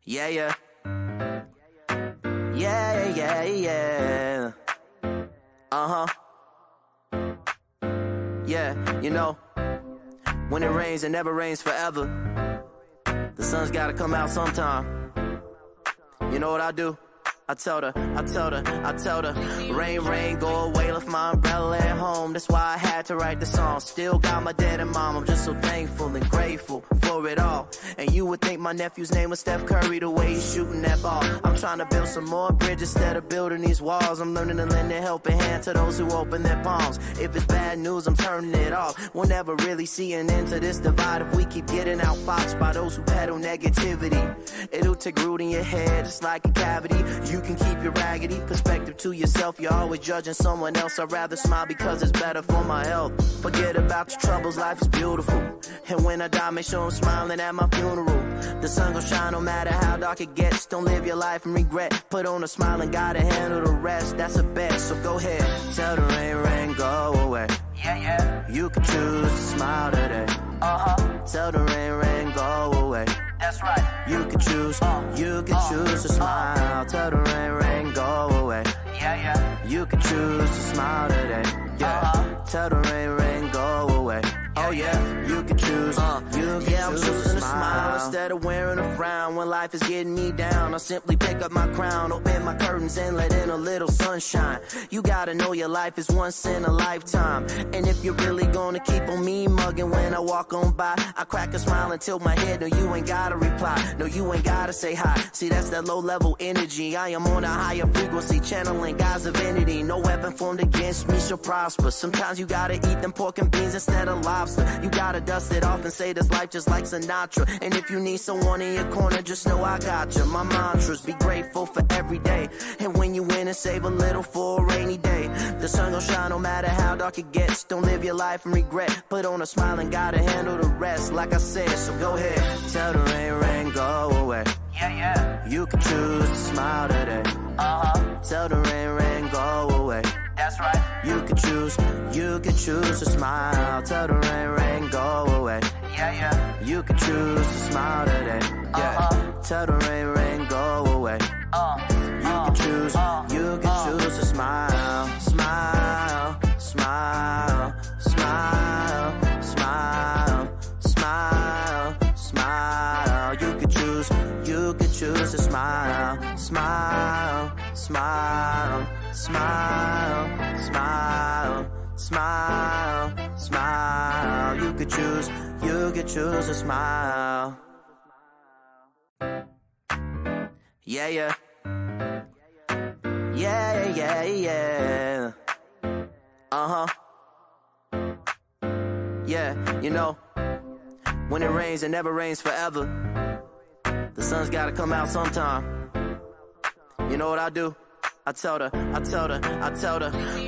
Yeah, yeah. Yeah, yeah, yeah. Uh-huh. Yeah, you know, when it rains, it never rains forever. The sun's gotta come out sometime. You know what I do? I told her, rain, rain, go away, left my umbrella at home. That's why I had to write the song. Still got my dad and mom, I'm just so thankful and grateful for it all. And you would think my nephew's name was Steph Curry, the way he's shooting that ball. I'm trying to build some more bridges instead of building these walls. I'm learning to lend a helping hand to those who open their palms. If it's bad news, I'm turning it off. We'll never really see an end to this divide if we keep getting outfoxed by those who peddle negativity. It'll take root in your head, it's like a cavity. You can keep your raggedy perspective to yourself. You're always judging someone else. I'd rather smile because it's better for my health. Forget about your troubles, life is beautiful. And when I die, make sure I'm smiling at my funeral. The sun gon' shine no matter how dark it gets. Don't live your life in regret. Put on a smile and gotta handle the rest. That's a bet, so go ahead. Tell the rain, rain, go away. Yeah, yeah. You can choose to smile today. Tell the rain, rain, go away. That's right. You can choose to smile. Tell the rain, rain, go away. Yeah, yeah. You can choose to smile today. Yeah. Tell the rain, rain, go away. Oh yeah, you can choose. I'm choosing to smile instead of wearing a frown. When life is getting me down, I simply pick up my crown, open my curtains and let in a little sunshine. You gotta know your life is once in a lifetime. And if you're really gonna keep on me mugging when I walk on by, I crack a smile and tilt my head. No, you ain't gotta reply. No, you ain't gotta say hi. See, that's that low level energy. I am on a higher frequency, channeling God's divinity. No weapon formed against me shall prosper. Sometimes you gotta eat them pork and beans instead of lobster. You gotta dust it off and say this life just like Sinatra. And if you need someone in your corner, just know I got you. My mantras, be grateful for every day. And when you win and save a little for a rainy day. The sun gon' shine no matter how dark it gets. Don't live your life in regret. Put on a smile and gotta handle the rest. Like I said, so go ahead. Tell the rain, rain, go away. Yeah, yeah. You can choose to smile today. Tell the rain, rain, go away. That's right. You can choose to smile. Tell the rain, rain, go away. Yeah, yeah. You can choose to smile today. Yeah. Tell the rain, rain, go away. You can choose to smile. Smile, smile, smile, smile, smile, smile. You can choose to smile. Smile, smile, smile, smile, smile, smile. You could choose to smile. Yeah, yeah. Yeah, yeah, yeah. Yeah, you know, when it rains, it never rains forever. The sun's gotta come out sometime. You know what I do? I told her,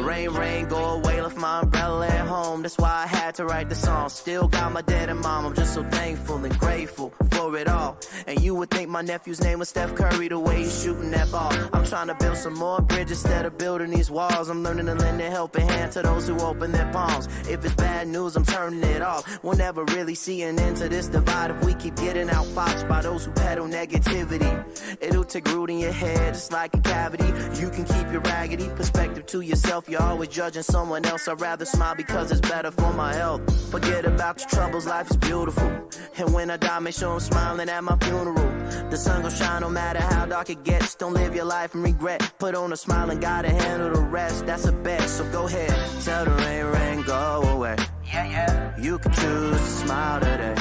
rain, rain, go away, left my umbrella at home. That's why I had to write the song. Still got my dad and mom, I'm just so thankful and grateful for it all. And you would think my nephew's name was Steph Curry, the way he's shooting that ball. I'm trying to build some more bridges instead of building these walls. I'm learning to lend a helping hand to those who open their palms. If it's bad news, I'm turning it off. We'll never really see an end to this divide if we keep getting outfoxed by those who peddle negativity. It'll take root in your head, it's like a cavity. You can keep your raggedy perspective to yourself. You're always judging someone else. I'd rather smile because it's better for my health. Forget about your troubles, life is beautiful. And when I die, make sure I'm smiling at my funeral. The sun gon' shine no matter how dark it gets. Don't live your life in regret. Put on a smile and gotta handle the rest. That's a bet, so go ahead. Tell the rain, rain, go away. Yeah, yeah. You can choose to smile today.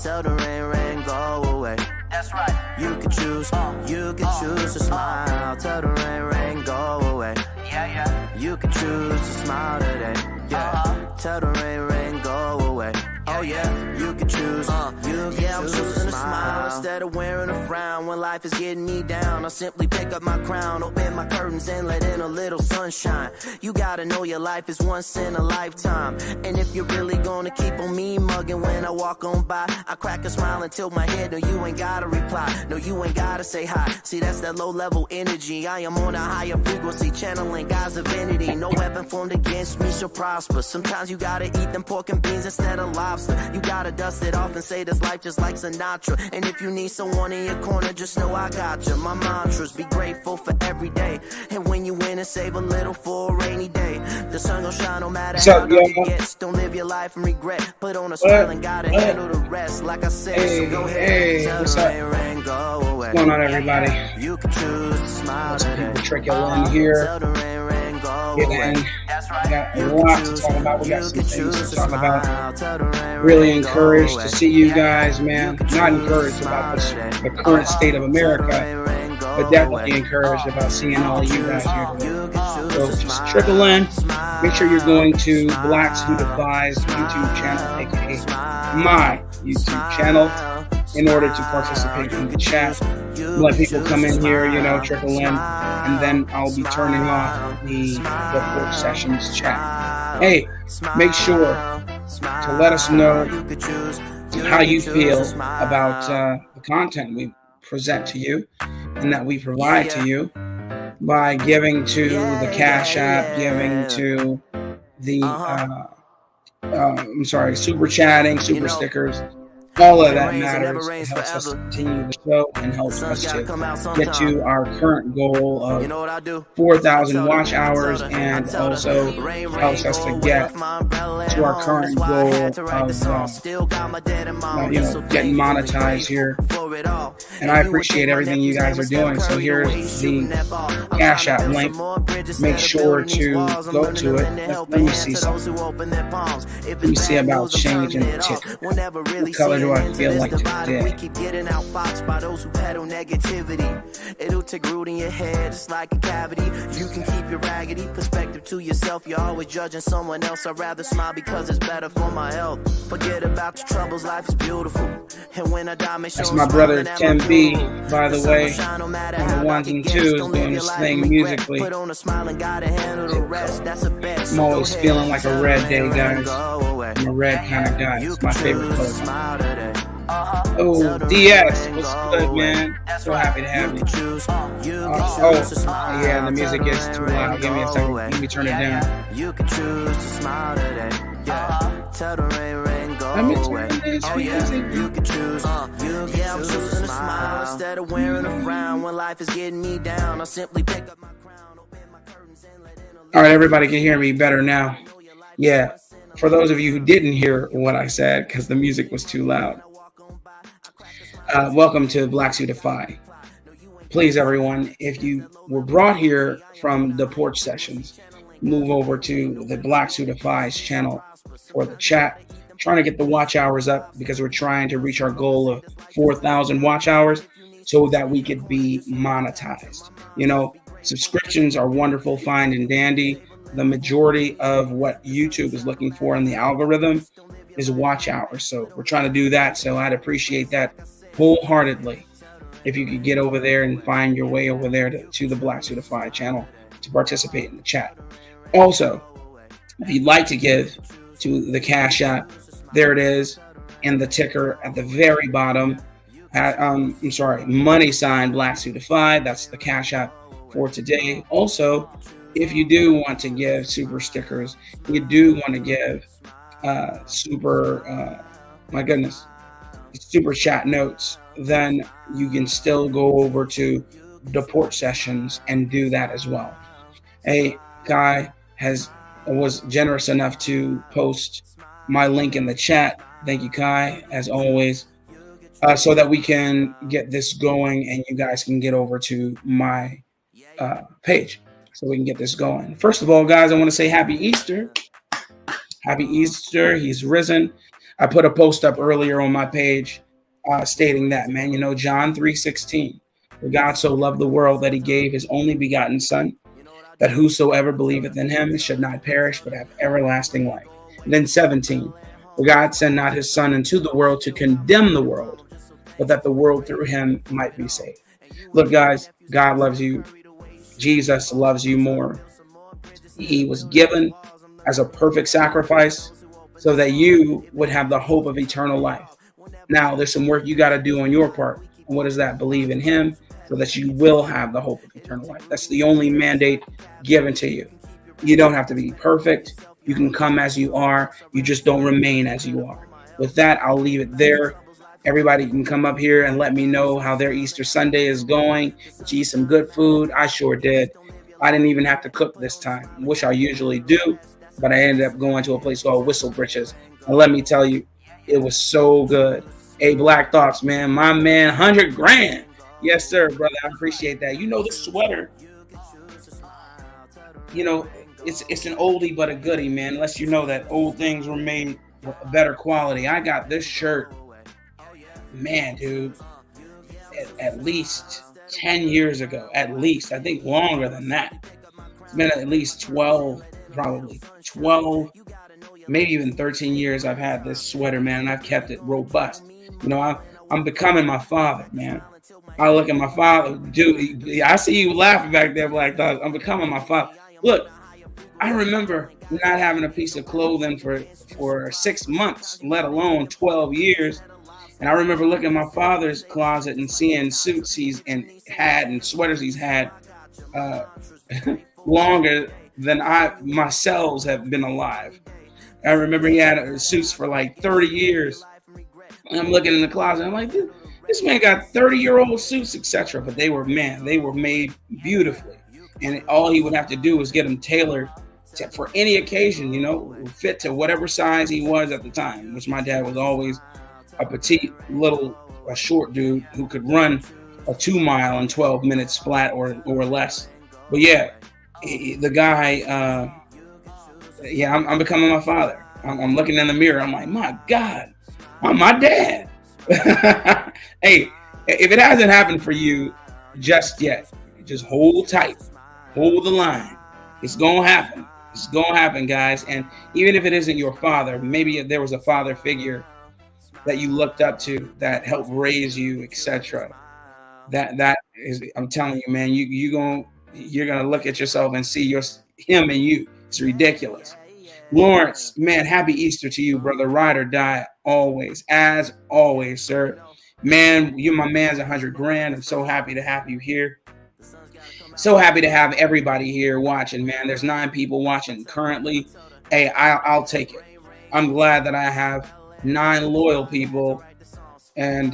Tell the rain, rain, go away. That's right. You can choose to smile. Tell the rain, rain, go away. Yeah, yeah. You can choose to smile today. Yeah. Tell the rain, rain, go away. Oh yeah, you can choose. I'm choosing to smile instead of wearing a frown. When life is getting me down, I simply pick up my crown, open my curtains and let in a little sunshine. You gotta know your life is once in a lifetime. And if you're really gonna keep on me mugging when I walk on by, I crack a smile and tilt my head. No, you ain't gotta reply. No, you ain't gotta say hi. See, that's that low level energy. I am on a higher frequency, channeling God's divinity. No weapon formed against me shall prosper. Sometimes you gotta eat them pork and beans instead of lobster. lobster. You gotta dust it off and say this life just like Sinatra. And if you need someone in your corner, just know I got you. My mantras, be grateful for every day. And when you win and save a little for a rainy day. The sun gon' shine no matter how dark it gets. Don't live your life and regret. Put on a smile and gotta handle the rest. Like I said, so go ahead. What's up? What's going on, everybody? You can choose to smile today. Trick in here. Get in. We got a lot to talk about. We got some things to talk about. Really encouraged to see you guys, man. Not encouraged about the current state of America, but definitely encouraged about seeing all of you guys here today. So just trickle in. Make sure you're going to Blacks Who Defies YouTube channel, aka my YouTube channel, in order to participate in the chat. Let people come in here, trickle in, and then I'll be turning off the Porch Sessions chat. Hey, make sure to let us know how you feel about the content we present to you and that we provide to you by giving to the Cash App, giving to the super chatting, super stickers. All of that matters. It helps us continue the show and helps us to get to our current goal of 4,000 watch hours, and also helps us to get to our current goal of getting monetized here. And I appreciate everything you guys are doing. So here's the Cash App link. Make sure to go to it. Let me see something. Let me see about changing the ticker. What color do I feel like today? We keep getting outfoxed by those who peddle negativity. It'll take root in your head, it's like a cavity. You can keep your raggedy perspective to yourself. You're always judging someone else. I'd rather smile because it's better for my health. Forget about your troubles, life is beautiful. And when I die, make sure that's my brother Tim B, by the way, on the ones and twos, doing his thing musically. I'm always feeling like a red day, guys. I'm a red kind of guy. It's my favorite color. Oh, DS, what's good, man? So happy to have you. Yeah, the music is too loud. Give me a second. Let me turn it down. You can choose to smile today. Tell the rain go away. You can choose. I'm choosing to smile instead of wearing a frown when life is getting me down. I simply pick up my crown, open my curtains, and let in a all right, everybody can hear me better now. Yeah, for those of you who didn't hear what I said because the music was too loud. Welcome to Blacks Who Defy. Please, everyone, if you were brought here from the Porch Sessions, move over to the Blacks Who Defies channel for the chat. Trying to get the watch hours up because we're trying to reach our goal of 4,000 watch hours so that we could be monetized. Subscriptions are wonderful, fine and dandy. The majority of what YouTube is looking for in the algorithm is watch hours. So we're trying to do that. So I'd appreciate that wholeheartedly if you could get over there and find your way over there to the Blacks Who Defy channel to participate in the chat. Also, if you'd like to give to the Cash App, there it is in the ticker at the very bottom. Money sign Blacks Who Defy. That's the Cash App for today. Also, if you do want to give super stickers, you do want to give super chat notes, then you can still go over to the Porch Sessions and do that as well. A guy was generous enough to post my link in the chat. Thank you, Kai, as always, so that we can get this going and you guys can get over to my page so we can get this going. First of all, guys, I want to say Happy Easter. Happy Easter. He's risen. I put a post up earlier on my page stating that, man, John 3:16, for God so loved the world that he gave his only begotten son, that whosoever believeth in him should not perish but have everlasting life. And then 17, for God sent not his son into the world to condemn the world, but that the world through him might be saved. Look, guys, God loves you. Jesus loves you more. He was given as a perfect sacrifice so that you would have the hope of eternal life. Now, there's some work you got to do on your part. And what is that? Believe in him so that you will have the hope of eternal life. That's the only mandate given to you. You don't have to be perfect. You can come as you are. You just don't remain as you are. with that, I'll leave it there. Everybody can come up here and let me know how their Easter Sunday is going. Did you eat some good food? I sure did. I didn't even have to cook this time, which I usually do, but I ended up going to a place called Whistle Britches. And let me tell you, it was so good. Hey, Black Thoughts, man, my man, 100 grand. Yes, sir, brother. I appreciate that. You know, this sweater, you know, it's an oldie but a goodie, man. Unless you know that old things were made with a better quality. I got this shirt, man, dude, at least 10 years ago. At least, I think longer than that. It's been at least 12, probably 12, maybe even 13 years I've had this sweater, man, and I've kept it robust. You know, I'm becoming my father, man. I look at my father, dude. I see you laughing back there, Black Thoughts. I'm becoming my father. Look, I remember not having a piece of clothing for 6 months, let alone 12 years. And I remember looking at my father's closet and seeing suits he's had and sweaters he's had longer than I myself have been alive. I remember he had suits for like 30 years. And I'm looking in the closet, I'm like, dude, this man got 30-year-old suits, etc. But they were made beautifully. And all he would have to do was get them tailored for any occasion, you know, fit to whatever size he was at the time, which my dad was always a petite, a short dude who could run a 2 mile in 12 minutes flat or less. But yeah, the guy, I'm becoming my father. I'm looking in the mirror. I'm like, my God, I'm my dad. Hey, if it hasn't happened for you just yet, just hold tight, hold the line. It's going to happen. It's going to happen, guys. And even if it isn't your father, maybe there was a father figure that you looked up to that helped raise you, etc. That is, I'm telling you, man, you're gonna look at yourself and see him and you. It's ridiculous. Lawrence, man, happy Easter to you, brother. Ride or die, always, as always, sir. Man, you my man's 100 grand. I'm so happy to have you here. So happy to have everybody here watching, man. There's 9 people watching currently. Hey, I'll take it. I'm glad that I have 9 loyal people and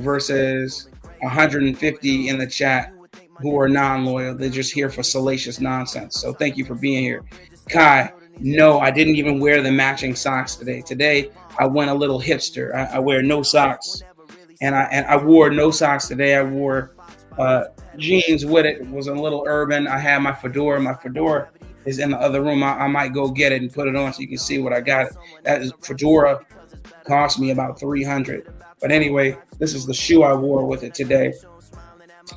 versus 150 in the chat who are non-loyal. They're just here for salacious nonsense. So thank you for being here. Kai, no, I didn't even wear the matching socks today. Today, I went a little hipster. I wear no socks. And I wore no socks today. I wore jeans with it. It was a little urban. I had my fedora. My fedora is in the other room. I might go get it and put it on so you can see what I got. That is fedora cost me about $300. But anyway, this is the shoe I wore with it today.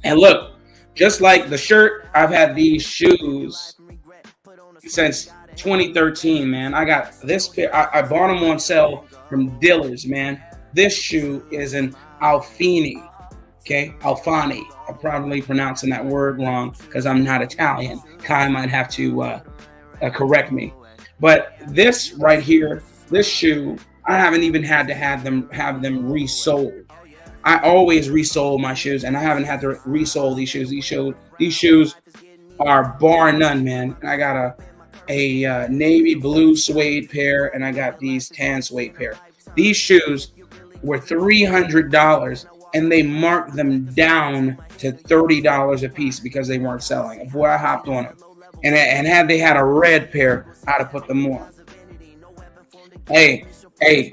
And look, just like the shirt, I've had these shoes since 2013, man. I got this pair. I bought them on sale from Dillard's, man. This shoe is an Alfini. Okay, Alfani. I'm probably pronouncing that word wrong because I'm not Italian. Kai might have to correct me. But this right here, this shoe, I haven't even had to have them resold. I always resole my shoes, and I haven't had to resole these shoes. These shoes are bar none, man. And I got a navy blue suede pair, and I got these tan suede pair. These shoes were $300. And they marked them down to $30 a piece because they weren't selling. Boy, I hopped on them. And had they had a red pair, I'd have put them on. Hey,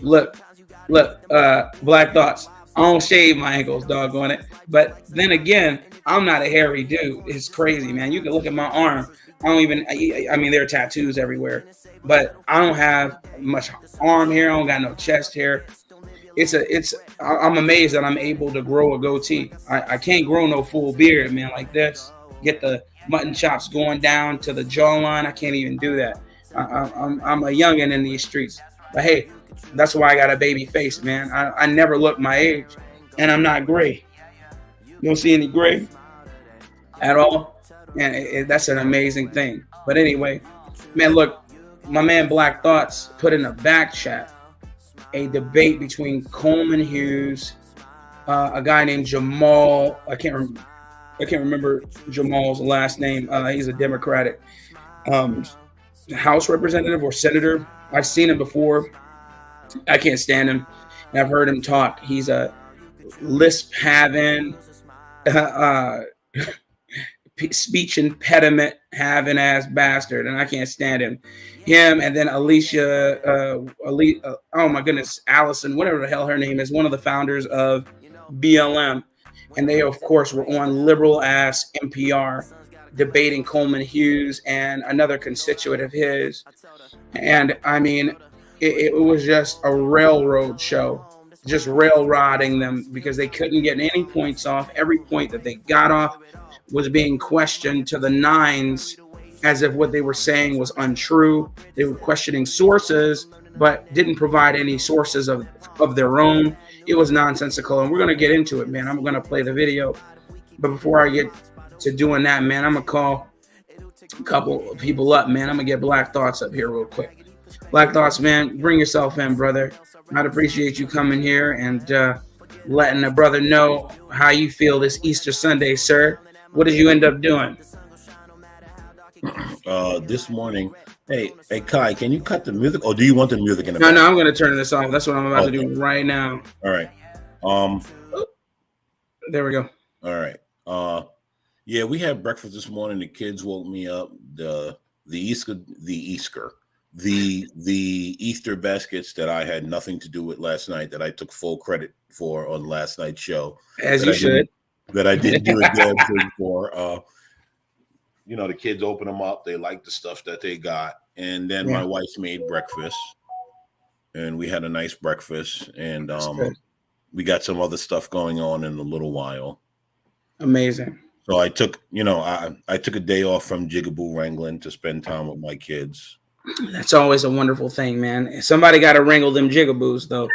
look, Black Thoughts. I don't shave my ankles, doggone it. But then again, I'm not a hairy dude. It's crazy, man. You can look at my arm. I mean, there are tattoos everywhere. But I don't have much arm hair. I don't got no chest hair. I'm amazed that I'm able to grow a goatee. I can't grow no full beard, man, like this. Get the mutton chops going down to the jawline. I can't even do that. I'm a youngin' in these streets. But hey, that's why I got a baby face, man. I never look my age, and I'm not gray. You don't see any gray at all? And that's an amazing thing. But anyway, man, look, my man Black Thoughts put in a back chat a debate between Coleman Hughes, a guy named Jamal. I can't remember Jamal's last name. He's a Democratic House representative or senator. I've seen him before. I can't stand him. I've heard him talk. He's a lisp having, uh, speech impediment having ass bastard, and I can't stand him. Him and then Alicia, oh my goodness, Allison, whatever the hell her name is, one of the founders of BLM, and they of course were on liberal ass NPR debating Coleman Hughes and another constituent of his, and I mean, it was just a railroad show. Just railroading them because they couldn't get any points off. Every point that they got off was being questioned to the nines as if what they were saying was untrue. They were questioning sources, but didn't provide any sources of their own. It was nonsensical, and we're going to get into it, man. I'm going to play the video. But before I get to doing that, man, I'm going to call a couple of people up, man. I'm going to get Black Thoughts up here real quick. Black Thoughts, man, bring yourself in, brother. I'd appreciate you coming here and letting a brother know how you feel this Easter Sunday, sir. What did you end up doing? This morning, hey, Kai, can you cut the music, or do you want the music in the back? No, I'm going to turn this off. That's what I'm about to do right now. All right. There we go. All right. Yeah, we had breakfast this morning. The kids woke me up. The Easter baskets that I had nothing to do with last night, that I took full credit for on last night's show. As you should. That I didn't do a damn thing for. The kids opened them up. They liked the stuff that they got. And then my wife made breakfast. And we had a nice breakfast. And we got some other stuff going on in a little while. Amazing. So I took, I took a day off from Jigaboo wrangling to spend time with my kids. That's always a wonderful thing, man. Somebody got to wrangle them jigaboos, though.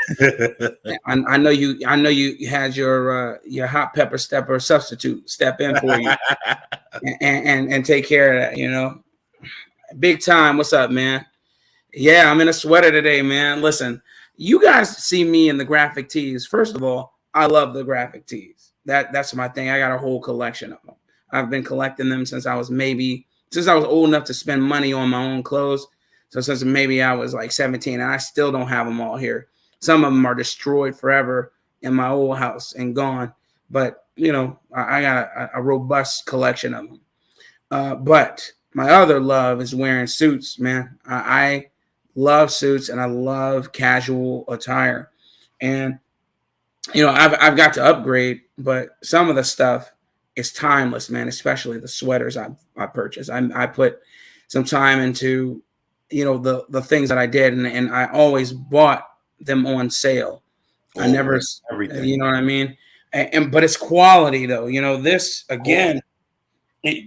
I know you had your hot pepper stepper substitute step in for you and take care of that. Big time. What's up, man? Yeah, I'm in a sweater today, man. Listen, you guys see me in the graphic tees. First of all, I love the graphic tees. That's my thing. I got a whole collection of them. I've been collecting them since I was old enough to spend money on my own clothes. So since maybe I was like 17, and I still don't have them all here. Some of them are destroyed forever in my old house and gone. But, I got a robust collection of them. But my other love is wearing suits, man. I love suits and I love casual attire. And, I've got to upgrade, but some of the stuff is timeless, man, especially the sweaters I purchased. I put some time into the things that I did, and I always bought them on sale. I never, everything. You know what I mean? But it's quality though. This again,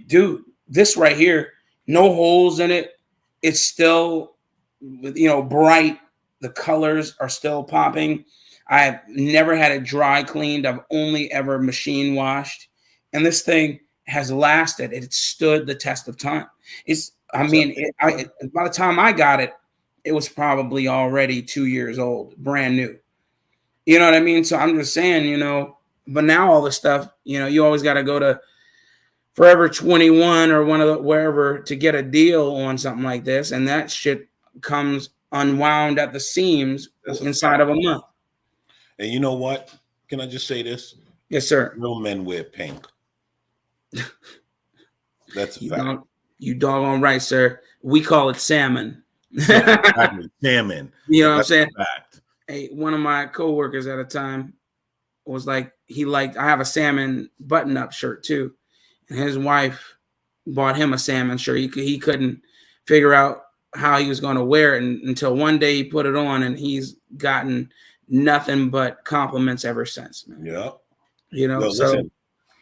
dude, this right here, no holes in it. It's still, bright. The colors are still popping. I've never had it dry cleaned. I've only ever machine washed, and this thing has lasted. It stood the test of time. By the time I got it, it was probably already 2 years old, brand new. You know what I mean? So I'm just saying, but now all the stuff, you always got to go to Forever 21 or wherever to get a deal on something like this. And that shit comes unwound at the seams inside of a month. And you know what? Can I just say this? Yes, sir. Real men wear pink. That's a fact. You doggone right, sir. We call it salmon. Exactly. Salmon. You know what I'm saying? Hey, one of my coworkers at a time was like, I have a salmon button-up shirt too. And his wife bought him a salmon shirt. He couldn't figure out how he was going to wear it until one day he put it on, and he's gotten nothing but compliments ever since, man. Yeah. Listen,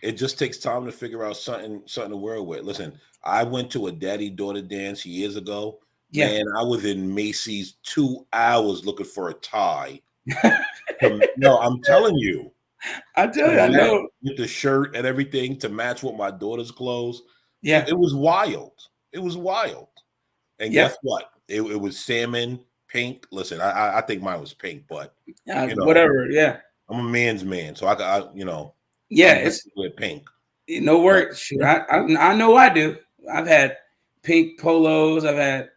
it just takes time to figure out something to wear with. Listen, I went to a daddy-daughter dance years ago. Yeah. Man, I was in Macy's 2 hours looking for a tie. No, I'm telling you. I know. With the shirt and everything to match with my daughter's clothes. Yeah. It was wild. And guess what? It was salmon, pink. Listen, I think mine was pink, but whatever. Yeah. I'm a man's man, so I yeah, it's with pink. No work. Shoot, I know I do. I've had pink polos. I've had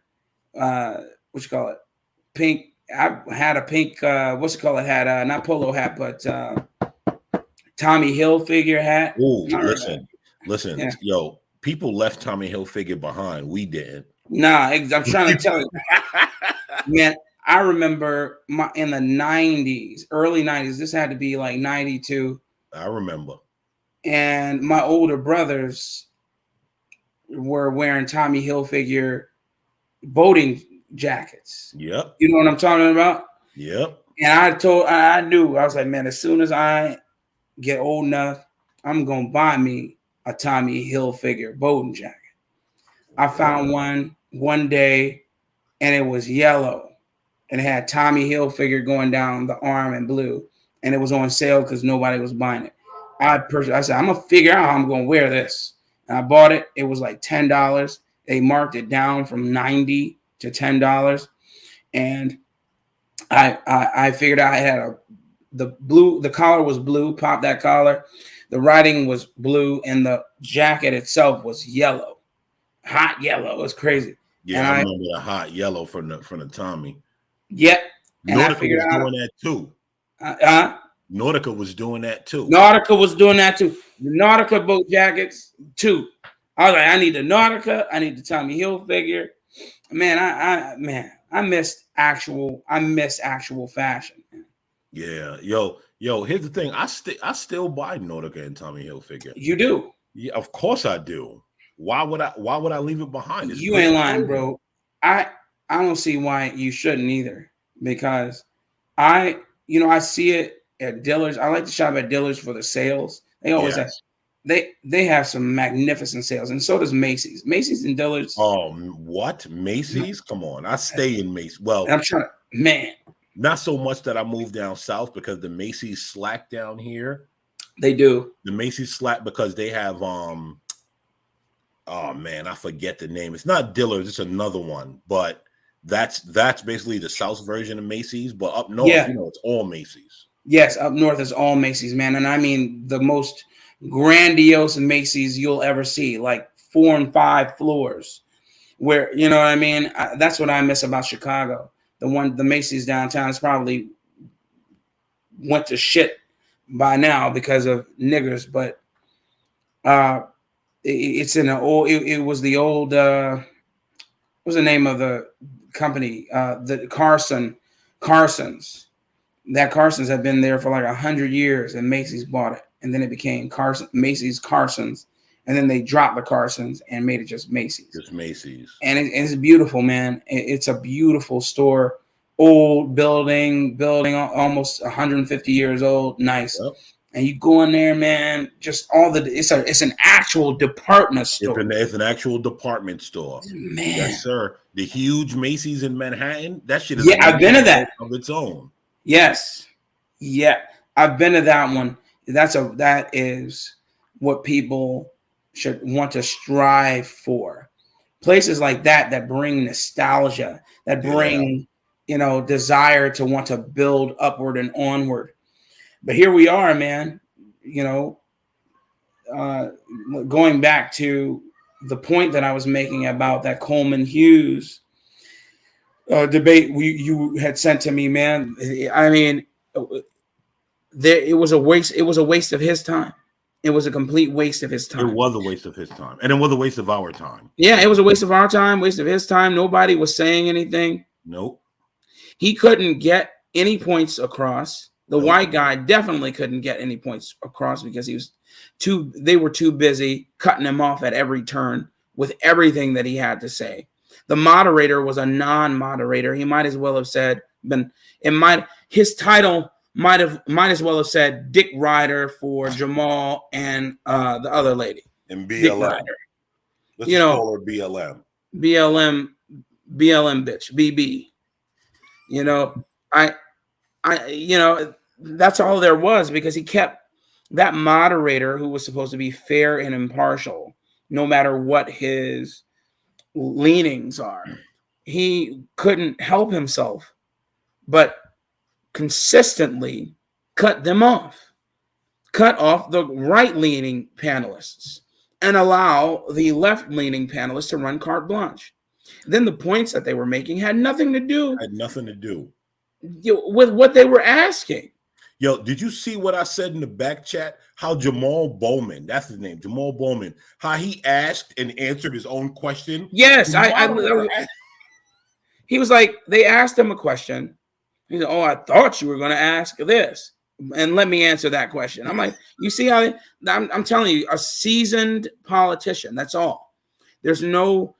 pink I had a pink, what's it called? It had not polo hat, but Tommy Hilfiger hat. Oh, listen, Yeah. yo, people left Tommy Hilfiger behind. We didn't. Nah, I'm trying to tell you, man. I remember in the 90s, early 90s. This had to be like 92. I remember. And my older brothers were wearing Tommy Hilfiger boating jackets. Yep. You know what I'm talking about? Yep. And I knew, I was like, man, as soon as I get old enough, I'm going to buy me a Tommy Hilfiger boating jacket. I found one day, and it was yellow. And it had Tommy Hilfiger going down the arm in blue. And it was on sale because nobody was buying it. I said, I'm going to figure out how I'm going to wear this. And I bought it. It was like $10. They marked it down from $90 to $10. And I figured out I had the collar was blue, pop that collar. The writing was blue, and the jacket itself was yellow. Hot yellow. It was crazy. Yeah, I remember the hot yellow from the Tommy. Yep. And Nautica was doing that too. Nautica was doing that too. Nautica was doing that too. The Nautica boat jackets too. I was like, I need the Nautica. I need the Tommy Hilfiger. Man, I miss actual fashion. Yeah, yo. Here's the thing. I still buy Nautica and Tommy Hilfiger. You do? Yeah, of course I do. Why would I leave it behind? You ain't lying, bro. I don't see why you shouldn't either, because I see it at Dillard's. I like to shop at Dillard's for the sales. They always have they have some magnificent sales, and so does Macy's. Macy's and Dillard's. Oh, what? Macy's? Come on. I stay in Macy's. Well, I'm trying to, man. Not so much that I moved down south because the Macy's slack down here. They do. The Macy's slack because they have oh man, I forget the name. It's not Dillard's, it's another one, but that's basically the South version of Macy's. But up north, it's all Macy's. Yes, up north is all Macy's, man. And I mean the most grandiose Macy's you'll ever see, like 4 and 5 floors, where, you know what I mean? That's what I miss about Chicago. The Macy's downtown is probably went to shit by now because of niggers, but it's in an old. It was the old. What was the name of the company? The Carsons. That Carsons had been there for like 100 years, and Macy's bought it, and then it became Macy's Carsons, and then they dropped the Carsons and made it just Macy's. Just Macy's, and it's beautiful, man. It's a beautiful store, old building, almost 150 years old, nice. Yep. And you go in there, man, just it's an actual department store. It's an actual department store. Man. Yes, sir. The huge Macy's in Manhattan, that shit is I've been to that of its own. Yes. Yeah. I've been to that one. That is what people should want to strive for. Places like that bring nostalgia, that bring, desire to want to build upward and onward. But here we are, man, going back to the point that I was making about that Coleman Hughes debate you had sent to me, man. I mean, it was a waste. It was a waste of his time. It was a complete waste of his time. It was a waste of his time. And it was a waste of our time. Yeah, it was a waste of our time, waste of his time. Nobody was saying anything. Nope. He couldn't get any points across. The white guy definitely couldn't get any points across because they were too busy cutting him off at every turn with everything that he had to say. The moderator was a non-moderator. He might as well have said, his title might as well have said Dick Ryder for Jamal and the other lady. And BLM. Let's call her BLM. BLM bitch, BB. That's all there was, because he kept that moderator, who was supposed to be fair and impartial, no matter what his leanings are. He couldn't help himself but consistently cut off the right-leaning panelists and allow the left-leaning panelists to run carte blanche. Then the points that they were making had nothing to do. with what they were asking. Yo, did you see what I said in the back chat? How Jamal Bowman, that's his name, Jamal Bowman, how he asked and answered his own question? Yes, he was like, they asked him a question. He said, "Oh, I thought you were going to ask this, and let me answer that question." I'm like, you see how I'm telling you, a seasoned politician. That's all. There's no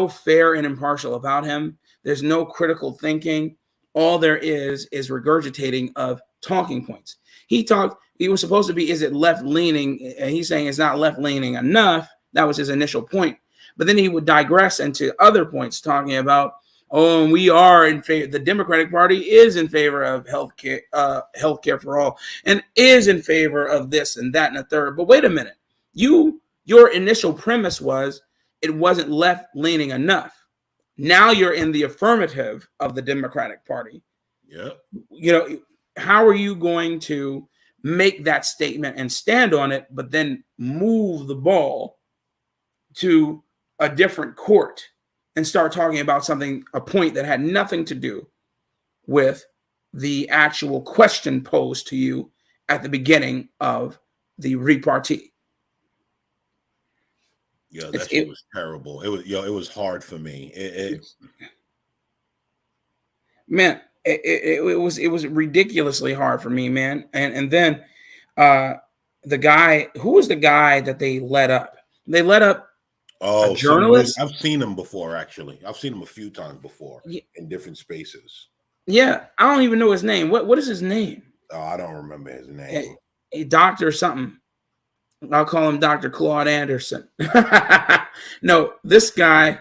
fair and impartial about him. There's no critical thinking. All there is regurgitating of talking points. He was supposed to be, is it left leaning? And he's saying it's not left leaning enough. That was his initial point. But then he would digress into other points, talking about, oh, we are in favor. The Democratic Party is in favor of healthcare for all, and is in favor of this and that and a third. But wait a minute, your initial premise was it wasn't left leaning enough. Now you're in the affirmative of the Democratic Party. Yeah. How are you going to make that statement and stand on it, but then move the ball to a different court and start talking about a point that had nothing to do with the actual question posed to you at the beginning of the repartee? Yeah, that shit was terrible. It was hard for me. It was ridiculously hard for me, man. And then the guy, who was the guy that they let up? They let up a journalist. I've seen him before, actually. I've seen him a few times before in different spaces. Yeah, I don't even know his name. What is his name? Oh, I don't remember his name. A doctor something. I'll call him Dr. Claude Anderson. No, this guy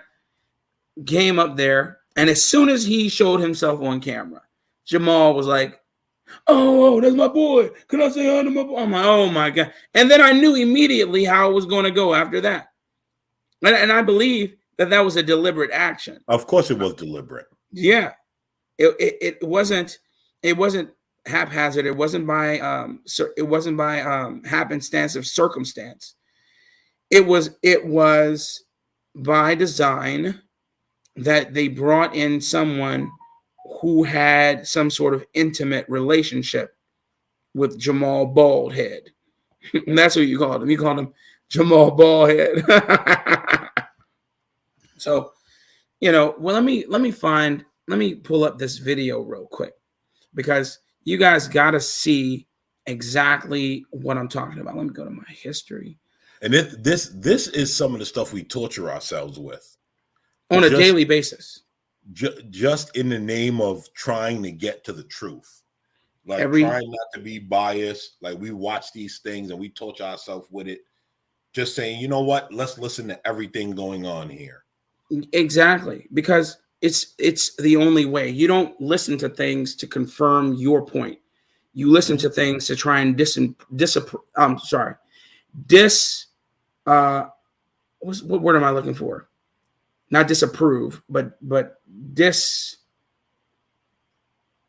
came up there, and as soon as he showed himself on camera, Jamal was like, "Oh, that's my boy. Can I say hi to my boy?" I'm like, "Oh my God." And then I knew immediately how it was going to go after that. And I believe that was a deliberate action. Of course it was deliberate. Yeah. It wasn't haphazard. It wasn't by happenstance of circumstance. It was by design that they brought in someone who had some sort of intimate relationship with Jamal Baldhead. That's what you called him. You called him Jamal Baldhead. So, well, let me pull up this video real quick, because you guys got to see exactly what I'm talking about. Let me go to my history. And this is some of the stuff we torture ourselves with on a daily basis, just in the name of trying to get to the truth, like trying not to be biased. Like, we watch these things and we torture ourselves with it, just saying, you know what, let's listen to everything going on here. Exactly, because it's the only way. You don't listen to things to confirm your point. You listen to things to try and what word am I looking for? Not disapprove, but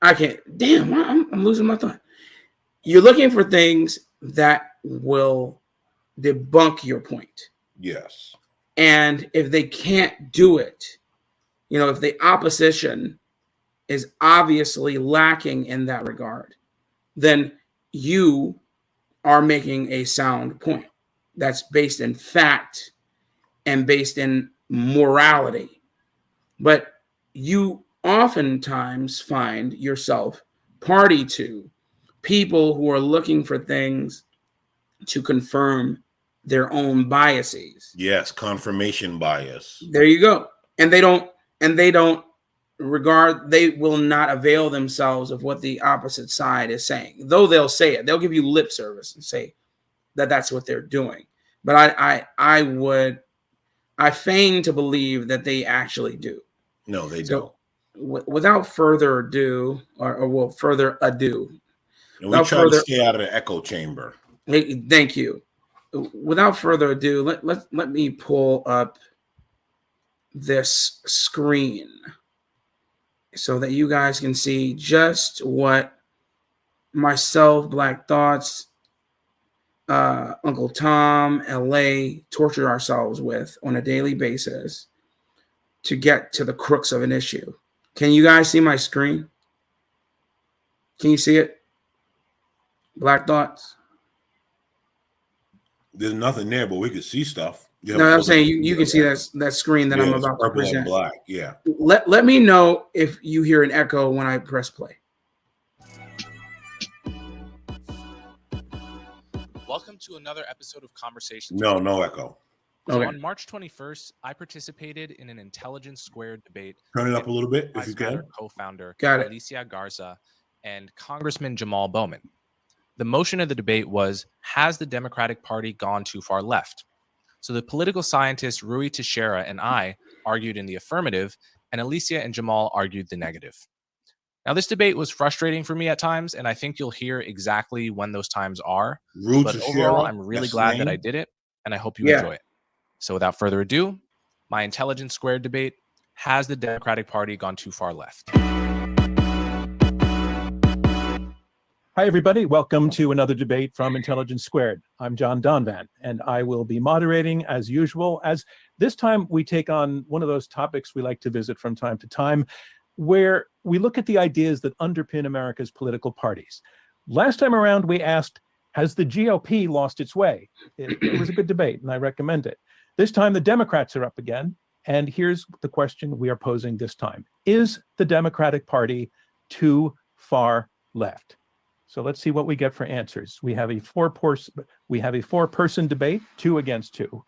I can't. Damn, I'm losing my thought. You're looking for things that will debunk your point. Yes. And if they can't do it, if the opposition is obviously lacking in that regard, then you are making a sound point that's based in fact and based in morality. But you oftentimes find yourself party to people who are looking for things to confirm their own biases. Yes, confirmation bias. There you go. And they will not avail themselves of what the opposite side is saying, though they'll say it. They'll give you lip service and say that that's what they're doing. But I feign to believe that they actually do. No, they don't. Without further ado, further ado. And we try to stay out of the echo chamber. Thank you. Without further ado, let me pull up this screen so that you guys can see just what myself, Black Thoughts, Uncle Tom, LA torture ourselves with on a daily basis to get to the crux of an issue. Can you guys see my screen? Can you see it? Black dots. There's nothing there, but we could see stuff. No, I'm saying you can see that screen that I'm about to present. And black. Yeah. Let me know if you hear an echo when I press play. Welcome to another episode of Conversations. No echo. So Okay. on March 21st, I participated in an Intelligence Squared debate. Turn it up a little bit if Vice you can. Matter co-founder Alicia Garza and Congressman Jamal Bowman. The motion of the debate was, has the Democratic Party gone too far left? So the political scientist Rui Teixeira and I argued in the affirmative, and Alicia and Jamal argued the negative. Now, this debate was frustrating for me at times, and I think you'll hear exactly when those times are. But overall, I'm really glad that I did it, and I hope you enjoy it. So without further ado, my Intelligence Squared debate, has the Democratic Party gone too far left? Hi, everybody. Welcome to another debate from Intelligence Squared. I'm John Donvan, and I will be moderating as usual, as this time we take on one of those topics we like to visit from time to time, where we look at the ideas that underpin America's political parties. Last time around, we asked, has the GOP lost its way? It was a good debate, and I recommend it. This time, the Democrats are up again, and here's the question we are posing this time. Is the Democratic Party too far left? So let's see what we get for answers. We have a four-person debate, 2 against 2,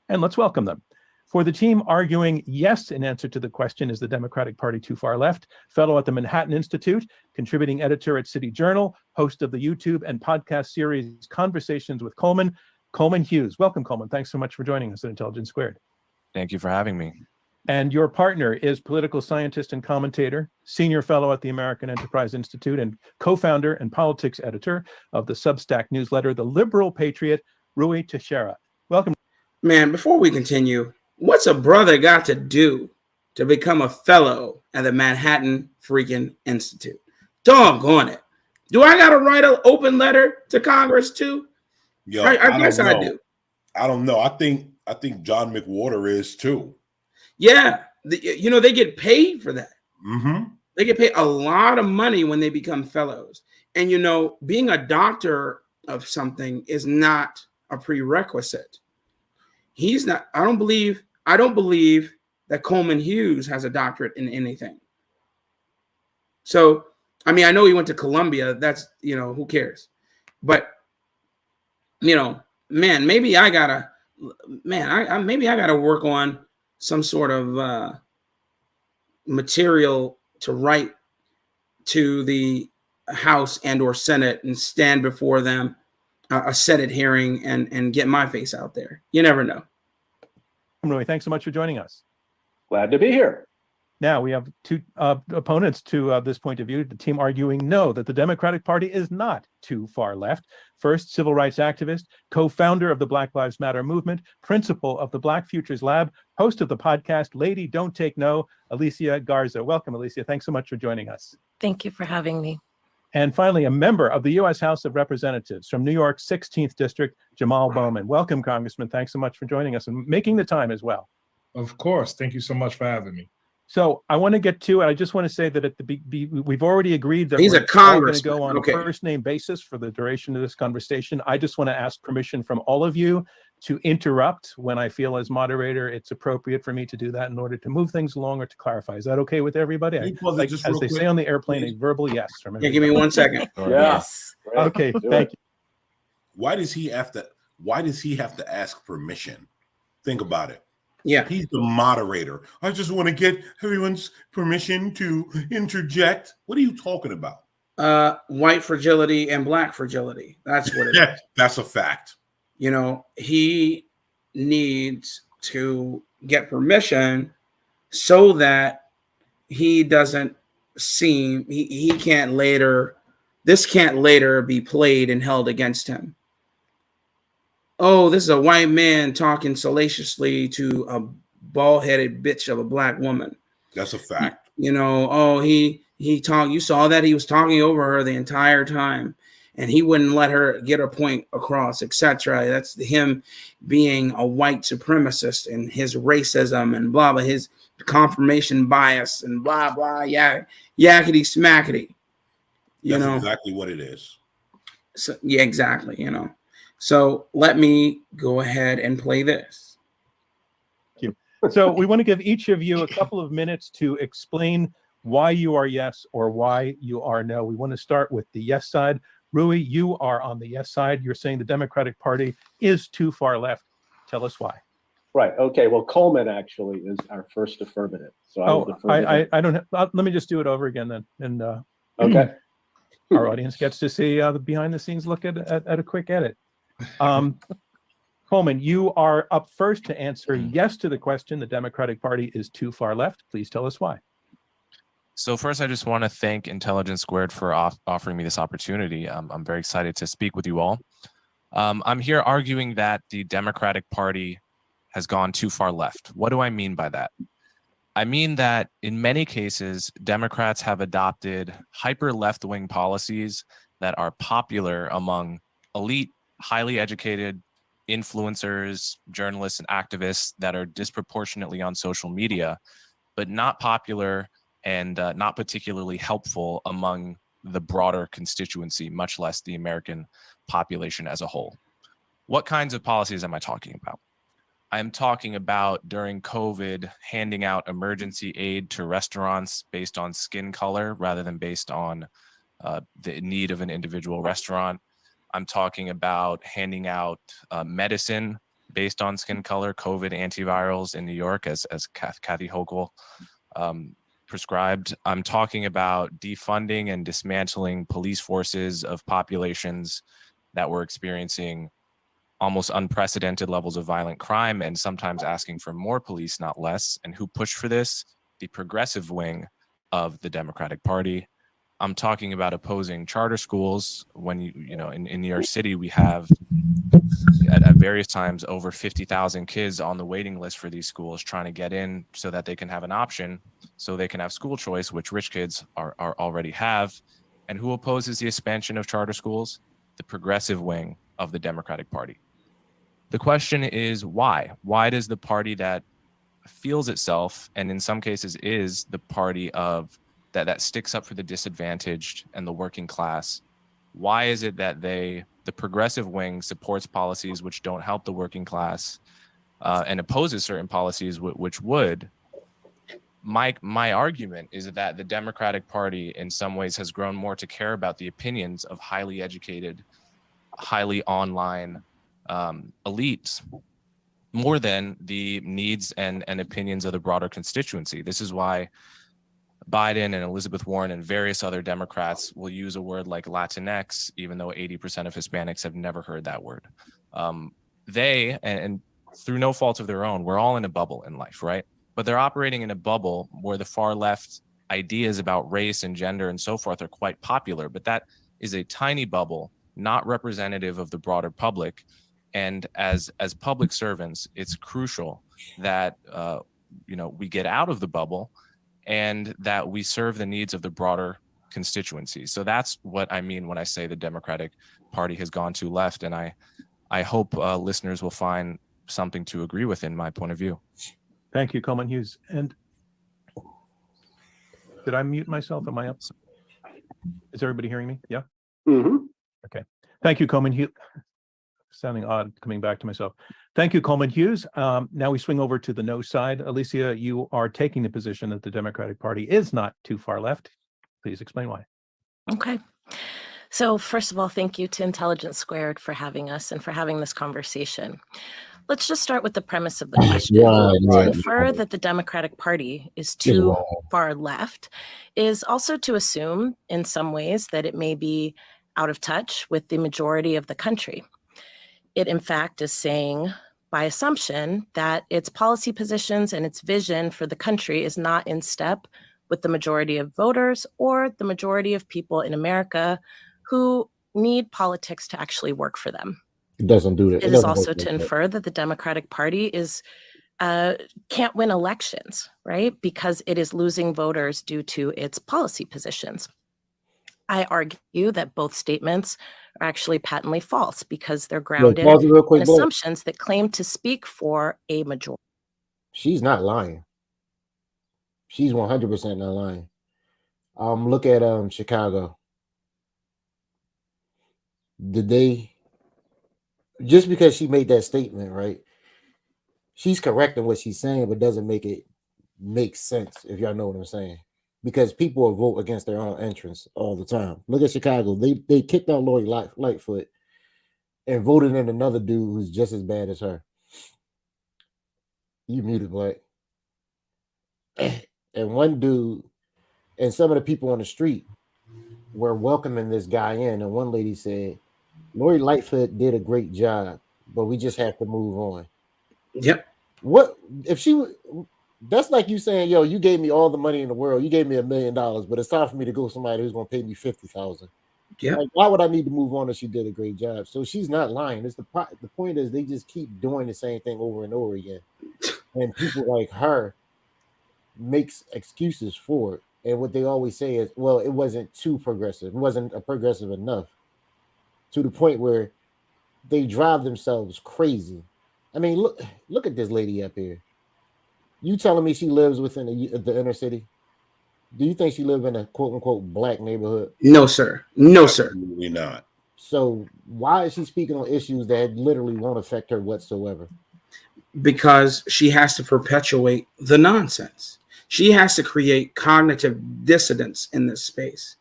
and let's welcome them. For the team arguing yes in answer to the question, is the Democratic Party too far left? Fellow at the Manhattan Institute, contributing editor at City Journal, host of the YouTube and podcast series Conversations with Coleman Hughes. Welcome, Coleman. Thanks so much for joining us at Intelligence Squared. Thank you for having me. And your partner is political scientist and commentator, senior fellow at the American Enterprise Institute, and co-founder and politics editor of the Substack newsletter, The Liberal Patriot, Rui Teixeira. Welcome. Man, before we continue, what's a brother got to do to become a fellow at the Manhattan freaking Institute? Doggone it. Do I got to write an open letter to Congress too? Yo, I guess I do. I don't know. I think John McWhorter is too. Yeah. They get paid for that. Mm-hmm. They get paid a lot of money when they become fellows. And, being a doctor of something is not a prerequisite. He's not. I don't believe that Coleman Hughes has a doctorate in anything. So, I mean, I know he went to Columbia. That's, who cares? But, man, maybe I gotta work on some sort of material to write to the House and or Senate and stand before them, a Senate hearing, and get my face out there. You never know. Roy, thanks so much for joining us. Glad to be here. Now we have 2 opponents to this point of view. The team arguing no, that the Democratic Party is not too far left. First, civil rights activist, co-founder of the Black Lives Matter movement, principal of the Black Futures Lab, host of the podcast Lady Don't Take No, Alicia Garza. Welcome, Alicia. Thanks so much for joining us. Thank you for having me. And finally, a member of the U.S. House of Representatives from New York's 16th District, Jamal Bowman. Welcome, Congressman. Thanks so much for joining us and making the time as well. Of course. Thank you so much for having me. So I want to get to it. I just want to say that we've already agreed that he's we're a Congressman. going to go on a first name basis for the duration of this conversation. I just want to ask permission from all of you to interrupt when I feel as moderator it's appropriate for me to do that in order to move things along or to clarify. Is that okay with everybody? As they say on the airplane, a verbal yes from everybody. Yeah, give me 1 second. Yes. Okay, thank you. Why does he have to ask permission? Think about it. Yeah. He's the moderator. I just want to get everyone's permission to interject. What are you talking about? White fragility and black fragility. That's what it is. That's a fact. He needs to get permission so that he doesn't seem, this can't later be played and held against him. Oh, this is a white man talking salaciously to a bald-headed bitch of a black woman. That's a fact. He talked, you saw that he was talking over her the entire time and he wouldn't let her get her point across, etc. That's him being a white supremacist and his racism and blah, blah, his confirmation bias and blah, blah, yakety smackety. You That's know, exactly what it is. so, yeah, exactly. You know, so let me go ahead and play this. Thank you. So we want to give each of you a couple of minutes to explain why you are yes or why you are no. We want to start with the yes side. Rui, you are on the yes side. You're saying the Democratic Party is too far left. Tell us why. Right. Okay. Well, Coleman actually is our first affirmative. So I will defer to him. I don't have, let me just do it over again then. And Okay. our audience gets to see the behind the scenes look at a quick edit. Coleman, you are up first to answer yes to the question. The Democratic Party is too far left. Please tell us why. So first, I just want to thank Intelligence Squared for offering me this opportunity. I'm very excited to speak with you all. I'm here arguing that the Democratic Party has gone too far left. What do I mean by that? I mean that in many cases, Democrats have adopted hyper left-wing policies that are popular among elite, highly educated influencers, journalists, and activists that are disproportionately on social media, but not popular and not particularly helpful among the broader constituency, much less the American population as a whole. What kinds of policies am I talking about? I'm talking about during COVID, handing out emergency aid to restaurants based on skin color rather than based on the need of an individual restaurant. I'm talking about handing out medicine based on skin color, COVID antivirals in New York, as Kathy Hochul prescribed. I'm talking about defunding and dismantling police forces of populations that were experiencing almost unprecedented levels of violent crime and sometimes asking for more police, not less. And who pushed for this? The progressive wing of the Democratic Party. I'm talking about opposing charter schools when in New York City, we have at various times over 50,000 kids on the waiting list for these schools trying to get in so that they can have an option, so they can have school choice, which rich kids are already have. And who opposes the expansion of charter schools? The progressive wing of the Democratic Party. The question is why? Why does the party that feels itself, and in some cases is the party of that sticks up for the disadvantaged and the working class, why is it that the progressive wing supports policies which don't help the working class and opposes certain policies which would? My argument is that the Democratic Party in some ways has grown more to care about the opinions of highly educated, highly online elites more than the needs and opinions of the broader constituency. This is why Biden and Elizabeth Warren and various other Democrats will use a word like Latinx, even though 80% of Hispanics have never heard that word. They, and through no fault of their own, we're all in a bubble in life, right? But they're operating in a bubble where the far left ideas about race and gender and so forth are quite popular, but that is a tiny bubble, not representative of the broader public. And as public servants, it's crucial that we get out of the bubble and that we serve the needs of the broader constituency. So that's what I mean when I say the Democratic Party has gone too left. And I hope listeners will find something to agree with in my point of view. Thank you, Coleman Hughes. And did I mute myself? Am I up? Is everybody hearing me? Yeah. Mm-hmm. Okay. Thank you, Coleman Hughes. Sounding odd coming back to myself. Thank you, Coleman Hughes. Now we swing over to the no side. Alicia, you are taking the position that the Democratic Party is not too far left. Please explain why. Okay. So first of all, thank you to Intelligence Squared for having us and for having this conversation. Let's just start with the premise of the question. To infer that the Democratic Party is too far left is also to assume in some ways that it may be out of touch with the majority of the country. It, in fact, is saying, by assumption, that its policy positions and its vision for the country is not in step with the majority of voters or the majority of people in America who need politics to actually work for them. It doesn't do that. It is also to infer that the Democratic Party is can't win elections, right? Because it is losing voters due to its policy positions. I argue that both statements are actually patently false because they're grounded in assumptions that claim to speak for a majority. She's not lying. She's 100% not lying. Look at Chicago. did they, just because she made that statement, right? She's correcting what she's saying, but doesn't make it make sense, if y'all know what I'm saying. Because people will vote against their own entrance all the time. Look at Chicago. They kicked out Lori Lightfoot and voted in another dude who's just as bad as her. You muted, Black. And one dude, and some of the people on the street were welcoming this guy in. And one lady said, Lori Lightfoot did a great job, but we just have to move on. Yep. What if she would? That's like you saying, yo, you gave me all the money in the world. You gave me $1 million, but it's time for me to go with somebody who's going to pay me $50,000. Yeah. Like, why would I need to move on if she did a great job? So she's not lying. It's the point is they just keep doing the same thing over and over again. And people like her makes excuses for it. And what they always say is, well, it wasn't too progressive. It wasn't a progressive enough, to the point where they drive themselves crazy. I mean, look at this lady up here. You telling me she lives within the inner city? Do you think she lives in a quote unquote black neighborhood? No, sir. No, sir. Absolutely not. So why is she speaking on issues that literally won't affect her whatsoever? Because she has to perpetuate the nonsense. She has to create cognitive dissonance in this space.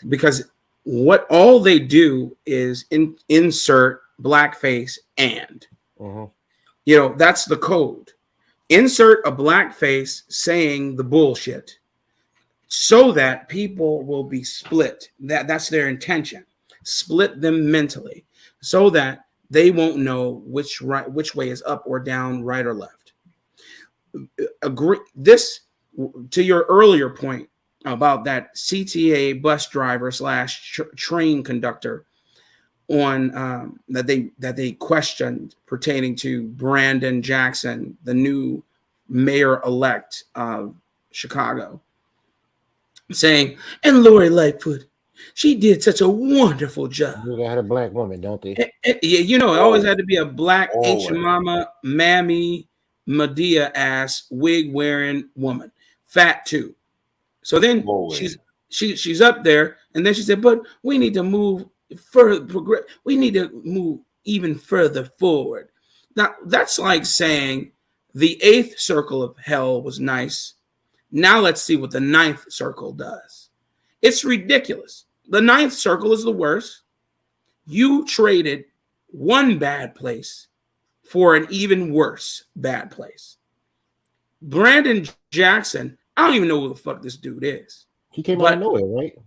Because what all they do is insert blackface and. You know, that's the code. Insert a blackface saying the bullshit so that people will be split. That's their intention. Split them mentally so that they won't know which way is up or down, right or left. Agree. This, to your earlier point about that CTA bus driver / train conductor on that they questioned pertaining to Brandon Jackson, the new mayor-elect of Chicago, saying, and Lori Lightfoot, she did such a wonderful job. They had a black woman, don't they? You know, it always had to be a black ancient mama, mammy, Medea ass, wig wearing woman, fat too. So then she's up there, and then she said, but we need to move further, we need to move even further forward. Now that's like saying the 8th circle of hell was nice. Now let's see what the 9th circle does. It's ridiculous. The 9th circle is the worst. You traded one bad place for an even worse bad place. Brandon Jackson, I don't even know who the fuck this dude is. He came out of nowhere, right?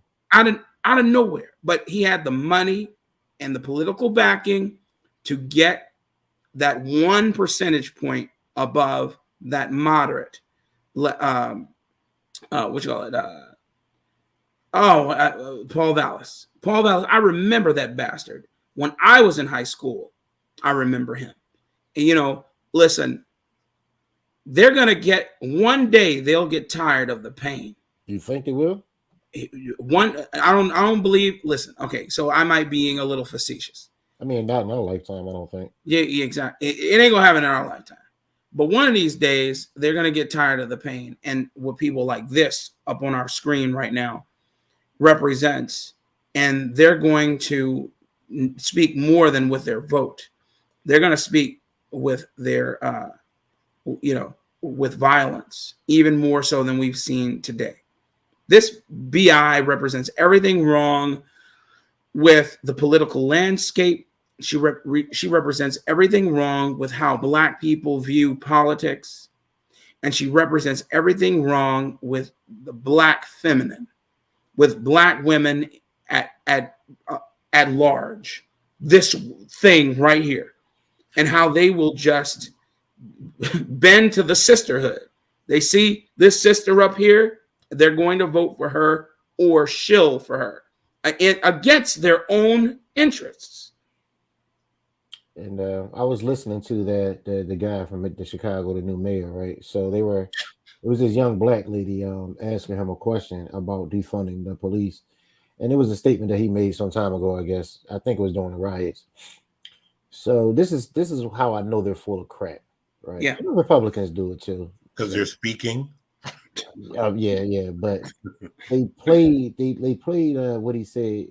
Out of nowhere, but he had the money and the political backing to get that 1 percentage point above that moderate. What you call it? Paul Vallis. Paul Vallis. I remember that bastard when I was in high school. I remember him. And, you know, listen, they're gonna get one day. They'll get tired of the pain. You think they will? I don't believe. Listen, okay, so I might be being a little facetious. I mean, not in our lifetime, I don't think. Yeah, exactly. It ain't gonna happen in our lifetime. But one of these days, they're gonna get tired of the pain, and what people like this up on our screen right now represents, and they're going to speak more than with their vote. They're gonna speak with their, with violence, even more so than we've seen today. This BI represents everything wrong with the political landscape. She represents everything wrong with how Black people view politics. And she represents everything wrong with the Black feminine, with Black women at large. This thing right here, and how they will just bend to the sisterhood. They see this sister up here, they're going to vote for her or shill for her against their own interests. And I was listening to the guy from the Chicago, the new mayor, right? So it was this young Black lady asking him a question about defunding the police. And it was a statement that he made some time ago, I guess. I think it was during the riots. So this is how I know they're full of crap, right? Yeah. The Republicans do it too. Because they're speaking. Yeah. But they played what he said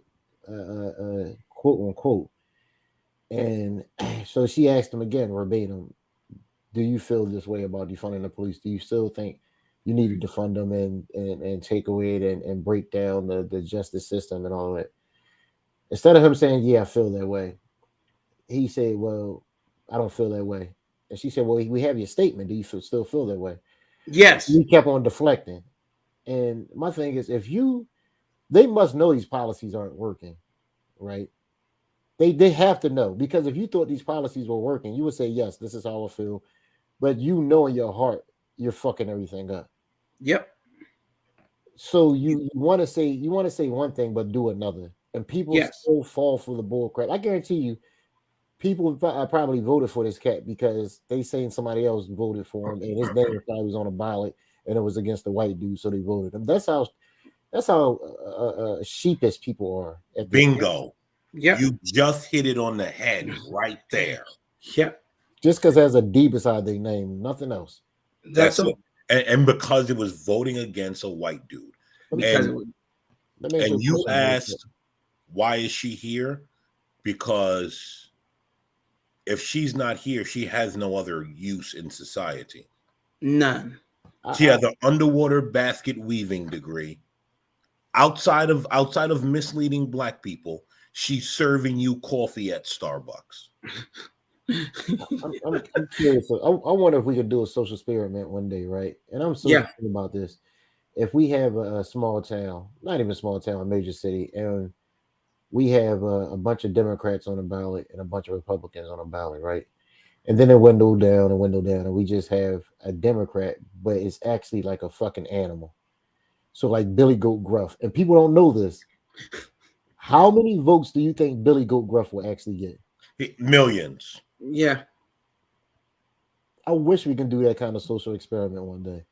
quote unquote. And so she asked him again verbatim, do you feel this way about defunding the police? Do you still think you need to defund them and take away it and break down the justice system and all that? Instead of him saying, yeah, I feel that way, he said, well, I don't feel that way. And she said, well, we have your statement. Do you still feel that way? Yes. He kept on deflecting. And my thing is, they must know these policies aren't working, right? They have to know, because if you thought these policies were working, you would say, yes, this is how I feel. But you know in your heart, you're fucking everything up. Yep. So you want to say one thing, but do another. And people still fall for the bull crap. I guarantee you, people probably voted for this cat because they saying somebody else voted for him, and his name probably was on a ballot, and it was against the white dude, so they voted him. That's how sheepish people are. Bingo. Yeah, you just hit it on the head right there. Yep. Just because it has a D beside their name, nothing else. That's it. And because it was voting against a white dude. And you asked, why is she here? Because if she's not here, she has no other use in society. None. She has an underwater basket weaving degree. Outside of misleading black people, she's serving you coffee at Starbucks. I'm curious. I wonder if we could do a social experiment one day, right? And I'm so curious about this. If we have a small town, not even a small town, a major city, and we have a bunch of Democrats on the ballot and a bunch of Republicans on the ballot, right? And then it window down, and we just have a Democrat, but it's actually like a fucking animal. So like Billy Goat Gruff, and people don't know this. How many votes do you think Billy Goat Gruff will actually get? Millions. Yeah. I wish we can do that kind of social experiment one day.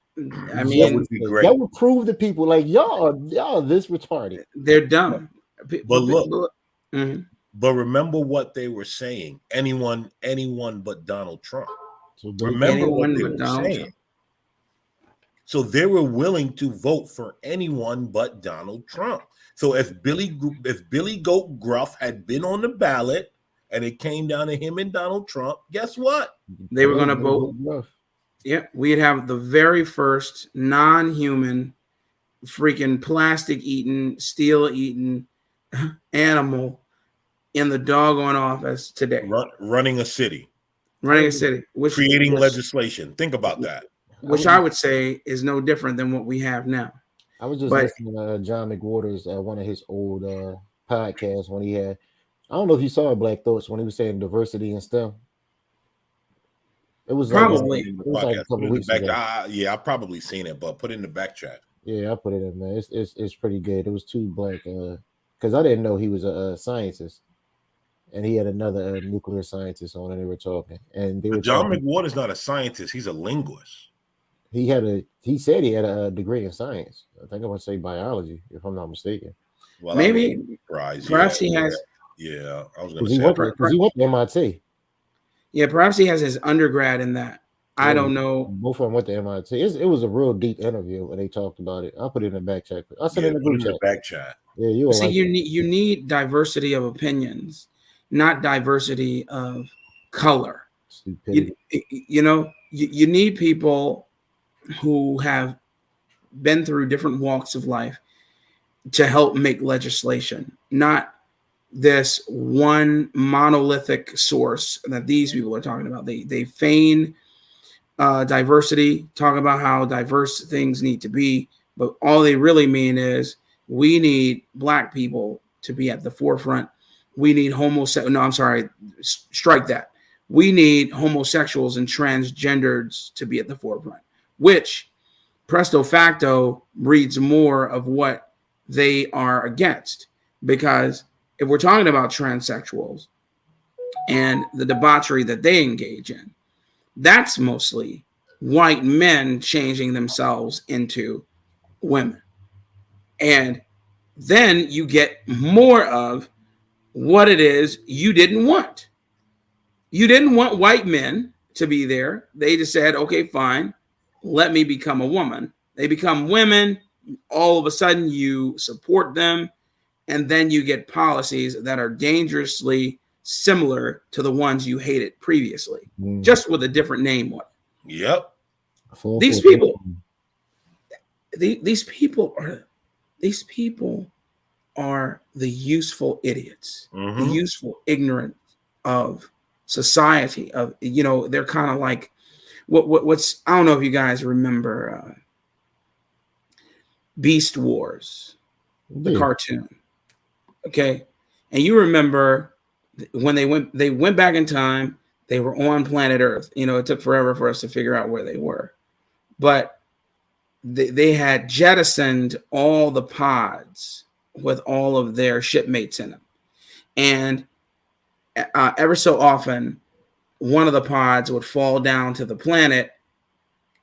I mean, that would be great. That would prove to people like y'all this retarded. They're dumb. But look, but remember what they were saying. Anyone but Donald Trump. So remember what they were saying. So they were willing to vote for anyone but Donald Trump. So if Billy Goat Gruff had been on the ballot and it came down to him and Donald Trump, guess what? They were going to vote. Yeah, we'd have the very first non-human, freaking plastic-eating, steel-eating animal in the doggone office today. Running a city. Creating legislation. Think about that. Which I would say is no different than what we have now. I was just listening to John McWhorter's one of his old podcasts when he had, I don't know if you saw Black Thoughts when he was saying diversity and STEM. It was probably like a couple weeks ago. I've probably seen it, but put it in the back chat. Yeah, I put it in there. It's pretty good. It was two black because I didn't know he was a scientist, and he had another nuclear scientist on, and they were talking. And they were John McWhorter's not a scientist; he's a linguist. He said he had a degree in science. I think I want to say biology, if I'm not mistaken. Well, maybe perhaps he has. Yeah, I was going to say because he went to MIT. Yeah, perhaps he has his undergrad in that. I don't know. Both of them went to MIT. It was a real deep interview, and they talked about it. I'll put it in the back chat. I'll send it in the group chat. Back chat. Yeah, you see. You need diversity of opinions, not diversity of color. Stupidity. You need people who have been through different walks of life to help make legislation, not this one monolithic source that these people are talking about. They feign diversity, talk about how diverse things need to be, but all they really mean is we need black people to be at the forefront. We need strike that. We need homosexuals and transgenders to be at the forefront, which presto facto breeds more of what they are against. Because if we're talking about transsexuals and the debauchery that they engage in, that's mostly white men changing themselves into women. And then you get more of what it is you didn't want. You didn't want white men to be there. They just said, okay, fine, let me become a woman. They become women. All of a sudden you support them. and then you get policies that are dangerously similar to the ones you hated previously, just with a different name on it. Yep. These people are the useful idiots, the useful ignorant of society. They're kind of like what's I don't know if you guys remember Beast Wars, the cartoon. Okay, and you remember when they went back in time. They were on planet Earth. It took forever for us to figure out where they were, but they had jettisoned all the pods with all of their shipmates in them, and ever so often, one of the pods would fall down to the planet,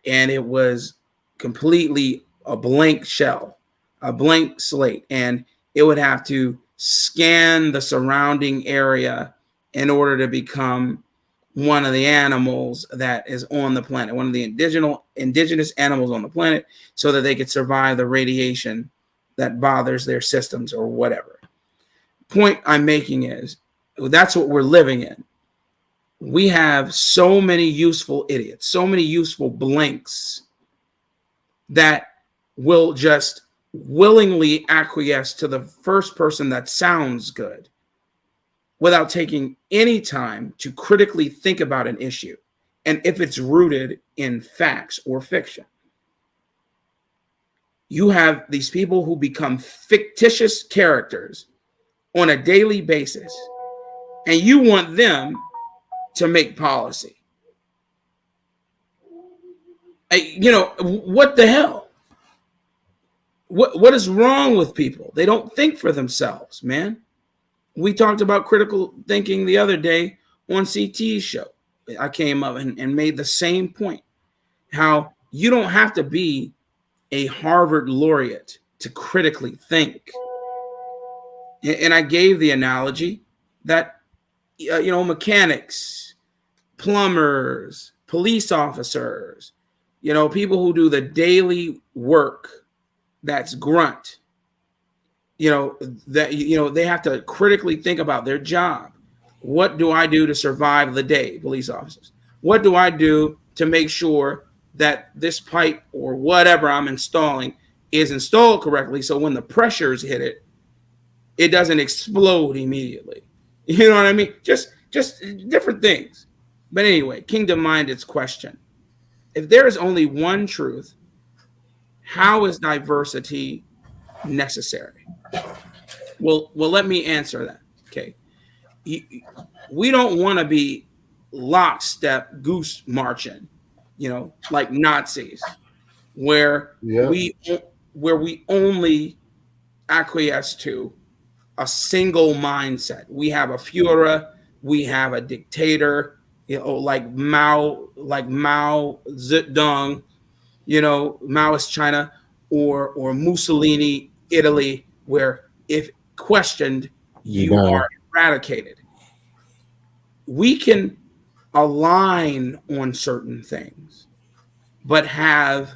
and it was completely a blank shell, a blank slate, and it would have to scan the surrounding area in order to become one of the animals that is on the planet, one of the indigenous animals on the planet, so that they could survive the radiation that bothers their systems or whatever. Point I'm making is that's what we're living in. We have so many useful idiots, so many useful blanks that will just willingly acquiesce to the first person that sounds good without taking any time to critically think about an issue and if it's rooted in facts or fiction. You have these people who become fictitious characters on a daily basis, and you want them to make policy. What the hell? What is wrong with people? They don't think for themselves, man. We talked about critical thinking the other day on CT's show. I came up and made the same point. How you don't have to be a Harvard laureate to critically think. And I gave the analogy that, mechanics, plumbers, police officers, people who do the daily work that's grunt, they have to critically think about their job. What do I do to survive the day, police officers? What do I do to make sure that this pipe or whatever I'm installing is installed correctly, so when the pressures hit it, it doesn't explode immediately? You know what I mean? Just different things. But anyway, Kingdom Minded's question. If there is only one truth, how is diversity necessary? Well, let me answer that. Okay. We don't want to be lockstep goose marching, like Nazis, where we only acquiesce to a single mindset. We have a Führer, we have a dictator, like Mao Zedong, Maoist China, or Mussolini, Italy, where if questioned, you are eradicated. We can align on certain things, but have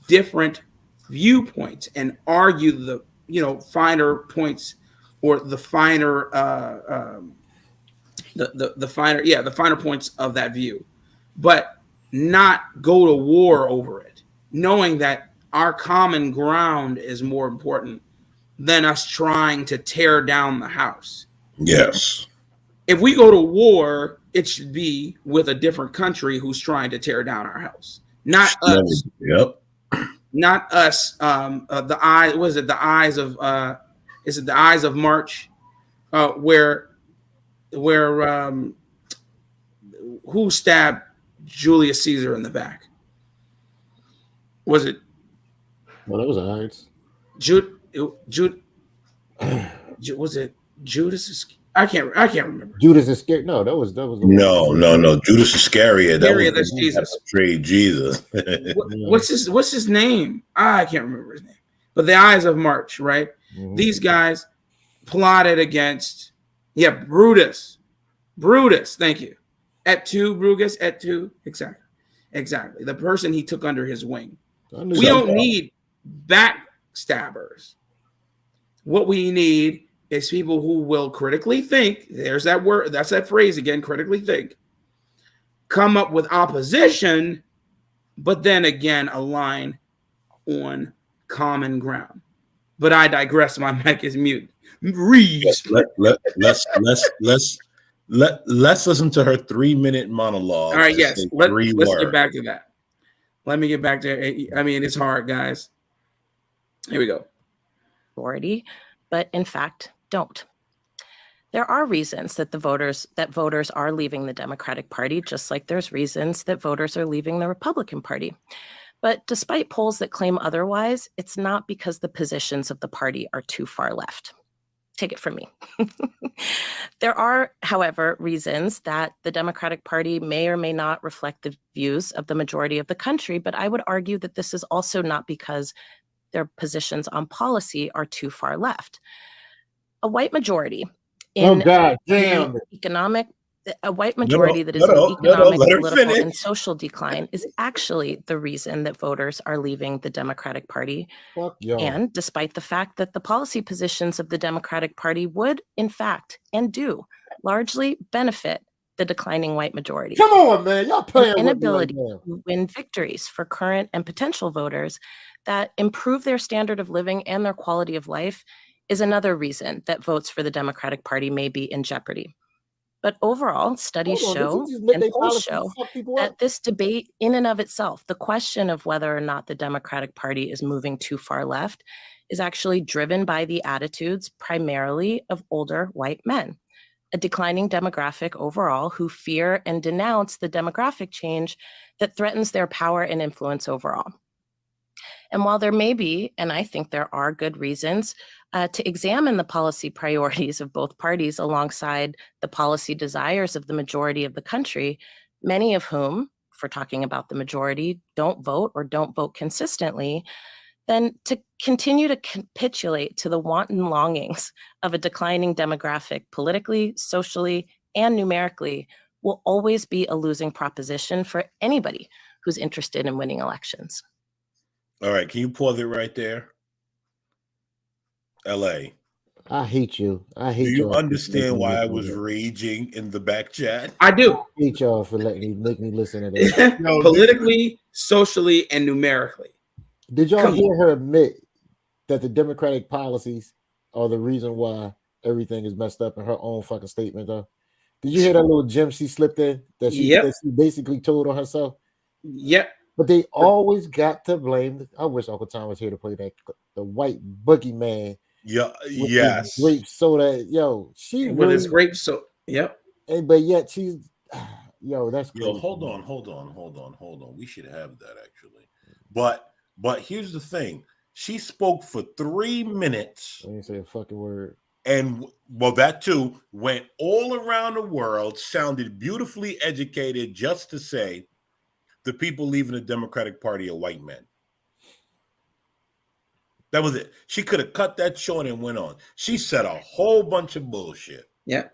different viewpoints and argue the finer points, or the finer the finer points of that view, but not go to war over it, knowing that our common ground is more important than us trying to tear down the house. Yes. If we go to war, it should be with a different country who's trying to tear down our house, not us. Yep. Not us. The Eyes of March, where who stabbed Julius Caesar in the back? Was it? Well, that was Eyes. Was it Judas? I can't remember. Judas Iscariot. No, that was no. Judas Iscariot. That's Jesus. Betrayed Jesus. What's his name? I can't remember his name. But the Eyes of March, right? Mm-hmm. These guys plotted against Brutus. Thank you. Brutus. Exactly. The person he took under his wing. We don't need backstabbers. What we need is people who will critically think. There's that word. That's that phrase again, critically think. Come up with opposition, but then again align on common ground. But I digress. My mic is mute. Reese. Let's listen to her 3-minute monologue. All right, yes. Let's get back to that. Let me get back to it. I mean, it's hard, guys. Here we go. But in fact, don't. There are reasons that voters are leaving the Democratic Party, just like there's reasons that voters are leaving the Republican Party. But despite polls that claim otherwise, it's not because the positions of the party are too far left. Take it from me. There are, however, reasons that the Democratic Party may or may not reflect the views of the majority of the country, but I would argue that this is also not because their positions on policy are too far left. A white majority in economic, a white majority that is in economic, political, and social decline is actually the reason that voters are leaving the Democratic Party. And despite the fact that the policy positions of the Democratic Party would, in fact, and do largely benefit the declining white majority. Come on, man. Y'all playing with inability to win victories for current and potential voters that improve their standard of living and their quality of life is another reason that votes for the Democratic Party may be in jeopardy. But overall, studies show and polls show that this debate in and of itself, the question of whether or not the Democratic Party is moving too far left, is actually driven by the attitudes primarily of older white men, a declining demographic overall who fear and denounce the demographic change that threatens their power and influence overall. And while there may be, and I think there are good reasons to examine the policy priorities of both parties alongside the policy desires of the majority of the country, many of whom, if we're talking about the majority, don't vote or don't vote consistently, then to continue to capitulate to the wanton longings of a declining demographic politically, socially, and numerically will always be a losing proposition for anybody who's interested in winning elections. All right, can you pause it right there? LA. I hate you. I hate you. Do you understand why I was raging in the back chat? I do. I hate y'all for letting me listen to this. Politically, socially, and numerically. Did y'all hear her admit that the Democratic policies are the reason why everything is messed up in her own fucking statement, though? Did you hear that little gem she slipped in that she basically told on herself? Yep. But they always got to blame. I wish Uncle Tom was here to play that. The white boogeyman. Yeah. Yes. Grape soda. Yo, she with his grape soda. Yep. But yet she's. Yo, that's crazy. Yo, hold on. We should have that actually. But here's the thing. She spoke for 3 minutes. I didn't say a fucking word. And well, that too went all around the world, sounded beautifully educated, just to say the people leaving the Democratic Party are white men. That was it. She could have cut that short and went on. She said a whole bunch of bullshit. Yeah.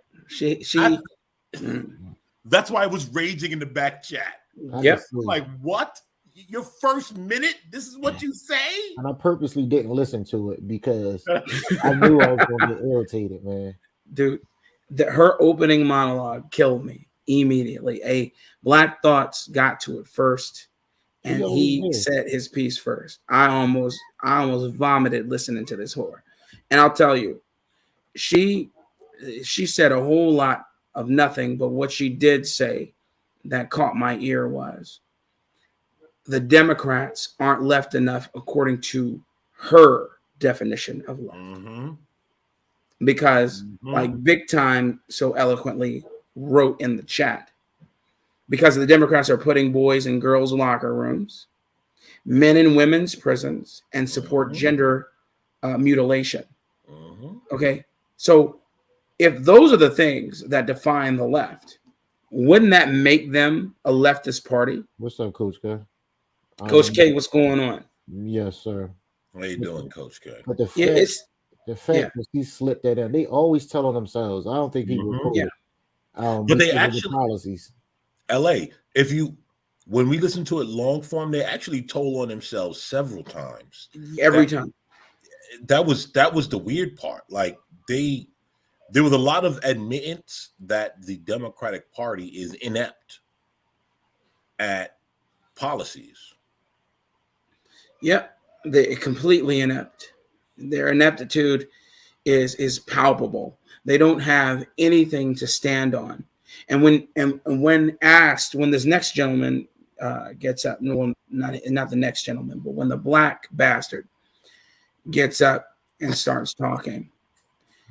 That's why I was raging in the back chat. Yep. Like, what? Your first minute? This is what you say? And I purposely didn't listen to it because I knew I was going to get irritated, man. Dude, her opening monologue killed me immediately. Black Thoughts got to it first, and he said his piece first. I almost vomited listening to this whore. And I'll tell you, she said a whole lot of nothing, but what she did say that caught my ear was the Democrats aren't left enough according to her definition of left. Mm-hmm. Because like Big Time so eloquently wrote in the chat, because the Democrats are putting boys in girls' locker rooms, men in women's prisons, and support gender mutilation. Okay, so if those are the things that define the left, wouldn't that make them a leftist party? What's up, Coach K? Coach K, what's going on? Yes, sir. How you doing, Coach K? But the fact that he slipped that in, they always tell on themselves. I don't think people but they actually policies. LA, when we listen to it long form, they actually told on themselves several times. Every time. that was the weird part. Like there was a lot of admittance that the Democratic Party is inept at policies. Yep, they're completely inept. Their ineptitude is palpable. They don't have anything to stand on. And when asked, when this next gentleman gets up, no, not the next gentleman, but when the black bastard gets up and starts talking,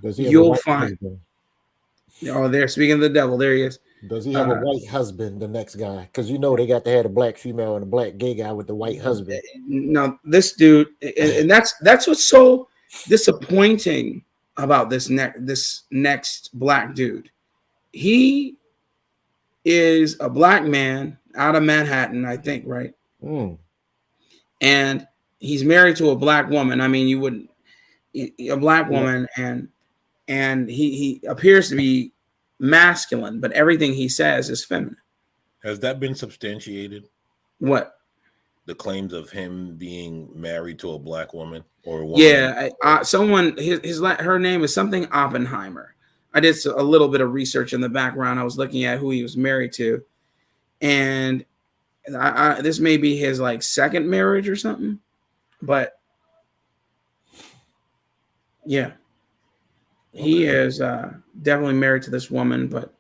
you'll find. Husband? Oh, there, speaking of the devil, there he is. Does he have a white husband, the next guy? Because you know they got to have a black female and a black gay guy with the white husband. No, this dude, and that's what's so disappointing about this next black dude. He is a black man out of Manhattan, I think, right? And he's married to a black woman. I mean, you wouldn't a black woman, and he appears to be masculine, but everything he says is feminine. Has that been substantiated? What? The claims of him being married to a black woman or a woman? Yeah, someone her name is something Oppenheimer. I did a little bit of research in the background. I was looking at who he was married to, and this may be his like second marriage or something, but yeah, he is definitely married to this woman, but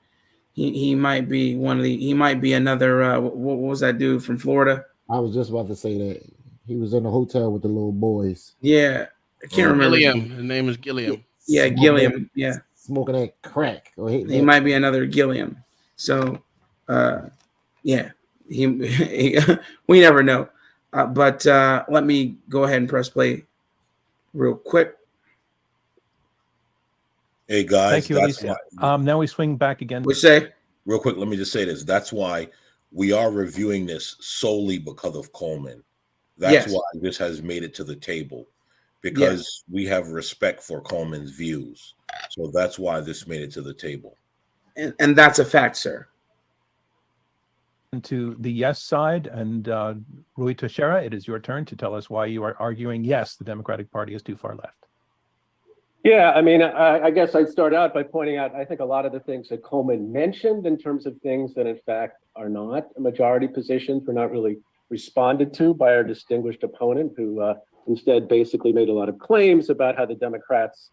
he might be another. What was that dude from Florida? I was just about to say that he was in the hotel with the little boys. Yeah, I can't remember. Gilliam. His name is Gilliam. Yeah, Gilliam. Yeah, smoking that crack. He might be another Gilliam. So, yeah, he we never know. But let me go ahead and press play real quick. Hey guys, thank you, Alicia. Now we swing back again. What say? Real quick, let me just say this. That's why we are reviewing this solely because of Coleman. That's why this has made it to the table, because we have respect for Coleman's views. So that's why this made it to the table. And that's a fact, sir. To the yes side, and Rui Teixeira, it is your turn to tell us why you are arguing yes, the Democratic Party is too far left. Yeah, I mean, I guess I'd start out by pointing out, I think a lot of the things that Coleman mentioned in terms of things that in fact are not majority positions were not really responded to by our distinguished opponent, who instead basically made a lot of claims about how the Democrats,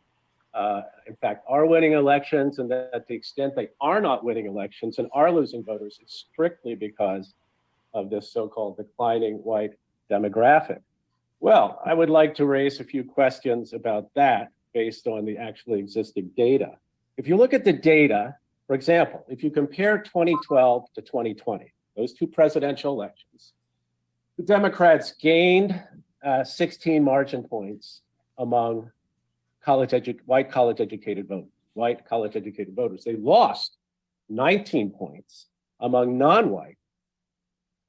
in fact, are winning elections, and that to the extent they are not winning elections and are losing voters, it's strictly because of this so-called declining white demographic. Well, I would like to raise a few questions about that based on the actually existing data. If you look at the data, for example, if you compare 2012 to 2020, those two presidential elections, the Democrats gained 16 margin points among white college-educated voters. They lost 19 points among non-white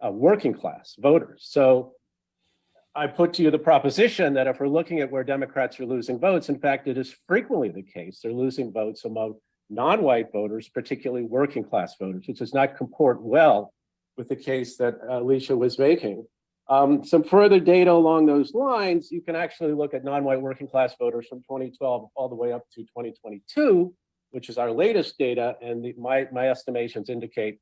working class voters. So I put to you the proposition that if we're looking at where Democrats are losing votes, in fact, it is frequently the case. They're losing votes among non-white voters, particularly working class voters, which does not comport well with the case that Alicia was making. Some further data along those lines, you can actually look at non-white working class voters from 2012 all the way up to 2022, which is our latest data, and my estimations indicate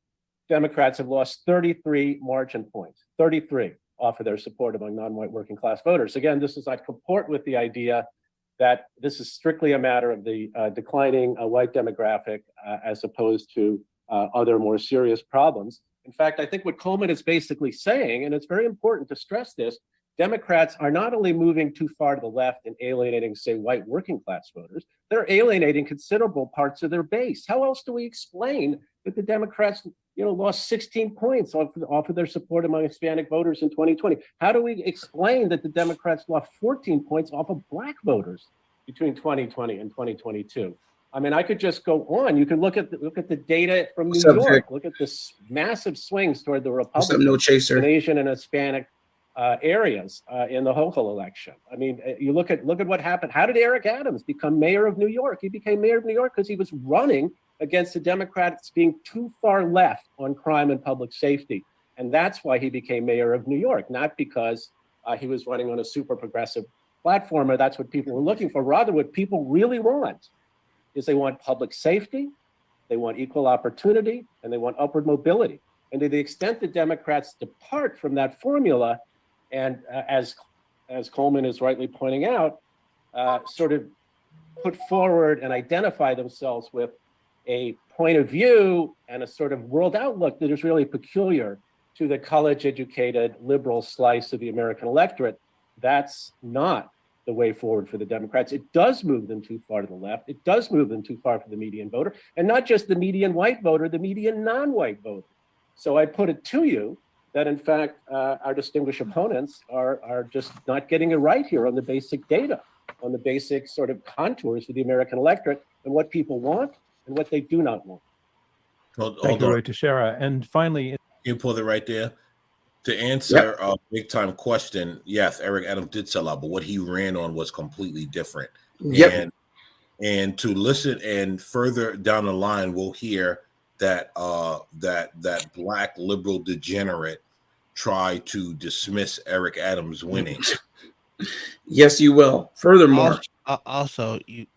Democrats have lost 33 margin points, 33. Off of their support among non-white working class voters. Again, this does not comport with the idea that this is strictly a matter of the declining white demographic as opposed to other more serious problems. In fact, I think what Coleman is basically saying, and it's very important to stress this, Democrats are not only moving too far to the left and alienating, say, white working class voters, they're alienating considerable parts of their base. How else do we explain that the Democrats lost 16 points off of their support among Hispanic voters in 2020? How do we explain that the Democrats lost 14 points off of black voters between 2020 and 2022? I mean, I could just go on. You can look at the data from New York. Look at this massive swings toward the Republican, and Asian and Hispanic areas in the local election. I mean, you look at what happened. How did Eric Adams become mayor of New York? He became mayor of New York because he was running against the Democrats being too far left on crime and public safety. And that's why he became mayor of New York, not because he was running on a super progressive platform, or that's what people were looking for. Rather, what people really want is they want public safety, they want equal opportunity, and they want upward mobility. And to the extent that Democrats depart from that formula, and as Coleman is rightly pointing out, sort of put forward and identify themselves with a point of view and a sort of world outlook that is really peculiar to the college-educated liberal slice of the American electorate, that's not the way forward for the Democrats. It does move them too far to the left. It does move them too far for the median voter, and not just the median white voter, the median non-white voter. So I put it to you that, in fact, our distinguished opponents are just not getting it right here on the basic data, on the basic sort of contours of the American electorate and what people want and what they do not want. Thank you, Roy Teixeira. And finally, you pull it right there. To answer a big time question, yes, Eric Adams did sell out, but what he ran on was completely different. Yep. And to listen, and further down the line, we'll hear that that black liberal degenerate try to dismiss Eric Adams winning. Yes, you will. Furthermore, also, you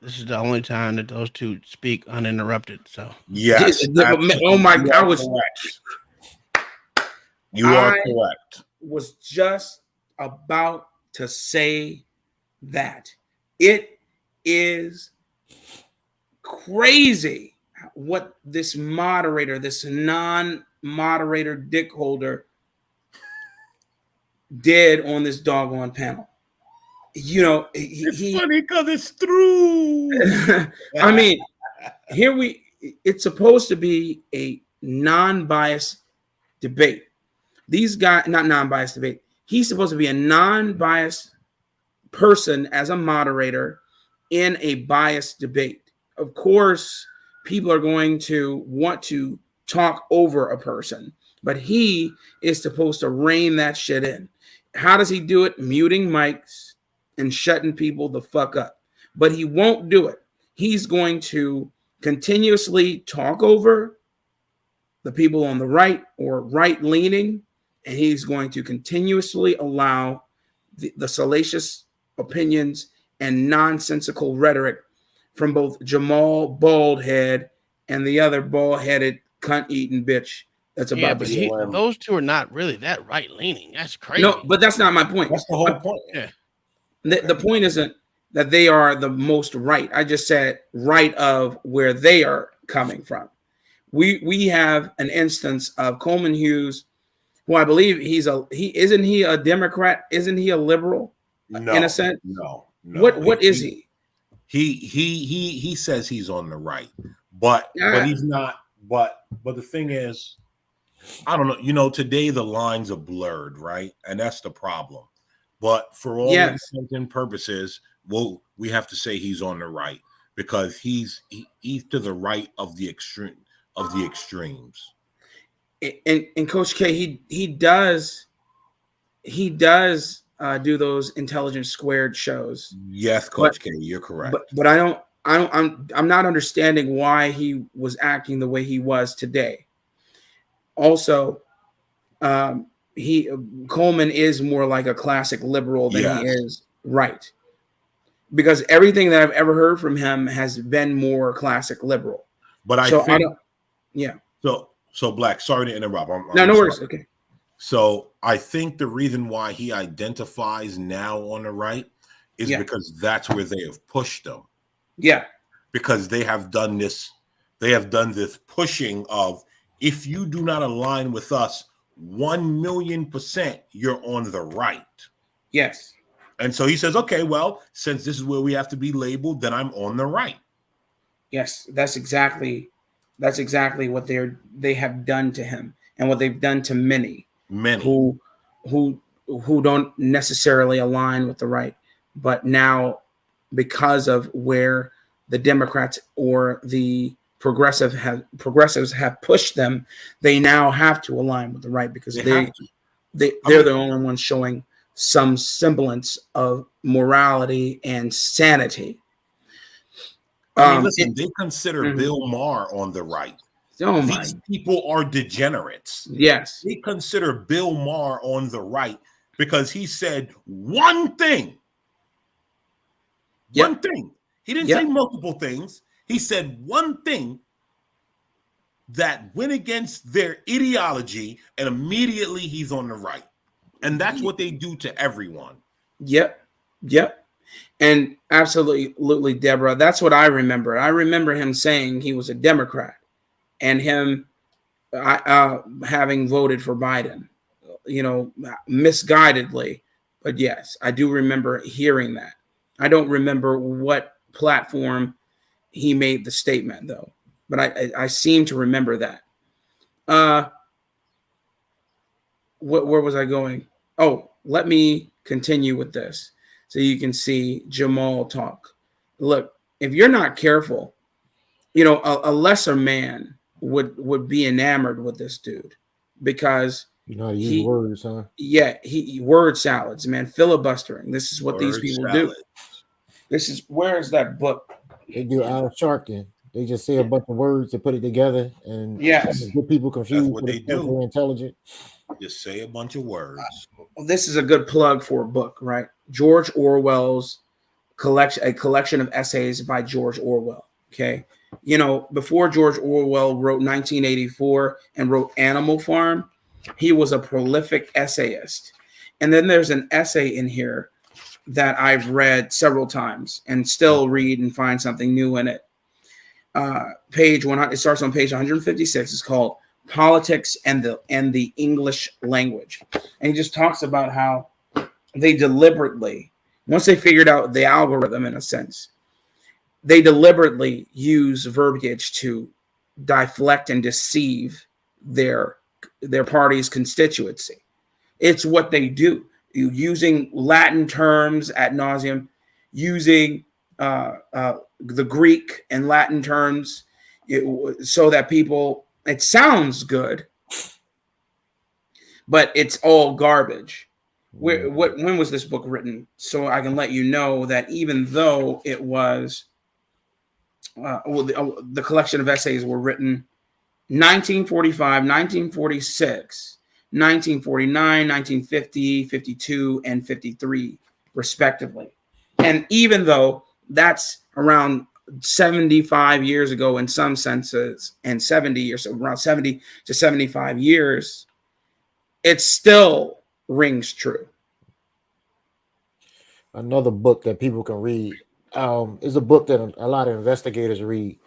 this is the only time that those two speak uninterrupted. So yes, oh my God, you are correct. Was just about to say that it is crazy what this moderator, this non-moderator dick holder did on this doggone panel. You know, it's funny because it's true. I mean, it's supposed to be a non-biased debate. These guys, not non-biased debate. He's supposed to be a non-biased person as a moderator in a biased debate. Of course, people are going to want to talk over a person, but he is supposed to rein that shit in. How does he do it? Muting mics and shutting people the fuck up. But he won't do it. He's going to continuously talk over the people on the right or right-leaning, and he's going to continuously allow the salacious opinions and nonsensical rhetoric from both Jamal Baldhead and the other bald-headed cunt-eating bitch that's about to be. Those two are not really that right-leaning. That's crazy. No, but that's not my point. That's the whole point. Yeah. The point isn't that they are the most right. I just said right of where they are coming from. We have an instance of Coleman Hughes, who I believe isn't he a Democrat? Isn't he a liberal? No, in a sense. No. What is he? He says he's on the right, but he's not. But the thing is, I don't know. You know, today the lines are blurred, right? And that's the problem. But for all intents and purposes, we have to say he's on the right because he's to the right of the extreme of the extremes. And Coach K, he does do those Intelligence Squared shows. Yes, Coach K, you're correct. But I'm not understanding why he was acting the way he was today. Also, Coleman is more like a classic liberal than he is right, because everything that I've ever heard from him has been more classic liberal. But I don't. So Black, sorry to interrupt. No worries. Okay. So I think the reason why he identifies now on the right is because that's where they have pushed him. Yeah. Because they have done this. They have done this pushing of, if you do not align with us 1,000,000%, you're on the right. Yes. And so he says, okay, well, since this is where we have to be labeled, then I'm on the right. Yes, that's exactly what they have done to him, and what they've done to many who don't necessarily align with the right, but now because of where the Democrats or the progressives have pushed them, they now have to align with the right because they're the only ones showing some semblance of morality and sanity. I mean, listen, they consider Bill Maher on the right. These people are degenerates. Yes. They consider Bill Maher on the right because he said one thing One thing. He didn't say multiple things. He said one thing that went against their ideology, and immediately he's on the right. And that's what they do to everyone. Yep. And absolutely, Deborah, that's what I remember. I remember him saying he was a Democrat and him having voted for Biden, misguidedly. But yes, I do remember hearing that. I don't remember what platform he made the statement, though. But I seem to remember that. Where was I going? Oh, let me continue with this so you can see Jamal talk. Look, if you're not careful, a lesser man would be enamored with this dude because how to use words, huh? Yeah, he word salads, man, filibustering. This is what these people do. Where is that book? They do Al Sharpton. They just say a bunch of words to put it together and get people confused. That's what they do. They're intelligent. Just say a bunch of words. This is a good plug for a book, right? George Orwell's a collection of essays by George Orwell. Okay. Before George Orwell wrote 1984 and wrote Animal Farm, he was a prolific essayist. And then there's an essay in here that I've read several times and still read and find something new in it. Page 100, it starts on page 156. It's called Politics and the English Language. And he just talks about how they deliberately, once they figured out the algorithm in a sense, they deliberately use verbiage to deflect and deceive their party's constituency. It's what they do. Using Latin terms ad nauseum, using the Greek and Latin terms, so that it sounds good, but it's all garbage. When was this book written? So I can let you know that even though it was, the collection of essays were written 1945, 1946, 1949, 1950, 52, and 53, respectively. And even though that's around 75 years ago in some senses, and 70 years, so around 70 to 75 years, it still rings true. Another book that people can read is a book that a lot of investigators read.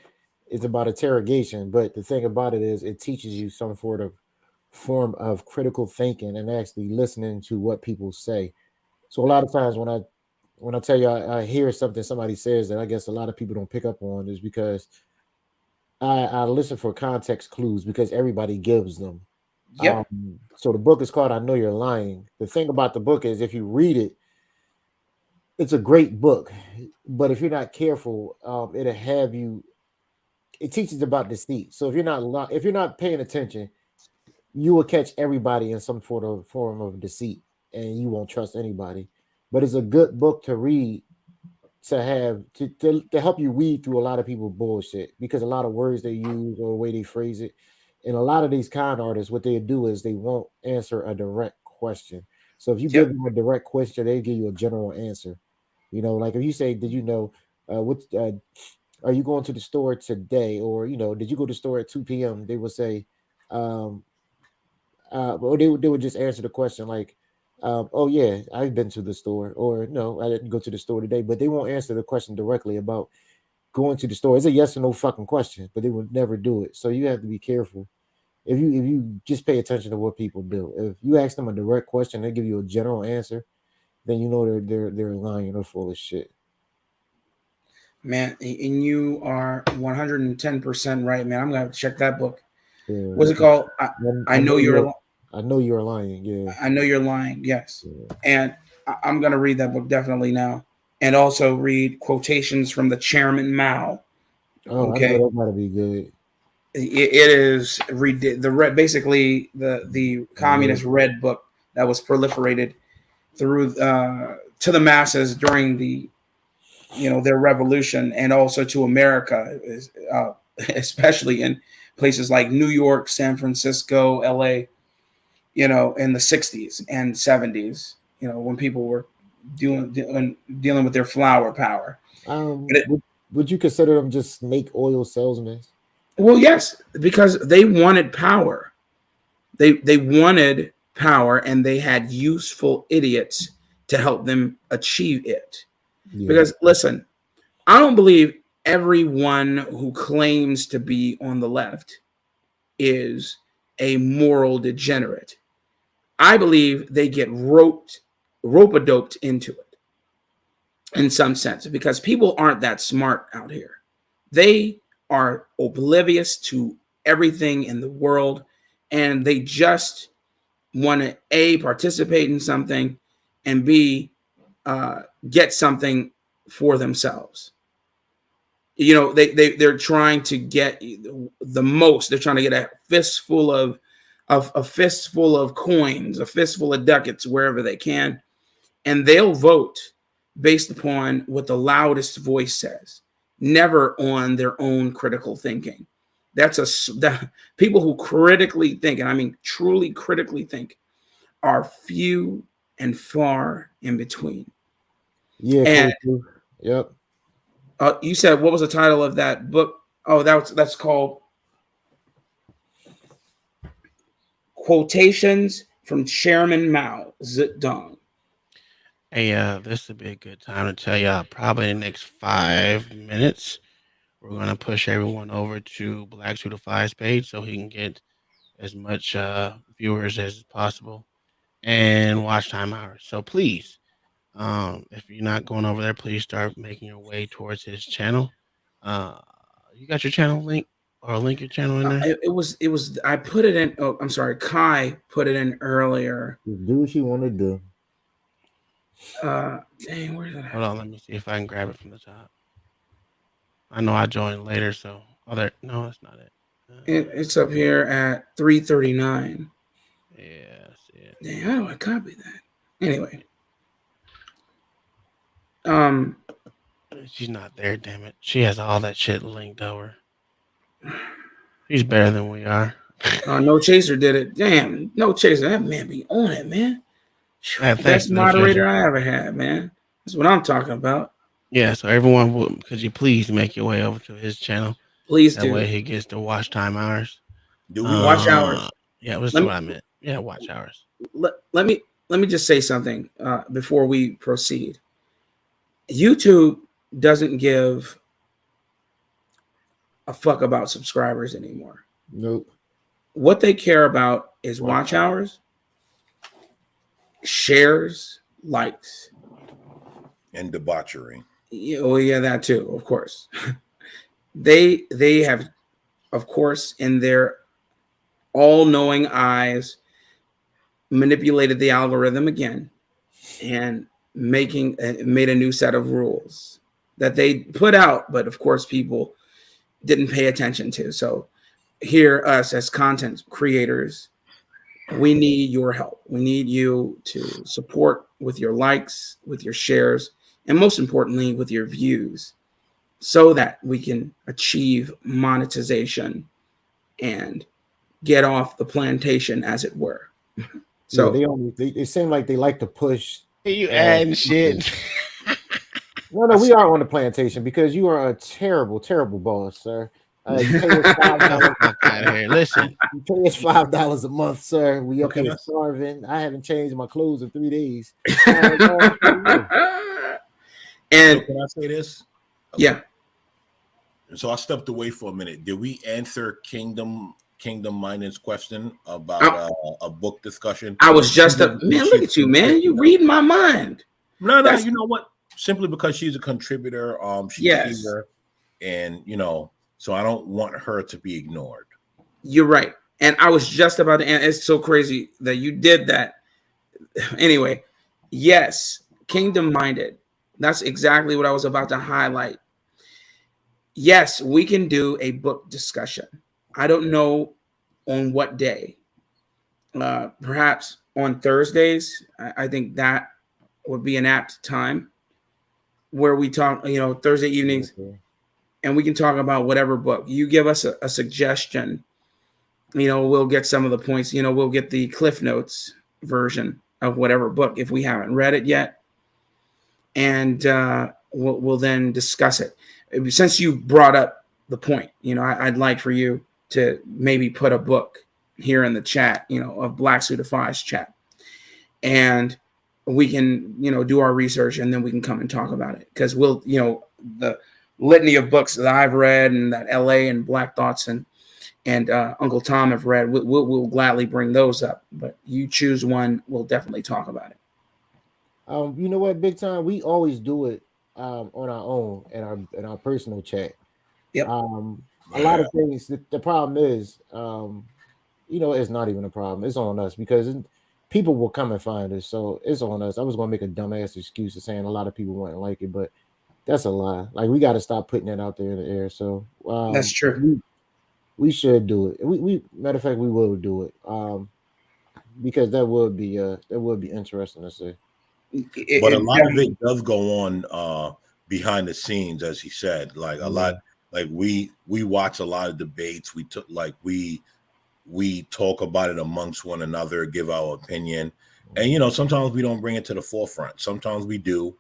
It's about interrogation, but the thing about it is it teaches you some form of critical thinking and actually listening to what people say. So a lot of times when I tell you I hear something somebody says that I guess a lot of people don't pick up on, is because I listen for context clues, because everybody gives them. Yep. So the book is called I Know You're Lying. The thing about the book is if you read it, it's a great book, but if you're not careful, it'll have you. It teaches about deceit. So if you're not paying attention, you will catch everybody in some form of deceit, and you won't trust anybody. But it's a good book to read, to have to help you weed through a lot of people's bullshit, because a lot of words they use or the way they phrase it, and a lot of these con artists, what they do is they won't answer a direct question. So if you give them a direct question, they give you a general answer. Like if you say, "Did you know are you going to the store today?" Or "Did you go to the store at 2 p.m.?" They would say, or they would just answer the question like, "Oh yeah, I've been to the store," or "No, I didn't go to the store today." But they won't answer the question directly about going to the store. It's a yes or no fucking question, but they would never do it. So you have to be careful. If you just pay attention to what people do. If you ask them a direct question, they give you a general answer, then you know they're lying or full of shit. Man, and you are 110% right, man. I'm gonna have to check that book. Yeah. What's it called? I know you're. I Know You're Lying. Yeah. I Know You're Lying. Yes. Yeah. And I'm gonna read that book definitely now, and also read quotations from the Chairman Mao. Oh, okay, I know that gotta be good. It is basically the communist red book that was proliferated through to the masses during their revolution, and also to America, especially in places like New York, San Francisco, LA, in the 60s and 70s, when people were dealing with their flower power. Would you consider them just snake oil salesmen? Well, yes, because they wanted power. They wanted power, and they had useful idiots to help them achieve it. Yeah. Because listen, I don't believe everyone who claims to be on the left is a moral degenerate. I believe they get rope-a-doped into it in some sense, because people aren't that smart out here. They are oblivious to everything in the world, and they just want to A, participate in something, and B, get something for themselves. You know, they're trying to get the most. They're trying to get a fistful of coins, a fistful of ducats wherever they can, and they'll vote based upon what the loudest voice says, never on their own critical thinking. People who critically think, and I mean truly critically think, are few and far in between. Yeah, and, cool. Yep. You said, what was the title of that book? Oh, that's called Quotations from Chairman Mao Zedong. Hey, this would be a good time to tell y'all, probably in the next 5 minutes, we're going to push everyone over to Black Two to Five's page so he can get as much viewers as possible and watch time hours. So please, if you're not going over there, please start making your way towards his channel. You got your channel link, or link your channel in there? It was. I put it in. Oh, I'm sorry. Kai put it in earlier. Do what you want to do. Dang, where did I? Hold on, let me see if I can grab it from the top. I know I joined later, so no, that's not it. It's up here at 3:39. Yeah, I see it. Dang, how do I copy that? Anyway. She's not there, damn it. She has all that shit linked over. She's better than we are. No Chaser did it. Damn, No Chaser. That man be on it, man. Best moderator I ever had, man. That's what I'm talking about. Yeah, so everyone, could you please make your way over to his channel? Please that do. That way he gets to watch time hours. Do we watch hours? Yeah, that's what I meant. Yeah, watch hours. Let me just say something before we proceed. YouTube doesn't give a fuck about subscribers anymore. Nope. What they care about is watch hours, shares, likes, and debauchery. Oh yeah, that too, of course. They have, of course, in their all-knowing eyes, manipulated the algorithm again and made a new set of rules that they put out, but of course people didn't pay attention to. So here, us as content creators, we need your help. We need you to support with your likes, with your shares, and most importantly, with your views, so that we can achieve monetization and get off the plantation, as it were. So yeah, they seem like they like to push. You adding shit. No, we are on the plantation because you are a terrible, terrible boss, sir. You pay us $5 out of here. Listen, you pay us $5 a month, sir. We up here starving. I haven't changed my clothes in 3 days. And can I say this? Yeah. So I stepped away for a minute. Did we answer Kingdom Minded's question about a book discussion? I was just man. Look at you, man. You read my mind. No. You know what? Simply because she's a contributor. She's here, and so I don't want her to be ignored. You're right. And I was just about to end. It's so crazy that you did that. Anyway, yes, Kingdom Minded. That's exactly what I was about to highlight. Yes, we can do a book discussion. I don't know on what day. Perhaps on Thursdays. I think that would be an apt time where we talk, Thursday evenings. Okay. And we can talk about whatever book. You give us a suggestion, we'll get some of the points, we'll get the Cliff Notes version of whatever book if we haven't read it yet. and we'll then discuss it. Since you brought up the point, I'd like for you to maybe put a book here in the chat, of Blacks Who Defies chat, and we can, do our research, and then we can come and talk about it, because we'll, the litany of books that I've read and that LA and Black Thoughts and Uncle Tom have read, we'll gladly bring those up. But you choose one, we'll definitely talk about it. You know what, Big Time? We always do it on our own in our personal chat. Yep. A lot of things. The problem is, it's not even a problem. It's on us, because people will come and find us. So it's on us. I was going to make a dumbass excuse of saying a lot of people wouldn't like it, but that's a lie. Like, we got to stop putting that out there in the air. So that's true. We should do it. We matter of fact, we will do it. Because that would be interesting to see. But a lot of it does go on behind the scenes, as he said. Like a lot, like we watch a lot of debates. We talk about it amongst one another, give our opinion, and sometimes we don't bring it to the forefront. Sometimes we do,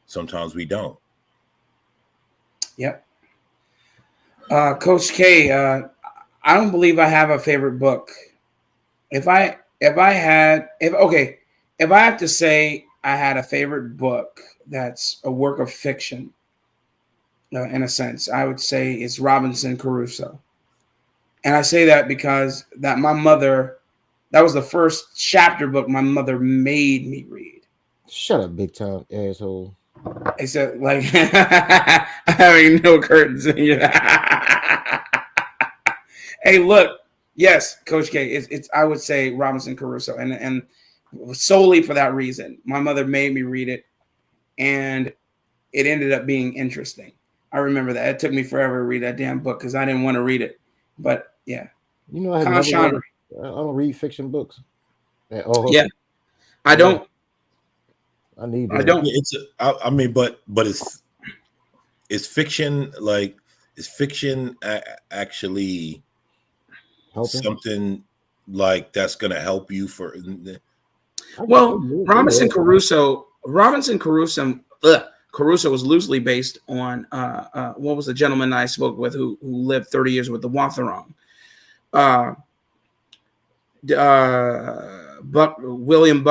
sometimes we don't. Yep. Coach K, I don't believe I have a favorite book. If I have to say I had a favorite book that's a work of fiction, in a sense, I would say it's Robinson Crusoe. And I say that because that was the first chapter book my mother made me read. Shut up, Big Time asshole. I said, like, having no curtains in your Hey, look, yes, Coach K, it's I would say Robinson Crusoe, and solely for that reason. My mother made me read it, and it ended up being interesting. I remember that. It took me forever to read that damn book because I didn't want to read it. But yeah. I don't read fiction books at all. Yeah. I don't. I need. I don't. But it's fiction. Like, is fiction actually helping? Something like that's going to help you for? Well, Robinson Crusoe was loosely based on what was the gentleman I spoke with who lived 30 years with the Watherong. William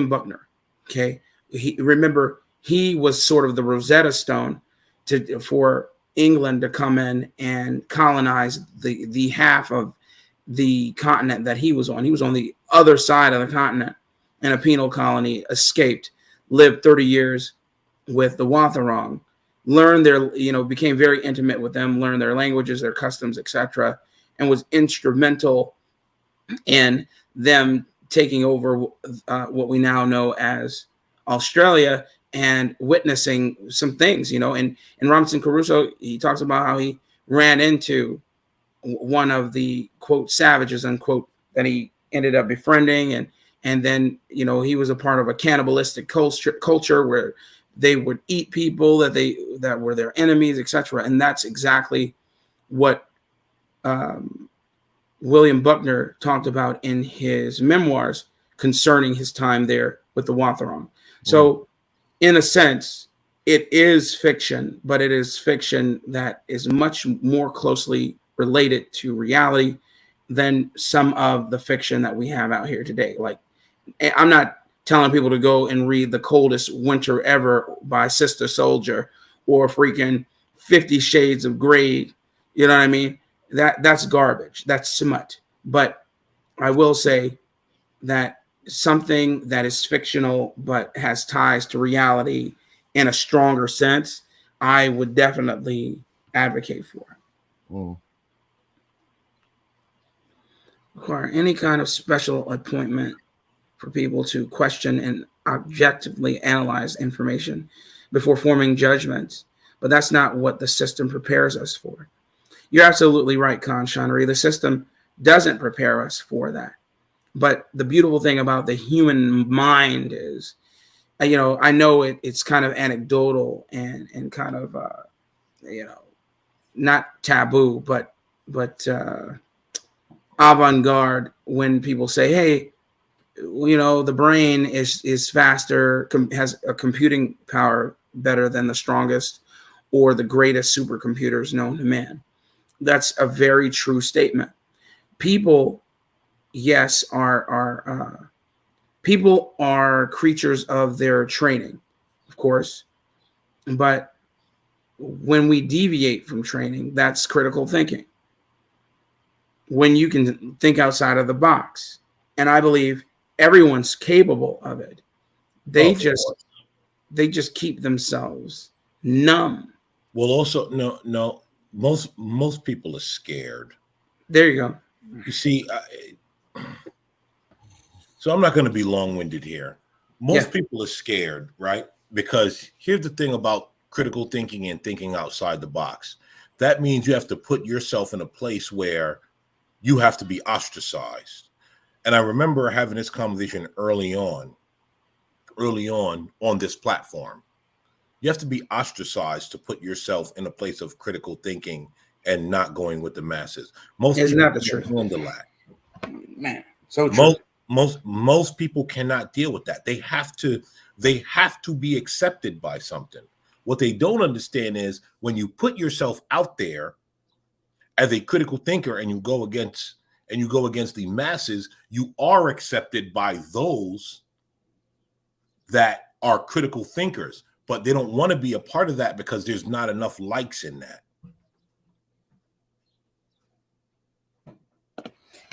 Buckner. Okay, he was sort of the Rosetta Stone for England to come in and colonize the half of the continent that he was on. He was on the other side of the continent in a penal colony, escaped, lived 30 years with the Watherong, learned became very intimate with them, learned their languages, their customs, etc., and was instrumental in them taking over what we now know as Australia and witnessing some things, and in Robinson Crusoe, he talks about how he ran into one of the, quote, savages, unquote, that he ended up befriending. And then, he was a part of a cannibalistic culture where they would eat people that were their enemies, etc. And that's exactly what William Buckner talked about in his memoirs concerning his time there with the Watherong. So in a sense, it is fiction, but it is fiction that is much more closely related to reality than some of the fiction that we have out here today. Like, I'm not telling people to go and read The Coldest Winter Ever by Sister Soldier or freaking 50 Shades of Grey. You know what I mean? That's garbage. That's smut. But I will say that something that is fictional but has ties to reality in a stronger sense, I would definitely advocate for. Require any kind of special appointment for people to question and objectively analyze information before forming judgments. But that's not what the system prepares us for. You're absolutely right, Conshonry. The system doesn't prepare us for that. But the beautiful thing about the human mind is, I know it's kind of anecdotal and kind of, not taboo, but avant-garde when people say, hey, the brain is faster, has a computing power better than the strongest or the greatest supercomputers known to man. That's a very true statement. People, yes, people are creatures of their training, of course, but when we deviate from training, that's critical thinking. When you can think outside of the box, and I believe everyone's capable of it. They just keep themselves numb. Well, also, no. Most people are scared. There you go. You see, so I'm not going to be long-winded here. Most people are scared, right? Because here's the thing about critical thinking and thinking outside the box. That means you have to put yourself in a place where you have to be ostracized. And I remember having this conversation early on this platform. You have to be ostracized to put yourself in a place of critical thinking and not going with the masses. Most Isn't people that the truth? handle that. Man, so true. Most people cannot deal with that. They have to be accepted by something. What they don't understand is when you put yourself out there as a critical thinker and you go against the masses, you are accepted by those that are critical thinkers, but they don't want to be a part of that because there's not enough likes in that.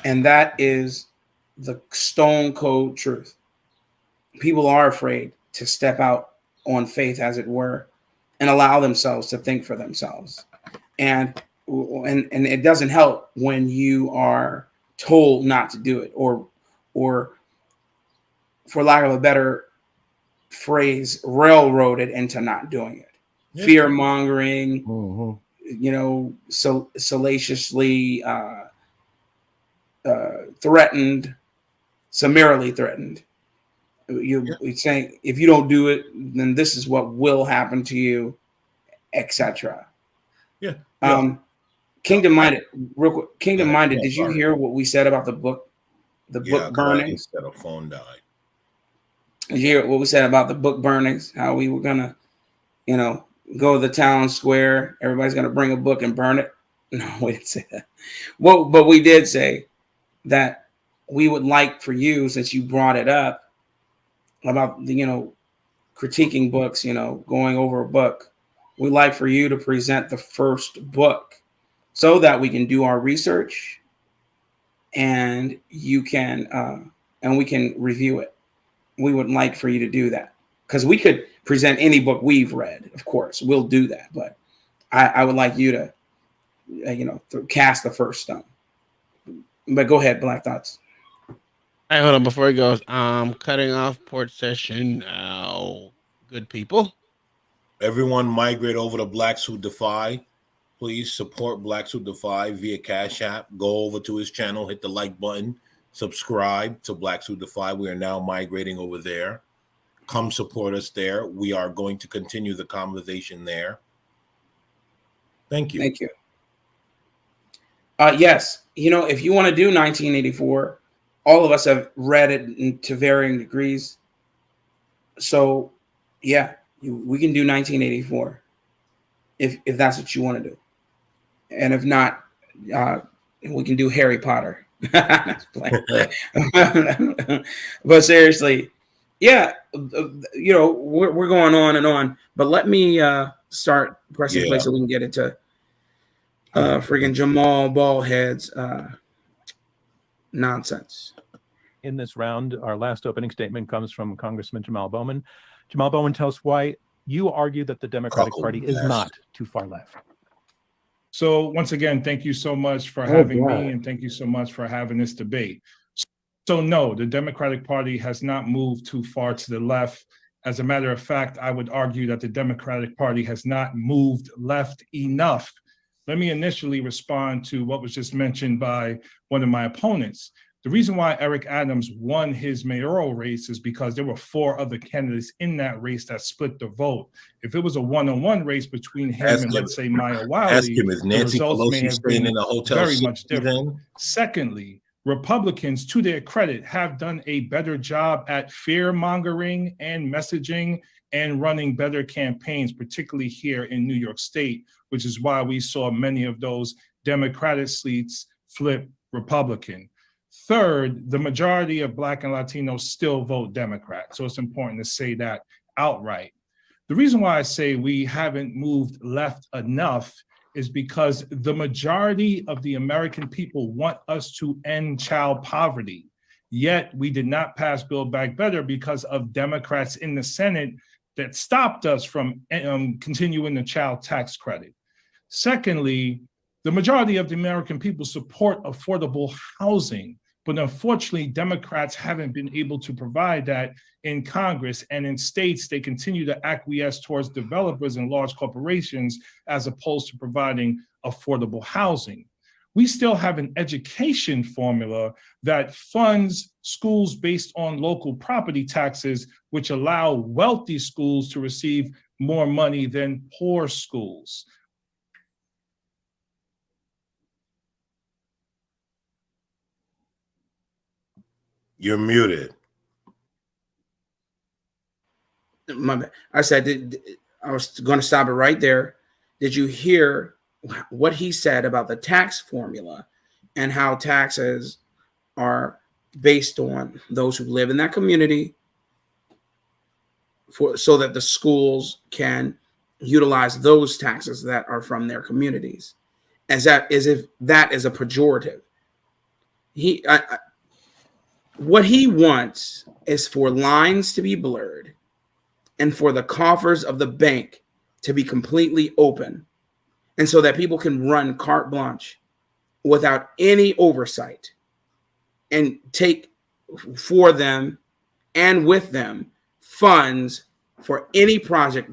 And that is the stone cold truth. People are afraid to step out on faith, as it were, and allow themselves to think for themselves. And it doesn't help when you are told not to do it, or for lack of a better phrase, railroaded into not doing it. Yeah. Fear mongering, salaciously threatened, summarily threatened. You're saying if you don't do it, then this is what will happen to you, etc. Yeah. Kingdom Minded, real quick. Kingdom Minded. Did you hear what we said about the book? The book burnings. That a phone died. Did you hear what we said about the book burnings? How we were gonna, go to the town square. Everybody's gonna bring a book and burn it. No, we didn't say that. Well, but we did say that we would like for you, since you brought it up about critiquing books, going over a book. We'd like for you to present the first book so that we can do our research and you can and we can review it. We would like for you to do that, because we could present any book we've read. Of course, we'll do that, but I would like you to, cast the first stone. But go ahead, Black Thoughts. Hey, hold on. Before it goes, cutting off port session now. Good people. Everyone migrate over to Blacks Who Defy. Please support Blacks Who Defy via Cash App. Go over to his channel, hit the like button, subscribe to Blacks Who Defy. We are now migrating over there. Come support us there. We are going to continue the conversation there. Thank you. Thank you. Yes, if you want to do 1984, all of us have read it to varying degrees. So, yeah, we can do 1984 if that's what you want to do. And if not, we can do Harry Potter. But seriously, yeah, we're going on and on. But let me start pressing play so we can get into friggin' Jamal Ballhead's nonsense. In this round, our last opening statement comes from Congressman Jamal Bowman. Jamal Bowman, tell us why you argue that the Democratic Party is not too far left. So once again, thank you so much for having me, and thank you so much for having this debate. So no, the Democratic Party has not moved too far to the left. As a matter of fact, I would argue that the Democratic Party has not moved left enough. Let me initially respond to what was just mentioned by one of my opponents. The reason why Eric Adams won his mayoral race is because there were 4 other candidates in that race that split the vote. If it was a one-on-one race between him and, let's say, Maya Wiley, ask him, is Nancy Pelosi staying in a hotel very much different. Secondly, Republicans, to their credit, have done a better job at fear mongering and messaging and running better campaigns, particularly here in New York State, which is why we saw many of those Democratic seats flip Republican. Third, the majority of Black and Latinos still vote Democrat. So it's important to say that outright. The reason why I say we haven't moved left enough is because the majority of the American people want us to end child poverty. Yet we did not pass Build Back Better because of Democrats in the Senate that stopped us from continuing the child tax credit. Secondly, the majority of the American people support affordable housing, but unfortunately, Democrats haven't been able to provide that in Congress, and in states, they continue to acquiesce towards developers and large corporations as opposed to providing affordable housing. We still have an education formula that funds schools based on local property taxes, which allow wealthy schools to receive more money than poor schools. You're muted. My bad. I said, I was going to stop it right there. Did you hear what he said about the tax formula and how taxes are based on those who live in that community so that the schools can utilize those taxes that are from their communities, as if that is a pejorative. What he wants is for lines to be blurred and for the coffers of the bank to be completely open, and so that people can run carte blanche without any oversight and take for them and with them funds for any project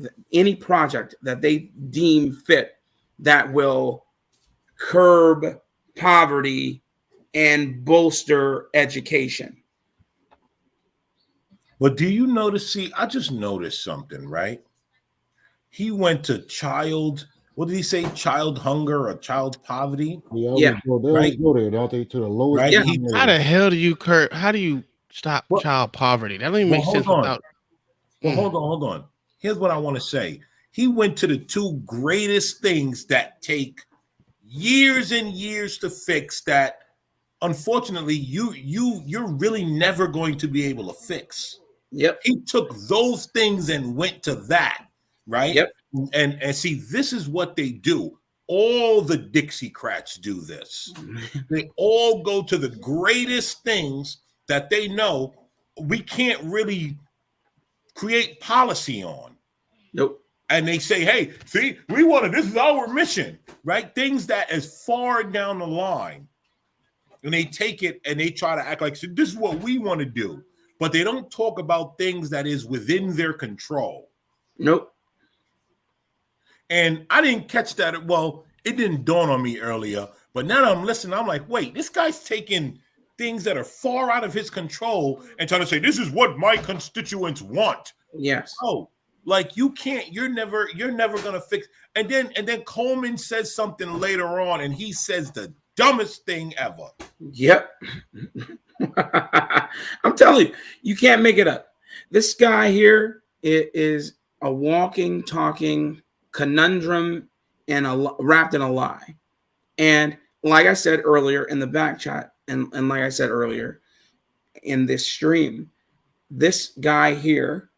that they deem fit that will curb poverty and bolster education. But do you notice? See, I just noticed something, right? He went to what did he say? Child hunger or child poverty? Yeah. They always go there, don't they? To the lowest. Right? How the hell do you how do you stop child poverty? That don't even make sense without. Well, hold on. Here's what I want to say. He went to the two greatest things that take years and years to fix that, unfortunately, you're really never going to be able to fix. Yep. He took those things and went to that, right? Yep. And see, this is what they do. All the Dixiecrats do this. They all go to the greatest things that they know we can't really create policy on. Nope. And they say, hey, see, this is our mission, right? Things that is far down the line. And they take it and they try to act like, so this is what we want to do. But they don't talk about things that is within their control. Nope. And I didn't catch that. Well, it didn't dawn on me earlier. But now that I'm listening, I'm like, wait, this guy's taking things that are far out of his control and trying to say, this is what my constituents want. Yes. Oh, like you can't, you're never going to fix. And then Coleman says something later on and he says the dumbest thing ever. Yep. I'm telling you, you can't make it up. This guy here is a walking, talking conundrum and wrapped in a lie. And like I said earlier in the back chat, and like I said earlier in this stream, this guy here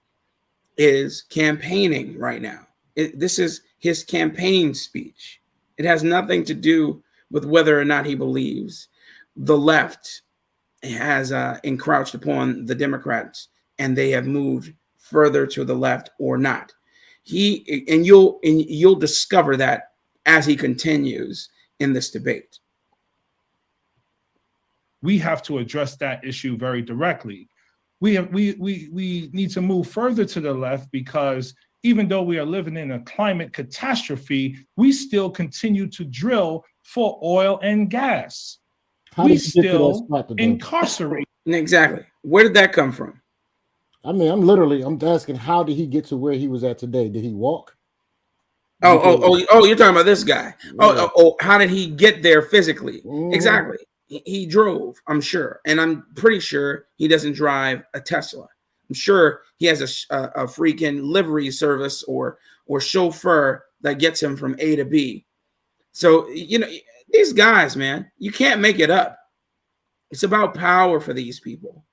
is campaigning right now. This is his campaign speech. It has nothing to do with whether or not he believes the left has encroached upon the Democrats and they have moved further to the left or not. You'll discover that as he continues in this debate. We have to address that issue very directly. We need to move further to the left because even though we are living in a climate catastrophe, we still continue to drill for oil and gas. We still incarcerate. Exactly. Where did that come from? I mean, I'm asking, how did he get to where he was at today? Did he walk? Oh, you're talking about this guy. Yeah. Oh, how did he get there physically? Mm-hmm. Exactly. He drove, I'm sure. And I'm pretty sure he doesn't drive a Tesla. I'm sure he has a freaking livery service or chauffeur that gets him from A to B. So, these guys, man, you can't make it up. It's about power for these people.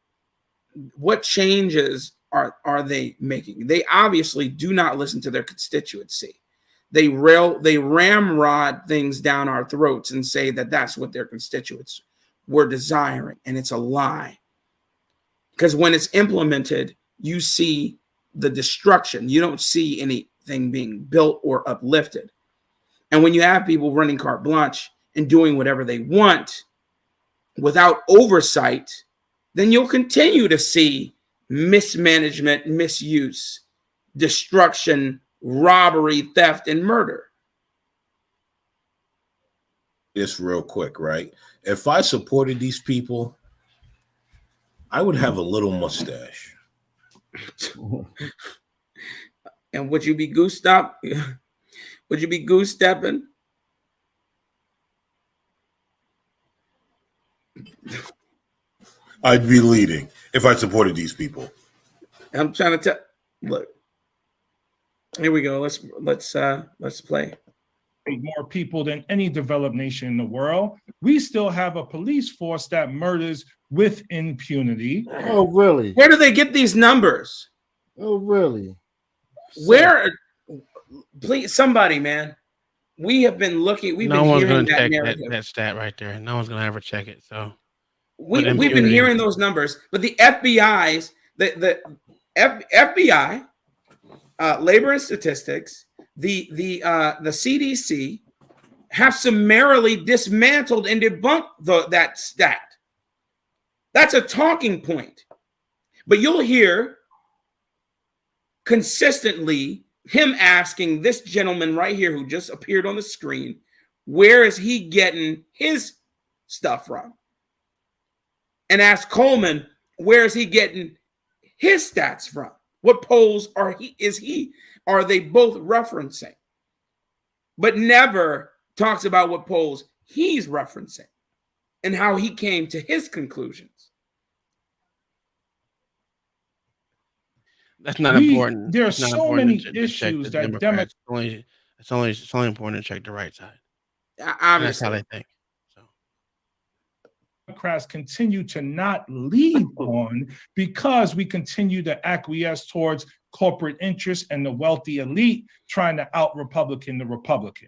What changes are they making? They obviously do not listen to their constituency. They ramrod things down our throats and say that that's what their constituents were desiring, and it's a lie. Because when it's implemented, you see the destruction. You don't see anything being built or uplifted. And when you have people running carte blanche and doing whatever they want without oversight, then you'll continue to see mismanagement, misuse, destruction, robbery, theft, and murder. It's real quick, right? If I supported these people, I would have a little mustache. And would you be goose step? Would you be goose stepping? I'd be leading if I supported these people. I'm trying to tell. Look, here we go. Let's play. More people than any developed nation in the world. We still have a police force that murders with impunity. Oh, really? Where do they get these numbers? Oh, really? Where? Please, somebody, man. We have been looking. We've been hearing that narrative. That stat right there. No one's gonna ever check it. So we've been hearing those numbers, but the FBI's the FBI, Labor and Statistics, the CDC have summarily dismantled and debunked that stat. That's a talking point. But you'll hear consistently him asking this gentleman right here who just appeared on the screen, where is he getting his stuff from? And ask Coleman, where is he getting his stats from? What polls are they both referencing? But never talks about what polls he's referencing and how he came to his conclusions. That's not important. There are so many issues that Democrats it's only important to check the right side. That's how they think. Democrats continue to not lead on because we continue to acquiesce towards corporate interests and the wealthy elite trying to out-Republican the Republican.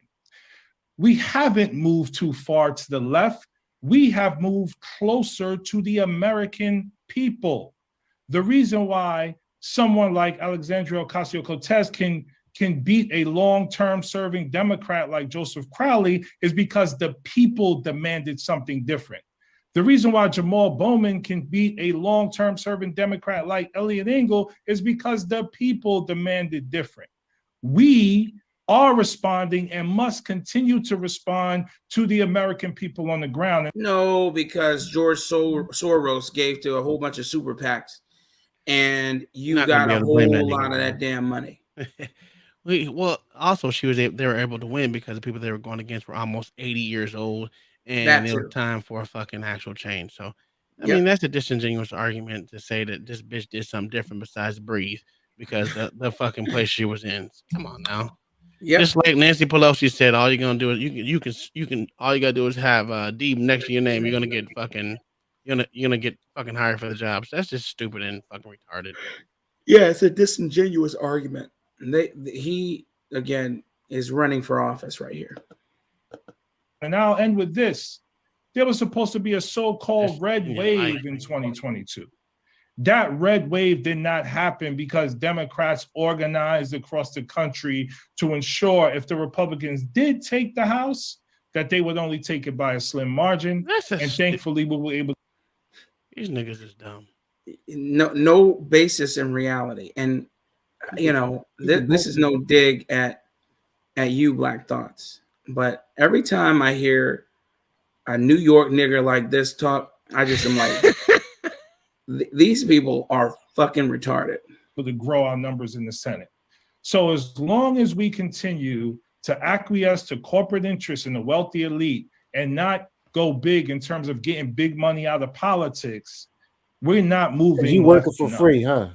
We haven't moved too far to the left. We have moved closer to the American people. The reason why someone like Alexandria Ocasio-Cortez can beat a long-term serving Democrat like Joseph Crowley is because the people demanded something different. The reason why Jamal Bowman can beat a long-term serving Democrat like Eliot Engel is because the people demanded different. We are responding and must continue to respond to the American people on the ground. No, because George Soros gave to a whole bunch of super PACs, and you got a whole lot of that damn money. Well, also they were able to win because the people they were going against were almost 80 years old. And it was time for a fucking actual change. So, I mean, that's a disingenuous argument to say that this bitch did something different besides breathe because the fucking place she was in. Come on now. Yeah. Just like Nancy Pelosi said, all you're gonna do is you can all you gotta do is have D next to your name. You're gonna get fucking hired for the job. So that's just stupid and fucking retarded. Yeah, it's a disingenuous argument. He again is running for office right here. And I'll end with this. There was supposed to be a so-called red wave in 2022. That red wave did not happen because Democrats organized across the country to ensure if the Republicans did take the House, that they would only take it by a slim margin. And thankfully, we were able to. These niggas is dumb. No basis in reality. And, this is no dig at you, Black Thoughts. But every time I hear a New York nigger like this talk, I just am like, these people are fucking retarded. To grow our numbers in the Senate. So as long as we continue to acquiesce to corporate interests in the wealthy elite and not go big in terms of getting big money out of politics, we're not moving. You working for free, huh?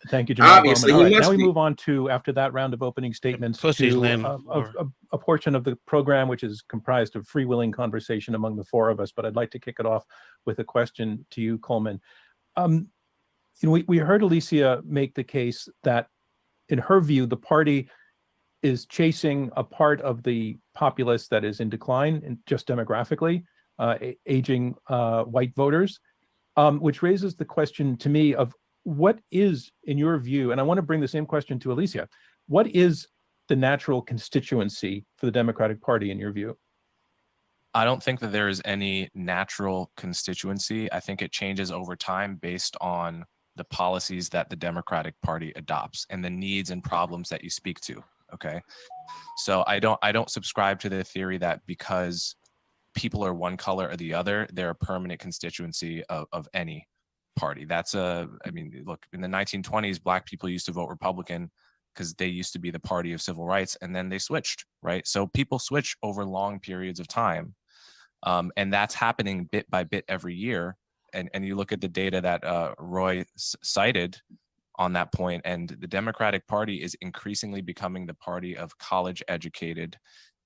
Thank you, Jamal Bowman. Obviously, All he right, must now we be. move on to, after that round of opening statements, Pussy's to landing on the floor. a portion of the program which is comprised of freewheeling conversation among the four of us. But I'd like to kick it off with a question to you, Coleman. We heard Alicia make the case that, in her view, the party is chasing a part of the populace that is in decline, and just demographically, aging white voters, which raises the question to me of what is, in your view, and I want to bring the same question to Alicia, what is the natural constituency for the Democratic Party in your view? I don't think that there is any natural constituency. I think it changes over time based on the policies that the Democratic Party adopts and the needs and problems that you speak to. Okay. So I don't subscribe to the theory that because people are one color or the other, they're a permanent constituency of any party. Look, in the 1920s, Black people used to vote Republican because they used to be the party of civil rights, and then they switched, right? So people switch over long periods of time. And that's happening bit by bit every year. And you look at the data that Roy cited on that point, and the Democratic Party is increasingly becoming the party of college educated,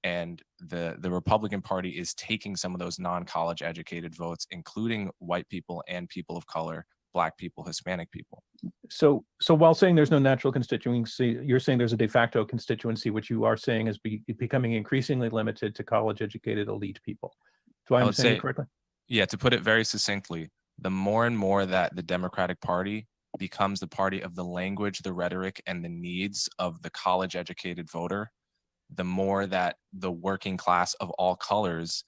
and the Republican Party is taking some of those non-college educated votes, including white people and people of color, Black people, Hispanic people. So while saying there's no natural constituency, you're saying there's a de facto constituency, which you are saying is becoming increasingly limited to college educated elite people. Do I understand you correctly? Yeah, to put it very succinctly, the more and more that the Democratic Party becomes the party of the language, the rhetoric, and the needs of the college educated voter, the more that the working class of all colors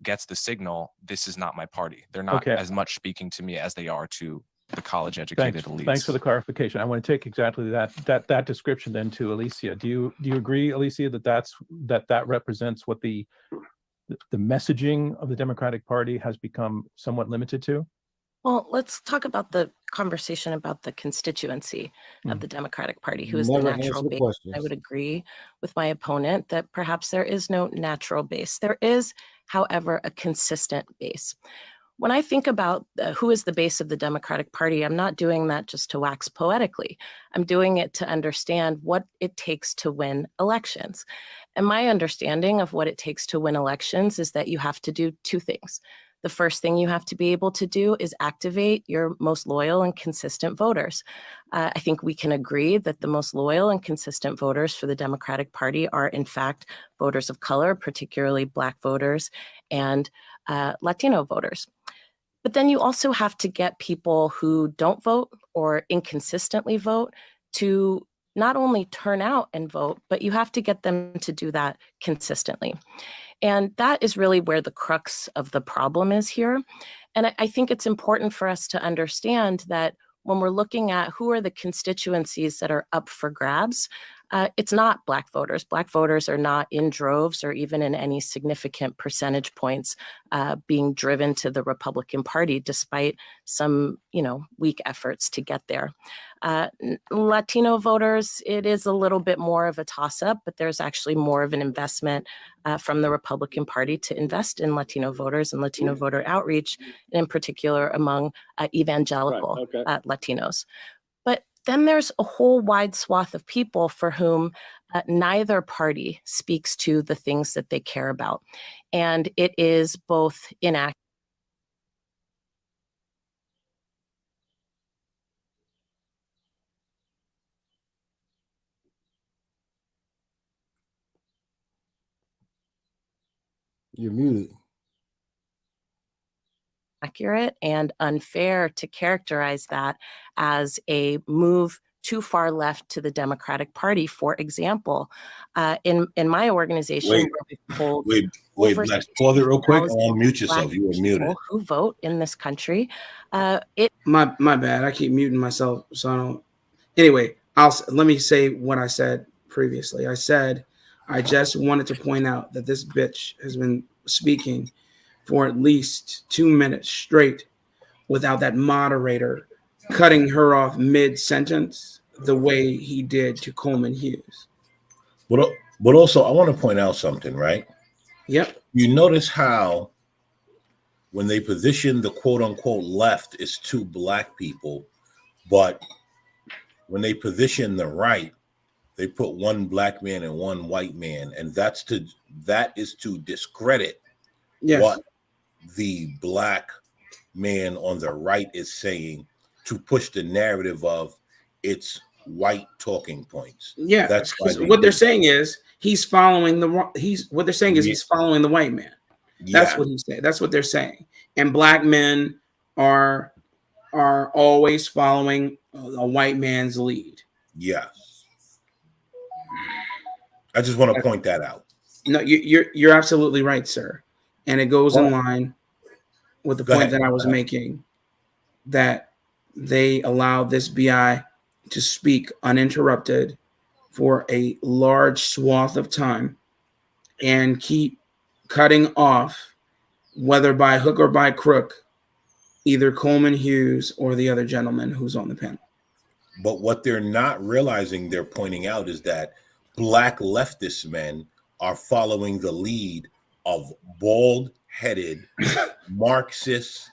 gets the signal, this is not my party. They're not as much speaking to me as they are to the college educated elites. Thanks for the clarification. I want to take exactly that description then to Alicia. Do you agree, Alicia, that represents what the messaging of the Democratic Party has become somewhat limited to? Well, let's talk about the conversation about the constituency of the Democratic Party, who is the natural base. I would agree with my opponent that perhaps there is no natural base. There is, however, a consistent base. When I think about who is the base of the Democratic Party, I'm not doing that just to wax poetically. I'm doing it to understand what it takes to win elections. And my understanding of what it takes to win elections is that you have to do two things. The first thing you have to be able to do is activate your most loyal and consistent voters. I think we can agree that the most loyal and consistent voters for the Democratic Party are, in fact, voters of color, particularly Black voters and Latino voters. But then you also have to get people who don't vote or inconsistently vote to not only turn out and vote, but you have to get them to do that consistently. And that is really where the crux of the problem is here. And I think it's important for us to understand that when we're looking at who are the constituencies that are up for grabs, it's not Black voters. Black voters are not in droves or even in any significant percentage points being driven to the Republican Party, despite some, weak efforts to get there. Latino voters, it is a little bit more of a toss-up, but there's actually more of an investment from the Republican Party to invest in Latino voters and Latino voter outreach, and in particular among evangelical Latinos. But then there's a whole wide swath of people for whom neither party speaks to the things that they care about. And it is both inaccurate. You're muted. Accurate and unfair to characterize that as a move too far left to the Democratic Party. For example, in my organization, wait, let's pause it real quick. I'll mute yourself. You were muted. Who vote in this country? My bad. I keep muting myself, so I don't. Anyway, let me say what I said previously. I said I just wanted to point out that this bitch has been speaking for at least 2 minutes straight without that moderator cutting her off mid-sentence the way he did to Coleman Hughes. But also, I want to point out something, right? Yep. You notice how when they position the quote unquote left, it's two black people, but when they position the right, they put one black man and one white man, and that is to discredit what the black man on the right is saying, to push the narrative of it's white talking points. Yeah, that's what they're saying is he's following the white man. That's what he's saying. That's what they're saying. And black men are always following a white man's lead. Yes. I just want to point that out. No, you're absolutely right, sir. And it goes in line with the point that I was making, that they allow this BI to speak uninterrupted for a large swath of time and keep cutting off, whether by hook or by crook, either Coleman Hughes or the other gentleman who's on the panel. But what they're not realizing, they're pointing out, is that black leftist men are following the lead of bald-headed Marxist,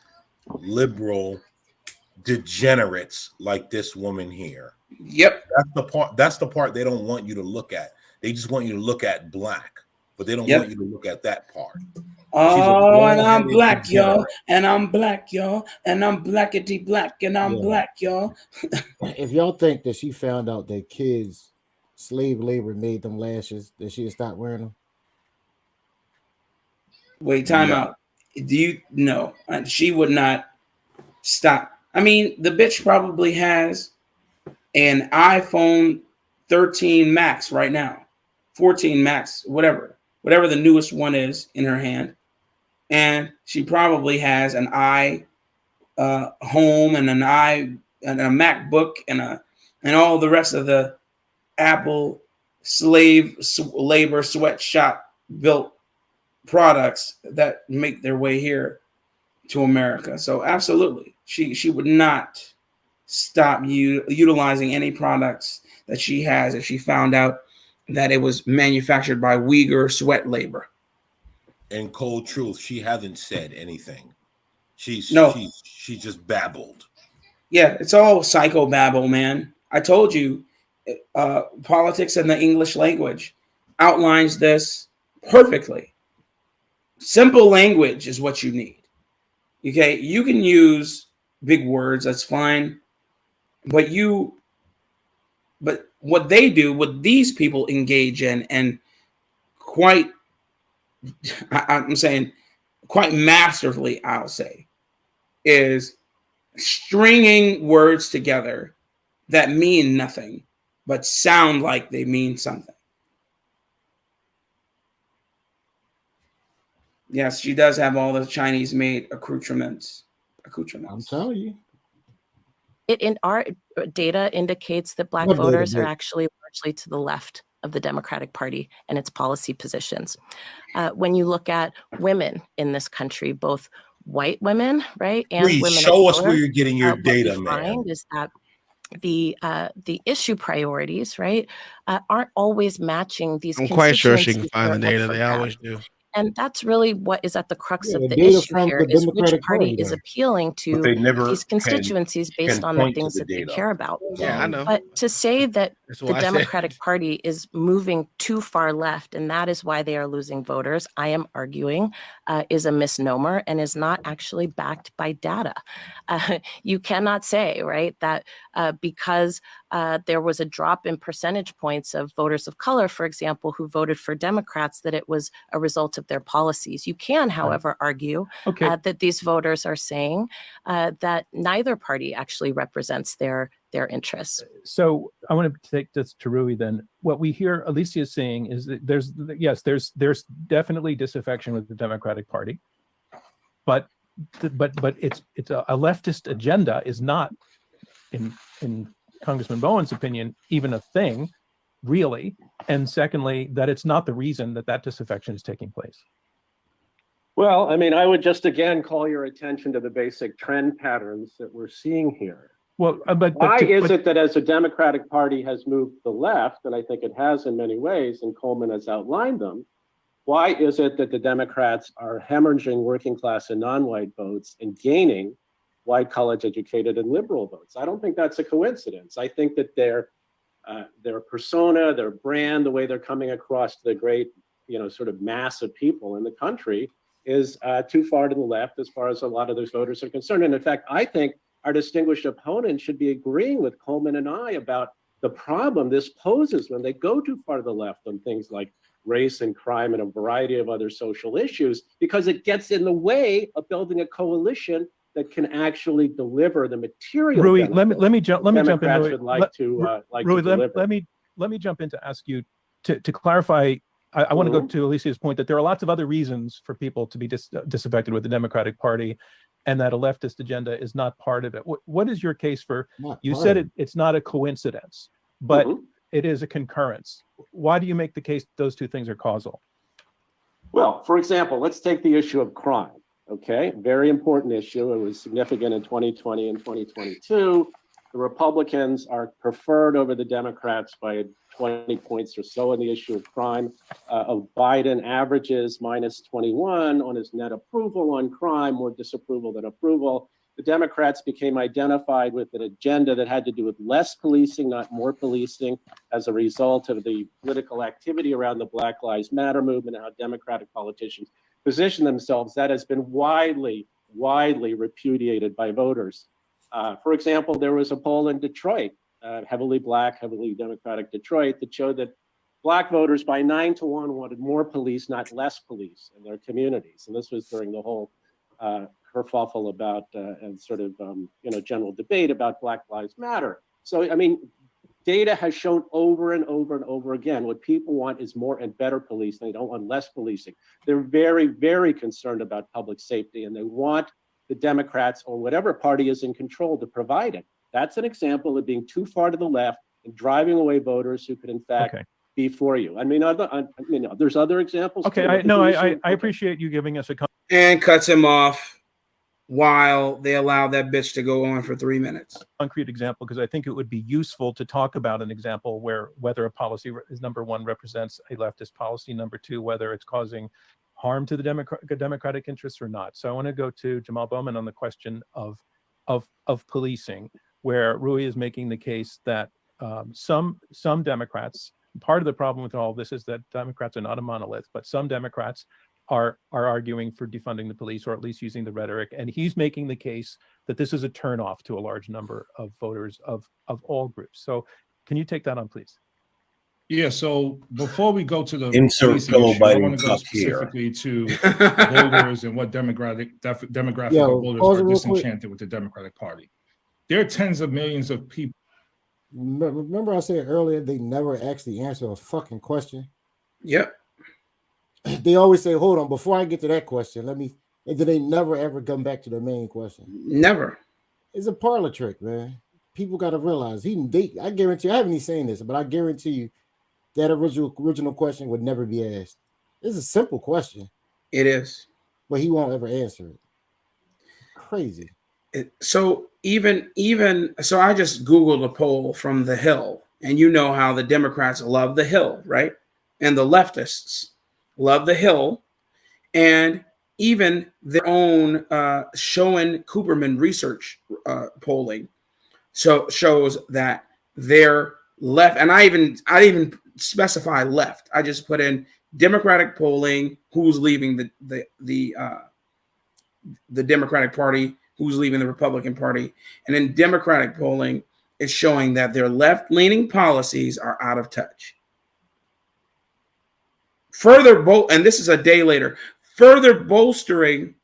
liberal degenerates like this woman here. Yep. That's the part they don't want you to look at. They just want you to look at black, but they don't want you to look at that part. Oh, and I'm black, y'all. And I'm black, y'all. And I'm blackety black. And I'm black, y'all. If y'all think that she found out that kids, slave labor made them lashes, that she'd stop wearing them? Wait, time out. Do you know? She would not stop. I mean, the bitch probably has an iPhone 13 Max right now, 14 Max, whatever the newest one is in her hand. And she probably has an home and a MacBook and all the rest of the Apple slave labor sweatshop built products that make their way here to America. So absolutely, she would not stop utilizing any products that she has if she found out that it was manufactured by Uyghur sweat labor. In cold truth, she hasn't said anything. She just babbled. Yeah, it's all psychobabble, man. I told you, politics in the English language outlines this perfectly. Simple language is what you need. Okay, you can use big words, that's fine. But what they do, what these people engage in, and I'm saying quite masterfully, I'll say, is stringing words together that mean nothing, but sound like they mean something. Yes, she does have all the Chinese-made accoutrements. I'm telling you. In our data indicates that black voters are actually largely to the left of the Democratic Party and its policy positions. When you look at women in this country, both white women, right, and Please women show of us color, where you're getting your data, what we man. find is that the issue priorities, right, aren't always matching these. I'm quite sure she can find the data. They always do. And that's really what is at the crux of the data issue from here, the is which Democratic party Party, is though. appealing to they never these constituencies based on the things that they care about. Yeah, I know. But to say that That's the why I said- Democratic Party is moving too far left, and that is why they are losing voters, I am arguing is a misnomer and is not actually backed by data. You cannot say, right, that because there was a drop in percentage points of voters of color, for example, who voted for Democrats, that it was a result of their policies. You can, however, argue that these voters are saying that neither party actually represents their interests. So I want to take this to Rui then. What we hear Alicia saying is that there's definitely disaffection with the Democratic Party, but it's a leftist agenda is not, in Congressman Bowen's opinion, even a thing, really. And secondly, that it's not the reason that disaffection is taking place. Well, I mean, I would just again call your attention to the basic trend patterns that we're seeing here. Well, why is it that as the Democratic Party has moved to the left, and I think it has in many ways, and Coleman has outlined them, Why is it that the Democrats are hemorrhaging working class and non-white votes and gaining white, college educated and liberal votes? I don't think that's a coincidence. I think that their persona, their brand, the way they're coming across to the great, sort of mass of people in the country is too far to the left as far as a lot of those voters are concerned. And in fact, I think our distinguished opponent should be agreeing with Coleman and I about the problem this poses when they go too far to the left on things like race and crime and a variety of other social issues, because it gets in the way of building a coalition that can actually deliver the material. Rui, let me jump in. Democrats would like to deliver. Let me jump in to ask you to clarify. I want to go to Alicia's point that there are lots of other reasons for people to be disaffected with the Democratic Party, and that a leftist agenda is not part of it. What is your case for? You said it's not a coincidence, but it is a concurrence. Why do you make the case those two things are causal? Well, for example, let's take the issue of crime. Okay, very important issue. It was significant in 2020 and 2022. The Republicans are preferred over the Democrats by 20 points or so on the issue of crime. Biden averages minus 21 on his net approval on crime, more disapproval than approval. The Democrats became identified with an agenda that had to do with less policing, not more policing, as a result of the political activity around the Black Lives Matter movement and how Democratic politicians position themselves. That has been widely repudiated by voters. For example, there was a poll in Detroit, heavily Black, heavily Democratic Detroit, that showed that Black voters by 9-1 wanted more police, not less police in their communities. And this was during the whole kerfuffle about and sort of general debate about Black Lives Matter. So, I mean, data has shown over and over and over again what people want is more and better police. They don't want less policing. They're very, very concerned about public safety, and they want the Democrats or whatever party is in control to provide it. That's an example of being too far to the left and driving away voters who could, in fact, be for you. I mean, there's other examples. Okay, I appreciate you giving us a and cuts him off while they allow that bitch to go on for 3 minutes. Concrete example, because I think it would be useful to talk about an example where whether a policy is number one represents a leftist policy, number two, whether it's causing harm to the democratic interests or not. So I want to go to Jamal Bowman on the question of policing, where Rui is making the case that some Democrats, part of the problem with all of this is that Democrats are not a monolith, but some Democrats are arguing for defunding the police, or at least using the rhetoric. And he's making the case that this is a turnoff to a large number of voters of all groups. So can you take that on, please? Yeah, so before we go to the insert pillow issue, I want to go specifically to voters and what demographic of voters are disenchanted with the Democratic Party. There are tens of millions of people. Remember I said earlier, they never actually answer a fucking question? Yep. They always say, hold on, before I get to that question, and then they never ever come back to the main question. Never. It's a parlor trick, man. People got to realize I guarantee, I haven't even saying this, but I guarantee you that original question would never be asked. It's a simple question. It is. But he won't ever answer it. Crazy. So so I just Googled a poll from The Hill, and you know how the Democrats love The Hill, right? And the leftists love The Hill, and even their own Schoen-Cooperman research polling shows that they're left, and I didn't even specify left. I just put in Democratic polling, who's leaving the Democratic Party, who's leaving the Republican Party, and in Democratic polling, it's showing that their left-leaning policies are out of touch. And this is a day later, further bolstering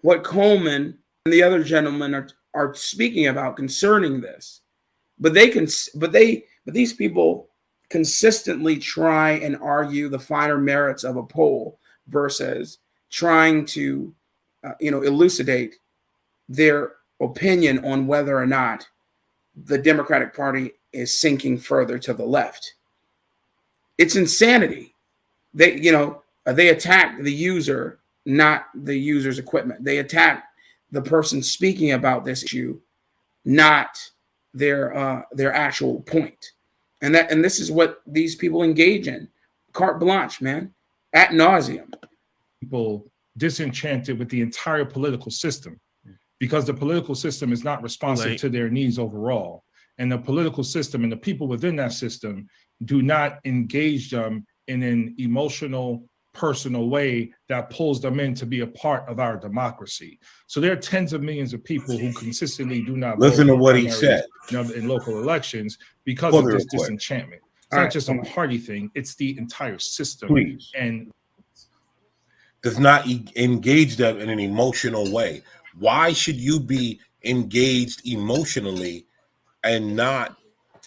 what Coleman and the other gentlemen are speaking about concerning this. But these people consistently try and argue the finer merits of a poll versus trying to, elucidate their opinion on whether or not the Democratic Party is sinking further to the left. It's insanity. They attack the user, not the user's equipment. They attack the person speaking about this issue, not their actual point. And this is what these people engage in. Carte blanche, man. ad nauseum. People disenchanted with the entire political system because the political system is not responsive to their needs overall. And the political system and the people within that system do not engage them in an emotional, personal way that pulls them in to be a part of our democracy. So there are tens of millions of people who consistently do not listen vote to what he said in local elections because of this disenchantment. It's not just a party thing, it's the entire system. Please. And does not engage them in an emotional way. Why should you be engaged emotionally and not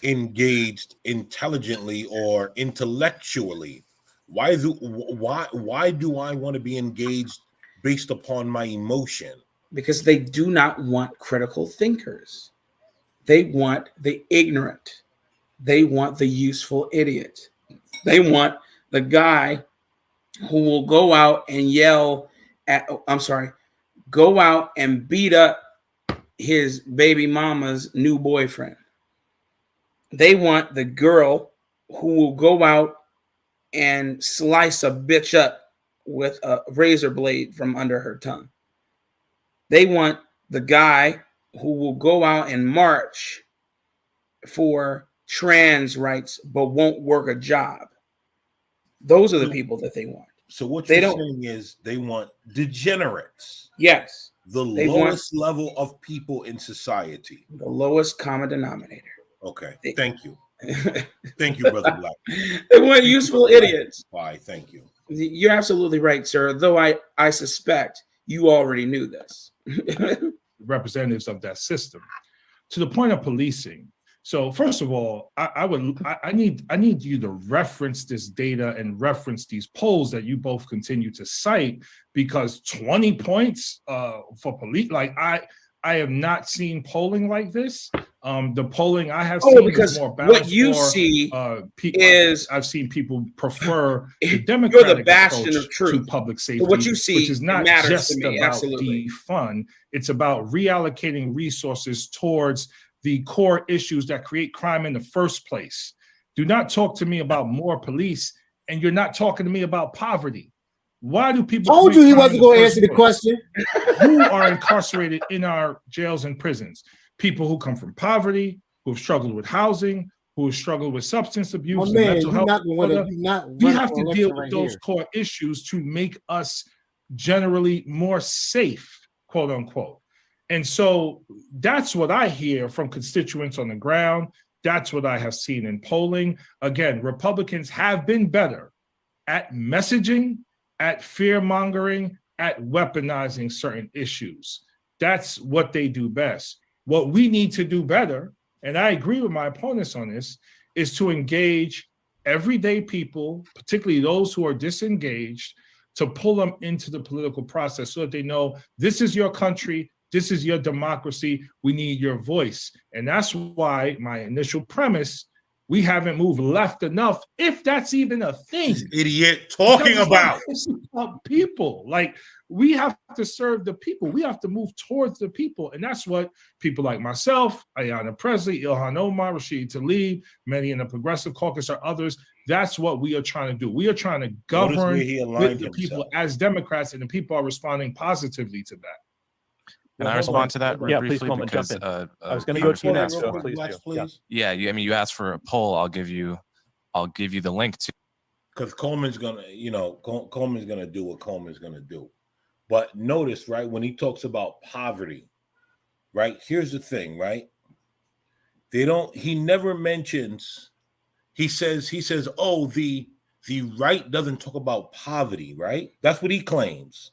engaged intelligently or intellectually? Why do I want to be engaged based upon my emotion? Because they do not want critical thinkers. They want the ignorant. They want the useful idiot. They want the guy who will go out and yell at, go out and beat up his baby mama's new boyfriend. They want the girl who will go out and slice a bitch up with a razor blade from under her tongue. They want the guy who will go out and march for trans rights but won't work a job. Those are the people that they want. So what you're saying is they want degenerates. Yes. The lowest level of people in society. The lowest common denominator. Okay. Thank you. Thank you, Brother Black. They want useful idiots. Why? Thank you. You're absolutely right, sir. Though I suspect you already knew this. Representatives of that system. To the point of policing. So first of all, I need you to reference this data and reference these polls that you both continue to cite, because 20 points for police, like I have not seen polling like this. The polling I have seen is more balanced. What you see is I've seen people prefer the Democratic approach to public safety, what you see, which is not just me, about absolutely. defund. It's about reallocating resources towards the core issues that create crime in the first place. Do not talk to me about more police, and you're not talking to me about poverty. Why do people? I told you he wasn't going to answer the question. Who are incarcerated in our jails and prisons? People who come from poverty, who have struggled with housing, who have struggled with substance abuse, and mental health. We have to deal with those core issues to make us generally more safe, quote unquote. And so that's what I hear from constituents on the ground. That's what I have seen in polling. Again, Republicans have been better at messaging, at fear-mongering, at weaponizing certain issues. That's what they do best. What we need to do better, and I agree with my opponents on this, is to engage everyday people, particularly those who are disengaged, to pull them into the political process so that they know this is your country, this is your democracy, we need your voice. And that's why my initial premise, we haven't moved left enough, if that's even a thing. This idiot talking about people. Like, we have to serve the people. We have to move towards the people. And that's what people like myself, Ayanna Presley, Ilhan Omar, Rashid Tlaib, many in the Progressive Caucus or others, that's what we are trying to do. We are trying to govern with the people as Democrats, and the people are responding positively to that. Can I respond to that briefly? Please, Coleman, because jump in. I was going to go to you next, so please do. Yeah, you asked for a poll. I'll give you the link to. Because Coleman's gonna do what Coleman's gonna do. But notice, right, when he talks about poverty, right? Here's the thing, right? He never mentions. He says, oh, the right doesn't talk about poverty, right? That's what he claims.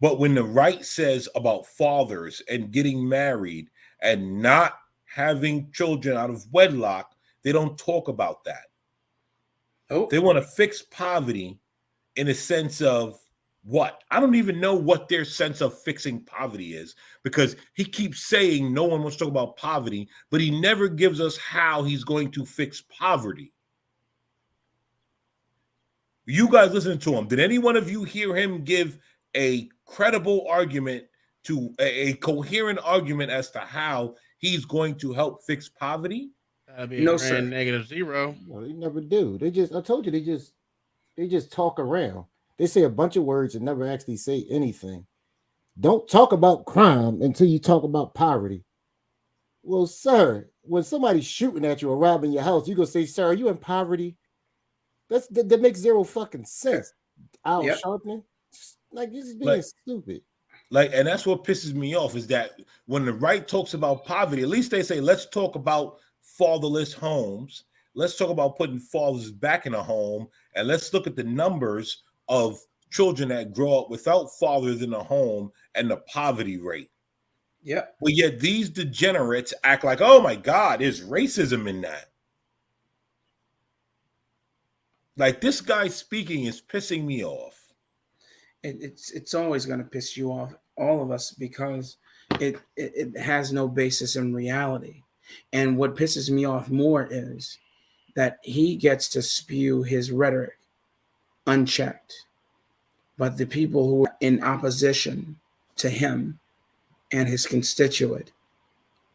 But when the right says about fathers and getting married and not having children out of wedlock, they don't talk about that. Oh. They want to fix poverty in a sense of what? I don't even know what their sense of fixing poverty is, because he keeps saying no one wants to talk about poverty, but he never gives us how he's going to fix poverty. You guys listen to him. Did any one of you hear him give a credible argument, to a coherent argument as to how he's going to help fix poverty? No, sir. -0. Well, they never do. I told you, they just They just talk around. They say a bunch of words and never actually say anything. Don't talk about crime until you talk about poverty. Well, sir, when somebody's shooting at you or robbing your house, you gonna say, "Sir, are you in poverty?" That makes zero fucking sense. Al Sharpton, like this is being stupid. Like, and that's what pisses me off is that when the right talks about poverty, at least they say, let's talk about fatherless homes. Let's talk about putting fathers back in a home, and let's look at the numbers of children that grow up without fathers in a home and the poverty rate. Yeah. But yet these degenerates act like, oh my God, there's racism in that. Like, this guy speaking is pissing me off. It's always going to piss you off, all of us, because it has no basis in reality. And what pisses me off more is that he gets to spew his rhetoric unchecked, but the people who are in opposition to him and his constituent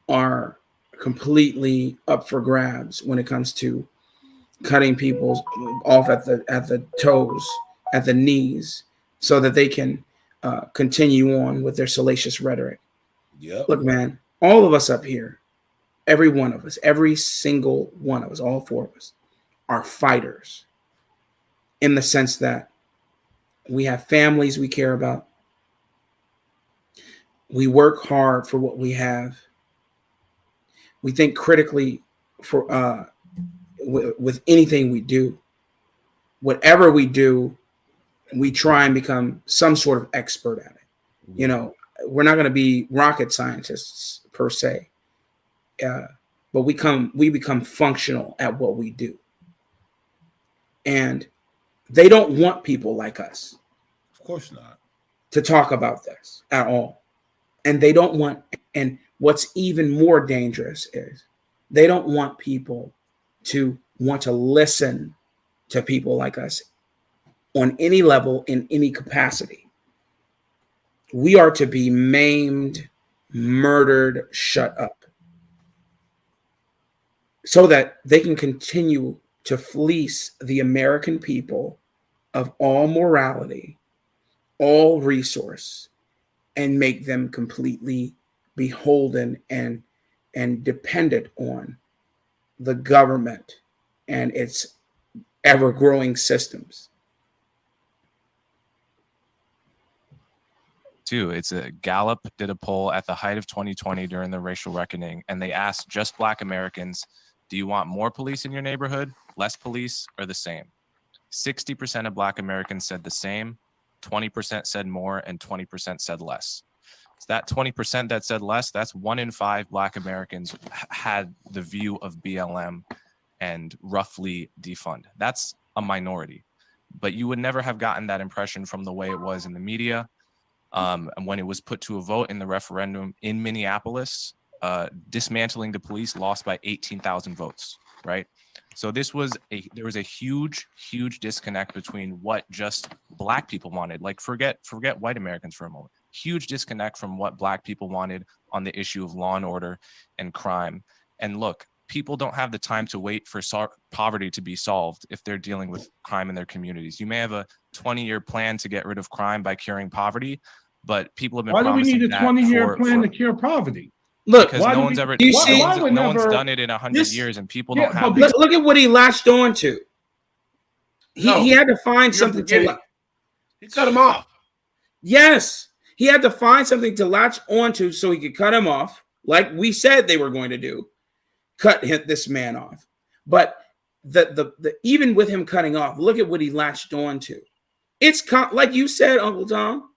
are completely up for grabs when it comes to cutting people off at the toes, at the knees, so that they can continue on with their salacious rhetoric. Yep. Look, man, all of us up here, every one of us, every single one of us, all four of us, are fighters in the sense that we have families we care about. We work hard for what we have. We think critically for with anything we do. Whatever we do, we try and become some sort of expert at it. You know, we're not going to be rocket scientists per se, but we become functional at what we do. And they don't want people like us, of course not, to talk about this at all. And they don't want, and what's even more dangerous is they don't want people to want to listen to people like us on any level, in any capacity. We are to be maimed, murdered, shut up, so that they can continue to fleece the American people of all morality, all resource, and make them completely beholden and dependent on the government and its ever-growing systems. It's a Gallup did a poll at the height of 2020 during the racial reckoning, and they asked just Black Americans, do you want more police in your neighborhood, less police, or the same? 60% of Black Americans said the same, 20% said more, and 20% said less. So that 20% that said less, that's 1 in 5 Black Americans had the view of BLM and roughly defund. That's a minority, but you would never have gotten that impression from the way it was in the media. And when it was put to a vote in the referendum in Minneapolis, dismantling the police lost by 18,000 votes, right? So there was a huge disconnect between what just Black people wanted. Like forget white Americans for a moment. Huge disconnect from what Black people wanted on the issue of law and order and crime. And look, people don't have the time to wait for poverty to be solved if they're dealing with crime in their communities. You may have a 20-year plan to get rid of crime by curing poverty, but people have been promising that. Why do we need a 20-year plan to cure poverty? Look, because no one's done it in 100 years, and people don't have. Look at what he latched on to. He had to find something to. He cut him off. Yes, he had to find something to latch onto so he could cut him off, like we said they were going to do. Cut this man off. But the even with him cutting off, look at what he latched on to. It's like you said, Uncle Tom.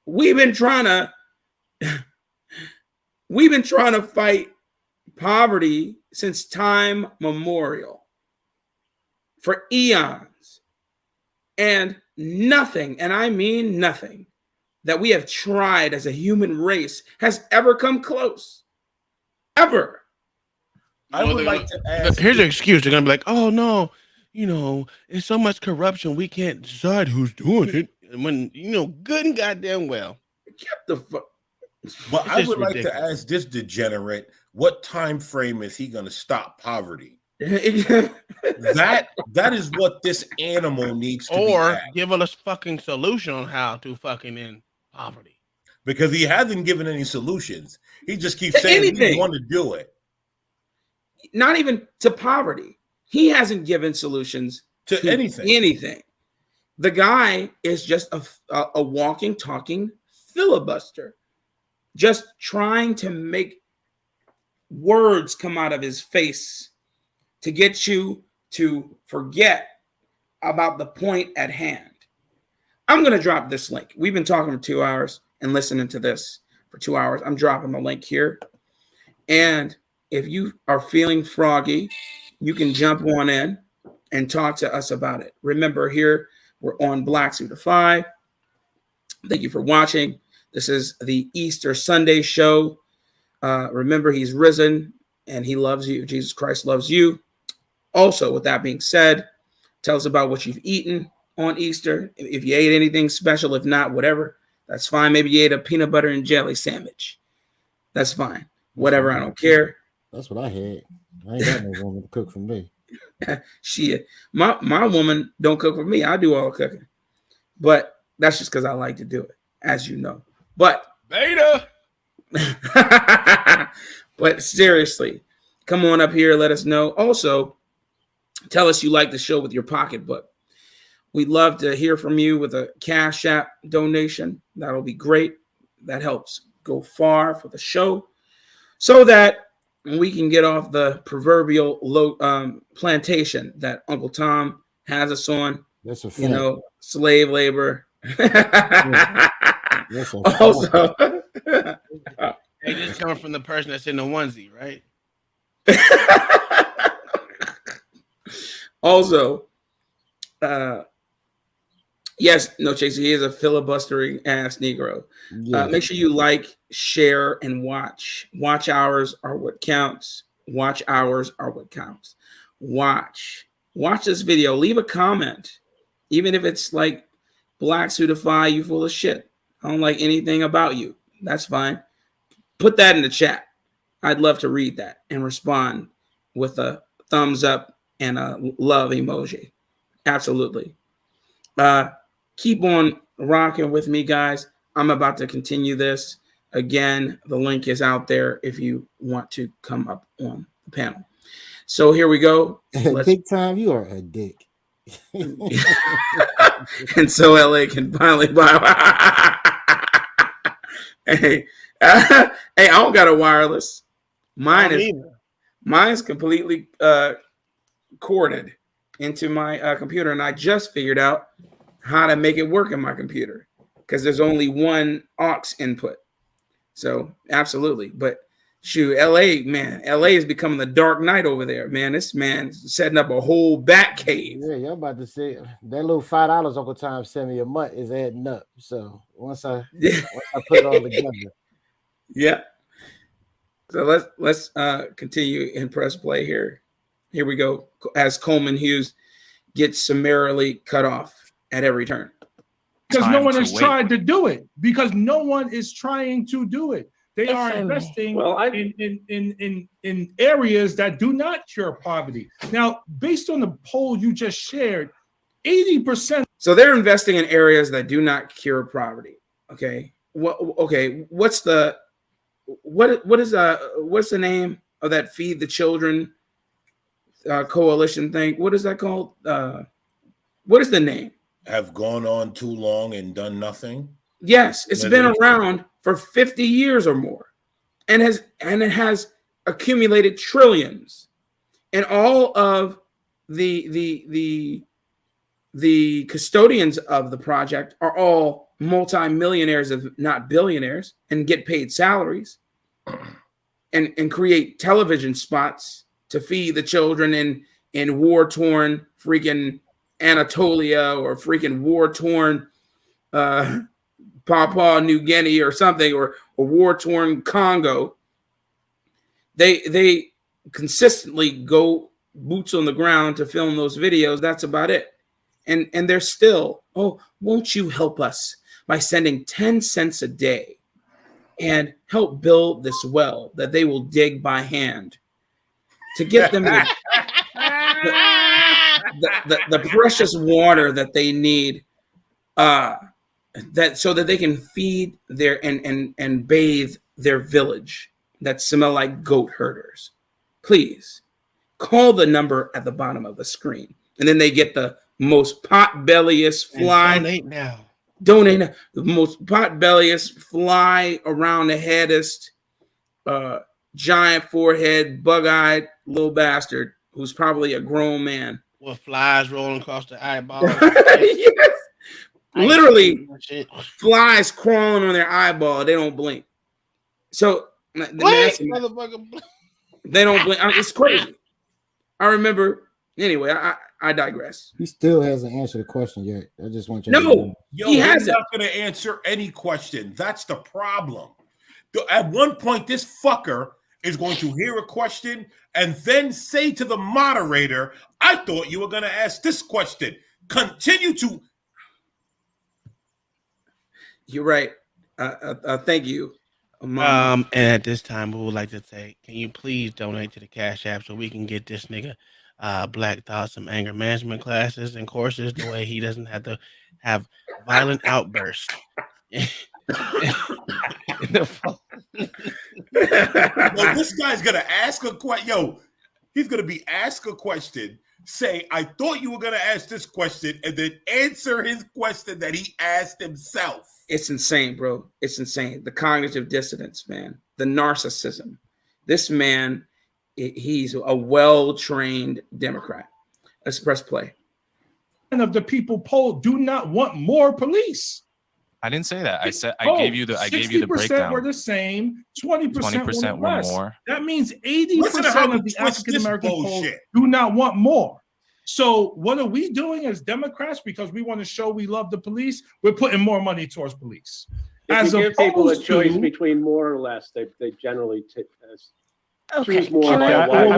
We've been trying to fight poverty since time memorial, for eons, and nothing, and I mean nothing, that we have tried as a human race has ever come close. Ever. I would like to ask. Here's an excuse. They're gonna be like, "Oh no, it's so much corruption. We can't decide who's doing it." And when good and goddamn well. Get the fuck. But I would like to ask this degenerate, what time frame is he going to stop poverty? That is what this animal needs to be Or at. give us a fucking solution on how to fucking end poverty. Because he hasn't given any solutions. He just keeps saying we want to do it. Not even to poverty. He hasn't given solutions to anything. Anything. The guy is just a walking, talking filibuster, just trying to make words come out of his face to get you to forget about the point at hand. I'm going to drop this link. We've been talking for 2 hours and listening to this for 2 hours. I'm dropping the link here. And if you are feeling froggy, you can jump on in and talk to us about it. Remember, here we're on Blacks Who Defy. Thank you for watching. This is the Easter Sunday show. Remember, he's risen and he loves you. Jesus Christ loves you. Also, with that being said, tell us about what you've eaten on Easter. If you ate anything special, if not, whatever, that's fine. Maybe you ate a peanut butter and jelly sandwich. That's fine. Whatever, I don't care. That's what I had. I ain't got no woman to cook for me. Shit. My woman don't cook for me. I do all the cooking. But that's just because I like to do it, as you know. But Beta. But seriously, come on up here. Let us know. Also, tell us you like the show with your pocketbook. We'd love to hear from you with a Cash App donation. That'll be great. That helps go far for the show so that we can get off the proverbial plantation that Uncle Tom has us on. That's a fact. You know, slave labor. That's a Also, Hey, this coming from the person that's in the onesie, right? also, yes, no, Chasey, he is a filibustering ass Negro. Yeah. Make sure you like, share, and watch. Watch hours are what counts. Watch hours are what counts. Watch this video. Leave a comment, even if it's like Blacks Who Defy, you full of shit. I don't like anything about you. That's fine. Put that in the chat. I'd love to read that and respond with a thumbs up and a love emoji. Absolutely. Keep on rocking with me, guys. I'm about to continue this. Again, the link is out there if you want to come up on the panel. So here we go. Big time, you are a dick. And so LA can finally buy. Hey, I don't got a wireless. Mine's completely corded into my computer, and I just figured out how to make it work in my computer because there's only one aux input. So absolutely, but shoot, LA is becoming the Dark Knight over there, man. This man's setting up a whole bat cave. Yeah, y'all about to say that little $5 Uncle Tom sent me a month is adding up. So once I put it all together. Yeah. So let's continue and press play here. Here we go. As Coleman Hughes gets summarily cut off at every turn. Because no one has tried to do it. Because no one is trying to do it. They are investing in areas that do not cure poverty. Now, based on the poll you just shared, 80%. So they're investing in areas that do not cure poverty. Okay. What's the name of that Feed the Children coalition thing? What is that called? What is the name? Have gone on too long and done nothing. Yes, it's been around for 50 years or more, and it has accumulated trillions. And all of the custodians of the project are all multimillionaires, if not billionaires, and get paid salaries and create television spots to feed the children in war-torn freaking Anatolia or freaking war-torn Papua New Guinea or something, or war-torn Congo. They consistently go boots on the ground to film those videos. That's about it. And they're still, won't you help us by sending 10 cents a day and help build this well that they will dig by hand to get them the precious water that they need, that so that they can feed their and bathe their village that smell like goat herders. Please call the number at the bottom of the screen, and then they get the most pot-belliest fly. And donate now. Donate now. The most pot-belliest fly around the headest, giant forehead, bug-eyed little bastard who's probably a grown man with flies rolling across the eyeball. Yes. Literally, flies crawling on their eyeball. They don't blink. So they don't blink. It's crazy. I remember. Anyway, I digress. He still hasn't answered the question yet. I just want you. No, he hasn't. Not going to answer any question. That's the problem. At one point, this fucker is going to hear a question and then say to the moderator, "I thought you were going to ask this question." Continue to. You're right. Thank you. And at this time, we would like to say, can you please donate to the Cash App so we can get this nigga Black Thought some anger management classes and courses the way he doesn't have to have violent outbursts. This guy's gonna ask a question. He's gonna be asked a question. Say, I thought you were going to ask this question, and then answer his question that he asked himself. It's insane, bro. It's insane. The cognitive dissonance, man. The narcissism. This man, he's a well-trained Democrat. Let's press play. And of the people polled do not want more police. I didn't say that. I said I gave you the breakdown. 60% were the same. 20% were less. More. That means 80% of the African American polled do not want more. So what are we doing as Democrats? Because we want to show we love the police. We're putting more money towards police. If you give people a choice between more or less, they generally choose more. I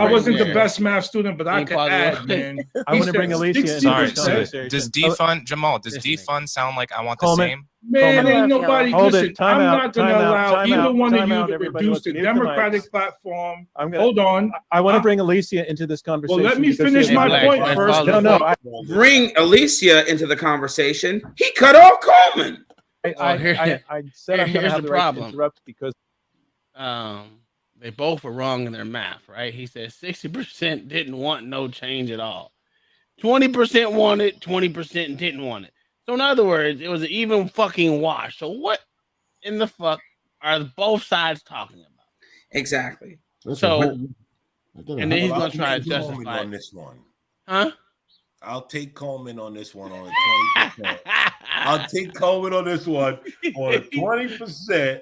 wasn't the best math student, but I could add, man. I want to bring Alicia into this conversation. Does defund, Jamal, does defund sound like I want the same? Man, ain't nobody. Listen, I'm not going to allow either one of you to reduce the Democratic platform. Hold on. I want to bring Alicia into this conversation. Well, let me finish my point first. No. Bring Alicia into the conversation. He cut off Coleman. I said I'm going to have the right to interrupt because they both were wrong in their math, right? He said 60% didn't want no change at all. 20% wanted, 20% didn't want it. So in other words, it was an even fucking wash. So what in the fuck are both sides talking about? Exactly. So, and then he's going to try to justify on this one. Huh? I'll take Coleman on this one on 20%. I'll take Coleman on this one on 20%.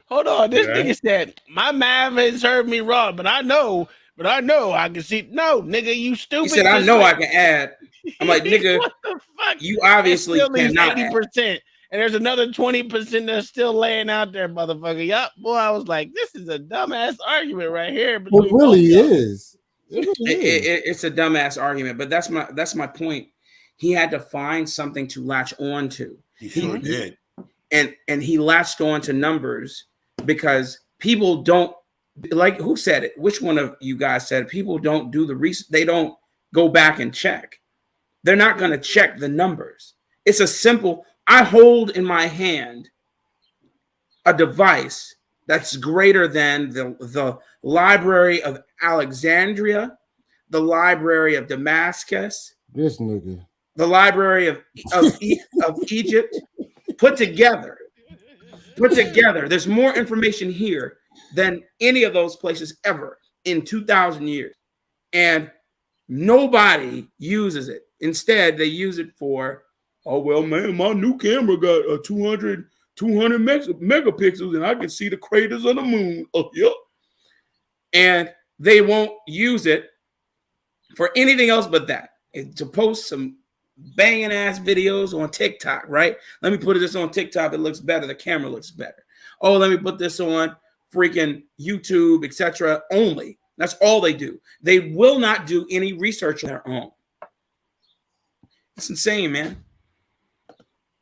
Hold on. This nigga said my math has served me wrong, but I know I can see. No, nigga, you stupid. He said, I know I can add. I'm like, nigga, what the fuck? You obviously cannot 80%. And there's another 20% that's still laying out there, motherfucker. Yup, boy, I was like, this is a dumbass argument right here. It really is. It's a dumbass argument, but that's my point. He had to find something to latch on to. He sure did. And he latched on to numbers because people don't, like, who said it? Which one of you guys said it? People don't do the research. They don't go back and check. They're not going to check the numbers. It's a simple, I hold in my hand a device that's greater than the Library of Alexandria, the Library of Damascus, this nigga, the Library of Egypt, put together. There's more information here than any of those places ever in 2,000 years. And nobody uses it. Instead, they use it for, oh, well, man, my new camera got a 200 megapixels and I can see the craters on the moon. Oh, yep. And they won't use it for anything else but that. To post some banging ass videos on TikTok, right? Let me put this on TikTok. It looks better. The camera looks better. Oh, let me put this on freaking YouTube, etc. only. That's all they do. They will not do any research on their own. It's insane, man.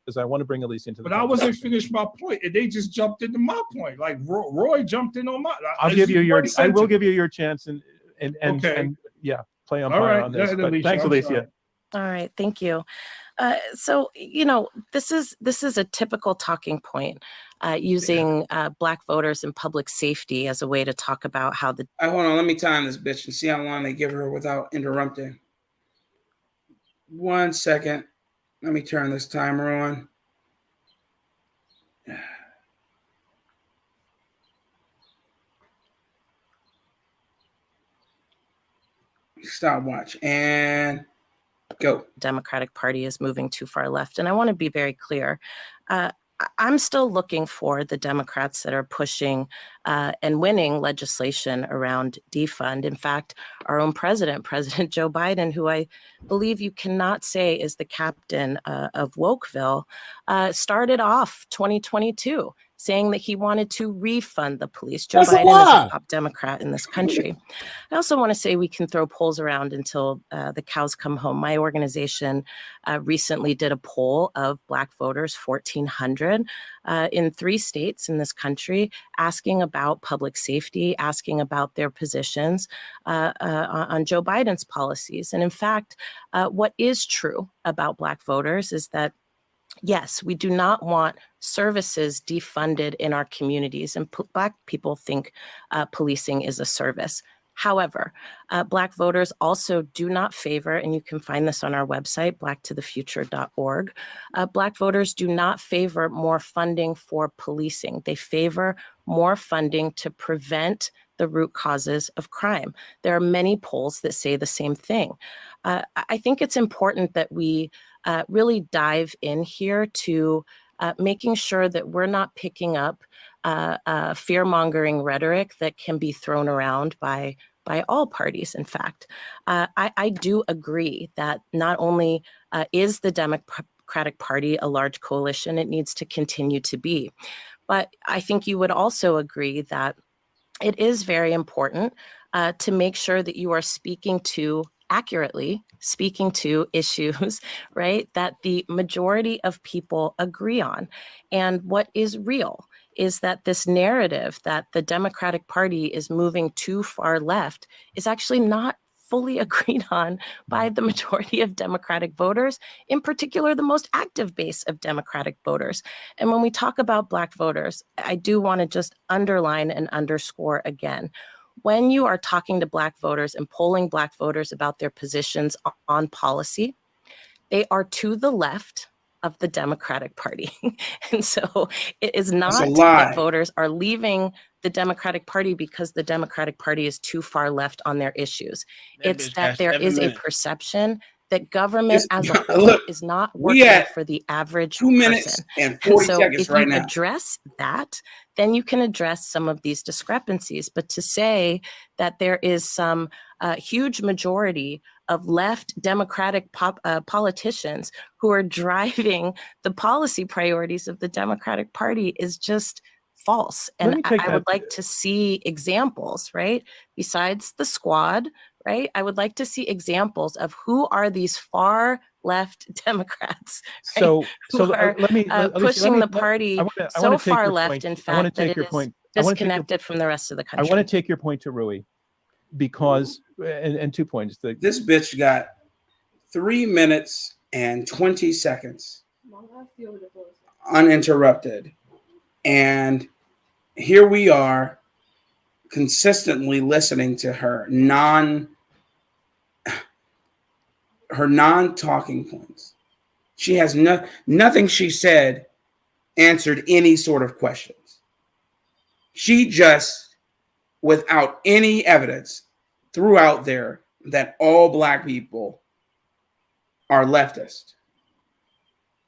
because I want to bring Elise into the But I wasn't finished my point, and they just jumped into my point. Like Roy jumped in on my. I'll give you your. I will give you your chance, and okay. and yeah, play umpire All right. on this. Ahead, But Alicia. thanks, I'm Alicia. sorry. All right, thank you. So, this is a typical talking point, using Black voters and public safety as a way to talk about how the. Hold on, let me time this bitch and see how long they give her without interrupting. 1 second. Let me turn this timer on. Stopwatch and go. Democratic Party is moving too far left. And I want to be very clear. I'm still looking for the Democrats that are pushing and winning legislation around defund. In fact, our own President Joe Biden, who I believe you cannot say is the captain of Wokeville, started off 2022 saying that he wanted to refund the police. Joe Biden is a top Democrat in this country. I also want to say we can throw polls around until the cows come home. My organization recently did a poll of Black voters, 1,400 in 3 states in this country, asking about public safety, asking about their positions on Joe Biden's policies. And in fact, what is true about Black voters is that yes, we do not want services defunded in our communities, and Black people think policing is a service. However, Black voters also do not favor, and you can find this on our website, blacktothefuture.org, Black voters do not favor more funding for policing. They favor more funding to prevent the root causes of crime. There are many polls that say the same thing. I think it's important that we really dive in here to making sure that we're not picking up fear-mongering rhetoric that can be thrown around by all parties, in fact. I do agree that not only is the Democratic Party a large coalition, it needs to continue to be. But I think you would also agree that it is very important to make sure that you are accurately speaking to issues, right, that the majority of people agree on. And what is real is that this narrative that the Democratic Party is moving too far left is actually not fully agreed on by the majority of Democratic voters, in particular, the most active base of Democratic voters. And when we talk about Black voters, I do want to just underline and underscore again, when you are talking to Black voters and polling Black voters about their positions on policy, they are to the left of the Democratic Party. And so it is not that voters are leaving the Democratic Party because the Democratic Party is too far left on their issues. It's that there is a perception that government as a whole is not working for the average 2 minutes person. and 40 so seconds if right you now. address that, then you can address some of these discrepancies. But to say that there is some huge majority of left Democratic politicians who are driving the policy priorities of the Democratic Party is just false. And I would like to see examples, right? Besides the squad, right? I would like to see examples of who are these far left Democrats, right? Let me pushing the party so far left, in fact, that it is disconnected from the rest of the country. I want to take your point to Rui, because, and 2 points. This bitch got 3 minutes and 20 seconds uninterrupted. And here we are consistently listening to her non-talking points. She has nothing she said answered any sort of questions. She just, without any evidence, threw out there that all Black people are leftist.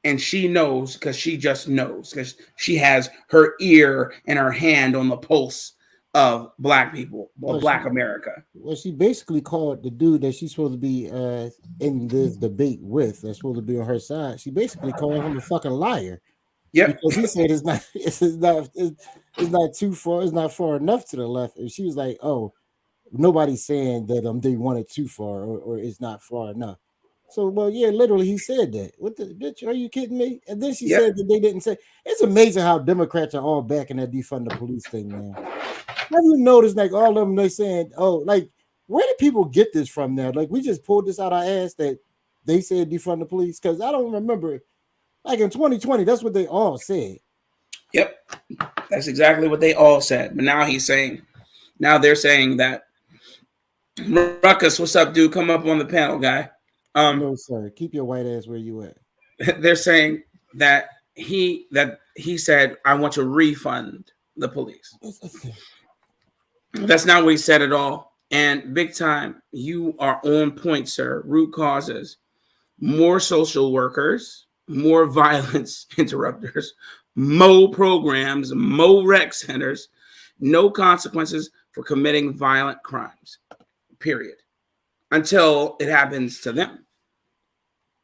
And she knows, because she just knows, because she has her ear and her hand on the pulse of Black people, or Black America. Well, she basically called the dude that she's supposed to be in this debate with, that's supposed to be on her side. She basically called him a fucking liar. Yep. Because he said it's not too far, it's not far enough to the left. And she was like, "Oh, nobody's saying that they want it too far or it's not far enough." So, well, yeah, literally, he said that. What the bitch? Are you kidding me? And then she Yep. said that they didn't say. It's amazing how Democrats are all backing that defund the police thing now. Have you noticed, like, all of them, they saying, oh, like, where did people get this from now? Like, we just pulled this out our ass that they said defund the police? Because I don't remember. Like, in 2020, that's what they all said. Yep. That's exactly what they all said. But now they're saying that Ruckus, what's up, dude? Come up on the panel, guy. No, sir. Keep your white ass where you at. They're saying that he said, I want to refund the police. That's not what he said at all. And big time, you are on point, sir. Root causes, more social workers, more violence interrupters, more programs, more rec centers, no consequences for committing violent crimes, period. Until it happens to them.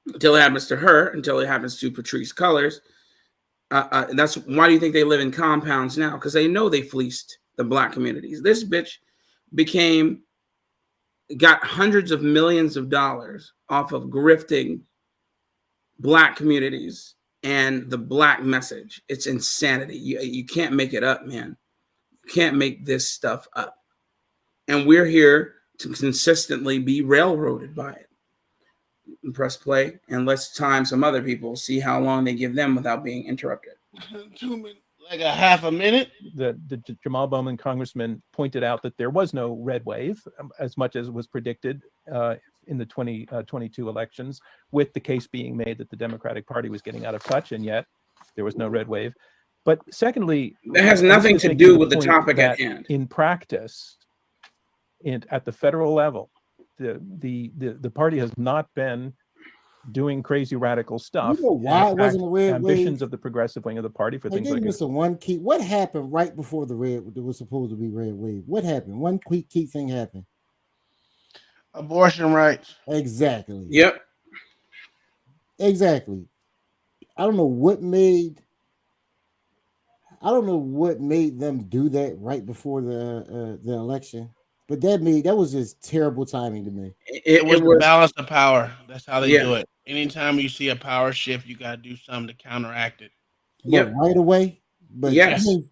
Until it happens to her, until it happens to Patrisse Cullors. That's why do you think they live in compounds now? Because they know they fleeced the black communities. This bitch got hundreds of millions of dollars off of grifting black communities and the black message. It's insanity. You can't make it up, man. You can't make this stuff up. And we're here to consistently be railroaded by it. Press play and let's time some other people, see how long they give them without being interrupted. 2 minutes, like a half a minute. The Jamal Bowman congressman pointed out that there was no red wave as much as was predicted in the 2022 elections, with the case being made that the Democratic Party was getting out of touch, and yet there was no red wave. But secondly, that has nothing to do with the topic at hand. In practice, at the federal level, the party has not been doing crazy radical stuff. You know why it wasn't a red ambitions wave? of the progressive wing of the party for things like this. One key. What happened right before the was supposed to be red wave? What happened? One key thing happened. Abortion rights. Exactly. Yep. Exactly. I don't know what made them do that right before the election. But that was just terrible timing to me. It was the balance of power. That's how they do it. Anytime you see a power shift, you got to do something to counteract it. But right away. But yes, I'm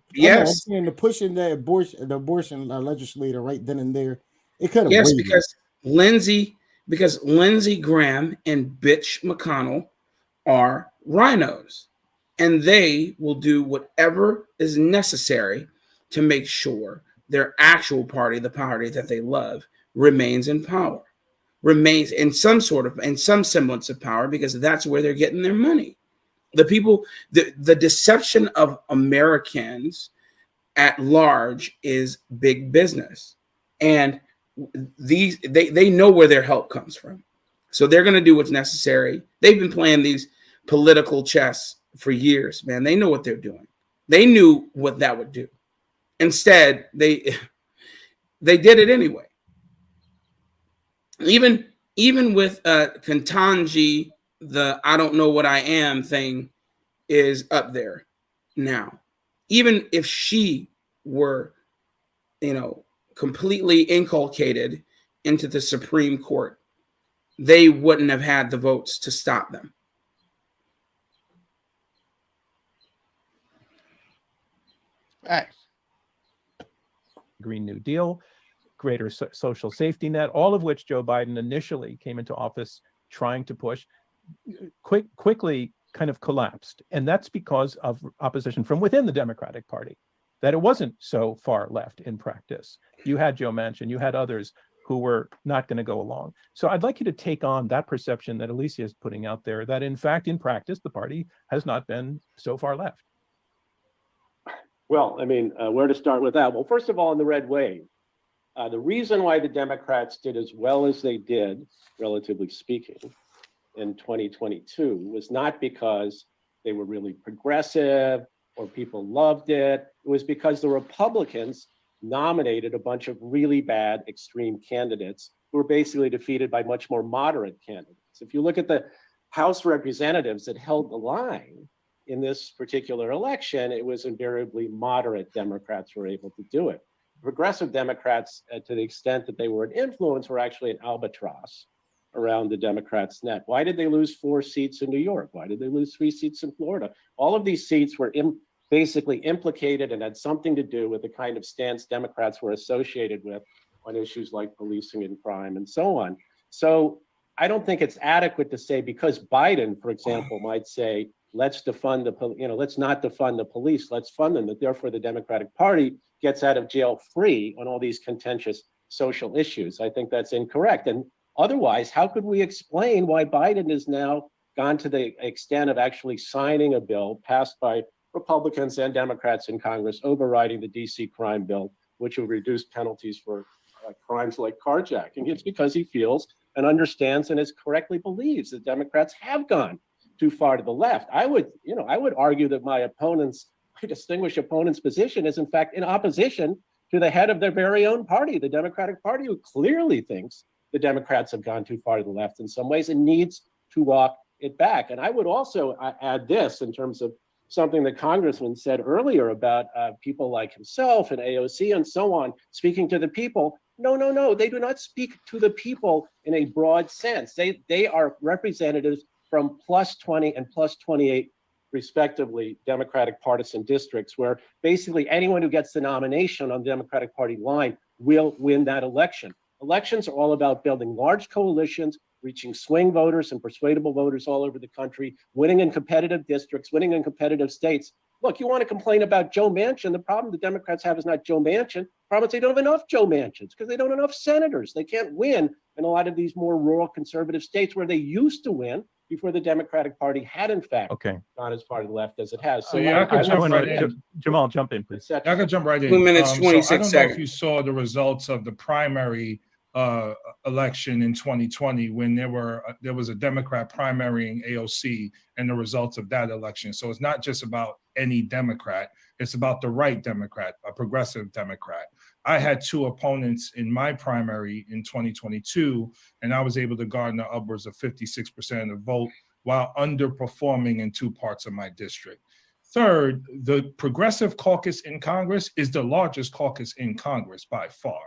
saying the pushing the abortion legislator right then and there. It could have waited. because Lindsey Graham and bitch McConnell are rhinos, and they will do whatever is necessary to make sure their actual party, the party that they love, remains in power, remains in some semblance of power, because that's where they're getting their money. The people, the deception of Americans at large is big business. And they know where their help comes from. So they're going to do what's necessary. They've been playing these political chess for years, man. They know what they're doing. They knew what that would do. Instead, they did it anyway. Even with Ketanji, the I don't know what I am thing is up there now. Even if she were, completely inculcated into the Supreme Court, they wouldn't have had the votes to stop them. Facts. Green New Deal, greater social safety net, all of which Joe Biden initially came into office trying to push, quickly kind of collapsed. And that's because of opposition from within the Democratic Party, that it wasn't so far left in practice. You had Joe Manchin, you had others who were not going to go along. So I'd like you to take on that perception that Alicia is putting out there, that in fact, in practice, the party has not been so far left. Well, I mean, where to start with that? Well, first of all, in the red wave, the reason why the Democrats did as well as they did, relatively speaking, in 2022 was not because they were really progressive or people loved it. It was because the Republicans nominated a bunch of really bad extreme candidates who were basically defeated by much more moderate candidates. If you look at the House representatives that held the line in this particular election, it was invariably moderate Democrats who were able to do it. Progressive Democrats, to the extent that they were an influence, were actually an albatross around the Democrats' neck. Why did they lose 4 seats in New York? Why did they lose 3 seats in Florida? All of these seats were basically implicated and had something to do with the kind of stance Democrats were associated with on issues like policing and crime and so on. So I don't think it's adequate to say, because Biden, for example, might say, let's defund let's not defund the police, let's fund them, that therefore the Democratic Party gets out of jail free on all these contentious social issues. I think that's incorrect. And otherwise, how could we explain why Biden has now gone to the extent of actually signing a bill passed by Republicans and Democrats in Congress overriding the DC crime bill, which will reduce penalties for crimes like carjacking? It's because he feels and understands and correctly believes that Democrats have gone too far to the left. I would argue that my distinguished opponent's position is in fact in opposition to the head of their very own party, the Democratic Party, who clearly thinks the Democrats have gone too far to the left in some ways and needs to walk it back. And I would also add this in terms of something the congressman said earlier about people like himself and AOC and so on, speaking to the people. No, they do not speak to the people in a broad sense. They are representatives from plus 20 and plus 28, respectively, Democratic partisan districts, where basically anyone who gets the nomination on the Democratic Party line will win that election. Elections are all about building large coalitions, reaching swing voters and persuadable voters all over the country, winning in competitive districts, winning in competitive states. Look, you want to complain about Joe Manchin. The problem the Democrats have is not Joe Manchin. The problem is they don't have enough Joe Manchins because they don't have enough senators. They can't win in a lot of these more rural conservative states where they used to win before the Democratic Party had, in fact, gone as far to the left as it has. So I could jump right in. Jamal, jump in, please. I could jump right in. 2 minutes, 26 I don't know seconds. if you saw the results of the primary election in 2020 when there was a Democrat primarying AOC and the results of that election. So it's not just about any Democrat, it's about the right Democrat, a progressive Democrat. I had 2 opponents in my primary in 2022, and I was able to garner upwards of 56% of the vote while underperforming in 2 parts of my district. Third, the Progressive Caucus in Congress is the largest caucus in Congress by far.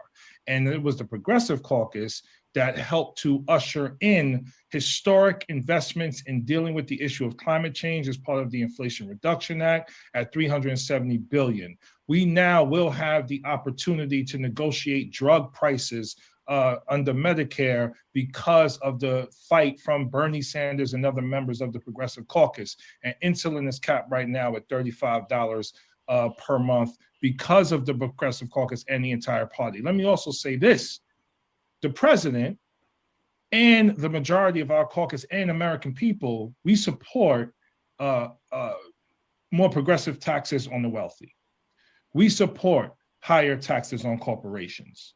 And it was the Progressive Caucus that helped to usher in historic investments in dealing with the issue of climate change as part of the Inflation Reduction Act at $370 billion. We now will have the opportunity to negotiate drug prices under Medicare because of the fight from Bernie Sanders and other members of the Progressive Caucus. And insulin is capped right now at $35 per month because of the Progressive Caucus and the entire party. Let me also say this. The president and the majority of our caucus and American people, we support more progressive taxes on the wealthy. We support higher taxes on corporations.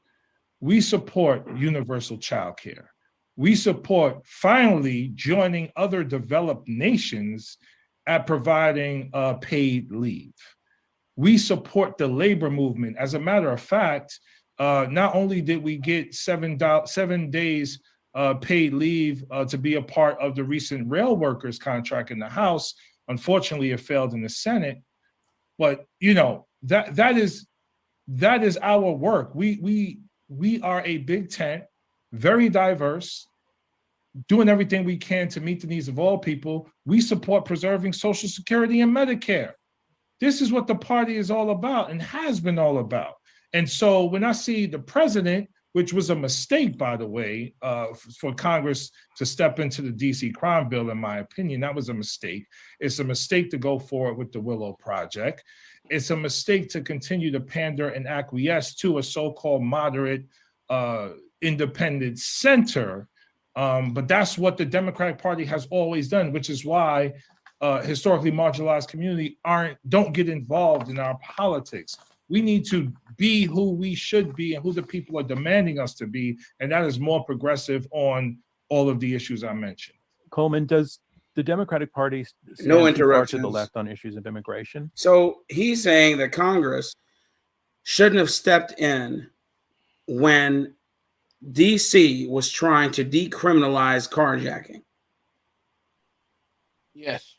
We support universal child care. We support finally joining other developed nations at providing paid leave. We support the labor movement. As a matter of fact, not only did we get 7 days paid leave to be a part of the recent rail workers contract in the House, unfortunately it failed in the Senate, but that is our work. We are a big tent, very diverse, doing everything we can to meet the needs of all people. We support preserving Social Security and Medicare. This is what the party is all about and has been all about. And so when I see the president, which was a mistake, by the way, for Congress to step into the DC crime bill, in my opinion, that was a mistake. It's a mistake to go forward with the Willow Project. It's a mistake to continue to pander and acquiesce to a so-called moderate independent center. But that's what the Democratic Party has always done, which is why historically marginalized community don't get involved in our politics. We need to be who we should be and who the people are demanding us to be, and that is more progressive on all of the issues I mentioned. Coleman, does the Democratic Party stand No too far to interruptions. the left on issues of immigration? So he's saying that Congress shouldn't have stepped in when DC was trying to decriminalize carjacking. Yes.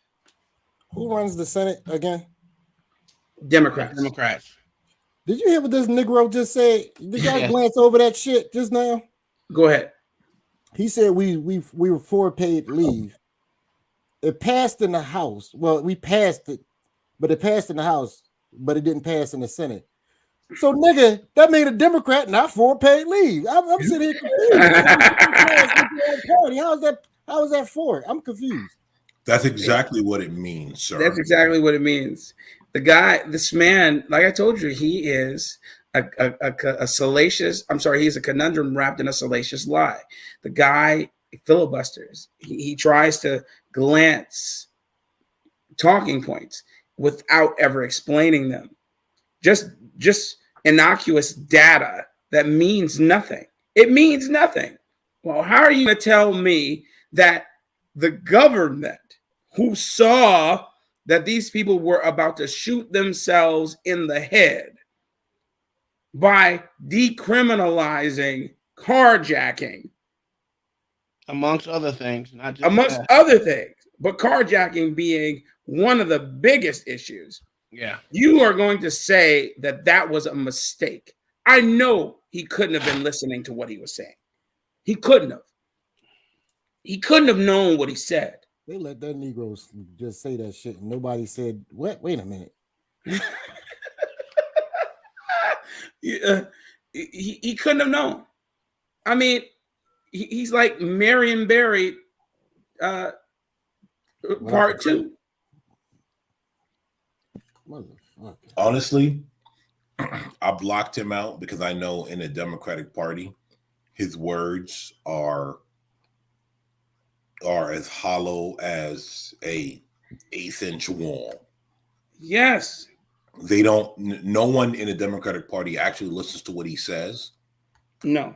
Who runs the Senate again? Democrats. Did you hear what this Negro just said? Did y'all glance over that shit just now? Go ahead. He said we were for paid leave. It passed in the House. Well, we passed it, but it passed in the House, but it didn't pass in the Senate. So, nigga, that made a Democrat not for paid leave. I'm sitting here confused. How is that for? I'm confused. That's exactly what it means, sir. That's exactly what it means. This man, like I told you, he is a salacious. I'm sorry, he's a conundrum wrapped in a salacious lie. The guy filibusters. He tries to glance talking points without ever explaining them. Just innocuous data that means nothing. It means nothing. Well, how are you going to tell me that the government, who saw that these people were about to shoot themselves in the head by decriminalizing carjacking, amongst other things, not just amongst other things, but carjacking being one of the biggest issues. Yeah. You are going to say that was a mistake. I know he couldn't have been listening to what he was saying. He couldn't have. He couldn't have known what he said. They let that Negro just say that shit, and nobody said, "What? Wait a minute." He couldn't have known. I mean, he's like Marion Barry, part 2. Honestly, I blocked him out because I know in the Democratic Party, his words are as hollow as a 1/8-inch wall. Yes. They don't. No one in the Democratic Party actually listens to what he says. No.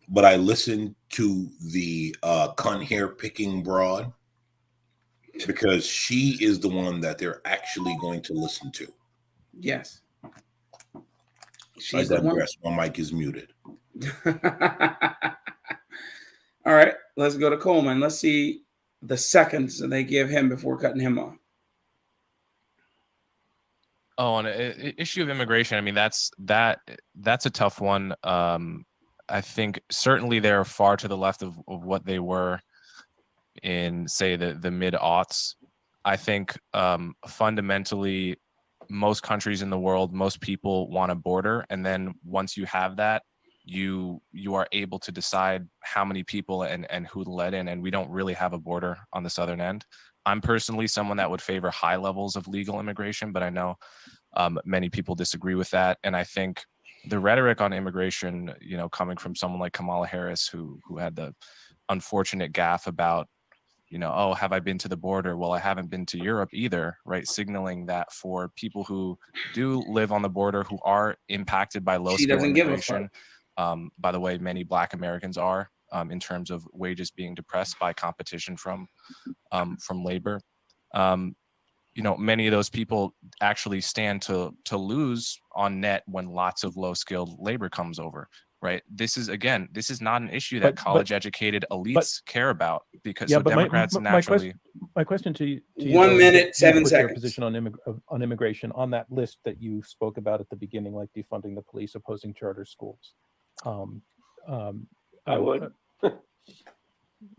But I listened to the cunt hair picking broad because she is the one that they're actually going to listen to. Yes. She's I digress. My mic is muted. All right, let's go to Coleman. Let's see the seconds that they give him before cutting him off. Oh, on an issue of immigration, I mean, that's a tough one. I think certainly they're far to the left of what they were in, say, the mid-aughts. I think fundamentally, most countries in the world, most people want a border, and then once you have that, you are able to decide how many people and who to let in, and we don't really have a border on the southern end. I'm personally someone that would favor high levels of legal immigration, but I know many people disagree with that, and I think the rhetoric on immigration, coming from someone like Kamala Harris, who had the unfortunate gaffe about, oh, have I been to the border? Well, I haven't been to Europe either, right? Signaling that for people who do live on the border, who are impacted by low-skill immigration, by the way, many Black Americans are, in terms of wages being depressed by competition from labor. Many of those people actually stand to lose on net when lots of low-skilled labor comes over, right? This is not an issue that college-educated elites care about, because Democrats naturally. My question to you 1 minute, 7 seconds. Your position on immigration on that list that you spoke about at the beginning, like defunding the police, opposing charter schools. I would.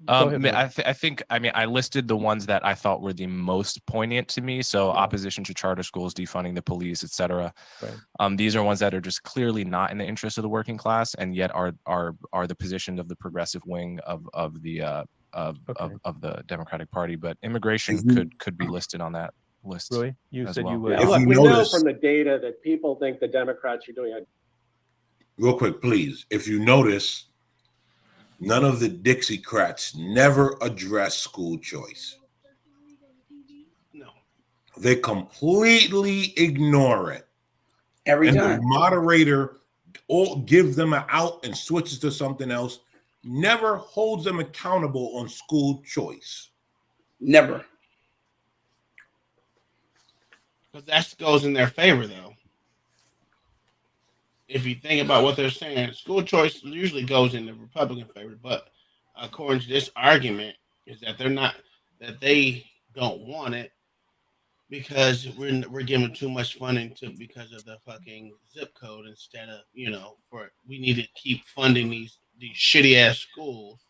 I listed the ones that I thought were the most poignant to me. So opposition to charter schools, defunding the police, etc. Right. These are ones that are just clearly not in the interest of the working class, and yet are the position of the progressive wing of the Democratic Party. But immigration could be listed on that list. Really? You said well. you would. Yeah, look, we know from the data that people think the Democrats are doing. Real quick, please. If you notice, none of the Dixiecrats never address school choice. No. They completely ignore it. Every time. The moderator gives them an out and switches to something else. Never holds them accountable on school choice. Never. Because that goes in their favor, though. If you think about what they're saying, school choice usually goes in the Republican favor, but according to this argument, is that they don't want it because we're giving too much funding because of the fucking zip code instead of we need to keep funding these shitty ass schools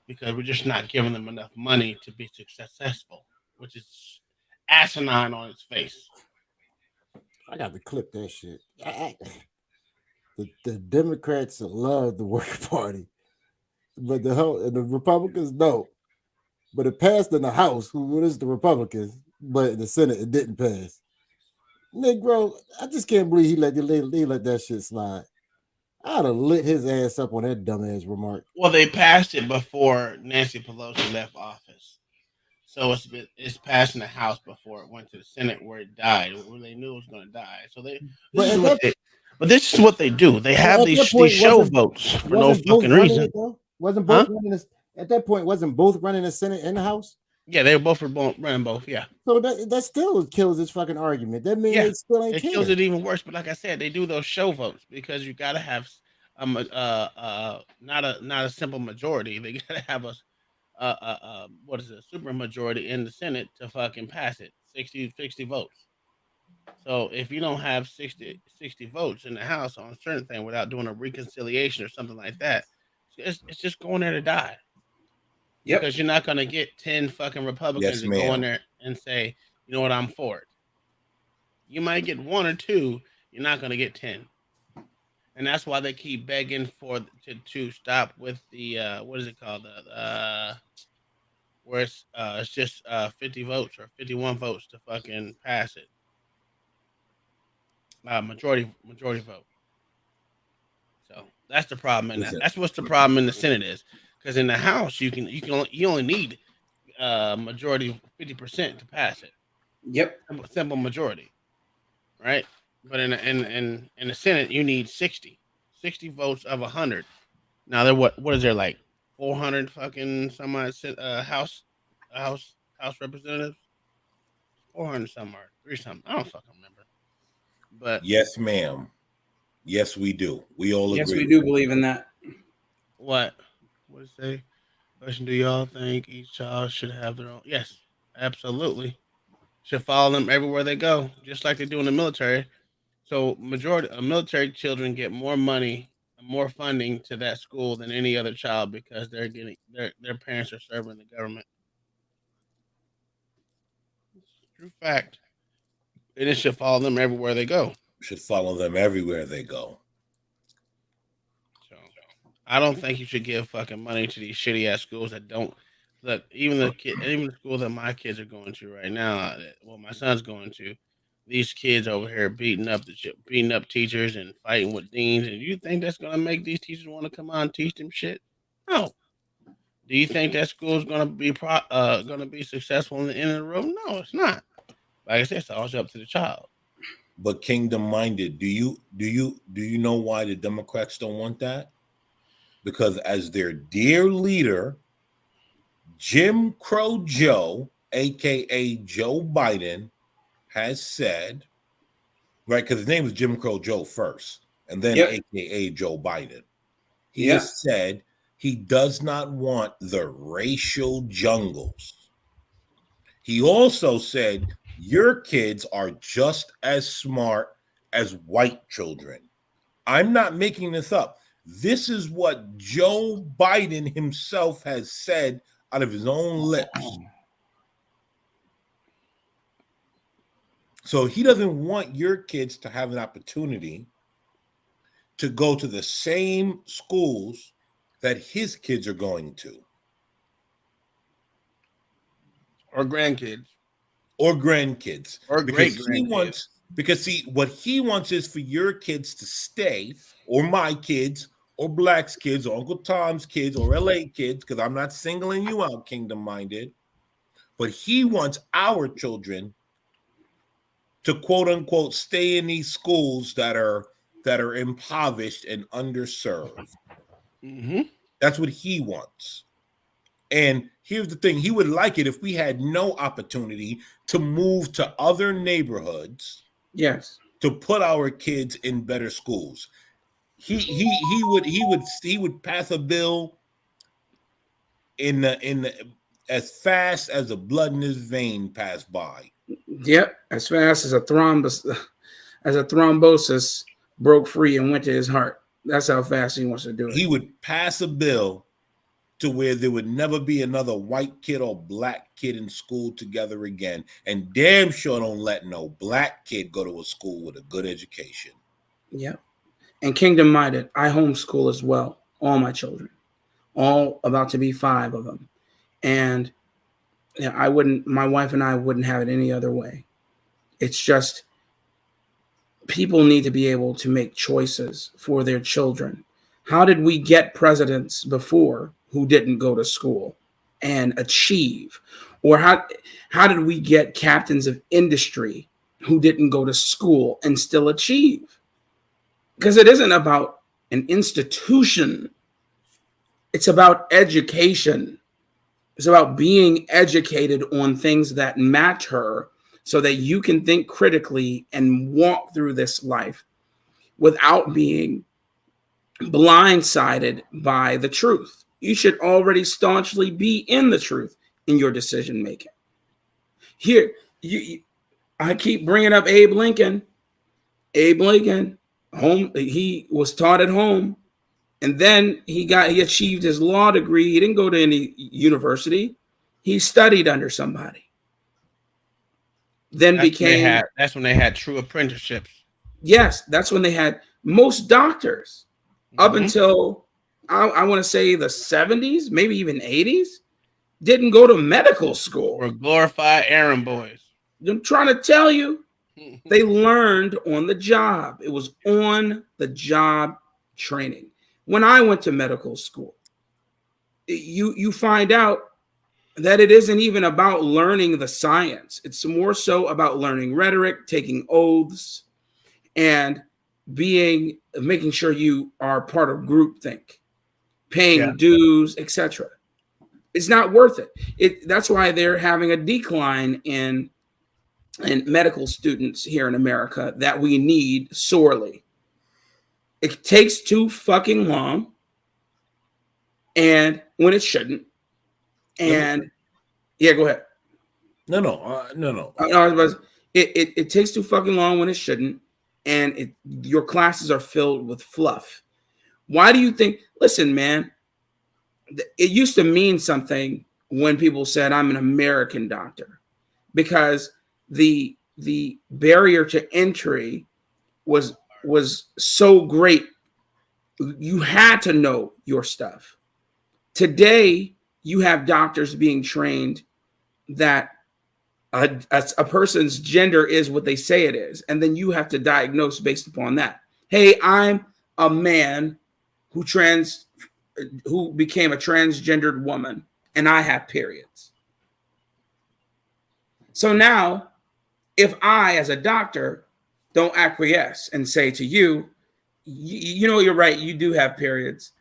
because we're just not giving them enough money to be successful, which is asinine on its face. I got to clip that shit. The Democrats love the Worker Party, but the Republicans don't. But it passed in the House. Who is the Republicans? But in the Senate, it didn't pass. Negro, I just can't believe he let that shit slide. I'd have lit his ass up on that dumbass remark. Well, they passed it before Nancy Pelosi left office, so it's passed in the House before it went to the Senate, where it died, where they knew it was going to die. So this is what they do. They have these show votes for no fucking reason. Wasn't both running at that point? Wasn't both running the Senate and the House? Yeah, they were both running both. Yeah. So that still kills this fucking argument. That means it still ain't. It kills it even worse. But like I said, they do those show votes because you got to have not a simple majority. They got to have a what is it, a super majority in the Senate to fucking pass it. 60 votes. So if you don't have 60 votes in the House on a certain thing without doing a reconciliation or something like that, it's just going there to die. Yep. Because you're not going to get 10 fucking Republicans to go in there and say, you know what, I'm for it. You might get 1 or 2. You're not going to get 10. And that's why they keep begging to stop with the what is it called, where it's just 50 votes or 51 votes to fucking pass it. Majority vote. So that's the problem in that. That's what's the problem in the Senate is, because in the House you only need majority 50% to pass it. Yep, simple majority, right? But in the Senate you need 60 votes of 100. Now they're what is there, like 400 fucking some House representatives, 400 something or 3 something. I don't fucking remember. But yes, ma'am. Yes, we do. We all agree. Yes, we do believe in that. What does it say? Question: do y'all think each child should have their own? Yes, absolutely. Should follow them everywhere they go, just like they do in the military. So majority of military children get more money, more funding to that school than any other child because they're getting their parents are serving the government. True fact. And it should follow them everywhere they go. Should follow them everywhere they go. So I don't think you should give fucking money to these shitty ass schools that don't look. Even the school that my kids are going to right now, well, my son's going to, these kids over here beating up teachers and fighting with deans. And you think that's gonna make these teachers want to come on and teach them shit? No. Do you think that school is gonna be successful in the end of the road? No, it's not. Like I said, it's always up to the child. But kingdom-minded, do you know why the Democrats don't want that? Because as their dear leader, Jim Crow Joe, aka Joe Biden, has said, right? Because his name is Jim Crow Joe first, and then aka Joe Biden. He has said he does not want the racial jungles. He also said your kids are just as smart as white children. I'm not making this up. This is what Joe Biden himself has said out of his own lips. So he doesn't want your kids to have an opportunity to go to the same schools that his kids are going to. Or grandkids. Or grandkids. Or great-grandkids. Because see, what he wants is for your kids to stay, or my kids, or Black's kids, or Uncle Tom's kids, or LA kids, because I'm not singling you out, kingdom-minded. But he wants our children to quote-unquote stay in these schools that are impoverished and underserved. Mm-hmm. That's what he wants. And here's the thing. He would like it if we had no opportunity to move to other neighborhoods. Yes. To put our kids in better schools. He would pass a bill in the as fast as the blood in his vein passed by. Yep, as fast as a thrombosis broke free and went to his heart. That's how fast he wants to do it. He would pass a bill to where there would never be another white kid or black kid in school together again. And damn sure don't let no black kid go to a school with a good education. Yeah. And kingdom minded, I homeschool as well. All my children, all about to be 5 of them. And my wife and I wouldn't have it any other way. It's just people need to be able to make choices for their children. How did we get presidents before who didn't go to school and achieve? Or how did we get captains of industry who didn't go to school and still achieve? Because it isn't about an institution. It's about education. It's about being educated on things that matter so that you can think critically and walk through this life without being blindsided by the truth. You should already staunchly be in the truth in your decision making. Here, I keep bringing up Abe Lincoln. Abe Lincoln, he was taught at home, and then he achieved his law degree. He didn't go to any university. He studied under somebody. Then that's when they had true apprenticeships. Yes, that's when they had most doctors up until I want to say the 70s, maybe even 80s, didn't go to medical school. Or glorified errand boys. I'm trying to tell you, they learned on the job. It was on the job training. When I went to medical school, you find out that it isn't even about learning the science. It's more so about learning rhetoric, taking oaths, and making sure you are part of groupthink, paying dues, etc. It's not worth it. That's why they're having a decline in medical students here in America that we need sorely. It takes too fucking long, and when it shouldn't. And go ahead. No. It takes too fucking long when it shouldn't, and your classes are filled with fluff. Why do you think? Listen, man, it used to mean something when people said I'm an American doctor, because the barrier to entry was so great. You had to know your stuff. Today, you have doctors being trained that a person's gender is what they say it is. And then you have to diagnose based upon that. Hey, I'm a man who became a transgendered woman, and I have periods. So now, if I, as a doctor, don't acquiesce and say to you, you know, you're right, you do have periods,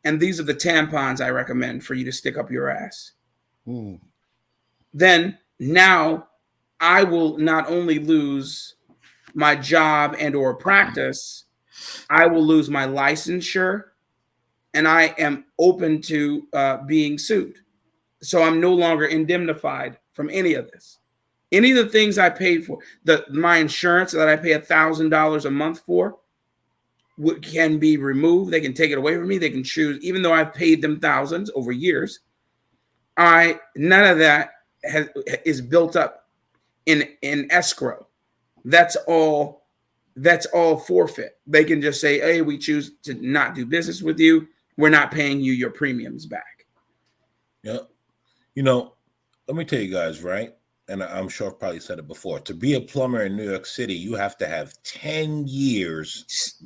and these are the tampons I recommend for you to stick up your ass. Then now I will not only lose my job and or practice, I will lose my licensure, and I am open to being sued. So I'm no longer indemnified from any of this. Any of the things I paid for, my insurance that I pay $1,000 a month for, can be removed. They can take it away from me. They can choose, even though I've paid them thousands over years. None of that is built up in escrow. That's all forfeit. They can just say, hey, we choose to not do business with you. We're not paying you your premiums back. Yeah. You know, let me tell you guys, right? And I'm sure I've probably said it before. To be a plumber in New York City, you have to have 10 years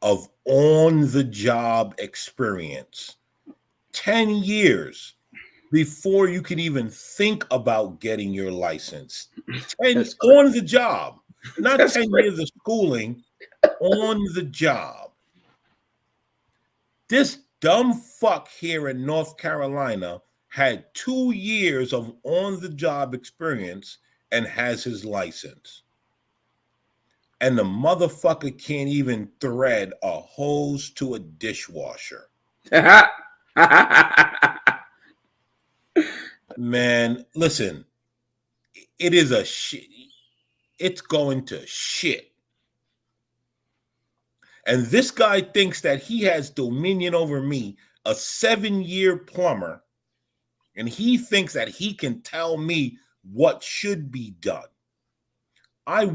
of on-the-job experience. 10 years before you can even think about getting your license. 10 on the job. Not 10 years of schooling, on the job. This dumb fuck here in North Carolina had 2 years of on-the-job experience and has his license. And the motherfucker can't even thread a hose to a dishwasher. Man, listen, it is a shit. It's going to shit. And this guy thinks that he has dominion over me. a 7-year plumber, and he thinks that he can tell me what should be done. I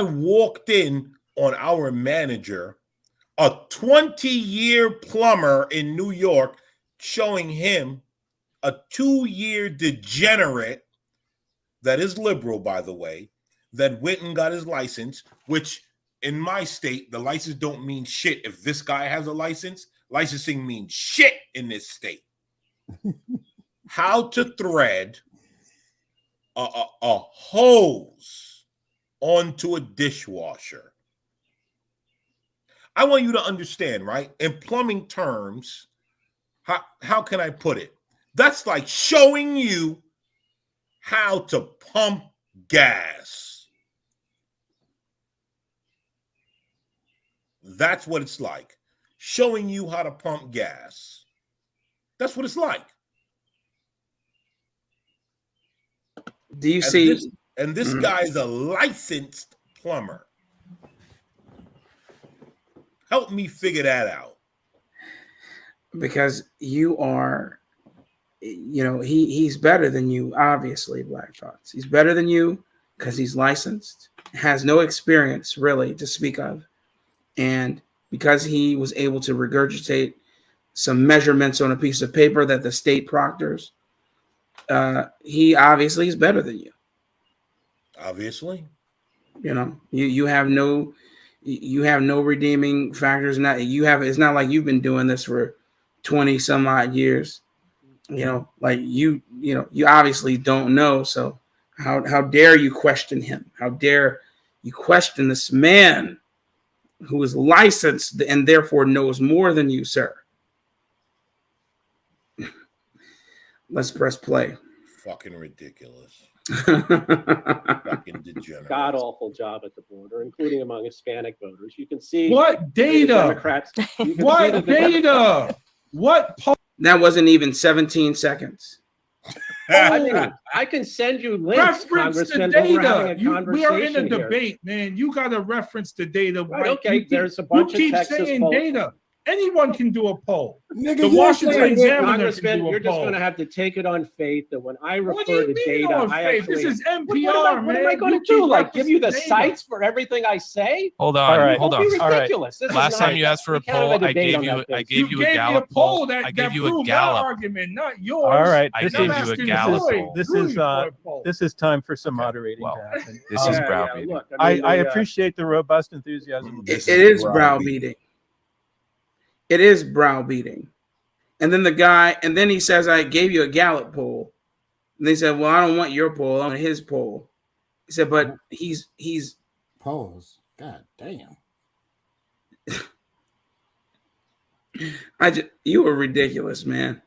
walked in on our manager, a 20-year plumber in New York, showing him a 2-year degenerate that is liberal, by the way, that went and got his license, which in my state, the license don't mean shit. If this guy has a license, licensing means shit in this state. How to thread a hose onto a dishwasher. I want you to understand, right? In plumbing terms, how can I put it? That's like showing you how to pump gas. That's what it's like. Showing you how to pump gas. That's what it's like. Do you see? This guy's a licensed plumber. Help me figure that out. Because you are, he's better than you, obviously, Black Thoughts. He's better than you because he's licensed, has no experience really to speak of. And because he was able to regurgitate some measurements on a piece of paper that the state proctors, he obviously is better than you. Obviously. You have no redeeming factors. It's not like you've been doing this for 20 some odd years. You obviously don't know. So how dare you question him? How dare you question this man who is licensed and therefore knows more than you, sir? Let's press play. Fucking ridiculous. Fucking degenerate. God awful job at the border, including among Hispanic voters. You can see what data? Democrats. What data? What? That wasn't even 17 seconds. I mean, I can send you links, reference the Congressman. data. We are in a debate, man. You got to reference the data. Right, okay, there's a bunch of Texas saying polls. Data. Anyone can do a poll. Nigga, The Washington Examiner Congressman, can do a you're just poll. going to have to take it on faith that when I What do refer you to mean data, on I faith? actually. This is NPR, what am I man. going You to do? keep Like give you the referencing sites for everything I say? Hold on. Don't be ridiculous. This is Last not- time you asked for a we can't have poll, I debate gave on you that thing. You a gave me a Gallup poll poll. that I gave you a proved my Gallup. argument, not yours. All right, I this gave is you a asking Gallup Roy. poll. this is time for some moderating well, to happen. This is browbeating. Look, I appreciate the robust enthusiasm. It is browbeating. It is browbeating. And then he says, I gave you a Gallup poll. And they said, well, I don't want your poll, I want his poll. He said, but he's Pause. God damn. You were ridiculous, man.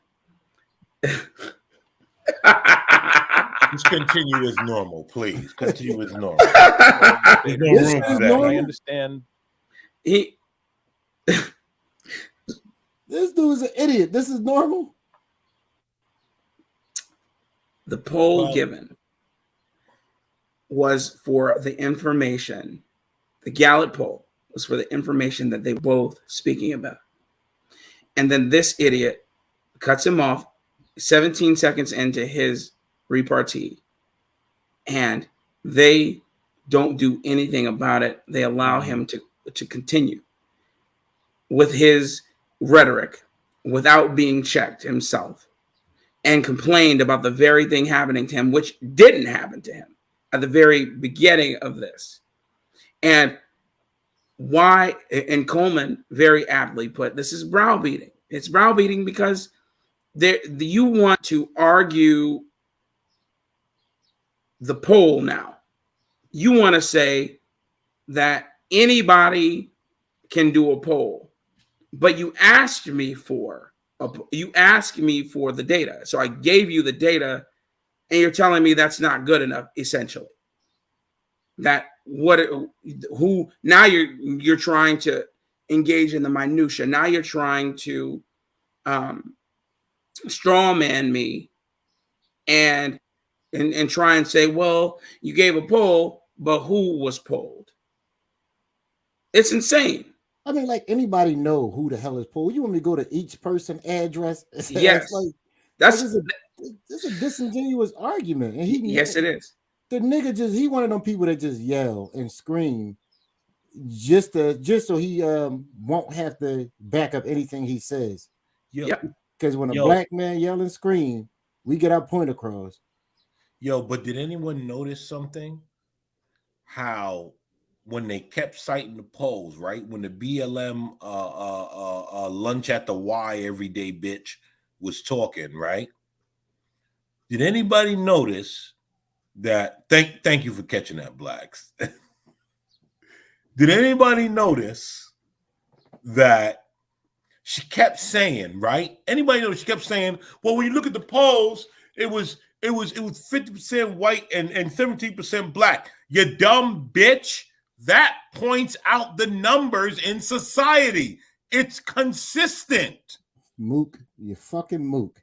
Just continue as normal, please. Continue as normal. This is normal. I understand. This dude's an idiot. This is normal. The poll given was for the information. The Gallup poll was for the information that they were both speaking about. And then this idiot cuts him off 17 seconds into his repartee. And they don't do anything about it. They allow him to continue with his rhetoric without being checked himself, and complained about the very thing happening to him, which didn't happen to him at the very beginning of this. And why, and Coleman very aptly put, this is browbeating. It's browbeating because you want to argue the poll now. You want to say that anybody can do a poll, but you asked me for the data. So I gave you the data, and you're telling me that's not good enough, essentially. Now you're trying to engage in the minutia. Now you're trying to straw man me and try and say, well, you gave a poll, but who was polled? It's insane. I mean, like anybody know who the hell is poll? You want me to go to each person address? Yes, like that's it's a disingenuous argument, and yes, it is. The nigga he one of them people that just yell and scream just so he won't have to back up anything he says. Yep. Because when a black man yell and scream, we get our point across. Yo, but did anyone notice something? How when they kept citing the polls, right? When the BLM lunch at the Y every day bitch was talking, right? Did anybody notice that? Thank you for catching that, blacks. Did anybody notice that she kept saying, right? Anybody notice she kept saying, well, when you look at the polls, it was 50% white and 17% black. You dumb bitch. That points out the numbers in society. It's consistent. Mook, you fucking mook.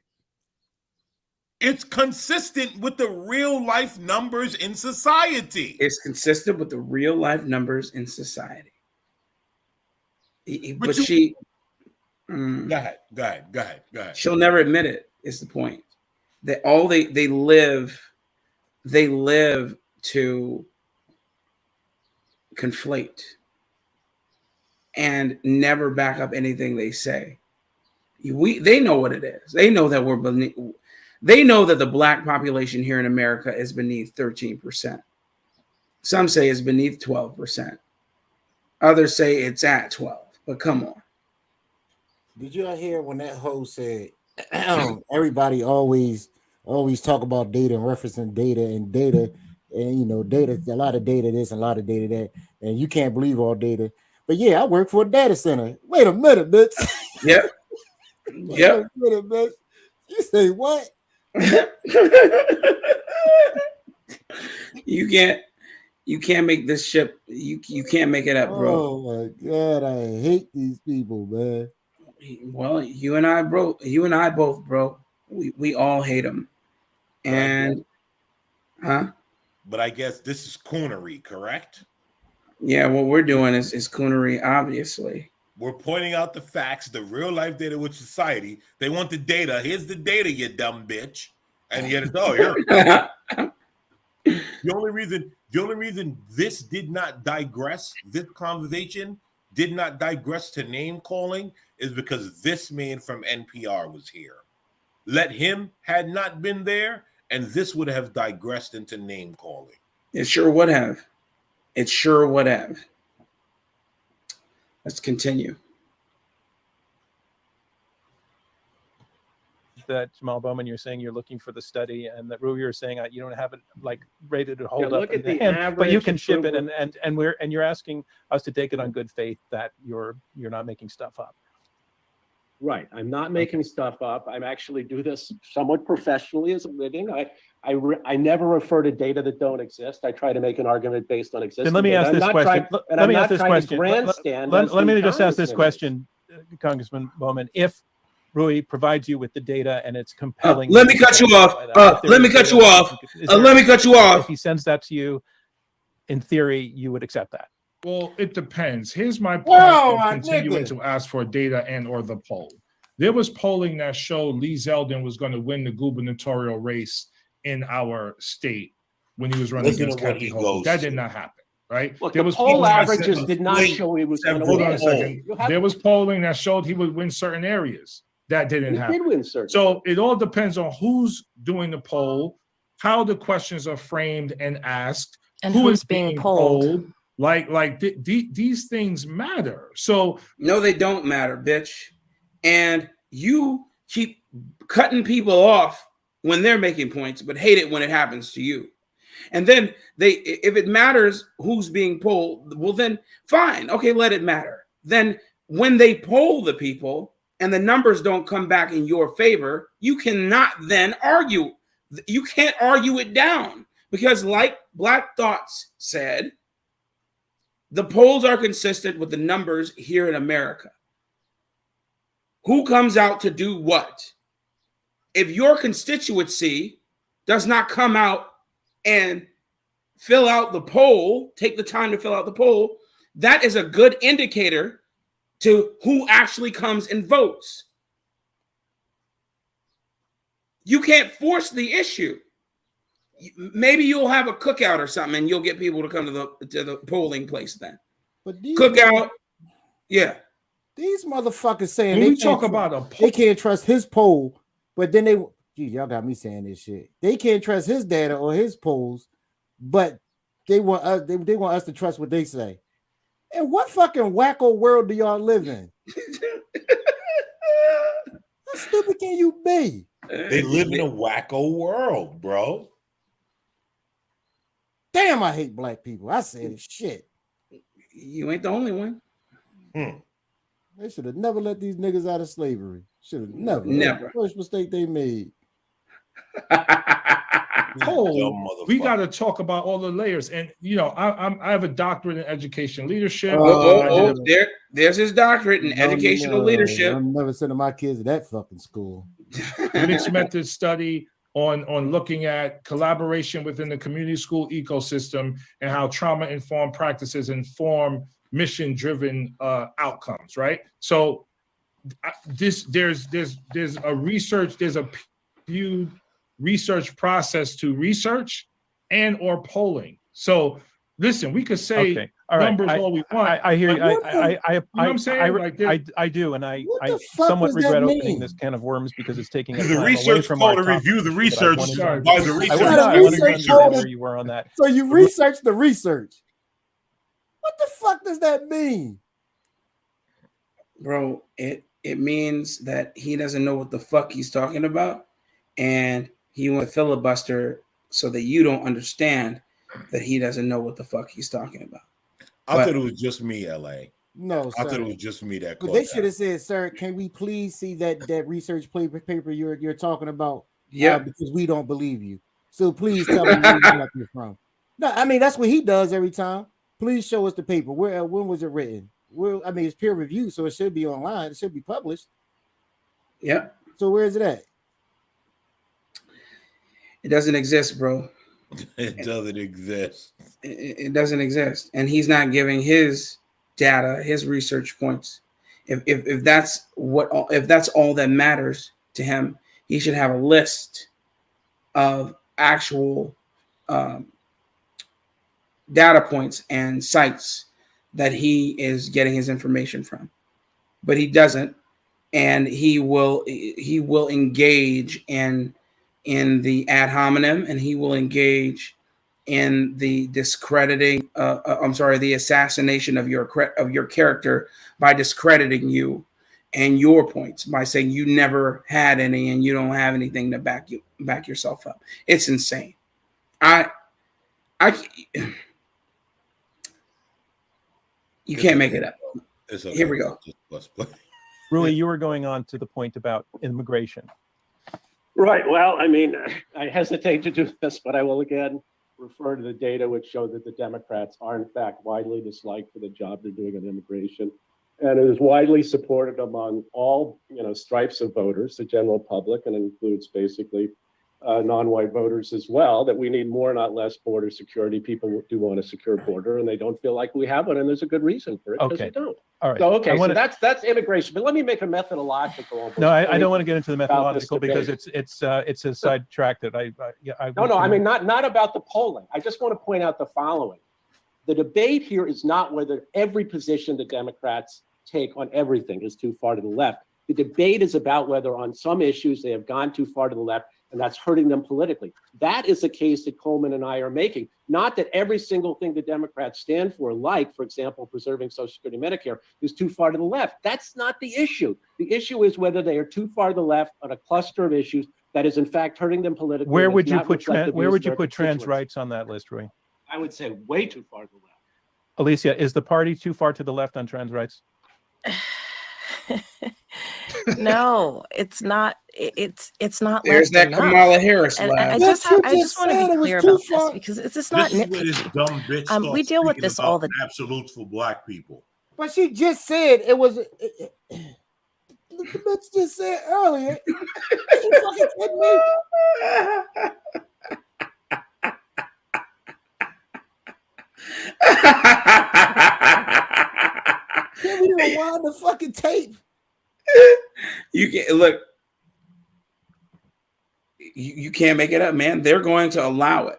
It's consistent with the real life numbers in society. It's consistent with the real life numbers in society. But she go ahead. She'll never admit it, is the point. That all they live to conflate and never back up anything they say. They know what it is. They know that we're beneath. They know that the black population here in America is beneath 13%. Some say it's beneath 12%. Others say it's at 12. But come on. Did y'all hear when that hoe said everybody always talk about data and referencing data and data, and you know, data, a lot of data this and a lot of data that, and you can't believe all data. But yeah, I work for a data center. Wait a minute, bitch. Yep. Wait a minute, bitch. You say what? You can't make this ship. You can't make it up, bro. Oh my god, I hate these people, man. Well, you and I both, bro. We all hate them. And But I guess this is coonery, correct? Yeah, what we're doing is coonery, obviously. We're pointing out the facts, the real life data with society. They want the data. Here's the data, you dumb bitch. And yet it's here. The only reason this did not digress, this conversation did not digress to name calling, is because this man from NPR was here. Let him had not been there, and this would have digressed into name calling. It sure would have. It sure would have. Let's continue. That Jamal Bowman, you're saying you're looking for the study, and that Rui, you're saying you don't have it like rated to hold up. Look at the average, but you can ship it, and you're asking us to take it on good faith that you're not making stuff up. Right. I'm not making stuff up. I'm actually do this somewhat professionally as a living. I never refer to data that don't exist. I try to make an argument based on existing. Then let me ask this question. Let me ask this question. Let me just ask this question, Congressman Bowman. If Rui provides you with the data and it's compelling. Let me cut you off. Let me cut you off. If he sends that to you, in theory, you would accept that. Well, it depends. Here's my point. Continuing to ask for data and or the poll. There was polling that showed Lee Zeldin was going to win the gubernatorial race in our state when he was running against Kathy Hochul. That did not happen, right? Look, there was poll averages did not show he was going to win. Hold on a second. There was polling that showed he would win certain areas. That didn't happen. He did win certain. So it all depends on who's doing the poll, how the questions are framed and asked, and who is being polled. These things matter. So no, they don't matter, bitch. And you keep cutting people off when they're making points, but hate it when it happens to you. And then if it matters who's being polled, well then fine, okay, let it matter. Then when they poll the people and the numbers don't come back in your favor, you cannot then argue. You can't argue it down because, like Black Thoughts said, the polls are consistent with the numbers here in America. Who comes out to do what? If your constituency does not come out and fill out the poll, take the time to fill out the poll, that is a good indicator to who actually comes and votes. You can't force the issue. Maybe you'll have a cookout or something, and you'll get people to come to the polling place then. But these Cookout, yeah. These motherfuckers saying When we talk about they can't trust his poll, but then they, geez, y'all got me saying this shit. They can't trust his data or his polls, but they want us. They want us to trust what they say. And what fucking wacko world do y'all live in? How stupid can you be? They live in a wacko world, bro. Damn, I hate black people. I said it. Shit. You ain't the only one. They should have never let these niggas out of slavery. Should have never. Never. First mistake they made. We got to talk about all the layers, and you know, I have a doctorate in education leadership. There's his doctorate in educational leadership. I'm never sending my kids to that fucking school. Mixed method study on looking at collaboration within the community school ecosystem and how trauma-informed practices inform mission-driven outcomes. Right. So there's a research process to research and or polling. So listen, we could say numbers all we want. I hear you. You know what I'm saying? I do, and I somewhat regret opening this can of worms because it's taking us the research call to review the research by the research. I wanted to understand where you were on that. So you research the research. What the fuck does that mean? Bro, it means that he doesn't know what the fuck he's talking about, and he went filibuster so that you don't understand that he doesn't know what the fuck he's talking about. I thought it was just me, LA. No, I thought it was just me that. But they should have said, "Sir, can we please see that research paper you're talking about? Yeah, because we don't believe you. So please tell me where you're from." No, I mean that's what he does every time. Please show us the paper. Where? When was it written? Well, I mean it's peer reviewed, so it should be online. It should be published. Yeah. So where is it at? It doesn't exist, bro. It doesn't exist. It doesn't exist, and he's not giving his data, his research points. If that's all that matters to him, he should have a list of actual data points and sites that he is getting his information from, but he doesn't, and he will engage in the ad hominem, and he will engage in the discrediting, the assassination of your character by discrediting you and your points by saying you never had any and you don't have anything to back yourself up. It's insane. You can't make it up. Okay. Here we go. Rui, you were going on to the point about immigration. Right. Well, I mean, I hesitate to do this, but I will again refer to the data which show that the Democrats are in fact widely disliked for the job they're doing on immigration. And it is widely supported among all, stripes of voters, the general public, and includes basically non-white voters as well, that we need more, not less, border security. People do want a secure border, and they don't feel like we have one, and there's a good reason for it, because they don't. All right. So, that's immigration. But let me make a methodological. No, I don't want to get into the methodological because it's a sidetrack that I No, I mean not about the polling. I just want to point out the following: the debate here is not whether every position the Democrats take on everything is too far to the left. The debate is about whether on some issues they have gone too far to the left, and that's hurting them politically. That is the case that Coleman and I are making. Not that every single thing the Democrats stand for, like, for example, preserving Social Security and Medicare, is too far to the left. That's not the issue. The issue is whether they are too far to the left on a cluster of issues that is in fact hurting them politically. Where would you put trans rights on that list, Roy? I would say way too far to the left. Alicia, is the party too far to the left on trans rights? No, it's not. It's not. There's that enough. Kamala Harris. I just want to be clear about this because it's not nitpicky. Dumb bitch we deal with this all the absolutes for black people. But she just said it was. The bitch just said earlier. You fucking kidding me? Man, we don't want the fucking tape. You can look. You can't make it up, man. They're going to allow it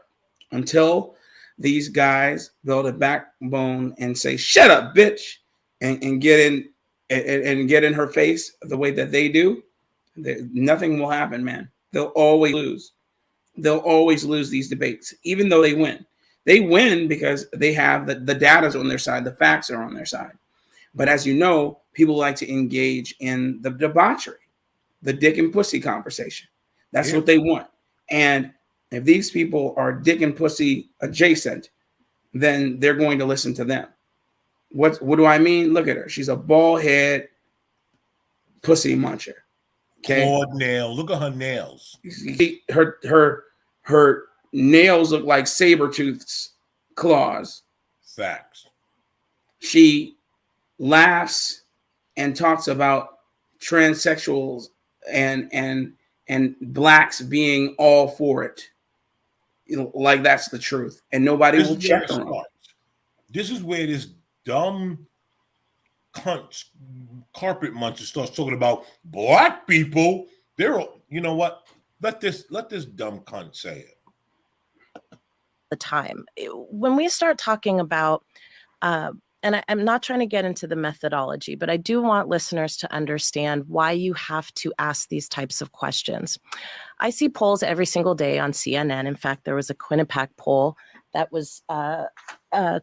until these guys build a backbone and say, "Shut up, bitch," and get in and get in her face the way that they do. Nothing will happen, man. They'll always lose. They'll always lose these debates, even though they win. They win because they have the data's on their side, the facts are on their side. But as you know, people like to engage in the debauchery, the dick and pussy conversation. That's what they want. And if these people are dick and pussy adjacent, then they're going to listen to them. What do I mean? Look at her. She's a bald head pussy muncher. Okay. Clawed nails. Look at her nails. Her nails look like saber-toothed claws. Facts. She laughs and talks about transsexuals and blacks being all for it. You know, like that's the truth. And nobody will check her on. This is where this dumb cunt carpet muncher starts talking about black people. They're, you know what? Let this dumb cunt say it. The time when we start talking about and I'm not trying to get into the methodology, but I do want listeners to understand why you have to ask these types of questions. I see polls every single day on CNN. In fact, there was a Quinnipiac poll that was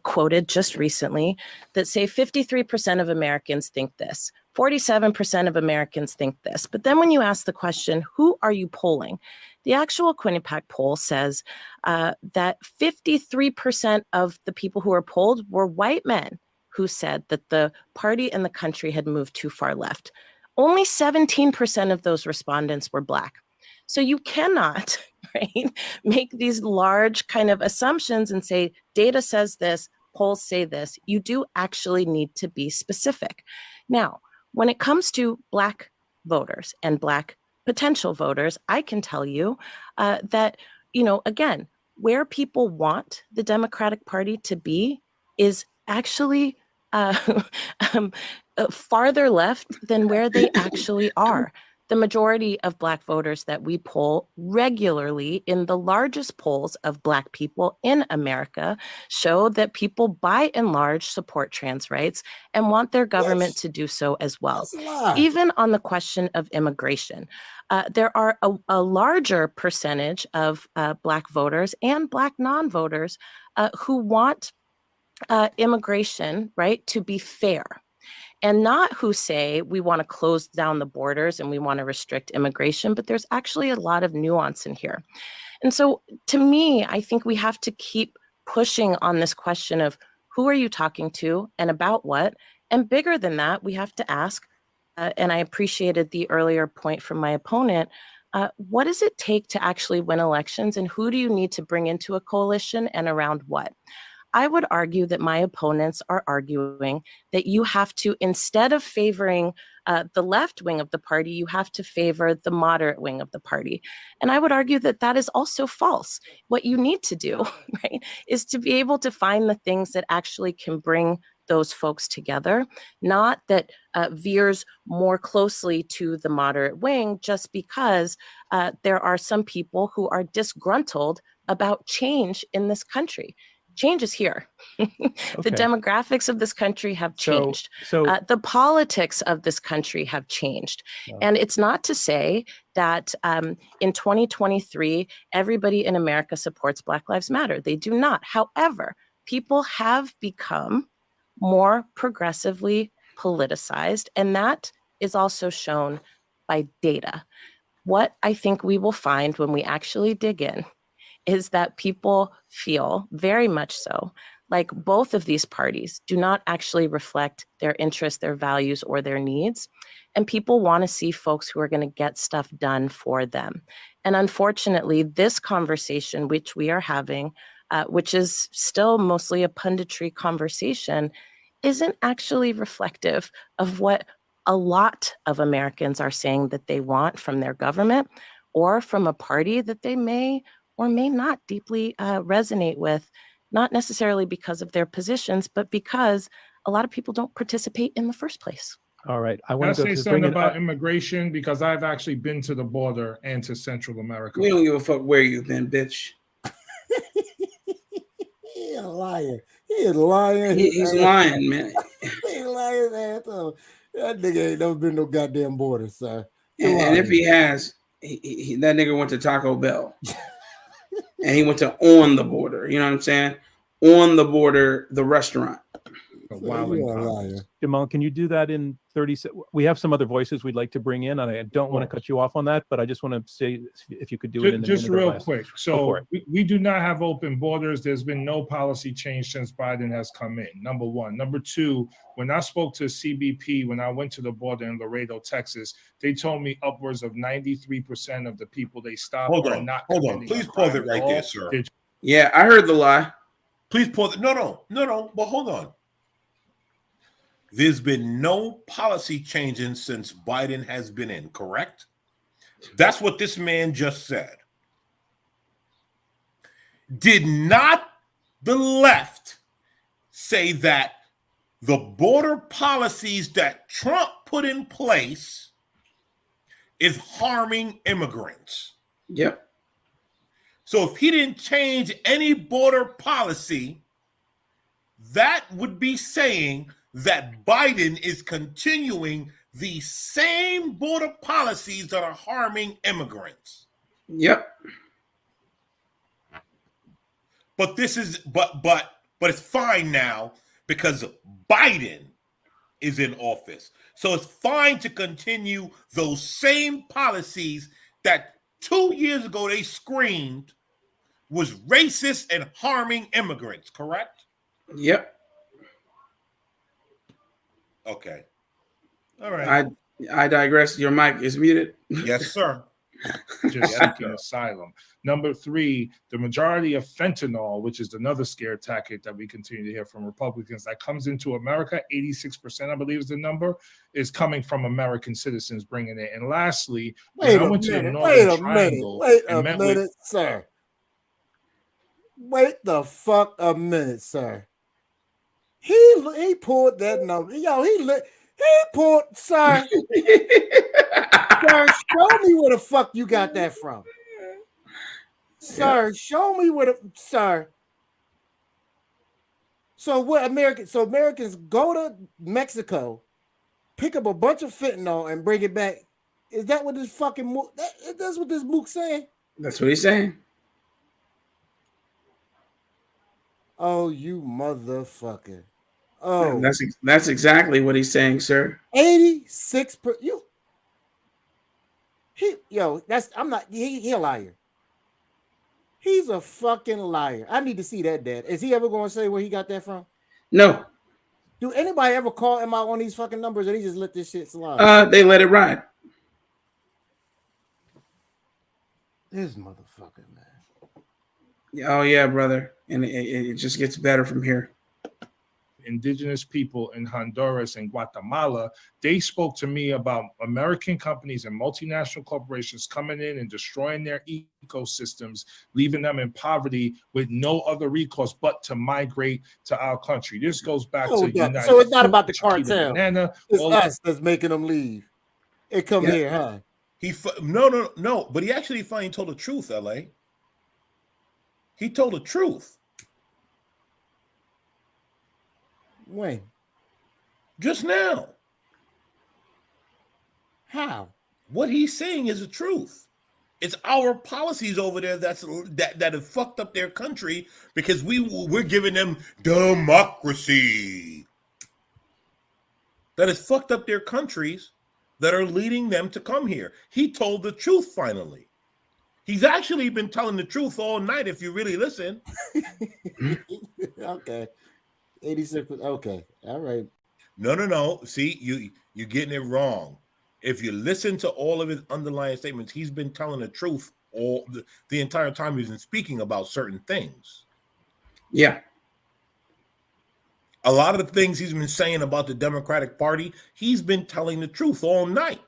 quoted just recently that say 53% of Americans think this, 47% of Americans think this. But then when you ask the question, who are you polling? The actual Quinnipiac poll says that 53% of the people who were polled were white men who said that the party and the country had moved too far left. Only 17% of those respondents were Black. So you cannot, right, make these large kind of assumptions and say, data says this, polls say this. You do actually need to be specific. Now, when it comes to Black voters and Black potential voters, I can tell you that, you know, again, where people want the Democratic Party to be is actually farther left than where they actually are. The majority of Black voters that we poll regularly in the largest polls of Black people in America show that people by and large support trans rights and want their government to do so as well. Even on the question of immigration, there are a larger percentage of Black voters and Black non-voters who want immigration, right, to be fair. And not who say we want to close down the borders and we want to restrict immigration, but there's actually a lot of nuance in here. And so to me, I think we have to keep pushing on this question of who are you talking to and about what? And bigger than that, we have to ask, and I appreciated the earlier point from my opponent, what does it take to actually win elections and who do you need to bring into a coalition and around what? I would argue that my opponents are arguing that you have to, instead of favoring the left wing of the party, you have to favor the moderate wing of the party. And I would argue that that is also false. What you need to do, right, is to be able to find the things that actually can bring those folks together, not that veers more closely to the moderate wing just because there are some people who are disgruntled about change in this country. Change is here. The demographics of this country have changed. The politics of this country have changed. And it's not to say that in 2023, everybody in America supports Black Lives Matter. They do not. However, people have become more progressively politicized, and that is also shown by data. What I think we will find when we actually dig in is that people feel very much so like both of these parties do not actually reflect their interests, their values, or their needs. And people want to see folks who are going to get stuff done for them. And unfortunately, this conversation, which we are having, which is still mostly a punditry conversation, isn't actually reflective of what a lot of Americans are saying that they want from their government or from a party that they may or may not deeply resonate with, not necessarily because of their positions, but because a lot of people don't participate in the first place. All right. I Can I want to go say to something about immigration? Because I've actually been to the border and to Central America. We don't give a fuck where you've been, bitch. He a liar. He is lying. He's lying, man. He lying his ass off. That nigga ain't never been no goddamn border, sir. And if he has, that nigga went to Taco Bell. And he went to On the Border. You know what I'm saying? On the Border, the restaurant. Jamal, can you do that in 30 seconds? We have some other voices we'd like to bring in, and I don't want to cut you off on that, but I just want to say if you could do it in just real quick. So it. we do not have open borders. There's been no policy change since Biden has come in. Number one. Number two, when I spoke to CBP, when I went to the border in Laredo, Texas, they told me upwards of 93% of the people they stopped are not. Hold on. Please pause it right there, sir. Yeah, I heard the lie. Please pause it. No. But hold on. There's been no policy changing since Biden has been in, correct? That's what this man just said. Did not the left say that the border policies that Trump put in place is harming immigrants? Yep. So if he didn't change any border policy, that would be saying that Biden is continuing the same border policies that are harming immigrants. Yep. But this is but it's fine now because Biden is in office. So it's fine to continue those same policies that 2 years ago they screamed was racist and harming immigrants, correct? Yep. Okay. All right. I digress. Your mic is muted. Yes, sir. Just seeking asylum. Number three, the majority of fentanyl, which is another scare tactic that we continue to hear from Republicans, that comes into America, 86%, I believe is the number, is coming from American citizens bringing it. And lastly, wait a minute, sir. Wait the fuck a minute, sir. He pulled that number. Yo, he pulled, sir. Sir, show me where the fuck you got that from. Sir, show me where sir. So what Americans go to Mexico, pick up a bunch of fentanyl and bring it back. Is that what this fucking that's what this book saying? That's what he's saying. Oh, you motherfucker. Oh, that's exactly what he's saying, sir. 86%. He a liar. He's a fucking liar. I need to see that, Dad. Is he ever going to say where he got that from? No. Do anybody ever call him out on these fucking numbers, or he just let this shit slide? They let it ride. This motherfucker, man. Oh yeah, brother, and it just gets better from here. Indigenous people in Honduras and Guatemala, they spoke to me about American companies and multinational corporations coming in and destroying their ecosystems, leaving them in poverty with no other recourse but to migrate to our country. This goes back to United. So it's not about the cartel. It's us that's making them leave. It come here, huh? No. But he actually finally told the truth, LA. He told the truth. When? Just now. How? What he's saying is the truth. It's our policies over there that have fucked up their country because we're giving them democracy. That has fucked up their countries that are leading them to come here. He told the truth finally. He's actually been telling the truth all night if you really listen. Okay. 86. Okay. All right. No. See, you're getting it wrong. If you listen to all of his underlying statements, he's been telling the truth all the entire time he's been speaking about certain things. Yeah. A lot of the things he's been saying about the Democratic Party, he's been telling the truth all night.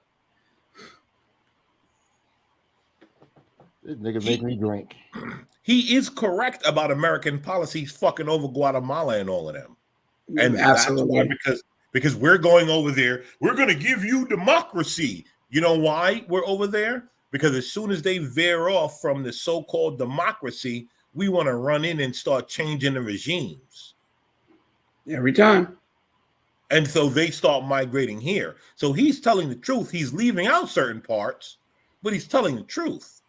This nigga make me drink. He is correct about American policies fucking over Guatemala and all of them. And Absolutely. that's why, because we're going over there, we're going to give you democracy. You know why we're over there? Because as soon as they veer off from the so-called democracy, we want to run in and start changing the regimes. Every time. And so they start migrating here. So he's telling the truth. He's leaving out certain parts, but he's telling the truth.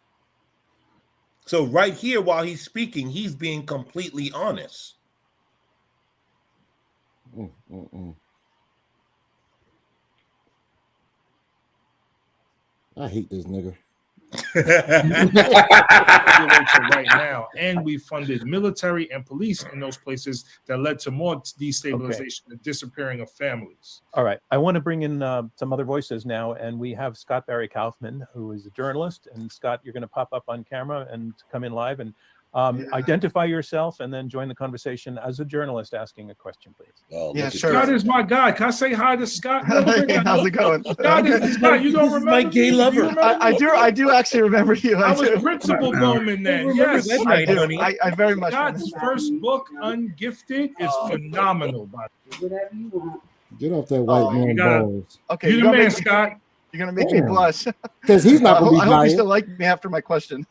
So right here, while he's speaking, he's being completely honest. I hate this nigga. Right now, and we funded military and police in those places that led to more destabilization and disappearing of families. All right, I want to bring in some other voices now, and we have Scott Barry Kaufman, who is a journalist. And Scott, you're going to pop up on camera and come in live and identify yourself, and then join the conversation as a journalist asking a question, please. Oh, yeah, sure. Scott is my guy. Can I say hi to Scott? Hey, how's it going? Scott, you don't remember my gay lover. I do actually remember you. I was Principal Bowman then. Yes, I do. I very much. Scott's first book, Ungifted, is phenomenal. By the way. Get off that white man balls. Okay, you're the man, Scott. You're gonna make me blush because he's not gonna be I hope you still like me after my question.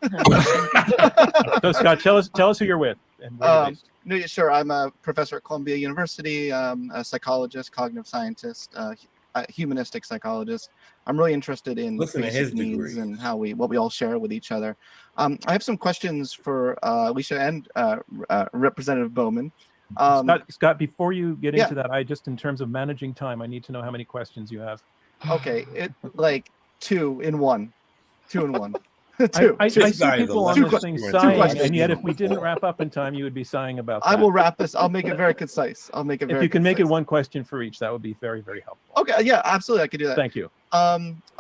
So Scott, tell us who you're with. And where you're based. No, sure. I'm a professor at Columbia University, a psychologist, cognitive scientist, humanistic psychologist. I'm really interested in basic needs and what we all share with each other. I have some questions for Alicia and Representative Bowman. Scott, before you get into that, in terms of managing time, I need to know how many questions you have. Okay, like 2 in 1. 2 in 1. I see people on this thing sighing, and yet if we didn't wrap up in time, you would be sighing about that. I will wrap this. I'll make it very concise. If you can make it one question for each, that would be very, very helpful. Okay, yeah, absolutely, I could do that. Thank you.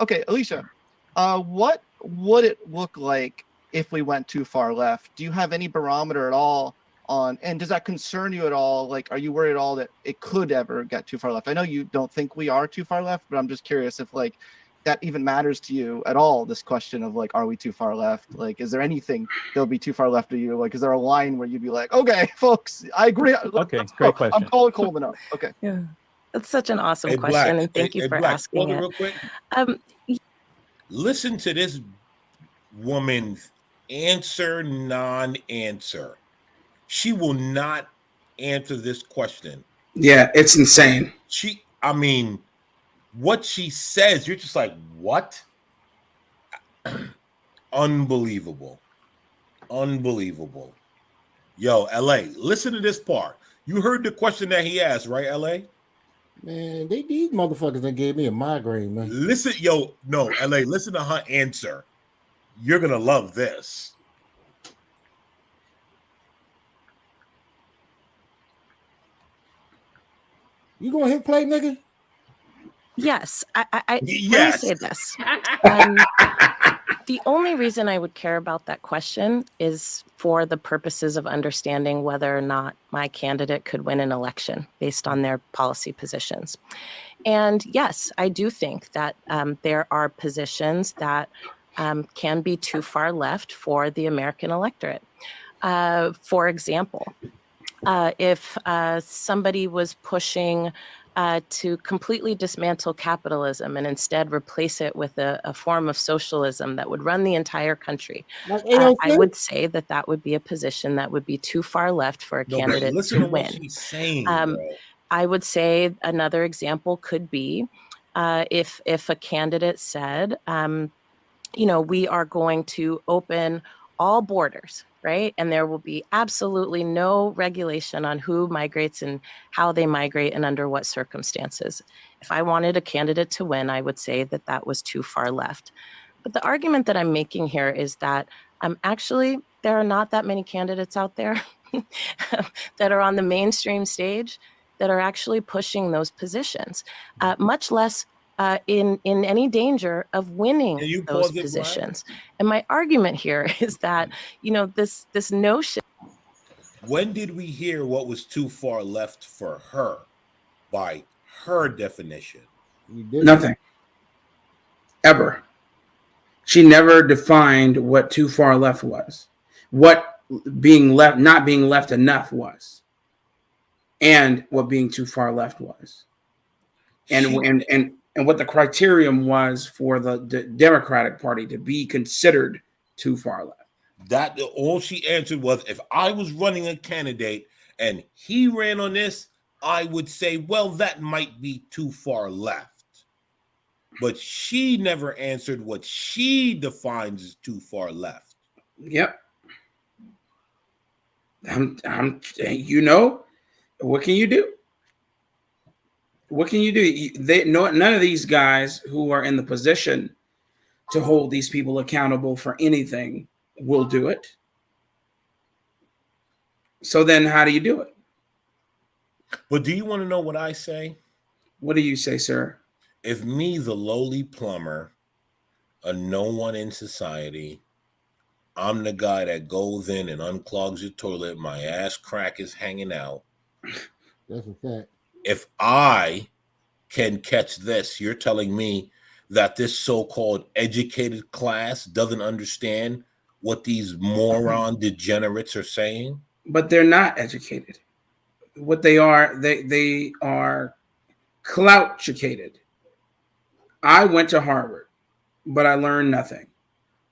Okay, Alicia, what would it look like if we went too far left? Do you have any barometer at all on, and does that concern you at all? Like, are you worried at all that it could ever get too far left? I know you don't think we are too far left, but I'm just curious if that even matters to you at all, this question of are we too far left? Like, is there anything that'll be too far left of you? Like, is there a line where you'd be like, okay, folks, I agree. Okay, great question. I'm calling Coleman up. Okay. Yeah, that's such an awesome question, and thank you for asking it. Real quick. Listen to this woman's answer, non-answer. She will not answer this question. Yeah, it's insane. What she says, you're just like, what? Unbelievable. Unbelievable. Yo, LA, listen to this part. You heard the question that he asked, right, LA? Man, these motherfuckers that gave me a migraine, man. Listen, LA, listen to her answer. You're going to love this. You gonna hit play, nigga? Yes. Let me Yes. say this. The only reason I would care about that question is for the purposes of understanding whether or not my candidate could win an election based on their policy positions. And yes, I do think that there are positions that can be too far left for the American electorate. For example, if somebody was pushing to completely dismantle capitalism and instead replace it with a form of socialism that would run the entire country, I would say that would be a position that would be too far left for a candidate to win. What she's saying, I would say another example could be if a candidate said, we are going to open all borders, right? And there will be absolutely no regulation on who migrates and how they migrate and under what circumstances. If I wanted a candidate to win, I would say that was too far left. But the argument that I'm making here is that actually there are not that many candidates out there that are on the mainstream stage that are actually pushing those positions, much less in any danger of winning those positions. And my argument here is that, this notion. When did we hear what was too far left for her by her definition? Nothing. Ever. She never defined what too far left was. What not being left enough was. and what being too far left was, and what the criterion was for the Democratic Party to be considered too far left. That all she answered was, if I was running a candidate and he ran on this, I would say, well, that might be too far left. But she never answered what she defines as too far left. Yep. You know, what can you do? What can you do? None of these guys who are in the position to hold these people accountable for anything will do it. So then how do you do it? But do you want to know what I say? What do you say, sir? If me, the lowly plumber, a no one in society, I'm the guy that goes in and unclogs your toilet, my ass crack is hanging out. That's a fact. If I can catch this, you're telling me that this so-called educated class doesn't understand what these moron degenerates are saying? But they're not educated. What they are, they are clout-educated. I went to Harvard, but I learned nothing.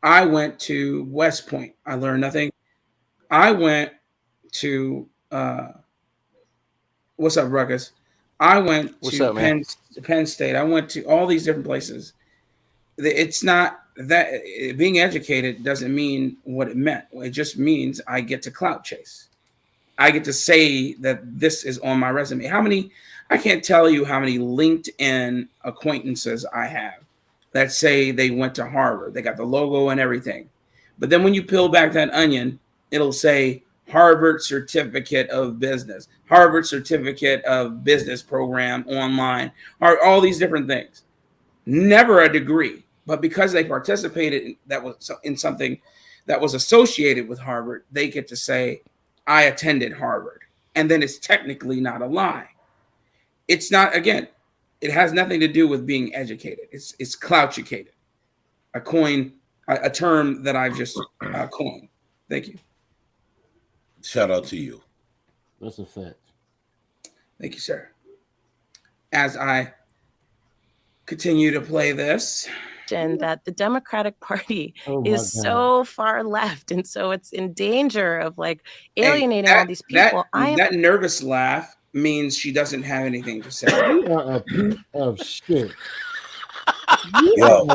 I went to West Point. I learned nothing. I went to what's up, Ruckus? I went to Penn State. I went to all these different places. It's not that being educated doesn't mean what it meant. It just means I get to clout chase. I get to say that this is on my resume. I can't tell you how many LinkedIn acquaintances I have that say they went to Harvard. They got the logo and everything. But then when you peel back that onion, it'll say Harvard Certificate of Business, Harvard Certificate of Business Program online, or all these different things. Never a degree, but because they participated in something that was associated with Harvard, they get to say, I attended Harvard. And then it's technically not a lie. It's not, again, it has nothing to do with being educated. It's clout-educated, a term that I've just coined. Thank you. Shout out to you. That's a fact. Thank you, sir. As I continue to play this, that the Democratic Party is so far left, and so it's in danger of like alienating all these people. That nervous laugh means she doesn't have anything to say. You are a piece of shit. Yo,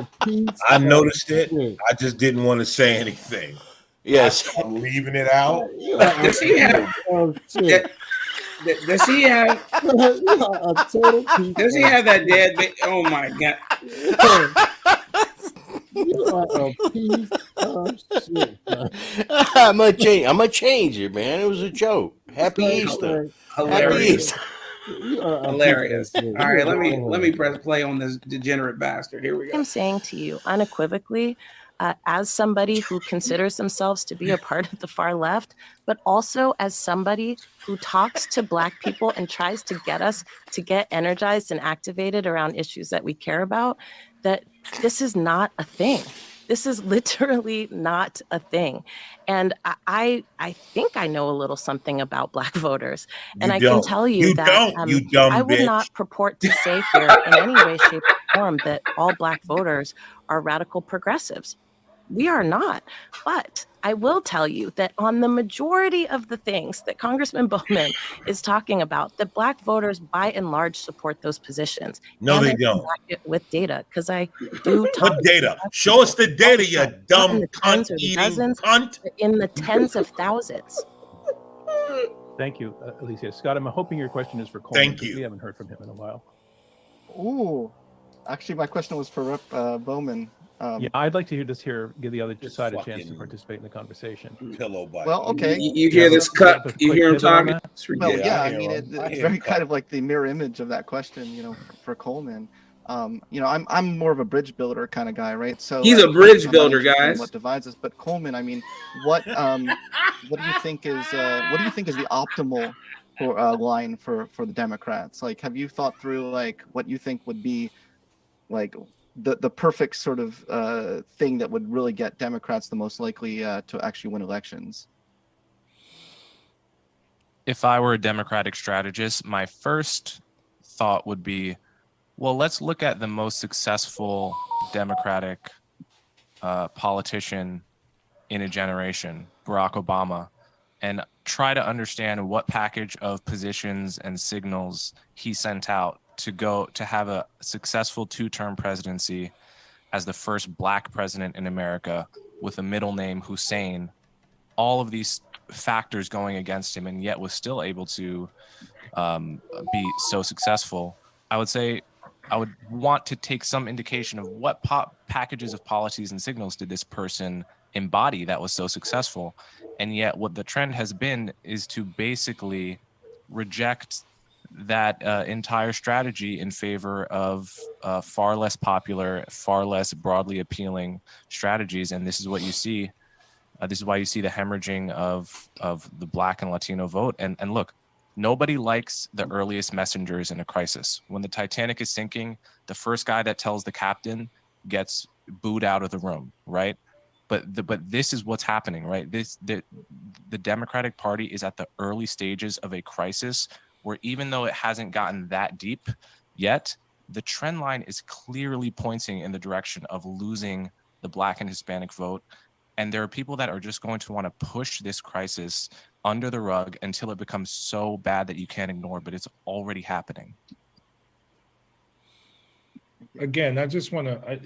I noticed it. Shit. I just didn't want to say anything. Yes, I'm leaving it out. Does he have? Does he have? Does he have that dead? Oh my god! You are a piece of shit. I'm gonna change it, man. It was a joke. Happy Easter. Hilarious. Happy Easter. Hilarious. All right, let me press play on this degenerate bastard. Here we go. I'm saying to you unequivocally, as somebody who considers themselves to be a part of the far left, but also as somebody who talks to Black people and tries to get us to get energized and activated around issues that we care about, that this is not a thing. This is literally not a thing. And I think I know a little something about Black voters. And I can tell you that I would not purport to say here in any way, shape, or form that all Black voters are radical progressives. We are not. But I will tell you that on the majority of the things that Congressman Bowman is talking about, that Black voters by and large support those positions. No, and they don't. Back it with data, because I do talk. What data? Show us the data, you dumb cunt eating cunt. In the tens of thousands. Thank you, Alicia. Scott, I'm hoping your question is for Coleman. Thank you. We haven't heard from him in a while. Ooh, actually, my question was for Rep. Bowman. Yeah, I'd like to give the other side a chance to participate in the conversation. Pillow bite. Well, okay. You hear this cut? You hear him talking? Well, yeah, I mean, it's very kind of like the mirror image of that question, for Coleman. I'm more of a bridge builder kind of guy, right? So he's a bridge builder, guys. What divides us? But Coleman, I mean, what do you think is the optimal line for the Democrats? Like, have you thought through like what you think would be like the perfect sort of thing that would really get Democrats the most likely to actually win elections? If I were a Democratic strategist, my first thought would be, well, let's look at the most successful Democratic politician in a generation, Barack Obama, and try to understand what package of positions and signals he sent out to have a successful 2-term presidency as the first Black president in America with a middle name Hussein. All of these factors going against him, and yet was still able to be so successful. I would say I would want to take some indication of what packages of policies and signals did this person embody that was so successful. And yet what the trend has been is to basically reject that entire strategy in favor of far less popular, far less broadly appealing strategies. And this is what you see. This is why you see the hemorrhaging of the Black and Latino vote. And look, nobody likes the earliest messengers in a crisis. When the Titanic is sinking, the first guy that tells the captain gets booed out of the room, right? But this is what's happening, right? The Democratic Party is at the early stages of a crisis where, even though it hasn't gotten that deep yet, the trend line is clearly pointing in the direction of losing the Black and Hispanic vote. And there are people that are just going to want to push this crisis under the rug until it becomes so bad that you can't ignore, but it's already happening. Again, I just want to,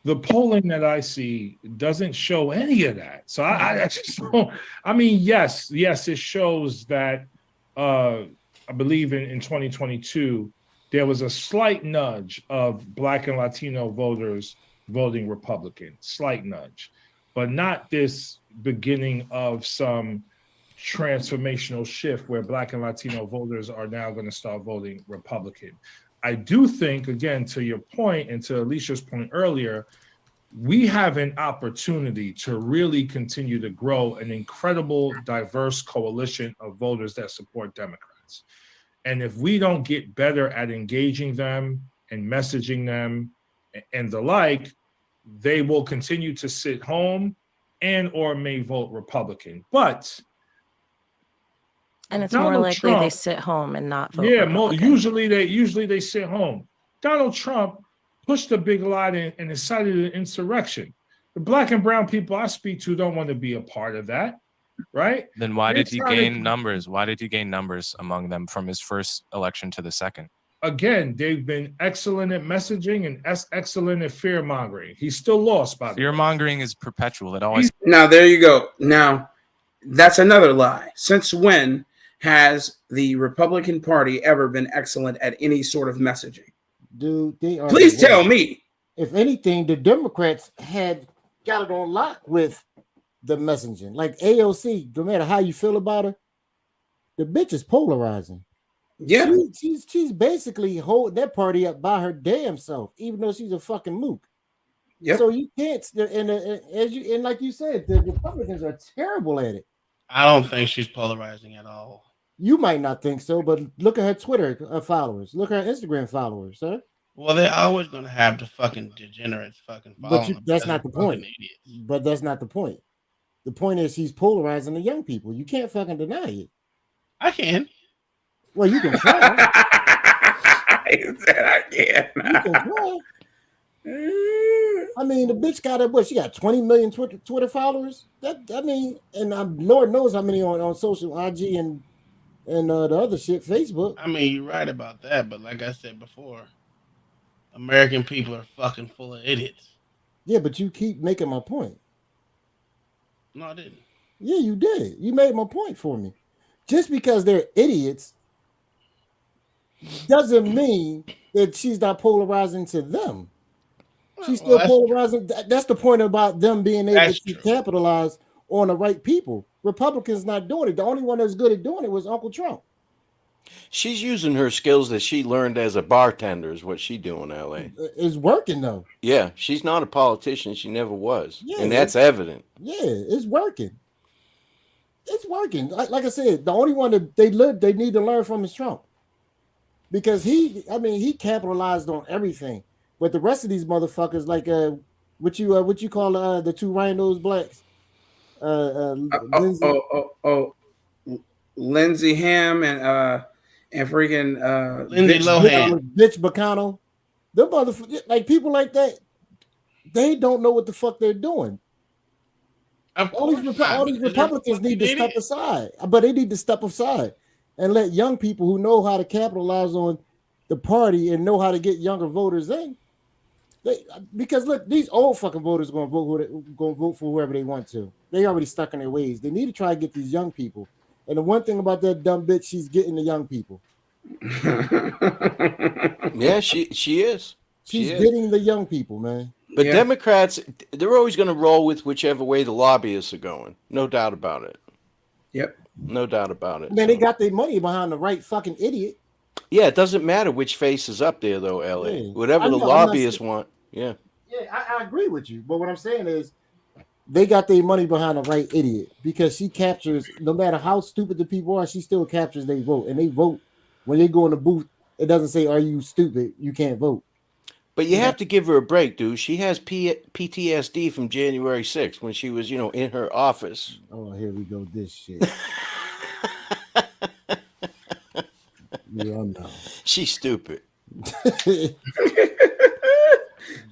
the polling that I see doesn't show any of that. So I just don't, I mean, yes, it shows that I believe in 2022, there was a slight nudge of Black and Latino voters voting Republican, slight nudge, but not this beginning of some transformational shift where Black and Latino voters are now going to start voting Republican. I do think, again, to your point and to Alicia's point earlier, we have an opportunity to really continue to grow an incredible, diverse coalition of voters that support Democrats. And if we don't get better at engaging them and messaging them and the like, they will continue to sit home and or may vote Republican. But and it's Donald more likely Trump, they sit home and not vote Republican. Republican. Usually they sit home. Donald Trump pushed a big lie and incited an insurrection. The Black and brown people I speak to don't want to be a part of that, right? Then why did he gain numbers? Why did he gain numbers among them from his first election to the second? Again, they've been excellent at messaging and excellent at fear mongering. He's still lost, by the way. Fear mongering is perpetual. It always. Now there you go. Now that's another lie. Since when has the Republican Party ever been excellent at any sort of messaging? Dude, they are. Please tell me. If anything, the Democrats had got it on lock with the messaging. Like AOC, no matter how you feel about her, the bitch is polarizing. Yeah, she's basically holding that party up by her damn self, even though she's a fucking mook. Yep. So you can't. And like you said, the Republicans are terrible at it. I don't think she's polarizing at all. You might not think so, but look at her Twitter followers. Look at her Instagram followers, sir. Well, they're always going to have the fucking degenerates fucking following them. That's not the point. But that's not the point. The point is she's polarizing the young people. You can't fucking deny it. I can. Well, you can try. He said I can. You can try. I mean, the bitch got what? She got 20 million Twitter followers. Lord knows how many on social IG and the other shit, Facebook. I mean, you're right about that, but like I said before, American people are fucking full of idiots. Yeah, but you keep making my point. No, I didn't. Yeah, you did. You made my point for me. Just because they're idiots doesn't mean that she's not polarizing to them. She's still polarizing. That's the point about them being able to capitalize on the right people. Republicans not doing it. The only one that's good at doing it was Uncle Trump. She's using her skills that she learned as a bartender is what she do in LA. It's working though. Yeah, she's not a politician. She never was. Yeah, and that's evident. Yeah, it's working. It's working. Like I said, the only one that they need to learn from is Trump. Because he capitalized on everything. But the rest of these motherfuckers, like what you call the two rhinos blacks? Lindsey Ham and freaking Lindsay Lohan. Bitch McConnell. The motherfuckers, like people like that, they don't know what the fuck they're doing. All these Republicans need to step aside, but they need to step aside and let young people who know how to capitalize on the party and know how to get younger voters in. Because look, these old fucking voters are gonna vote for whoever they want to. They already stuck in their ways. They need to try to get these young people. And the one thing about that dumb bitch, she's getting the young people. Yeah, she is. She's getting the young people, man. But Democrats, they're always going to roll with whichever way the lobbyists are going. No doubt about it. Yep. No doubt about it. Man, they got their money behind the right fucking idiot. Yeah, it doesn't matter which face is up there, though, Ellie. Yeah. Whatever the lobbyists want. Yeah. Yeah, I agree with you. But what I'm saying is they got their money behind the right idiot because she captures, no matter how stupid the people are, she still captures their vote. And they vote. When they go in the booth, it doesn't say, are you stupid? You can't vote. But you have to give her a break, dude. She has PTSD from January 6th when she was, in her office. Oh, here we go. This shit. Yeah, I know. She's stupid.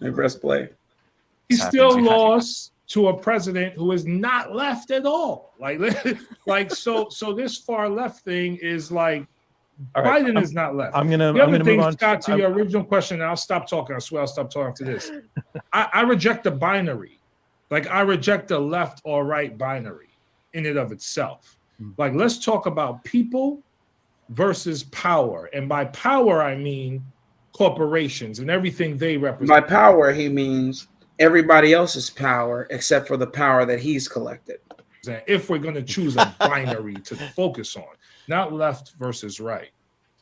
And press play. He still lost to a president who is not left at all. So this far left thing is like right, Biden is not left. I'm gonna move on, Scott, to your original question, and I'll stop talking. I swear I'll stop talking after this. I reject the binary. Like I reject the left or right binary in and of itself. Like let's talk about people versus power. And by power, I mean corporations and everything they represent. By power, he means everybody else's power except for the power that he's collected. If we're going to choose a binary to focus on, not left versus right.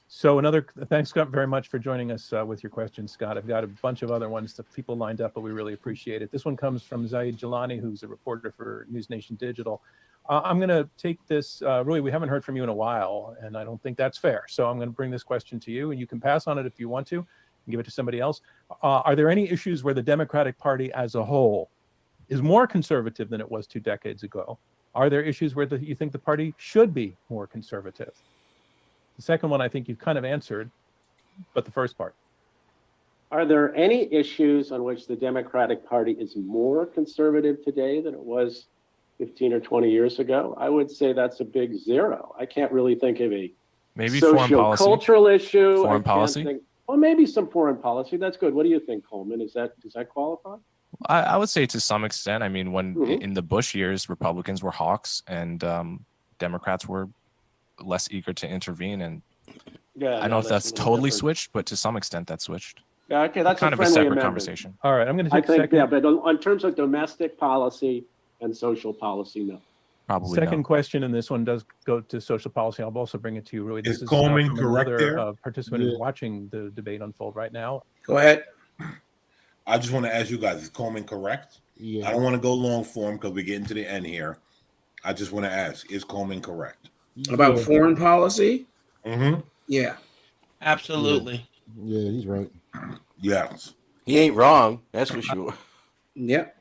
So thanks, Scott, very much for joining us with your questions, Scott. I've got a bunch of other ones that people lined up, but we really appreciate it. This one comes from Zaid Jalani, who's a reporter for News Nation Digital. I'm going to take this, Rui, we haven't heard from you in a while, and I don't think that's fair. So I'm going to bring this question to you, and you can pass on it if you want to, and give it to somebody else. Are there any issues where the Democratic Party as a whole is more conservative than it was 2 decades ago? Are there issues where you think the party should be more conservative? The second one, I think you've kind of answered, but the first part. Are there any issues on which the Democratic Party is more conservative today than it was 15 or 20 years ago? I would say that's a big zero. I can't really think of a maybe foreign policy, cultural issue. Foreign policy. Well, maybe some foreign policy. That's good. What do you think, Coleman? Does that qualify? I would say to some extent. I mean, when in the Bush years, Republicans were hawks and Democrats were less eager to intervene. And I don't know if that's totally switched, but to some extent that's switched. Yeah, okay, that's kind of a separate conversation. All right, I'm going to take a second. Yeah, but in terms of domestic policy and social policy, no. Probably second question, and this one does go to social policy. I'll also bring it to you, Rui. Is Coleman correct there? Participant who's watching the debate unfold right now. Go ahead. I just want to ask you guys, is Coleman correct? Yeah. I don't want to go long for him because we're getting to the end here. I just want to ask, is Coleman correct? About foreign policy? Mm-hmm. Yeah. Absolutely. Yeah, he's right. Yes. He ain't wrong, that's for sure. Yep.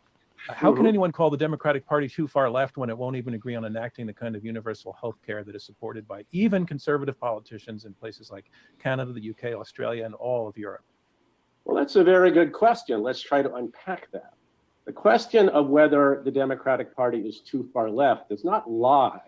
How can anyone call the Democratic Party too far left when it won't even agree on enacting the kind of universal health care that is supported by even conservative politicians in places like Canada, the UK, Australia, and all of Europe? Well, that's a very good question. Let's try to unpack that. The question of whether the Democratic Party is too far left does not lie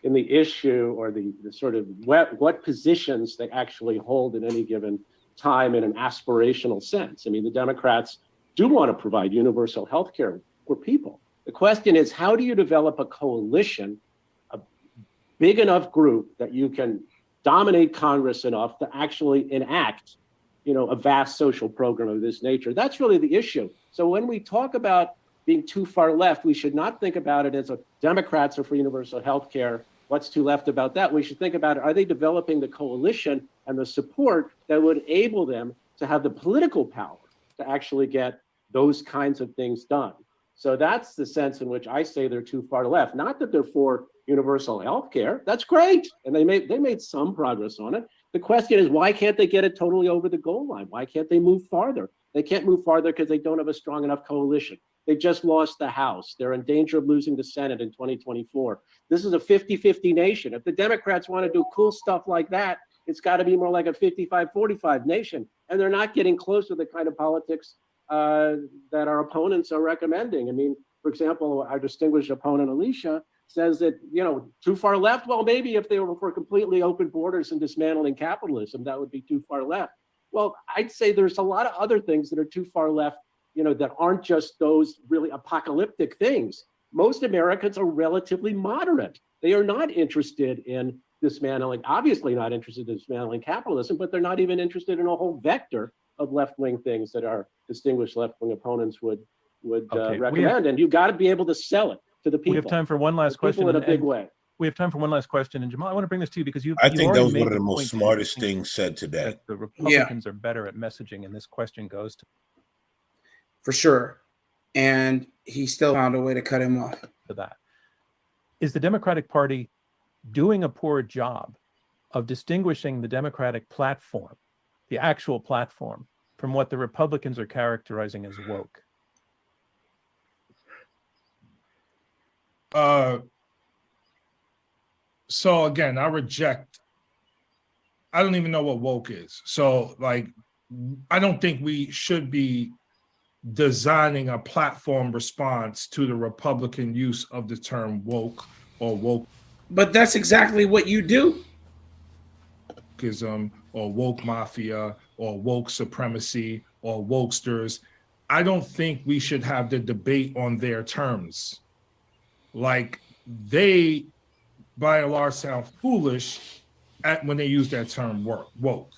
in the issue or the sort of what positions they actually hold at any given time in an aspirational sense. I mean, the Democrats do want to provide universal health care for people. The question is, how do you develop a coalition, a big enough group that you can dominate Congress enough to actually enact, a vast social program of this nature? That's really the issue. So when we talk about being too far left, we should not think about it as Democrats are for universal health care. What's too left about that? We should think about it. Are they developing the coalition and the support that would enable them to have the political power to actually get those kinds of things done? So that's the sense in which I say they're too far left. Not that they're for universal health care. That's great. And they made some progress on it. The question is, why can't they get it totally over the goal line? Why can't they move farther? They can't move farther because they don't have a strong enough coalition. They just lost the House. They're in danger of losing the Senate in 2024. This is a 50-50 nation. If the Democrats want to do cool stuff like that, it's got to be more like a 55-45 nation. And they're not getting close to the kind of politics that our opponents are recommending. I mean, for example, our distinguished opponent, Alicia, says that, too far left. Well, maybe if they were for completely open borders and dismantling capitalism, that would be too far left. Well, I'd say there's a lot of other things that are too far left, that aren't just those really apocalyptic things. Most Americans are relatively moderate. They are not interested in dismantling, obviously not interested in dismantling capitalism, but they're not even interested in a whole vector of left-wing things that our distinguished left-wing opponents would recommend. And you've got to be able to sell it to the people. We have time for one last question. In a big way. We have time for one last question. And Jamal, I want to bring this to you because I think that was one of the most smartest things said today. The Republicans are better at messaging, and this question goes to. For sure. And he still found a way to cut him off. To that. Is the Democratic Party doing a poor job of distinguishing the Democratic platform, the actual platform, from what the Republicans are characterizing as woke? So again, I don't even know what woke is. So I don't think we should be designing a platform response to the Republican use of the term woke or woke. But that's exactly what you do. Or woke mafia or woke supremacy or wokesters. I don't think we should have the debate on their terms. They, by and large, sound foolish when they use that term woke.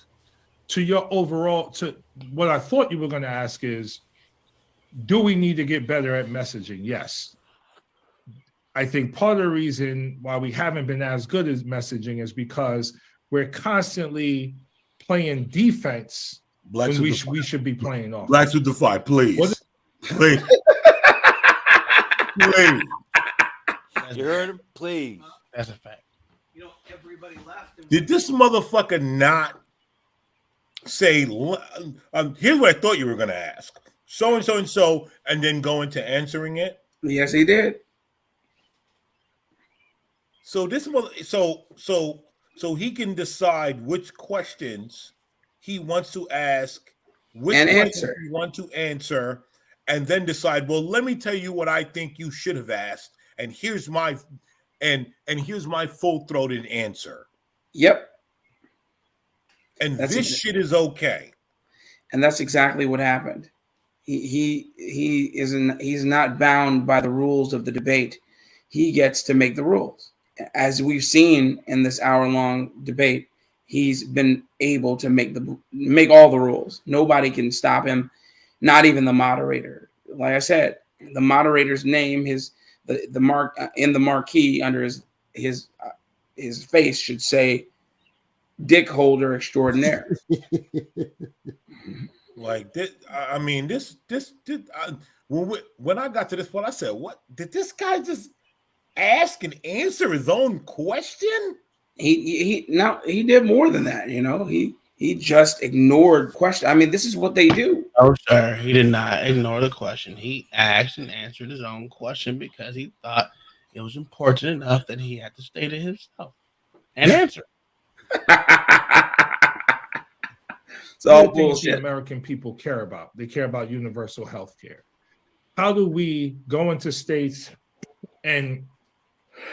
To what I thought you were going to ask is, do we need to get better at messaging? Yes. I think part of the reason why we haven't been as good as messaging is because we're constantly playing defense when we should be playing offense. Blacks with the fight, please. Please. Please. You heard him? Please. That's a fact. Everybody left. Did this motherfucker not say, here's what I thought you were going to ask. So and so and so, and then go into answering it? Yes, he did. So so he can decide which questions he wants to ask, which questions he wants to answer, and then decide, well, let me tell you what I think you should have asked, and here's my here's my full-throated answer. Yep. And this shit is okay. And that's exactly what happened. He's not bound by the rules of the debate. He gets to make the rules. As we've seen in this hour-long debate, he's been able to make all the rules. Nobody can stop him, not even the moderator. Like I said, the moderator's name, the mark in the marquee under his face should say "Dick Holder Extraordinaire." Like this, I mean, when I got to this point, I said, "What did this guy just ask and answer his own question?" He did more than that. He just ignored question. I mean, this is what they do. Oh, sir, he did not ignore the question. He asked and answered his own question because he thought it was important enough that he had to state it himself and answer. So the American people care about. They care about universal health care. How do we go into states and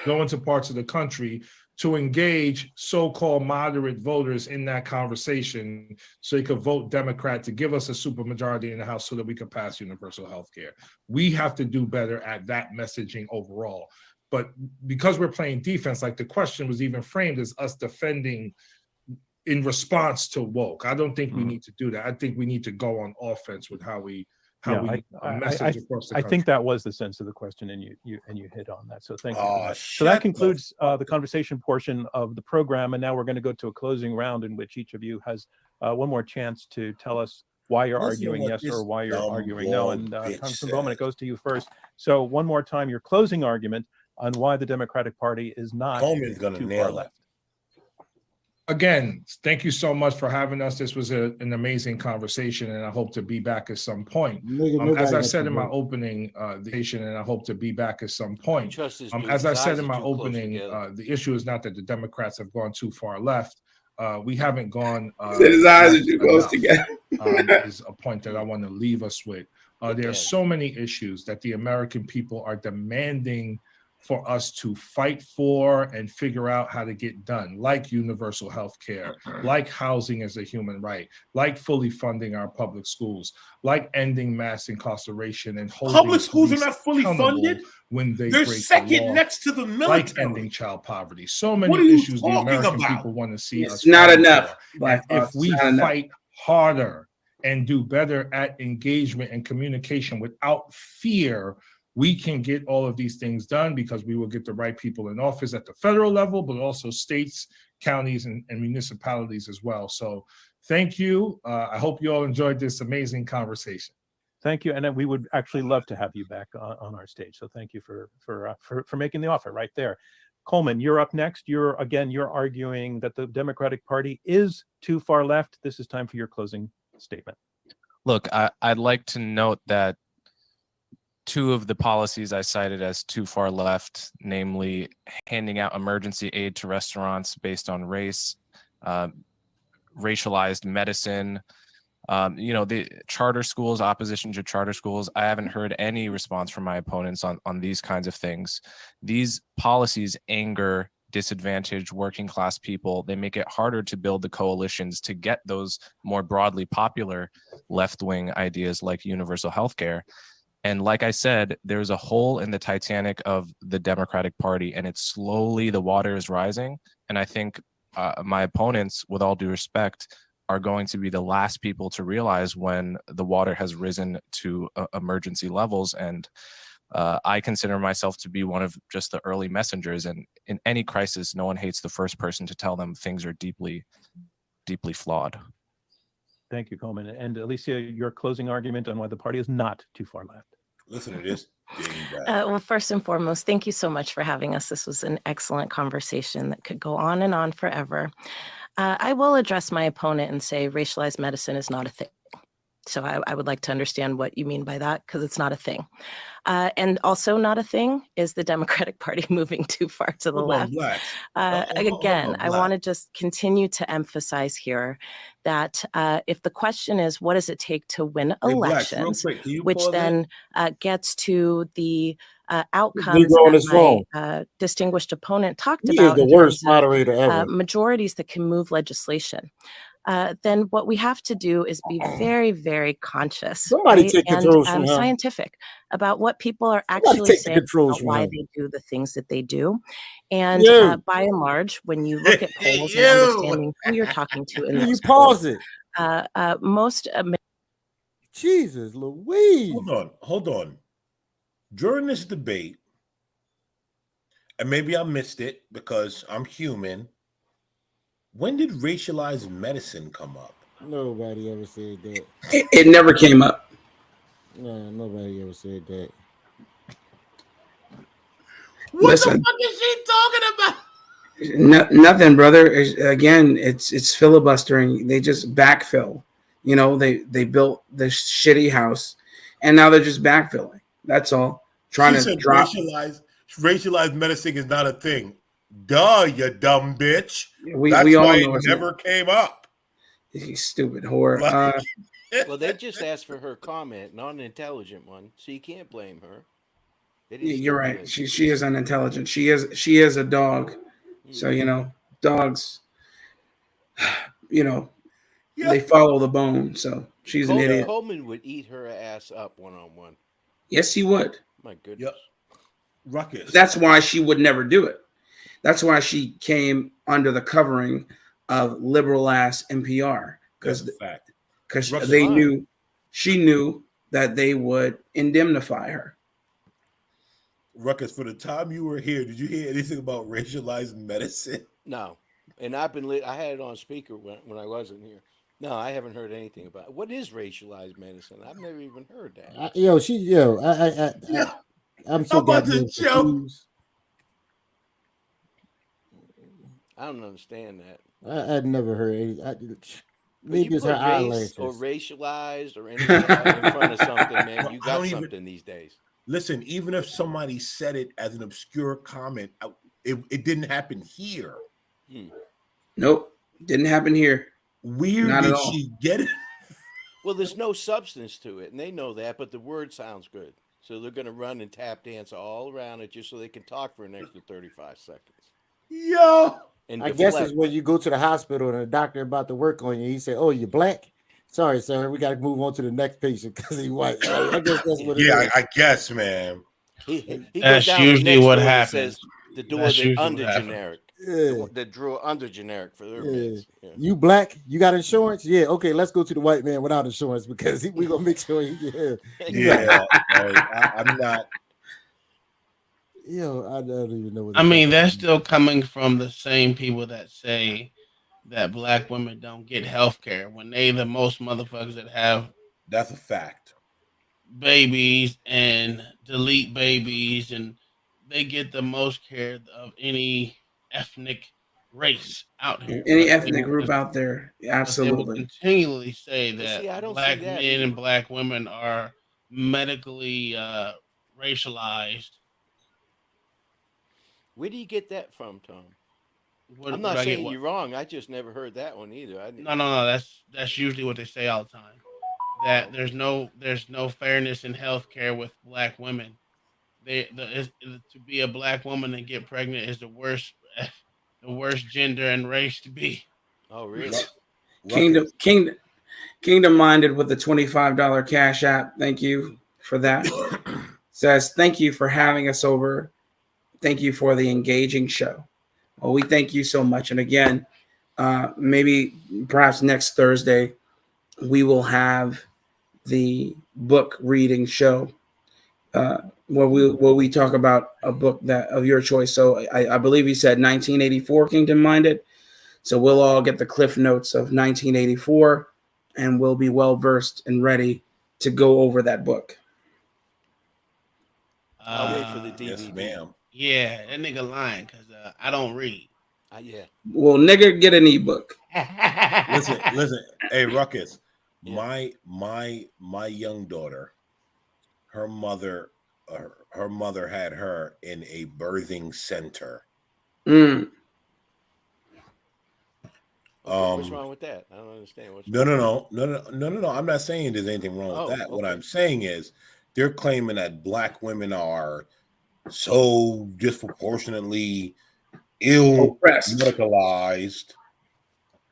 go into parts of the country to engage so-called moderate voters in that conversation so they could vote Democrat to give us a supermajority in the House so that we could pass universal health care? We have to do better at that messaging overall. But because we're playing defense, like the question was even framed as us defending in response to woke. I don't think we need to do that. I think we need to go on offense with how we message across the country. I think that was the sense of the question, and you hit on that. So thank you. So that concludes the conversation portion of the program, and now we're going to go to a closing round in which each of you has one more chance to tell us why you're arguing yes or why you're arguing no. And Congressman Bowman, it goes to you first. So one more time, your closing argument on why the Democratic Party is not Bowman's going to nail it. again, thank you so much for having us. This was an amazing conversation, and I hope to be back at some point. As I said in my opening, and I hope to be back at some point. As I said in my opening, the issue is not that the Democrats have gone too far left. We haven't gone. His eyes are too close together. Is a point that I want to leave us with. There are so many issues that the American people are demanding for us to fight for and figure out how to get done, like universal health care, like housing as a human right, like fully funding our public schools, like ending mass incarceration and holding public schools are not fully funded when they're break second the law, next to the military. like ending child poverty. So many issues the American people want to see us not fight enough. for. And if we fight harder and do better at engagement and communication without fear, we can get all of these things done, because we will get the right people in office at the federal level, but also states, counties, and municipalities as well. So thank you. I hope you all enjoyed this amazing conversation. Thank you, and we would actually love to have you back on our stage. So thank you for making the offer right there. Coleman, you're up next. You're arguing that the Democratic Party is too far left. This is time for your closing statement. Look, I'd like to note that two of the policies I cited as too far left, namely handing out emergency aid to restaurants based on race, racialized medicine, the charter schools, opposition to charter schools. I haven't heard any response from my opponents on these kinds of things. These policies anger disadvantaged working class people. They make it harder to build the coalitions to get those more broadly popular left-wing ideas like universal health care. And like I said, there's a hole in the Titanic of the Democratic Party, and it's slowly, the water is rising. And I think my opponents, with all due respect, are going to be the last people to realize when the water has risen to emergency levels. And I consider myself to be one of just the early messengers. And in any crisis, no one hates the first person to tell them things are deeply, deeply flawed. Thank you, Coleman. And Alicia, your closing argument on why the party is not too far left. Listen to this. Well, first and foremost, thank you so much for having us. This was an excellent conversation that could go on forever. I will address my opponent and say racialized medicine is not a thing. So I would like to understand what you mean by that, because it's not a thing. And also not a thing is the Democratic Party moving too far to the left. Again, I want to just continue to emphasize here that if the question is, what does it take to win elections, which then gets to the outcomes that my distinguished opponent talked about, is the worst moderator ever. Majorities that can move legislation. Then what we have to do is be very, very conscious and scientific about what people are actually saying about why they do the things that they do. And by and large, when you look at polls and understanding who you're talking to in those polls, most Jesus Louise. Hold on. During this debate, and maybe I missed it because I'm human, when did racialized medicine come up? Nobody ever said that. It never came up. No, nobody ever said that. What the fuck is she talking No, about? nothing, brother. Again, it's filibustering. They just backfill. They built this shitty house, and now they're just backfilling. That's all. Trying to drop. Racialized medicine is not a thing. Duh, you dumb bitch. That's we all why know it never came up. You stupid whore. Well, they just asked for her comment, not an intelligent one, so you can't blame her. You're right. She is unintelligent. She is a dog. So dogs. They follow the bone. So she's an idiot. Coleman would eat her ass up one-on-one. Yes, he would. My goodness. Ruckus. That's why she would never do it. That's why she came under the covering of liberal ass NPR, because she knew that they would indemnify her. Ruckus, for the time you were here, did you hear anything about racialized medicine? No, and I had it on speaker when I wasn't here. No, I haven't heard anything about it. What is racialized medicine? I've never even heard that. I'm so goddamn confused. I don't understand that. I'd never heard any. But you Maybe it's her put race or eyelashes. racialized or anything in front of something, man, you I got don't even something these days. listen. Even if somebody said it as an obscure comment, it didn't happen here. Hmm. Nope, didn't happen here. Where Not at did all. she get it? Well, there's no substance to it, and they know that, but the word sounds good. So they're going to run and tap dance all around it just so they can talk for an extra 35 seconds Yo, and I guess it's deflect. when you go to the hospital and the doctor about to work on you. He say, "Oh, you black? Sorry, sir. We got to move on to the next patient because he white." I guess that's what it yeah, is. I guess, man. He goes That's down the usually next what door that happens. says the door That's that usually what under happens. generic. Yeah, The drawer under generic for their yeah. meds. Yeah. You black? You got insurance? Yeah. Okay, let's go to the white man without insurance because we gonna make sure he get. Yeah, like, I'm not. Yo, I don't even know what I the fuck. mean, that's still coming from the same people that say that black women don't get health care when they the most motherfuckers that have That's a fact. babies and delete babies, and they get the most care of any ethnic race out here. Any ethnic group out there, But they will absolutely. continually say But see, that I don't see black that men either. and black women are medically racialized. Where do you get that from, Tom? I'm What not I get? saying What? you're wrong. I just never heard that one either. No. That's usually what they say all the time. That there's no fairness in healthcare with black women. To be a black woman and get pregnant is the worst the worst gender and race to be. Oh, really? Kingdom, Ruckus. kingdom, kingdom minded with the $25 cash app. Thank you for that. Says thank you for having us over. Thank you for the engaging show. Well, we thank you so much. And again, maybe perhaps next Thursday we will have the book reading show where we talk about a book that of your choice. So I believe you said 1984, Kingdom Minded. So we'll all get the cliff notes of 1984, and we'll be well versed and ready to go over that book. I'll wait for the DVD. Yes, ma'am. Yeah, that nigga lying because I don't read. Yeah. Well, nigga, get an ebook. Listen. Hey, Ruckus. Yeah. My young daughter, her mother had her in a birthing center. Mm. What's wrong with that? I don't understand. No. I'm not saying there's anything wrong with that. Okay. What I'm saying is they're claiming that black women are so disproportionately ill, Oppressed. medicalized,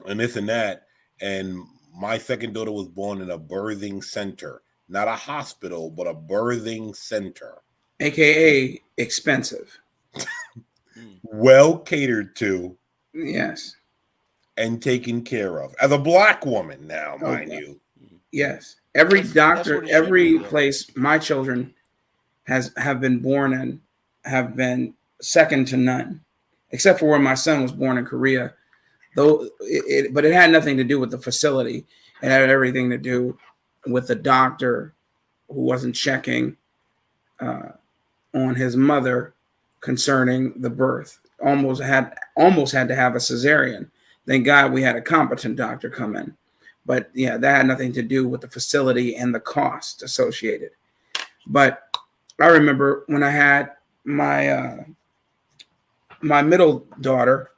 and this and that. And my second daughter was born in a birthing center, not a hospital, but a birthing center, AKA expensive. well catered to. Yes. And taken care of as a black woman now, mind you. Yes. Every doctor, what it should every be, though. place my children have been born in have been second to none, except for where my son was born in Korea. But it had nothing to do with the facility. It had everything to do with the doctor who wasn't checking on his mother concerning the birth. Almost had to have a cesarean. Thank God we had a competent doctor come in. But yeah, that had nothing to do with the facility and the cost associated. But I remember when I had my my middle daughter,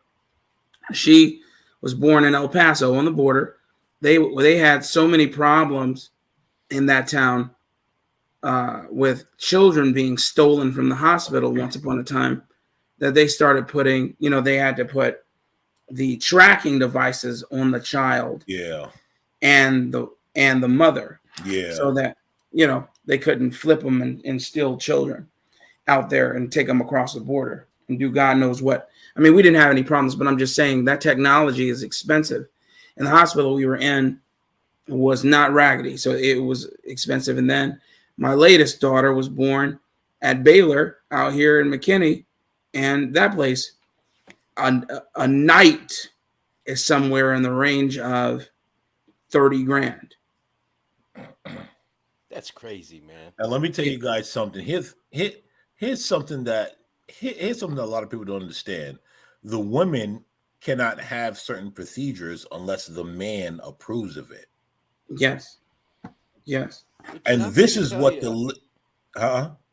she was born in El Paso on the border. They had so many problems in that town with children being stolen from the hospital once upon a time that they started putting, they had to put the tracking devices on the child, and the mother, so that they couldn't flip them and steal children out there and take them across the border and do God knows what. I mean, we didn't have any problems, but I'm just saying that technology is expensive, and the hospital we were in was not raggedy, so it was expensive. And then my latest daughter was born at Baylor out here in McKinney, and that place, a night is somewhere in the range of 30 grand. That's crazy, man. And let me tell you guys something. Here's something that a lot of people don't understand. The women cannot have certain procedures unless the man approves of it. Yes. Yes. And this is what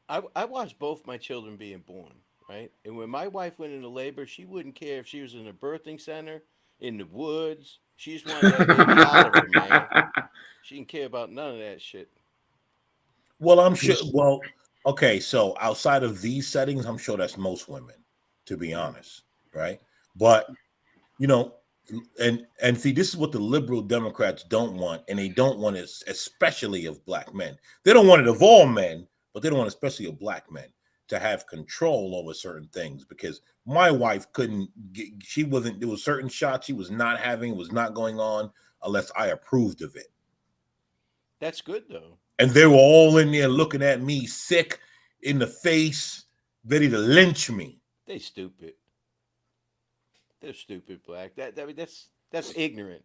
I watched both my children being born, right? And when my wife went into labor, she wouldn't care if she was in a birthing center, in the woods. She just wanted that baby out of her, man. She didn't care about none of that shit. Well, I'm sure. Well, okay. So outside of these settings, I'm sure that's most women, to be honest, right? But you know, and see, this is what the liberal Democrats don't want, and they don't want it, especially of black men. They don't want it of all men, but they don't want, especially of black men, to have control over certain things. Because my wife couldn't, she wasn't. There was certain shots she was not having, was not going on unless I approved of it. That's good though. And they were all in there looking at me sick in the face, ready to lynch me. They stupid. They're stupid, Black. That's ignorant.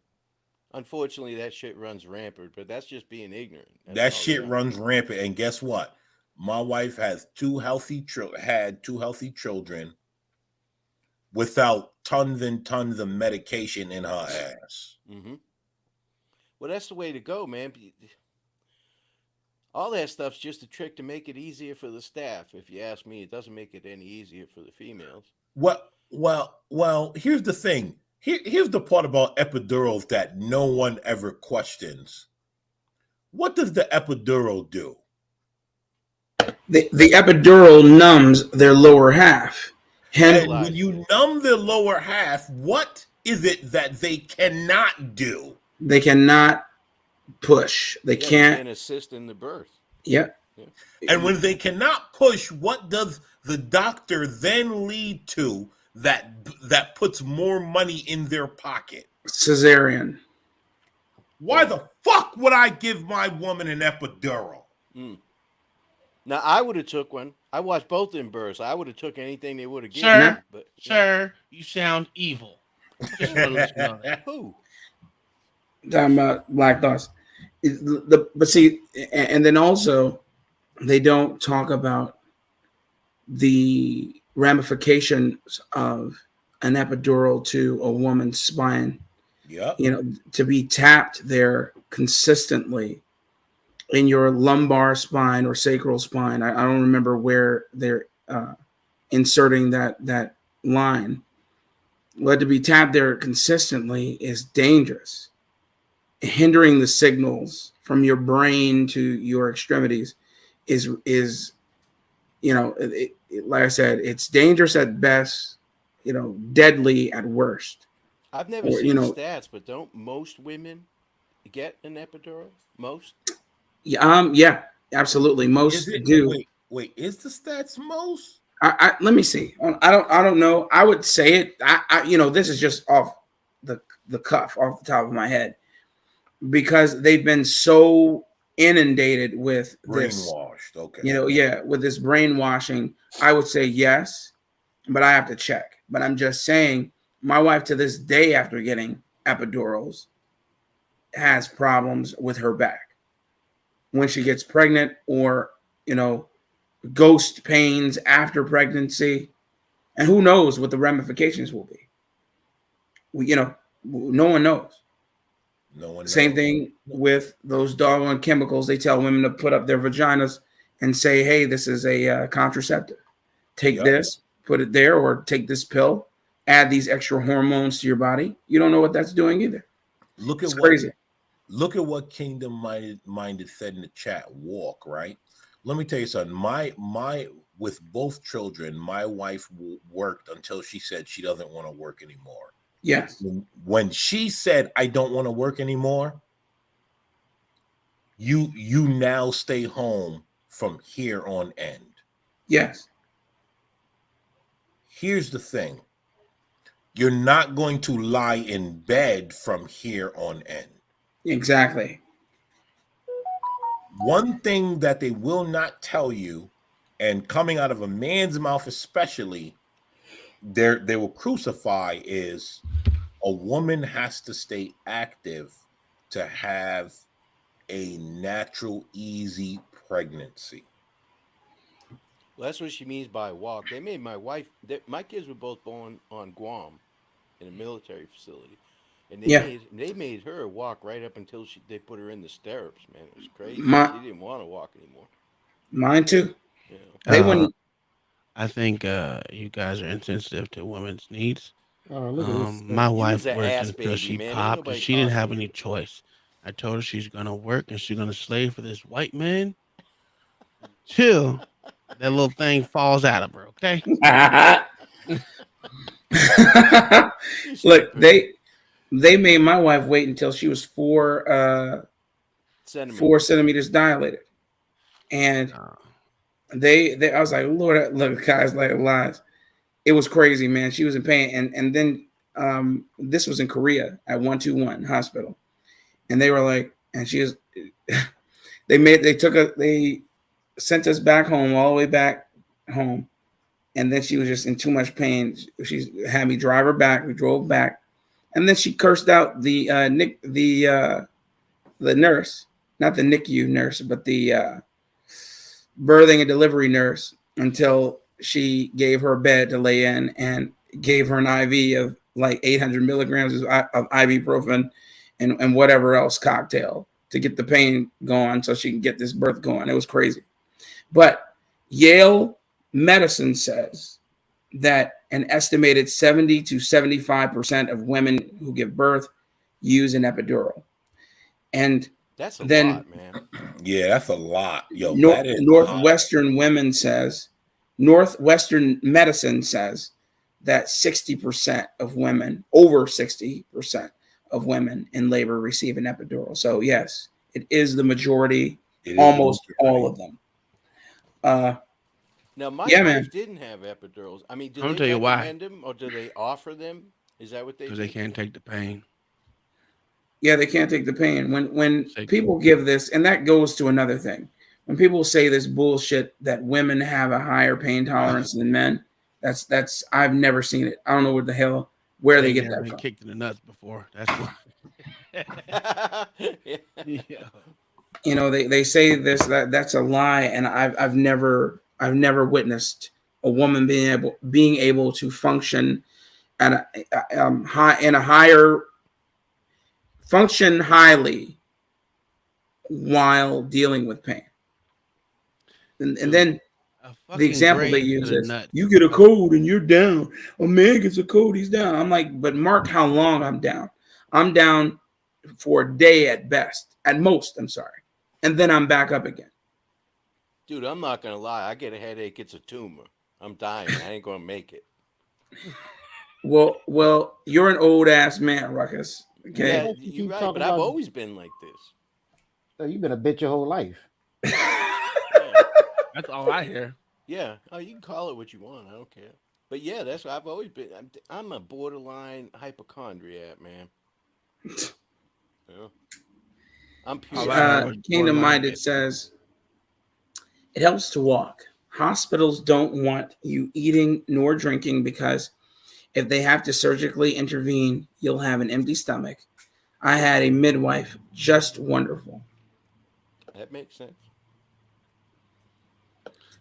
Unfortunately, that shit runs rampant, but that's just being ignorant. That shit runs rampant, and guess what? My wife has had two healthy children without tons and tons of medication in her ass. Mm-hmm. Well, that's the way to go, man. All that stuff's just a trick to make it easier for the staff. If you ask me, it doesn't make it any easier for the females. Well. Here's the thing. Here's the part about epidurals that no one ever questions. What does the epidural do? The epidural numbs their lower half. And when you numb the lower half, what is it that they cannot do? They cannot push. They can't assist in the birth. Yeah. And when they cannot push, what does the doctor then lead to that puts more money in their pocket? Cesarean. Why the fuck would I give my woman an epidural? Now I would have took one. I watched both in births. I would have took anything they would have given. Sir, sir, you sound evil. Just want to let you know that. Who? Talking about Black Thoughts. But see, and then also they don't talk about the ramifications of an epidural to a woman's spine. Yeah. You know, to be tapped there consistently in your lumbar spine or sacral spine. I don't remember where they're inserting that line. But to be tapped there consistently is dangerous. Hindering the signals from your brain to your extremities is you know, like I said, it's dangerous at best, you know, deadly at worst. I've never seen stats, but don't most women get an epidural? Most? Yeah, absolutely. Most do. Wait, is the stats most? Let me see. I don't know. I would say it. I you know, this is just off the cuff, off the top of my head, because they've been so inundated with brainwashed. Okay. You know, yeah, with this brainwashing, I would say yes, but I have to check. But I'm just saying, my wife to this day, after getting epidurals, has problems with her back when she gets pregnant, or, you know, ghost pains after pregnancy, and who knows what the ramifications will be. You know, no one knows. No one knows. Same thing with those doggone chemicals they tell women to put up their vaginas and say, hey, this is a contraceptive. Take this, put it there, or take this pill, add these extra hormones to your body. You don't know what that's doing either. It's crazy. Look at what Kingdom Minded said in the chat. Walk, right? Let me tell you something. My with both children, my wife worked until she said she doesn't want to work anymore. Yes. When she said, I don't want to work anymore, you now stay home from here on end. Yes. Here's the thing. You're not going to lie in bed from here on end. Exactly. One thing that they will not tell you, and coming out of a man's mouth especially, they will crucify, is a woman has to stay active to have a natural, easy pregnancy. Well, that's what she means by walk. They made my wife, my kids were both born on Guam. in a military facility, and Yeah. they made her walk right up until they put her in the stirrups. Man, it was crazy. My She didn't want to walk anymore. Mine too. Yeah. They wouldn't. I think you guys are insensitive to women's needs. Oh, look at this. My You was wife an worked ass until baby, she man. Ain't popped, and nobody she didn't talking have to any you. choice. I told her she's gonna work and she's gonna slave for this white man till that little thing falls out of her. Okay. Look, they made my wife wait until she was 4 centimeters dilated, and they I was like, Lord, look, guys, like lies. It was crazy, man. She was in pain, and then this was in Korea at 121 hospital, and they were like, and she was, they sent us back home, all the way back home, and then she was just in too much pain. She had me drive her back. We drove back, and then she cursed out the nurse, not the NICU nurse, but the birthing and delivery nurse, until she gave her a bed to lay in and gave her an IV of like 800 milligrams of ibuprofen and whatever else cocktail to get the pain going so she can get this birth going. It was crazy. But Yale medicine says that an estimated 70 to 75% of women who give birth use an epidural. And that's a then, lot, man. Yeah, that's a lot. Yo, Northwestern medicine says that 60% of women, over 60% of women in labor receive an epidural. So yes, it is the majority, almost all of them. Now my yeah, wife man. didn't have epidurals. I mean, do I'm they tell you why. recommend them or do they offer them? Is that what they? Because they can't take the pain. Yeah, they can't take the pain. When people give this, and that goes to another thing. When people say this bullshit that women have a higher pain tolerance than men, that's I've never seen it. I don't know what the hell where they get that been from. kicked in the nuts before. That's why. Yeah. You know, they say this that's a lie, and I've never witnessed a woman being able to function at function highly while dealing with pain. And then the example they use is you get a cold and you're down. A man gets a cold, he's down. I'm like, but mark how long I'm down. I'm down for a day at best, at most. I'm sorry, and then I'm back up again. Dude, I'm not gonna lie. I get a headache. It's a tumor. I'm dying. I ain't gonna make it. Well, you're an old ass man, Ruckus. Okay, yeah, you're right. But I've always been like this. So you've been a bitch your whole life. That's all I hear. Yeah. Oh, you can call it what you want. I don't care. But yeah, that's what I've always been. I'm a borderline hypochondriac, man. Yeah. I'm pure. Kingdom Minded says it helps to walk. Hospitals don't want you eating nor drinking because if they have to surgically intervene, you'll have an empty stomach. I had a midwife, just wonderful. That makes sense.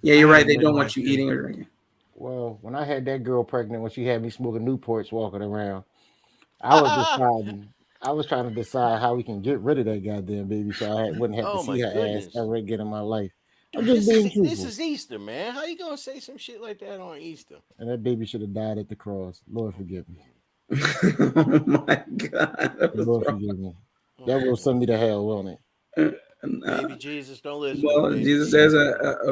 Yeah, you're right. They don't want you eating or drinking. Well, when I had that girl pregnant, when she had me smoking Newports walking around, I was trying to decide how we can get rid of that goddamn baby so I wouldn't have to see her ass ever again in my life. I'm just being truthful. This is Easter, man. How you gonna say some shit like that on Easter? And that baby should have died at the cross. Lord forgive me. Oh my God. Lord forgive me. That will send me to hell, won't it? Baby Jesus, don't listen. Well, Jesus says,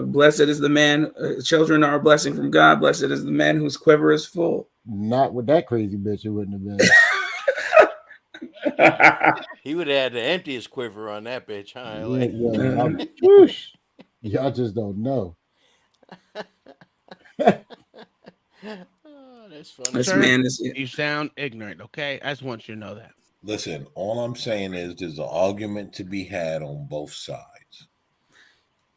"Blessed is the man. Children are a blessing from God. Blessed is the man whose quiver is full." Not with that crazy bitch. It wouldn't have been. He would have had to empty his quiver on that bitch, huh? Y'all just don't know. Oh, that's funny. This man is. You sound ignorant. Okay, I just want you to know that. Listen, all I'm saying is there's an argument to be had on both sides.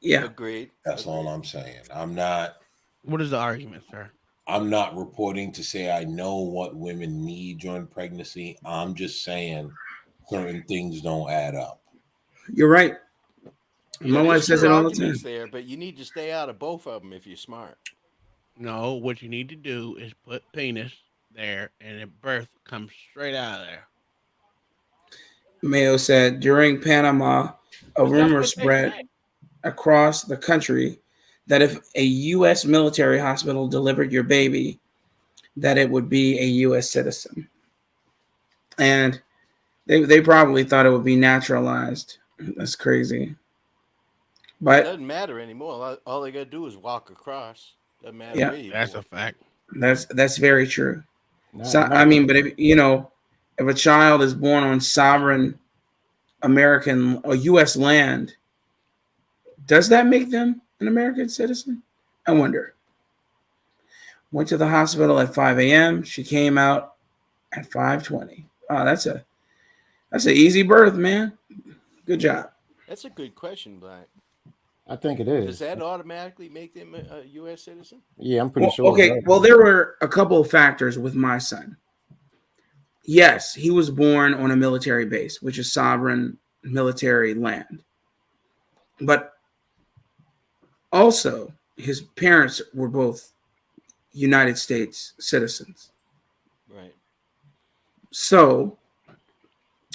Yeah. Agreed. That's all I'm saying. I'm not. What is the argument, sir? I'm not reporting to say I know what women need during pregnancy. I'm just saying certain things don't add up. You're right. My wife says it all the time. There, but you need to stay out of both of them if you're smart. No, what you need to do is put penis there, and the birth comes straight out of there. Mayo said during Panama, a 'Cause that's rumor what they spread say. across the country that if a U.S. military hospital delivered your baby, that it would be a U.S. citizen. And they probably thought it would be naturalized. That's crazy. It But doesn't matter anymore. All they got to do is walk across. Doesn't matter yeah, where you're That's born. a fact. that's very true. So Not I mean, but if if a child is born on sovereign American or U.S. land, does that make them an American citizen? I wonder. Went to the hospital at 5 a.m. She came out at 5:20. Oh, that's an easy birth, man. Good job. That's a good question, Black. I think it Does is. that automatically make them a U.S. citizen? Yeah, I'm pretty Well, sure. okay. Well, there were a couple of factors with my son. Yes, he was born on a military base, which is sovereign military land. But also, his parents were both United States citizens. Right. So,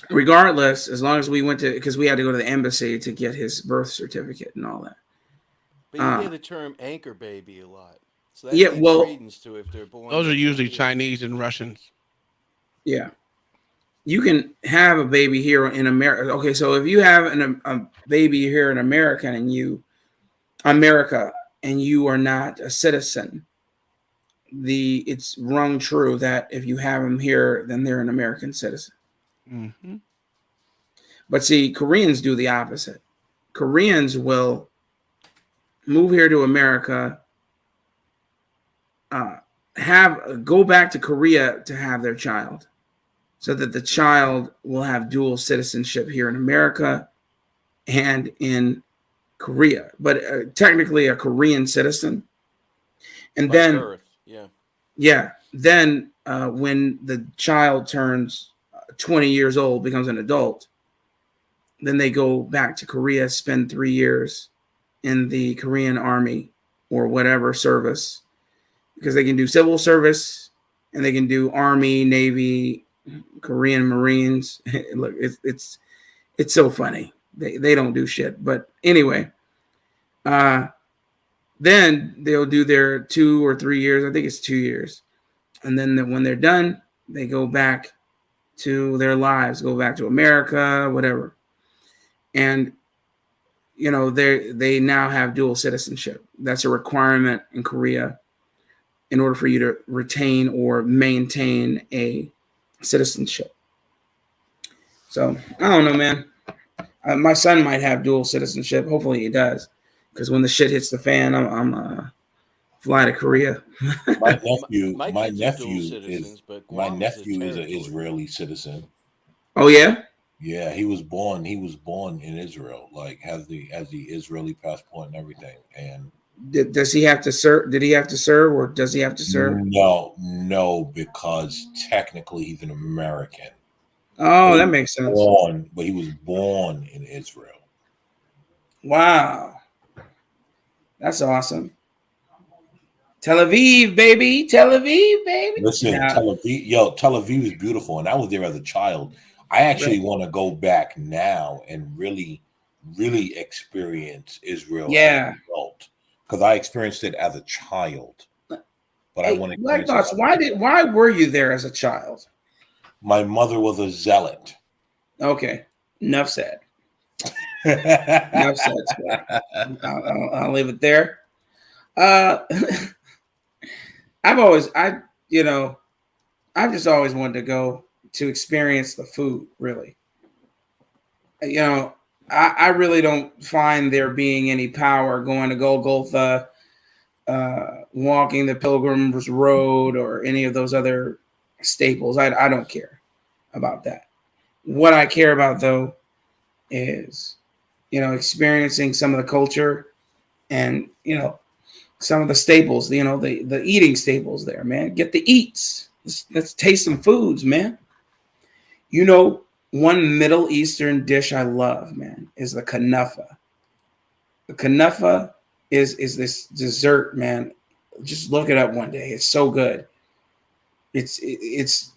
regardless, as long as we went to, because we had to go to the embassy to get his birth certificate and all that. But you hear the term anchor baby a lot. So that Yeah, gives well, credence to if they're born. Those are usually here. Chinese and Russians. yeah. You can have a baby here in America. Okay, so if you have a baby here in America and you are not a citizen, it's rung true that if you have them here, then they're an American citizen. Mm-hmm. But see, Koreans do the opposite. Koreans will move here to America, go back to Korea to have their child, so that the child will have dual citizenship here in America and in Korea, but technically a Korean citizen. And By then, birth, then when the child turns 20 years old, becomes an adult, then they go back to Korea, spend 3 years in the Korean army or whatever service, because they can do civil service and they can do army, navy, Korean Marines. Look, it's so funny. They don't do shit. But anyway, then they'll do their 2 or 3 years. I think it's 2 years. And then when they're done, they go back to their lives, go back to America, whatever. And they now have dual citizenship. That's a requirement in Korea in order for you to retain or maintain a citizenship. So I don't know, man. My son might have dual citizenship. Hopefully he does, because when the shit hits the fan, I'm fly to Korea. My nephew, My my kids are dual nephew citizens, but my Guam nephew a is an territory. Israeli citizen. Oh yeah. Yeah, he was born in Israel, like has the Israeli passport and everything. And Does he have to serve? Did he have to serve, or does he have to serve? no, because technically he's an American. Oh, that makes sense. But he was born in Israel. Wow, that's awesome. Tel Aviv, baby. Tel Aviv, baby. Listen, Yeah. Tel Aviv is beautiful, and I was there as a child. I actually want to go back now and really, really experience Israel as an adult, because I experienced it as a child. But I want to. Black Thoughts. Why were you there as a child? My mother was a zealot. Okay, enough said. Enough said. I'll leave it there. I've just always wanted to go to experience the food, really. I really don't find there being any power going to Golgotha, walking the Pilgrim's Road, or any of those other staples. I don't care about that. What I care about, though, is, experiencing some of the culture and, some of the staples, the eating staples there, man. Get the eats. Let's taste some foods, man. One Middle Eastern dish I love, man, is the kanafa. The kanafa is this dessert, man. Just look it up one day. It's so good. It's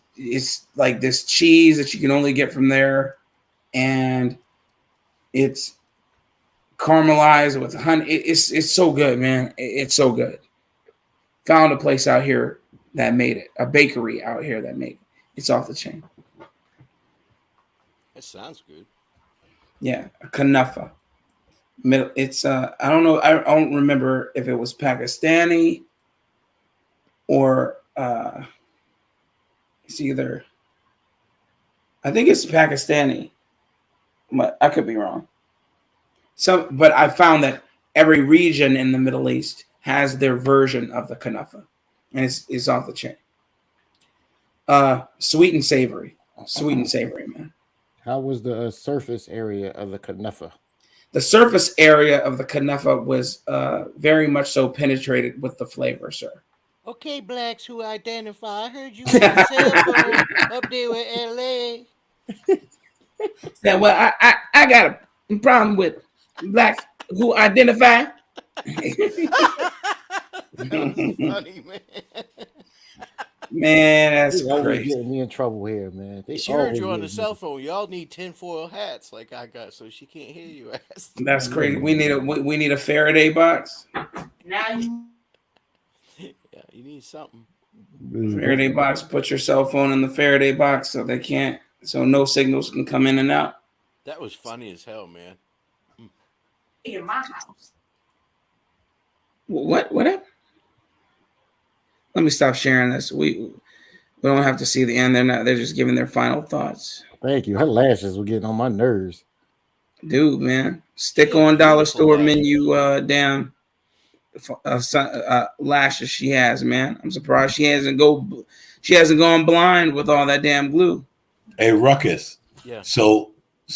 like this cheese that you can only get from there, and it's caramelized with honey. It's so good, man. It's so good. Found a place out here that made it. A bakery out here that made it. It's off the chain. That sounds good. Yeah, a kanafa. It's I don't know. I don't remember if it was Pakistani or it's either. I think it's Pakistani, but I could be wrong. But I found that every region in the Middle East has their version of the kanafa, and it's off the chain. Sweet and savory, man. How was the surface area of the kanafa? The surface area of the kanafa was very much so penetrated with the flavor, sir. Okay, blacks who identify. I heard you on the cell phone up there with LA. Yeah, well, I got a problem with blacks who identify. Funny, man. Man, that's They always crazy. getting me in trouble here, man. They She heard always you on the getting cell me. phone. Y'all need tinfoil hats like I got, so she can't hear you. Ass. That's crazy. We need a Faraday box. Yeah, you need something. Faraday box. Put your cell phone in the Faraday box so no signals can come in and out. That was funny as hell, man. In my house. What happened? Let me stop sharing this. We don't have to see the end. They're just giving their final thoughts. Thank you. Her lashes were getting on my nerves. Dude, man. Stick on dollar store menu damn lashes she has, man. I'm surprised she hasn't gone blind with all that damn glue. Hey, Ruckus. Yeah. So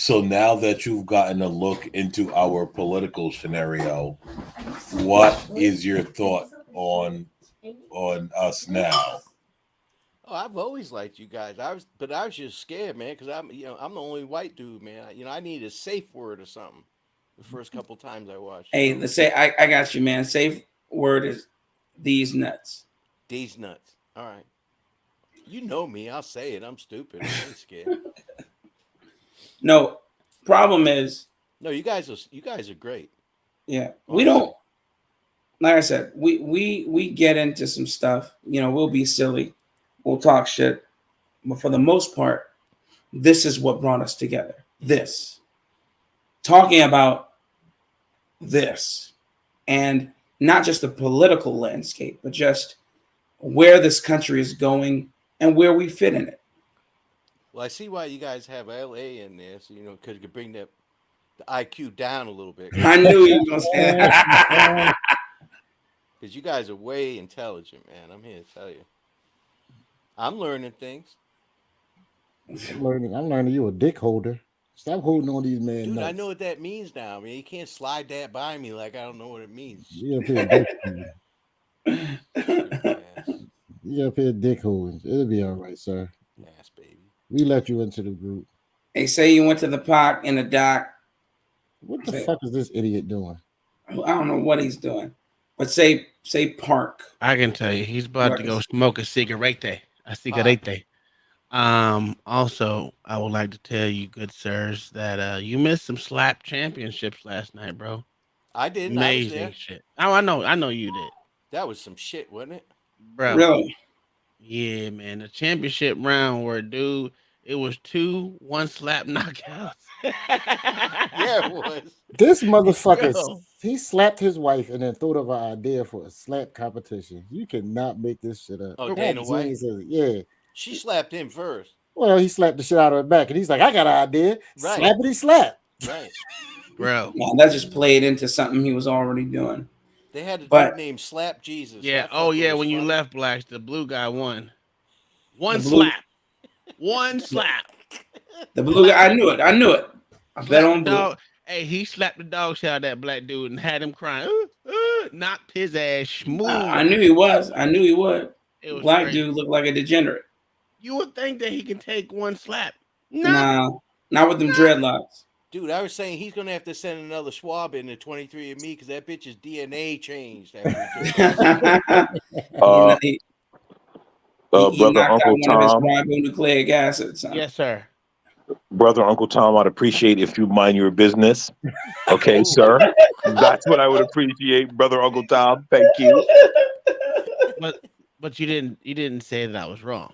now that you've gotten a look into our political scenario, what is your thought on us now? Oh, I've always liked you guys. I was just scared, man, because I'm the only white dude, man. I need a safe word or something. The first couple times I watched. Hey, let's say I got you, man. Safe word is these nuts. These nuts. All right. You know me. I'll say it. I'm stupid. I ain't scared. No, problem is. No, you guys are great. Yeah, we don't. Like I said, we get into some stuff. We'll be silly. We'll talk shit. But for the most part, this is what brought us together. This. Talking about this. And not just the political landscape, but just where this country is going and where we fit in it. Well, I see why you guys have LA in there, so because you could bring the IQ down a little bit. I knew he was gonna say that. Because you guys are way intelligent, man. I'm here to tell you. I'm learning things. I'm learning you a dick holder. Stop holding on these men. Dude, nuts. I know what that means now. I mean, you can't slide that by me like I don't know what it means. You up here dick holding. It'll be all right, sir. Yes, baby. We let you into the group. They say you went to the park in the dock. What the fuck is this idiot doing? I don't know what he's doing. But say park. I can tell you, he's about to go smoke a cigarette. Also, I would like to tell you, good sirs, that you missed some slap championships last night, bro. I did. Amazing shit. Oh, I know you did. That was some shit, wasn't it? Bro. Really? Yeah, man. The championship round where, dude, it was 2 1-slap knockouts. Yeah, it was. This motherfucker, he slapped his wife and then thought of an idea for a slap competition. You cannot make this shit up. Oh, Dana White? Yeah. She slapped him first. Well, he slapped the shit out of her back, and he's like, I got an idea. Right. Slappity slap. Right. Bro. Yeah, that just played into something he was already doing. They had a dude named Slap Jesus. Yeah. Oh, yeah. When you left Blacks, the blue guy won. One blue- slap. The blue guy, I knew it. I bet on blue. Hey, he slapped the dog shit out of that black dude and had him crying. Knocked his ass smooth. I knew he was. It was Black crazy. dude looked like a degenerate. You would think that he can take one slap. Nah, not with them dreadlocks. Dude, I was saying he's gonna have to send another swab in to 23andMe because that bitch's DNA changed. He Brother knocked out Uncle one of his Tom. ribonucleic acids. Yes, sir. Brother Uncle Tom, I'd appreciate if you mind your business. Okay, sir. That's what I would appreciate, Brother Uncle Tom. Thank you. But you didn't say that I was wrong.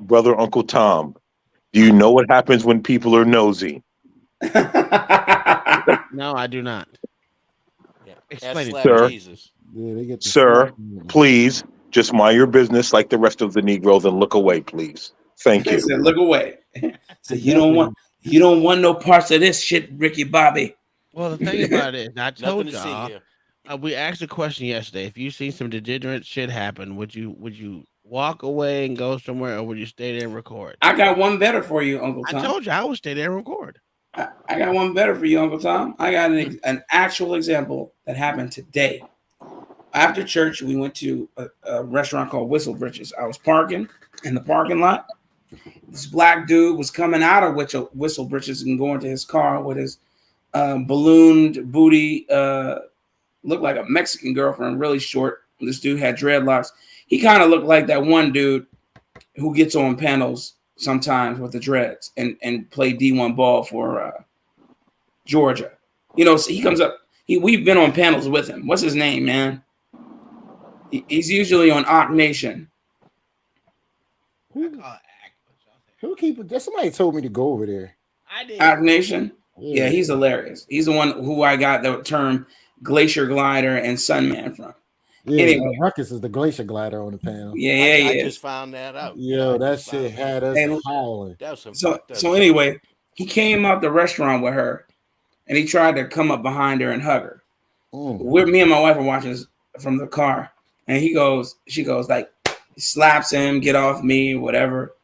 Brother Uncle Tom, do you know what happens when people are nosy? No, I do not. Yeah. Explain it, sir. Jesus. Yeah, they get the Sir, slap. please just mind your business like the rest of the Negroes and look away, please. Thank He you. said, "Look away." So you don't want no parts of this shit, Ricky Bobby. Well, the thing about it is, I told Nothing to see y'all. here. We asked a question yesterday. If you see some degenerate shit happen, would you walk away and go somewhere, or would you stay there and record? I got one better for you, Uncle Tom. I told you I would stay there and record. I got one better for you, Uncle Tom. I got an actual example that happened today. After church, we went to a restaurant called Whistle Britches. I was parking in the parking lot. This black dude was coming out of Whistle Britches and going to his car with his ballooned booty, looked like a Mexican girlfriend, really short. This dude had dreadlocks. He kind of looked like that one dude who gets on panels sometimes with the dreads and play D1 ball for Georgia. So he comes up. We've been on panels with him. What's his name, man? He's usually on Ock Nation. Somebody told me to go over there. I did. Ock Nation? Yeah, he's hilarious. He's the one who I got the term Glacier Glider and Sunman from. Yeah, anyway, Ruckus is the Glacier Glider on the panel. Yeah, I just found that out. Yo, that shit had us howling. That was some So anyway, he came out the restaurant with her, and he tried to come up behind her and hug her. Me and my wife are watching this from the car, and she goes like, slaps him, get off me, whatever.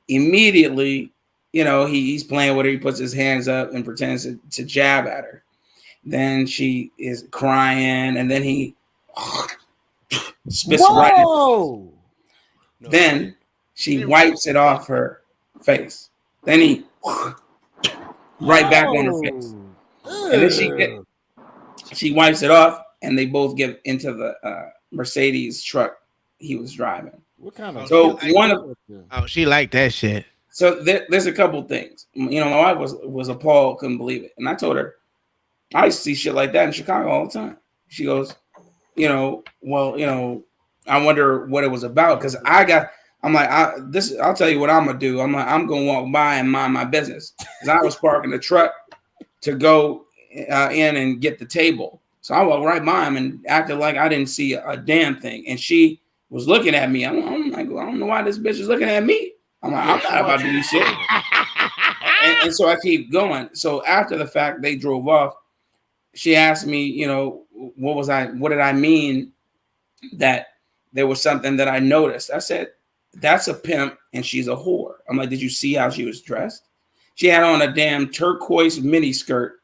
Immediately, he's playing with her. He puts his hands up and pretends to jab at her. Then she is crying, and then he spits right. Then she wipes it off her face. Then he right back on her face. And then she wipes it off, and they both get into the Mercedes truck he was driving. What kind of? So she liked that shit. So there's a couple things. My wife was appalled, couldn't believe it, and I told her I used to see shit like that in Chicago all the time. She goes, I wonder what it was about, because I'll tell you what I'm gonna do. I'm gonna walk by and mind my business, because I was parking the truck to go in and get the table. So I walked right by him and acted like I didn't see a damn thing. And she was looking at me. I'm like, well, I don't know why this bitch is looking at me. I'm like, I'm not about to do shit. And so I keep going. So after the fact, they drove off. She asked me, what did I mean that there was something that I noticed? I said, that's a pimp and she's a whore. I'm like, did you see how she was dressed? She had on a damn turquoise mini skirt,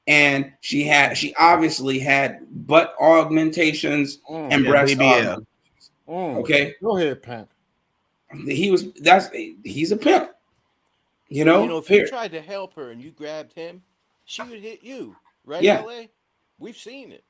and she obviously had butt augmentations and breast augmentations. Okay. Go ahead, pimp. He's a pimp. If you tried to help her and you grabbed him, she would hit you. Right, yeah. LA? We've seen it.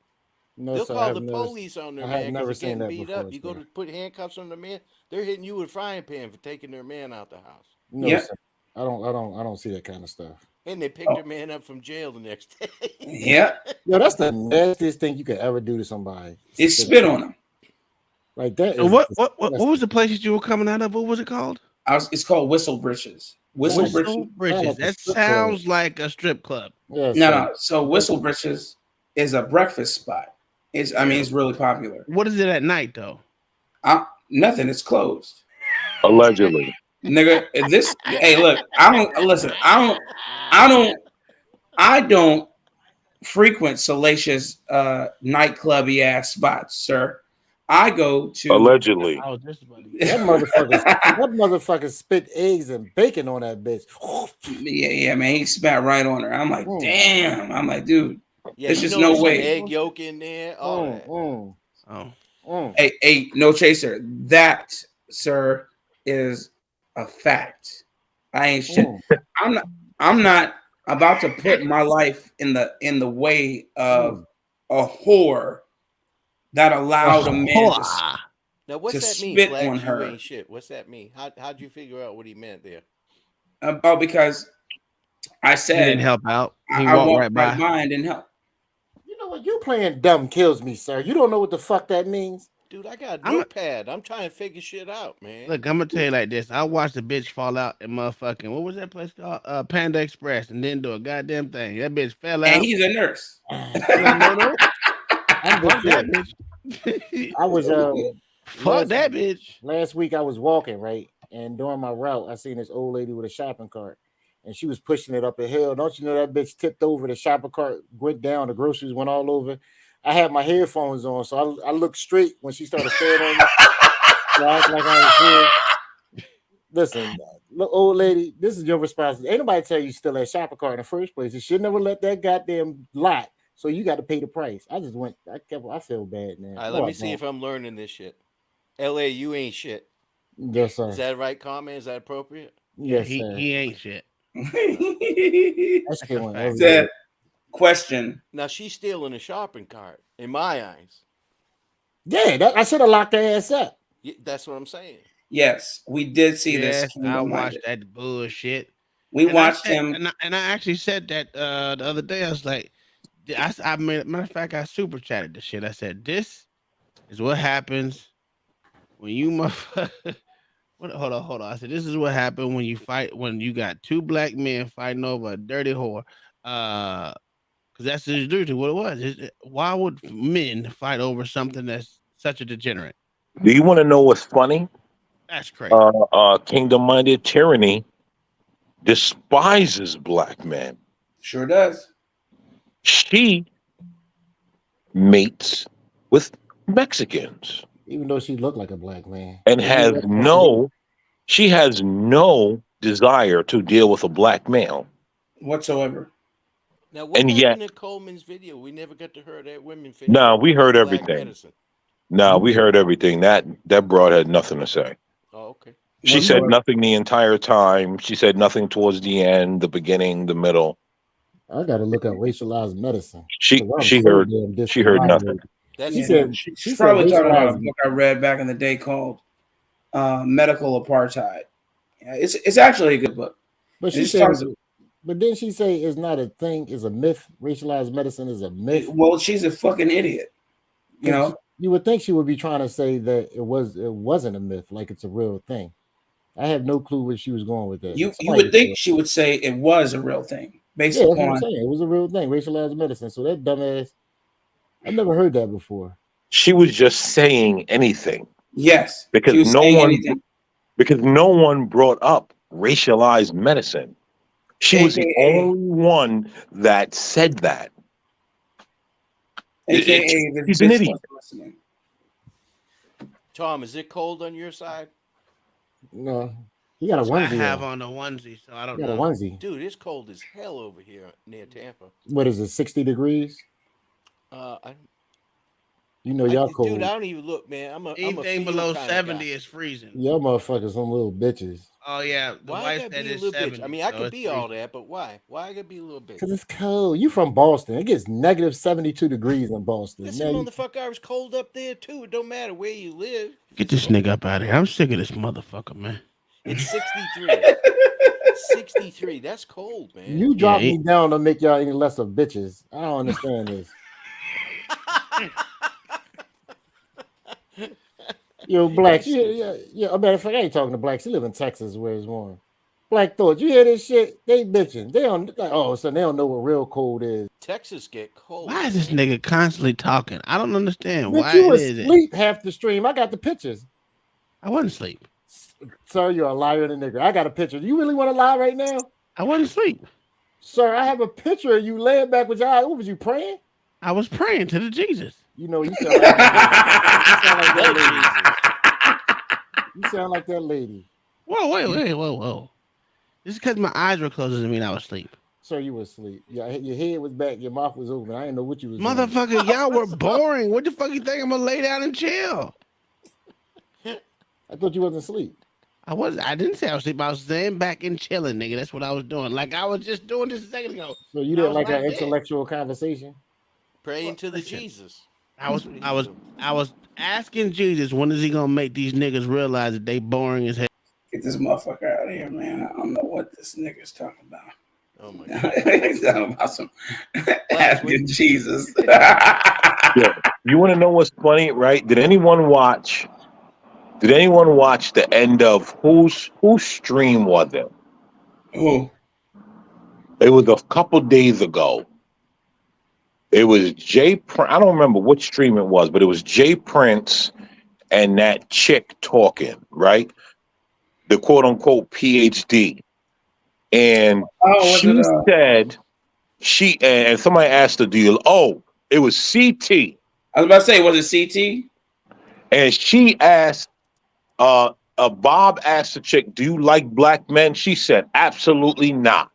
No, They'll sir, call the police on their man never because seen they're that getting beat before, up. You sir. go to put handcuffs on the man, they're hitting you with a frying pan for taking their man out the house. No, sir. I don't see that kind of stuff. And they picked their man up from jail the next day. Yeah. Yo, that's the nastiest thing you could ever do to somebody. It's spit on them. Like that. So what was the place that you were coming out of? What was it called? It's called Whistle Britches. Whistle Britches. That sounds like a strip club. Yeah, no. So Whistle Britches is a breakfast spot. It's really popular. What is it at night though? Nothing. It's closed. Allegedly. Nigga, hey, look, I don't frequent salacious nightclubby ass spots, sir. I go to allegedly. That motherfucker spit eggs and bacon on that bitch. Yeah, man. He spat right on her. I'm like, damn. I'm like, dude, there's just no way. Egg yolk in there. Hey, no chaser. That, sir, is a fact. I ain't shit. I'm not about to put my life in the way of a whore that allowed a man Now, what's to that mean? spit Blacks, on you her. ain't shit. What's that mean? How'd you figure out what he meant there? Because I He said didn't help out. He I walked walked right right by. by and didn't help. You know what? You playing dumb kills me, sir. You don't know what the fuck that means. Dude, I got a I'm a- notepad. I'm trying to figure shit out, man. Look, I'm gonna tell you like this. I watched a bitch fall out in motherfucking what was that place called? Panda Express, and didn't do a goddamn thing. That bitch fell out. And he's a nurse. No. I'm Fuck with that you. bitch. I was Fuck that bitch. last week I was walking, right? And during my route, I seen this old lady with a shopping cart. And she was pushing it up a hill. Don't you know that bitch tipped over, the shopping cart went down, the groceries went all over. I had my headphones on, so I looked straight when she started staring at me. So I act like I ain't here. Listen, look, old lady, this is your responsibility. Ain't nobody tell you still that shopping cart in the first place. You should never let that goddamn lot. So you got to pay the price. I feel bad, man. All right, let me see if I'm learning this shit. LA, you ain't shit. Yes, sir. Is that right comment? Is that appropriate? Yes, he, sir. he ain't shit. That's killing fact. Said, question. Now she's stealing a shopping cart in my eyes. Yeah, I should have locked her ass up. Yeah, that's what I'm saying. Yes, we did see this. Yes, I watched that bullshit. We And watched I said, him. and I actually said that the other day. I was like, I mean, matter of fact, I super chatted the shit. I said, this is what happens when you motherfucker. Hold on. I said, this is what happened when you got two black men fighting over a dirty whore. Because that's literally what it was. Why would men fight over something that's such a degenerate? Do you want to know what's funny? That's crazy. Kingdom-minded tyranny despises black men. Sure does. She mates with Mexicans Even though she looked like a black man. and she has no desire to deal with a black male whatsoever. Now, what and happened yet to Coleman's video? We never got to hear that women video. no, we heard Black everything. medicine. No, we heard everything. That broad had nothing to say. Oh, okay. She said nothing the entire time. She said nothing towards the end, the beginning, the middle. I got to look up racialized medicine. She heard nothing. She said she's probably talking about a book I read back in the day called Medical Apartheid. Yeah, it's actually a good book. But she said, but didn't she say it's not a thing? It's a myth. Racialized medicine is a myth. Well, she's a fucking idiot. You know, you would think she would be trying to say that it wasn't a myth, like it's a real thing. I have no clue where she was going with that. You would think she would say it was a real thing based that's what I'm upon saying. It was a real thing, racialized medicine. So that dumbass, I never heard that before. She was just saying anything. Yes, because no one brought up racialized medicine. She was the only one that said that. She's an idiot. Tom, is it cold on your side? No, he got a onesie. I have on a onesie, so I don't know. Got a onesie. Dude, it's cold as hell over here near Tampa. What is it? 60 degrees? You know y'all cold. Dude, I don't even look, man. I'm a anything below 70 is freezing. Y'all motherfuckers some little bitches. Oh yeah, the why wife I said be a it's little 70. bitch? I mean, I so could it's be all freezing. that, but why? Why I gotta be a little bitch? Because it's cold. You from Boston. It gets negative 72 degrees in Boston. Listen, motherfucker, I was cold up there too. It don't matter where you live. Get this nigga up out of here. I'm sick of this motherfucker, man. It's 63. 63. That's cold, man. You drop me down to make y'all any less of bitches. I don't understand this. Yo, blacks, yeah. A matter of fact, I ain't talking to blacks. You live in Texas where it's warm. Black thought, you hear this shit? They bitching. They don't so they don't know what real cold is. Texas get cold. Why is this nigga constantly talking? I don't understand. Bitch, Why you is it? asleep half the stream. I got the pictures. I wasn't asleep. Sir, you're a liar and a nigger. I got a picture. Do you really want to lie right now? I wasn't asleep. Sir, I have a picture of you laying back with your eyes. What was you praying? I was praying to the Jesus. You know, you sound like that lady. You sound like that lady. Whoa, whoa. Just because my eyes were closed doesn't mean I was asleep. Sir, you were asleep. Your head was back. Your mouth was open. I didn't know what you was Motherfucker, doing. y'all were boring. What the fuck you think? I'm gonna lay down and chill. I thought you wasn't asleep. I didn't say I was asleep. I was staying back and chilling, nigga. That's what I was doing. Like I was just doing this a second ago. So you didn't like our intellectual conversation? Praying to the Jesus. I was asking Jesus, when is he gonna make these niggas realize that they boring as hell? Get this motherfucker out of here, man. I don't know what this nigga's talking about. Oh my He's talking about some asking Jesus. Yeah. You want to know what's funny, right? Did anyone watch the end of whose stream was it? Oh, It was a couple days ago. It was I don't remember which stream it was, but it was Jay Prince and that chick talking, right? The quote unquote PhD. And she said, and somebody asked her, it was CT. I was about to say, was it CT? And she asked, Bob asked the chick, do you like black men? She said, absolutely not.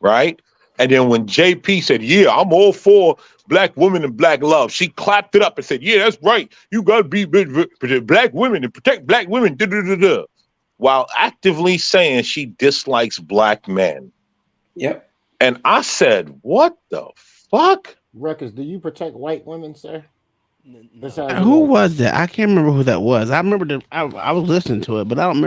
Right? And then when JP said, yeah, I'm all for black women and black love, she clapped it up and said, yeah, that's right. You got to be black women and protect black women, while actively saying she dislikes black men. Yep. And I said, what the fuck? Ruckus, do you protect white women, sir? Who was that? I can't remember who that was. I remember I was listening to it, but I don't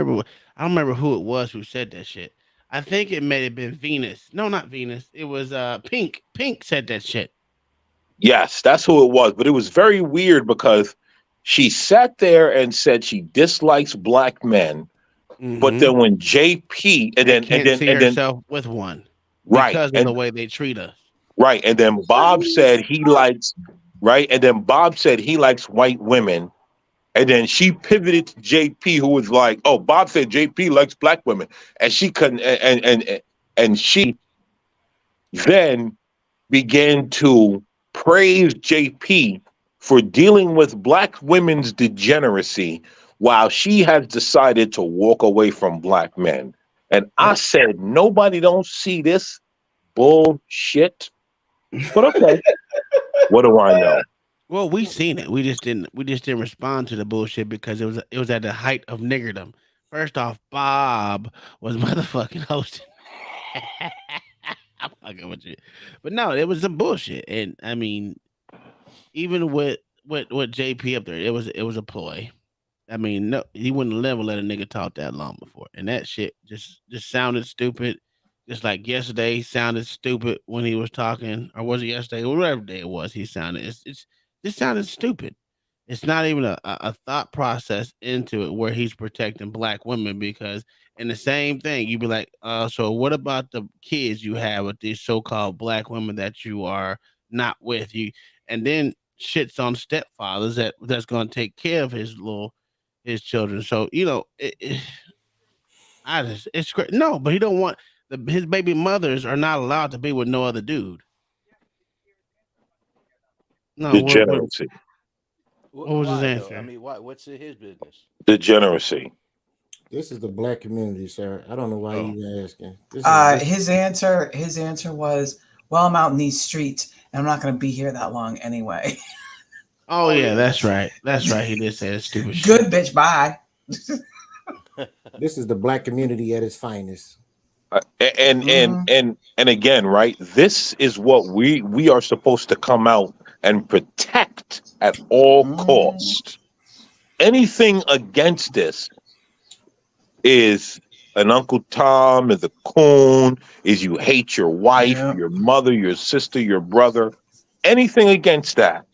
remember who it was who said that shit. I think it may have been Venus. No, not Venus. It was Pink. Pink said that shit. Yes, that's who it was. But it was very weird because she sat there and said she dislikes black men. Mm-hmm. But then when JP and then see herself with one, right, because of the way they treat us. Right. And then Bob said he likes white women. And then she pivoted to JP, who was like, oh, Bob said JP likes black women. And she couldn't and she then began to praise JP for dealing with black women's degeneracy while she has decided to walk away from black men. And I said, nobody don't see this bullshit. But okay. What do I know? Well, we seen it. We just didn't respond to the bullshit because it was at the height of niggerdom. First off, Bob was motherfucking hosting. I'm fucking with you. But no, it was some bullshit. And I mean, even with JP up there, it was a ploy. I mean, no, he wouldn't never let a nigga talk that long before. And that shit just sounded stupid. Just like yesterday sounded stupid when he was talking, or was it yesterday? Whatever day it was, he sounded. It's just sounded stupid. It's not even a thought process into it where he's protecting black women, because in the same thing, you'd be like, so what about the kids you have with these so-called black women that you are not with you? And then shits on stepfathers that's going to take care of his children. So, it's great. No, but he don't want his baby mothers are not allowed to be with no other dude. No, degeneracy. What was his answer? I mean, what's his business? Degeneracy. This is the black community, sir. I don't know why you asking. His answer was, well, I'm out in these streets and I'm not going to be here that long anyway. Oh yeah, that's right. That's right. He did say that stupid shit. Good bitch, bye. This is the black community at its finest. And again, right? This is what we are supposed to come out and protect at all costs. Anything against this is an Uncle Tom, is a coon, is you hate your wife, your mother, your sister, your brother. Anything against that.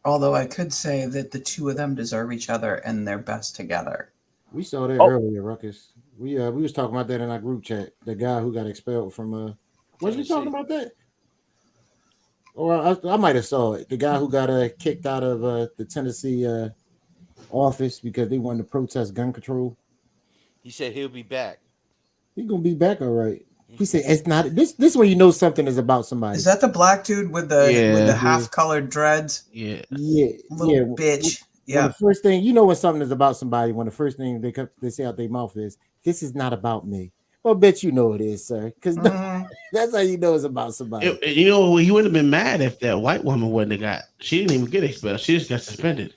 Although I could say that the two of them deserve each other and they're best together. We saw that earlier, Ruckus. We was talking about that in our group chat. The guy who got expelled from was we talking about that? Or I might have saw it. The guy who got kicked out of the Tennessee office because they wanted to protest gun control. He said he'll be back. He's gonna be back, all right. He said it's not this way you know something is about somebody. Is that the black dude with the half-colored dreads? Yeah. Little bitch. When the first thing you know when something is about somebody, when the first thing they say out their mouth is, "This is not about me." Well, bet you know it is, sir, because that's how you know it's about somebody. He would have been mad if that white woman wouldn't have got. She didn't even get expelled. She just got suspended.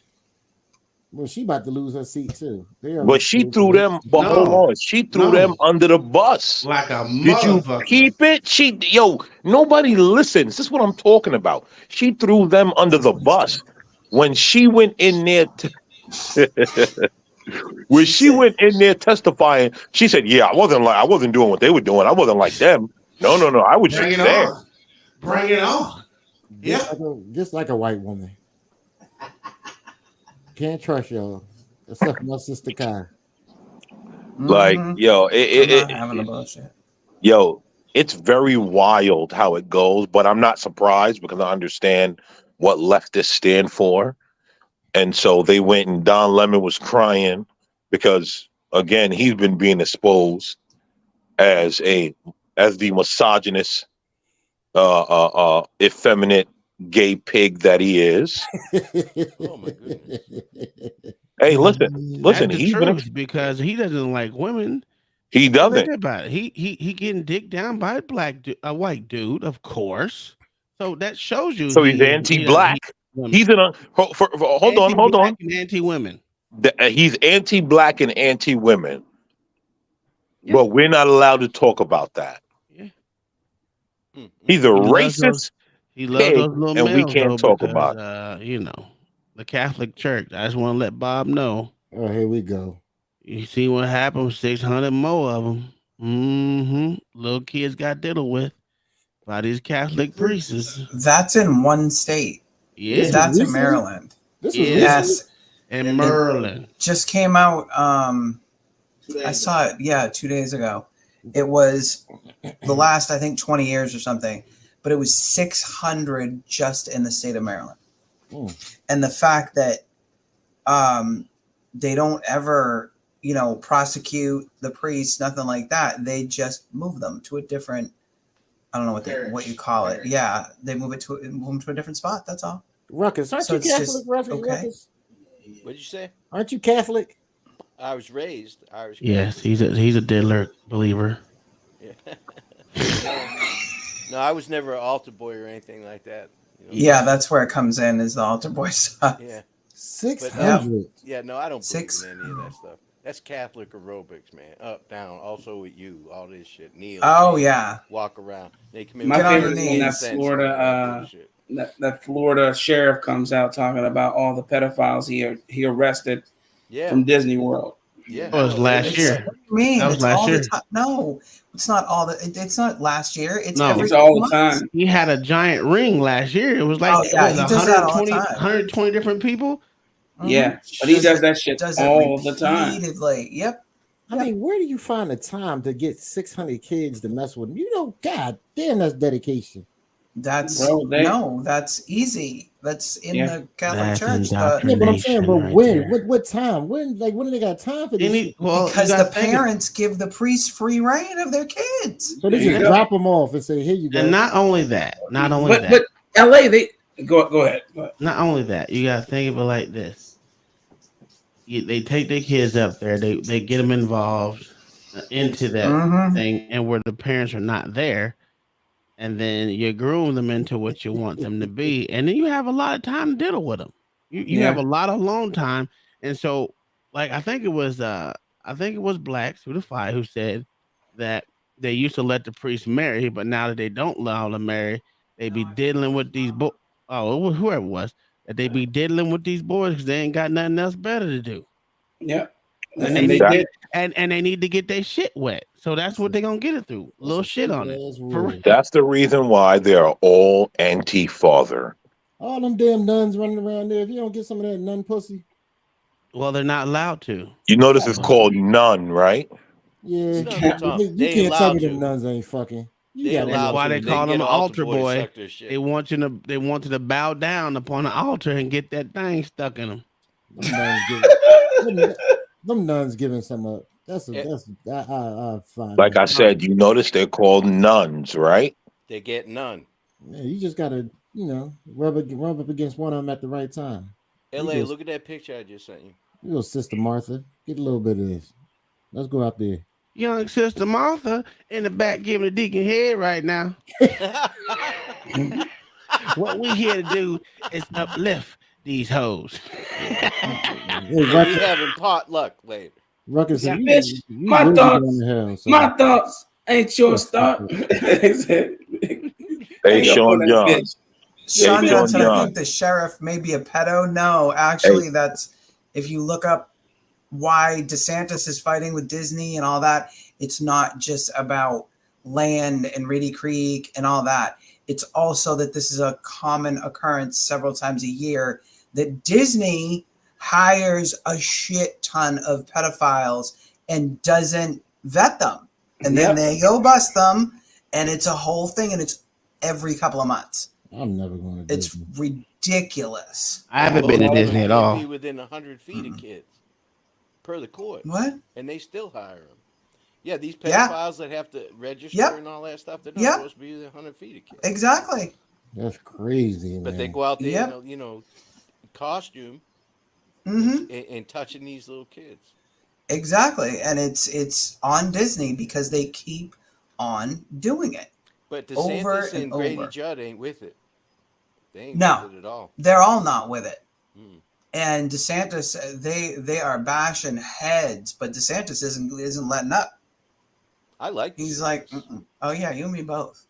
Well, she about to lose her seat too. But she threw them. But hold on, she threw them under the bus. Like a Did you motherfucker. peep it? Nobody listens. This is what I'm talking about. She threw them under the bus when she went in there. When she went in there testifying, she said, "Yeah, I wasn't doing what they were doing. I wasn't like them. No, I was Bring just it there." on. Bring it on. Just like a white woman. Can't trust y'all. Except for my sister Kai. Like, I'm yo, not having the bullshit. yo, it's very wild how it goes, but I'm not surprised because I understand what leftists stand for. And so they went and Don Lemon was crying because again, he's been being exposed as the misogynist, effeminate gay pig that he is. Oh my goodness. Hey, listen, That's the he's truth because he doesn't like women. He doesn't. Think about it. He getting dicked down by a white dude, of course. So that shows you. So he's anti-black. He's hold on. Anti-women. He's anti-black and anti-women. Yeah. But we're not allowed to talk about that. Yeah. He's a racist. He loves those little males, and we can't talk about it. The Catholic Church. I just want to let Bob know. Oh, here we go. You see what happened? 600 more of them. Little kids got diddled with by these Catholic priests. That's in one state. Yeah, that's in Maryland. Yes, in Maryland. Just came out. I saw it. Yeah, 2 days ago. It was the last, I think, 20 years or something. But it was 600 just in the state of Maryland. And the fact that they don't ever, prosecute the priests, nothing like that. They just move them to a different, I don't know what you call it. Yeah, they move them to a different spot. That's all. Ruckus, aren't you Catholic, Ruckus? What'd you say? Aren't you Catholic? I was raised Irish. Yes, he's a diddler believer. Yeah. No, I was never an altar boy or anything like that. Yeah, that's where it comes in, is the altar boy stuff. Yeah. 600. Yeah, no, I don't believe in any of that stuff. That's Catholic aerobics, man. Up, down, also with you, all this shit. Kneel. Oh, yeah. Walk around. They come in. My favorite is when that Florida, that Florida sheriff comes out talking about all the pedophiles he arrested from Disney World. Yeah, that was last year. What do you mean? That was last year. No, it's not all the. It's not last year. It's all the time. He had a giant ring last year. It was like he does that all the time. 120 different people. Yeah, but he does that shit all the time. Repeatedly. Yep. I mean, where do you find the time to get 600 kids to mess with them? God damn, that's dedication. That's that's easy. That's in the Catholic Church. But I'm saying, when? What time? When do they got time for this? Because the parents give the priest free reign of their kids. So they just drop them off and say, "Here you go." And not only that. But LA, they go ahead. Not only that, you gotta think of it like this. They take their kids up there. They get them involved into that thing, and where the parents are not there. And then you groom them into what you want them to be, and then you have a lot of time to diddle with them. You have a lot of alone time, and so like I think it was Blacks Who Defy who said that they used to let the priest marry, but now that they don't allow them to marry, they be diddling with these whoever it was that they be diddling with these boys because they ain't got nothing else better to do. Yeah. And they need to get their shit wet. So that's what they're gonna get it through. A little shit on it. That's the reason why they are all anti-father. All them damn nuns running around there. If you don't get some of that nun pussy. Well, they're not allowed to. You notice it's called nun, right? Yeah. You can't tell me them nuns ain't fucking. That's why they call them an altar boy. They want you to bow down upon the altar and get that thing stuck in them. Them nuns giving some up. That's fine. Like I said, you notice they're called nuns, right? They get none. Yeah, you just gotta, rub up against one of them at the right time. LA, look at that picture I just sent you. You go, Sister Martha. Get a little bit of this. Let's go out there. Young Sister Martha in the back giving the deacon head right now. What we here to do is uplift these hoes. We'll be having potluck later. Ruckus, Yeah, you, bitch, you my really thoughts, going to hell. So. my thoughts ain't your thought. Hey, Sean John. Sean Hey, Johnson, I John. think the sheriff may be a pedo. No, actually, that's if you look up why DeSantis is fighting with Disney and all that, it's not just about land and Reedy Creek and all that. It's also that this is a common occurrence several times a year that Disney hires a shit ton of pedophiles and doesn't vet them. And then they go bust them, and it's a whole thing, and it's every couple of months. I'm never going to. It's ridiculous. I haven't been to Disney at all. Be within 100 feet of kids, per the court. What? And they still hire them. Yeah, these pedophiles that have to register and all that stuff, they're not supposed to be within 100 feet of kids. Exactly. That's crazy, But man. they go out there, you know, costume and touching these little kids. Exactly, and it's on Disney because they keep on doing it. But DeSantis and Grady Judd ain't with it. They ain't with it at all. They're all not with it. And DeSantis, they are bashing heads, but DeSantis isn't letting up. I like. He's like, oh yeah, you and me both.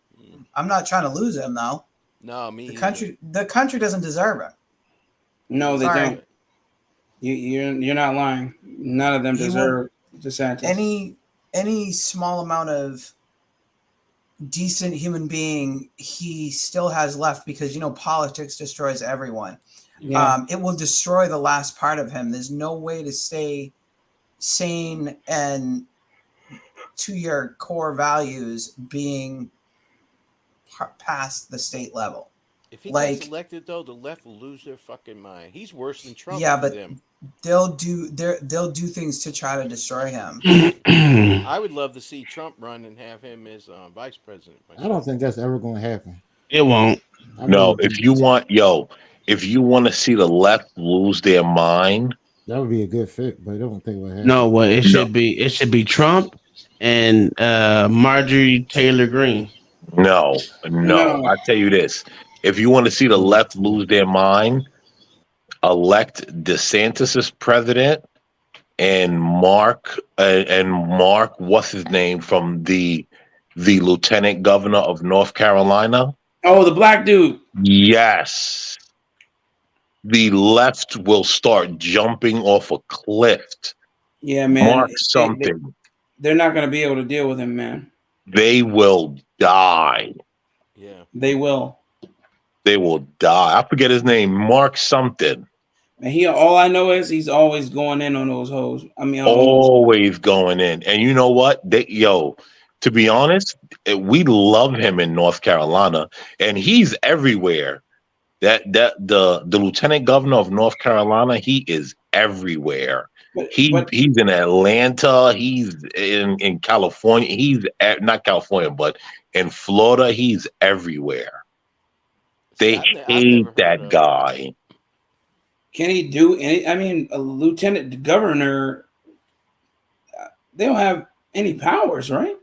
I'm not trying to lose him though. No, me. The country doesn't deserve him. No, they don't. You're not lying. None of them deserve DeSantis. Any small amount of decent human being he still has left, because politics destroys everyone. It will destroy the last part of him. There's no way to stay sane and to your core values being past the state level. If he gets elected, though, the left will lose their fucking mind. He's worse than Trump. Yeah, but them. they'll do things to try to destroy him. I would love to see Trump run and have him as vice president. I don't think that's ever going to happen. It won't. No, if you want to see the left lose their mind, that would be a good fit. But I don't think it would happen. No, well, it should be Trump and Marjorie Taylor Greene. No. I tell you this: if you want to see the left lose their mind, elect DeSantis as president and Mark, what's his name from the lieutenant governor of North Carolina? Oh, the black dude. Yes. The left will start jumping off a cliff. Yeah, man. Mark something. They're not going to be able to deal with him, man. They will die. Yeah. They will. They will die. I forget his name. Mark something. And all I know is he's always going in on those hoes. I mean, always going in. And you know what? To be honest, we love him in North Carolina, and he's everywhere. The lieutenant governor of North Carolina, he is everywhere. He's in Atlanta. He's in California. He's not California, but in Florida, he's everywhere. They hate that guy. Can he do any? I mean, a lieutenant governor, they don't have any powers, right?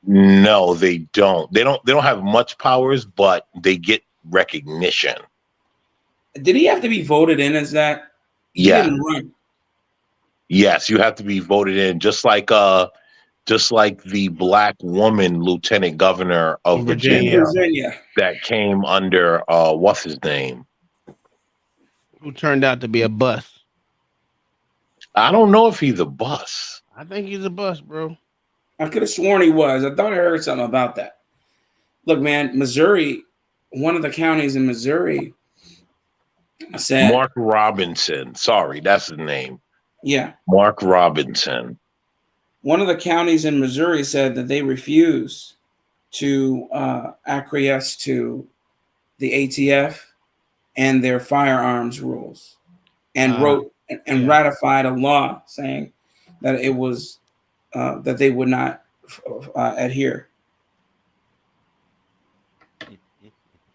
No, they don't. They don't have much powers, but they get recognition. Did he have to be voted in as that? He didn't run. Yes, you have to be voted in, just like the black woman lieutenant governor of Virginia that came under what's his name? Who turned out to be a bust. I don't know if he's a bust. I think he's a bust, bro. I could have sworn he was. I thought I heard something about that. Look, man, Missouri, one of the counties in Missouri, said Mark Robinson. Sorry, that's his name. Yeah. Mark Robinson. One of the counties in Missouri said that they refuse to acquiesce to the ATF and their firearms rules, and ratified a law saying that it was that they would not adhere.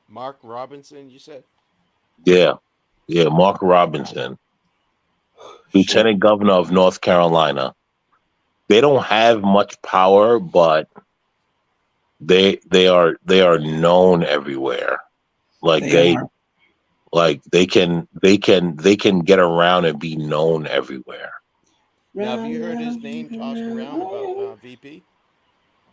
Mark Robinson, you said? Yeah, Mark Robinson, lieutenant governor of North Carolina. They don't have much power, but they are known everywhere. Like Like they can get around and be known everywhere. Now, have you heard his name tossed around about VP?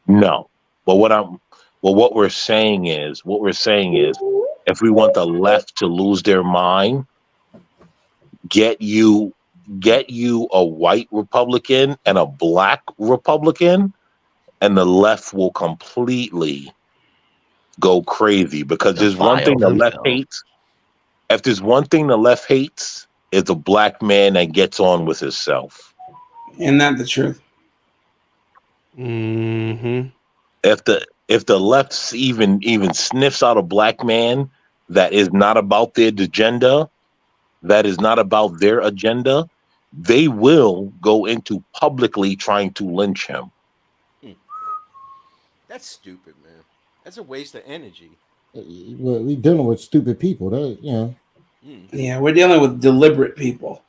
No, but what we're saying is, if we want the left to lose their mind, get you a white Republican and a black Republican, and the left will completely go crazy, because there's one thing the left hates. If there's one thing the left hates, it's a black man that gets on with himself. Isn't that the truth? Mm-hmm. If the left even sniffs out a black man that is not about their agenda, they will go into publicly trying to lynch him. That's stupid, man. That's a waste of energy. Well, we dealing with stupid people. That, you know. Yeah, we're dealing with deliberate people.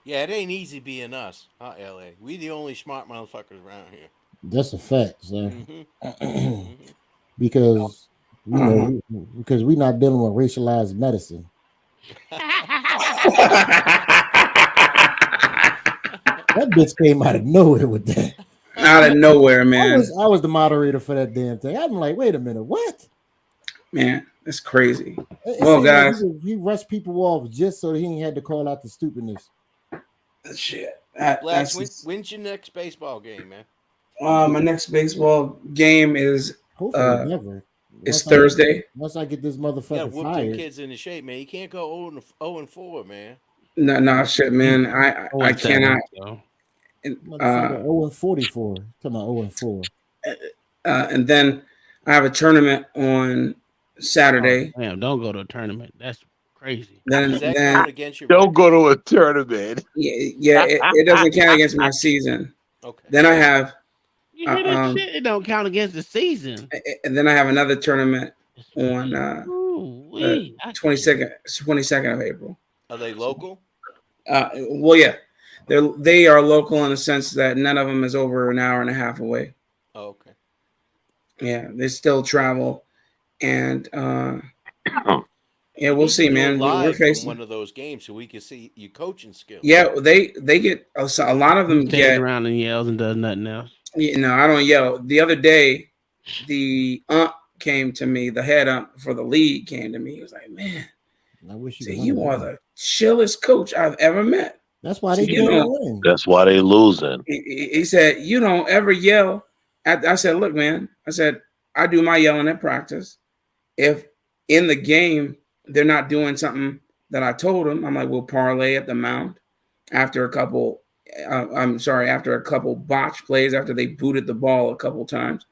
Yeah, it ain't easy being us, huh, LA? We the only smart motherfuckers around here. That's a fact, sir. Because because we're not dealing with racialized medicine. That bitch came out of nowhere with that. Out of nowhere, man. I was the moderator for that damn thing. I'm like, wait a minute, what? Man, that's crazy. Well, guys, he rushed people off just so that he ain't had to call out the stupidness. Shit. Blacks, when's your next baseball game, man? My next baseball game is never. It's Thursday. Once I get this motherfucker whoop fired, them kids into shape, man. You can't go 0-4, man. No, shit, man. I cannot. 0-44. Come on, 0-4. And then I have a tournament on Saturday. Oh, damn, don't go to a tournament. That's crazy. Then don't go to a tournament. Yeah, it doesn't count against my season. Okay. Then I have. You hear that shit? It don't count against the season. And then I have another tournament on 22nd of April. Are they local? Well, yeah, they are local in the sense that none of them is over an hour and a half away. Oh, okay. Yeah, they still travel, and yeah, we'll see, man. We're facing one of those games so we can see your coaching skills. Yeah, they get a lot of them get around and yells and does nothing else. No, I don't yell. The other day, the ump came to me, the head ump for the league came to me. He was like, "Man, I wish you are the chillest coach I've ever met." That's why they can't win. That's why they losing. He said, "You don't ever yell." I said, "Look, man," I said, "I do my yelling at practice. If in the game they're not doing something that I told them, I'm like, we'll parlay at the mound after a couple." After a couple botch plays, after they booted the ball a couple times,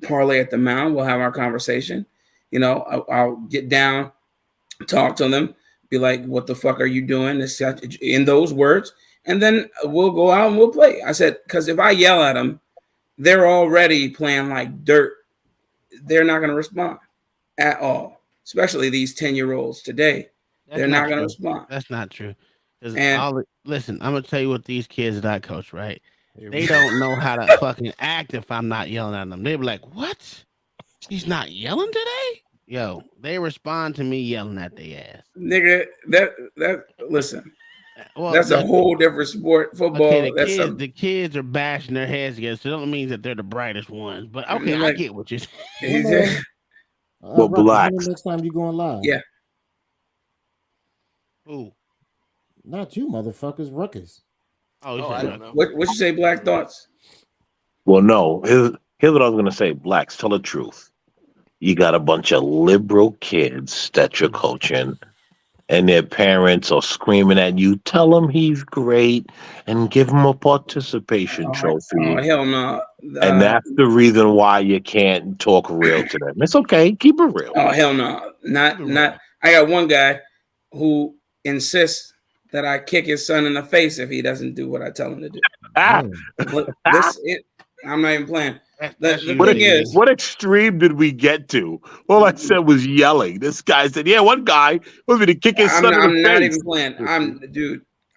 parlay at the mound, we'll have our conversation. You know, I'll get down, talk to them, be like, what the fuck are you doing? In those words. And then we'll go out and we'll play. I said, because if I yell at them, they're already playing like dirt. They're not going to respond at all, especially these 10-year-olds today. They're not going to respond. That's not true. Listen, I'm gonna tell you what these kids that I coach, right? They don't know how to fucking act if I'm not yelling at them. They be like, "What? He's not yelling today?" Yo, they respond to me yelling at their ass. Nigga, listen. Well, that's a whole different sport. Football. Okay, the kids are bashing their heads together, so it don't mean that they're the brightest ones. But okay, I get what you're saying. Well, Blacks. Next time you going live? Yeah. Ooh. Not you, motherfuckers. Ruckus. Oh, I don't know. What you say, Black Thoughts? Well, no. Here's what I was gonna say. Blacks, tell the truth. You got a bunch of liberal kids that you're coaching, and their parents are screaming at you. Tell him he's great, and give him a participation trophy. Oh, hell no. And that's the reason why you can't talk real to them. It's okay. Keep it real. Oh, hell no. Not. I got one guy who insists that I kick his son in the face if he doesn't do what I tell him to do. I'm not even playing. The thing is, what extreme did we get to? All I said was yelling. This guy said, "Yeah, one guy was going to kick his son in the face." I'm not even playing.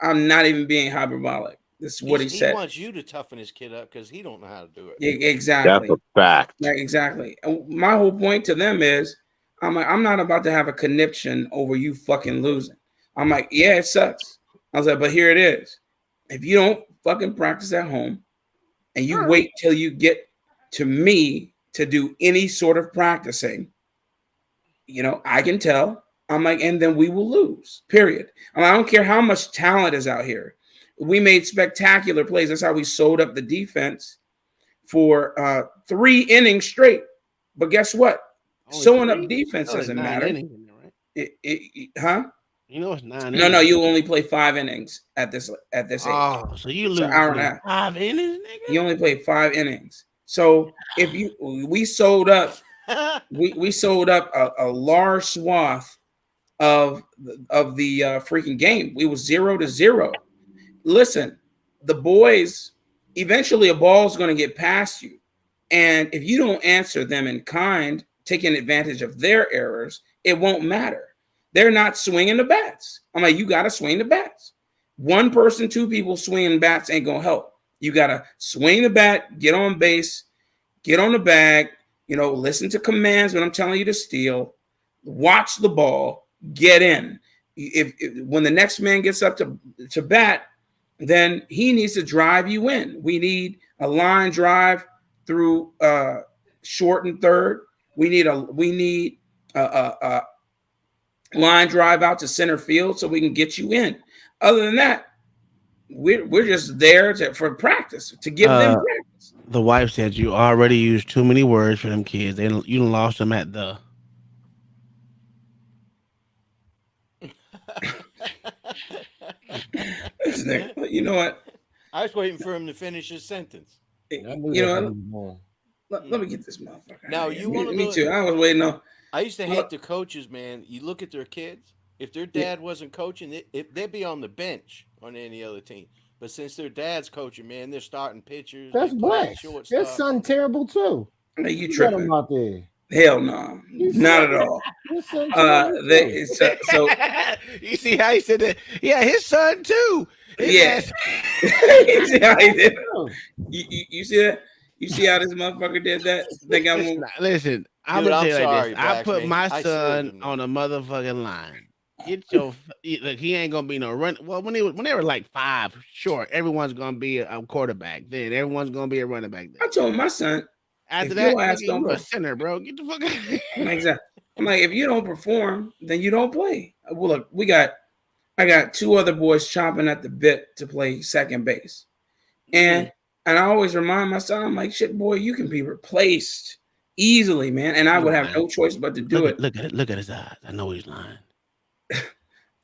I'm not even being hyperbolic. This is what he said. He wants you to toughen his kid up because he don't know how to do it. Exactly. That's a fact. Exactly. My whole point to them is, I'm like, I'm not about to have a conniption over you fucking losing. I'm like, yeah, it sucks. I was like, but here it is. If you don't fucking practice at home and you wait till you get to me to do any sort of practicing, I can tell. I'm like, and then we will lose, period. I don't care how much talent is out here. We made spectacular plays. That's how we sold up the defense for 3 innings straight. But guess what? Sewing up defense doesn't matter. Huh? It's 9 No, innings. you only play 5 innings at this age. Oh, so you lose an hour and a half. 5 innings, nigga? You only play 5 innings. So if we sold up, we sold up a large swath of the freaking game. We was 0-0. Listen, the boys, eventually a ball's going to get past you. And if you don't answer them in kind, taking advantage of their errors, it won't matter. They're not swinging the bats. I'm like, you got to swing the bats. 1 person, 2 people swinging bats ain't going to help. You got to swing the bat, get on base, get on the bag, listen to commands when I'm telling you to steal, watch the ball, get in. If when the next man gets up to bat, then he needs to drive you in. We need a line drive through short and third. We need a line drive out to center field so we can get you in. Other than that, we're just there for practice, to give them practice. The wife said you already used too many words for them kids. You done lost them at the. You know what? I was waiting for him to finish his sentence. Let me get this motherfucker. Now you want to? Me too. I was waiting on. I used to hate the coaches, man. You look at their kids. If their dad wasn't coaching, they'd be on the bench on any other team. But since their dad's coaching, man, they're starting pitchers. That's black. Their son terrible too. Hey, you tripping? Out there. Hell no, not at all. So you see how he said that? Yeah, his son too. You see how he did it? You see that? You see how this motherfucker did that? Listen, I'm gonna tell you this. I put my son on a motherfucking line. Get your look. He ain't gonna be no run. Well, when they were like 5, sure, everyone's gonna be a quarterback. Then everyone's gonna be a running back. Then I told my son. After that, you're a center, bro. Get the fuck out of here. Exactly. I'm like, if you don't perform, then you don't play. Well, look, I got 2 other boys chomping at the bit to play second base, and I always remind my son, I'm like, shit, boy, you can be replaced easily, man. And I would have no choice but to do it. Look at his eyes. I know he's lying.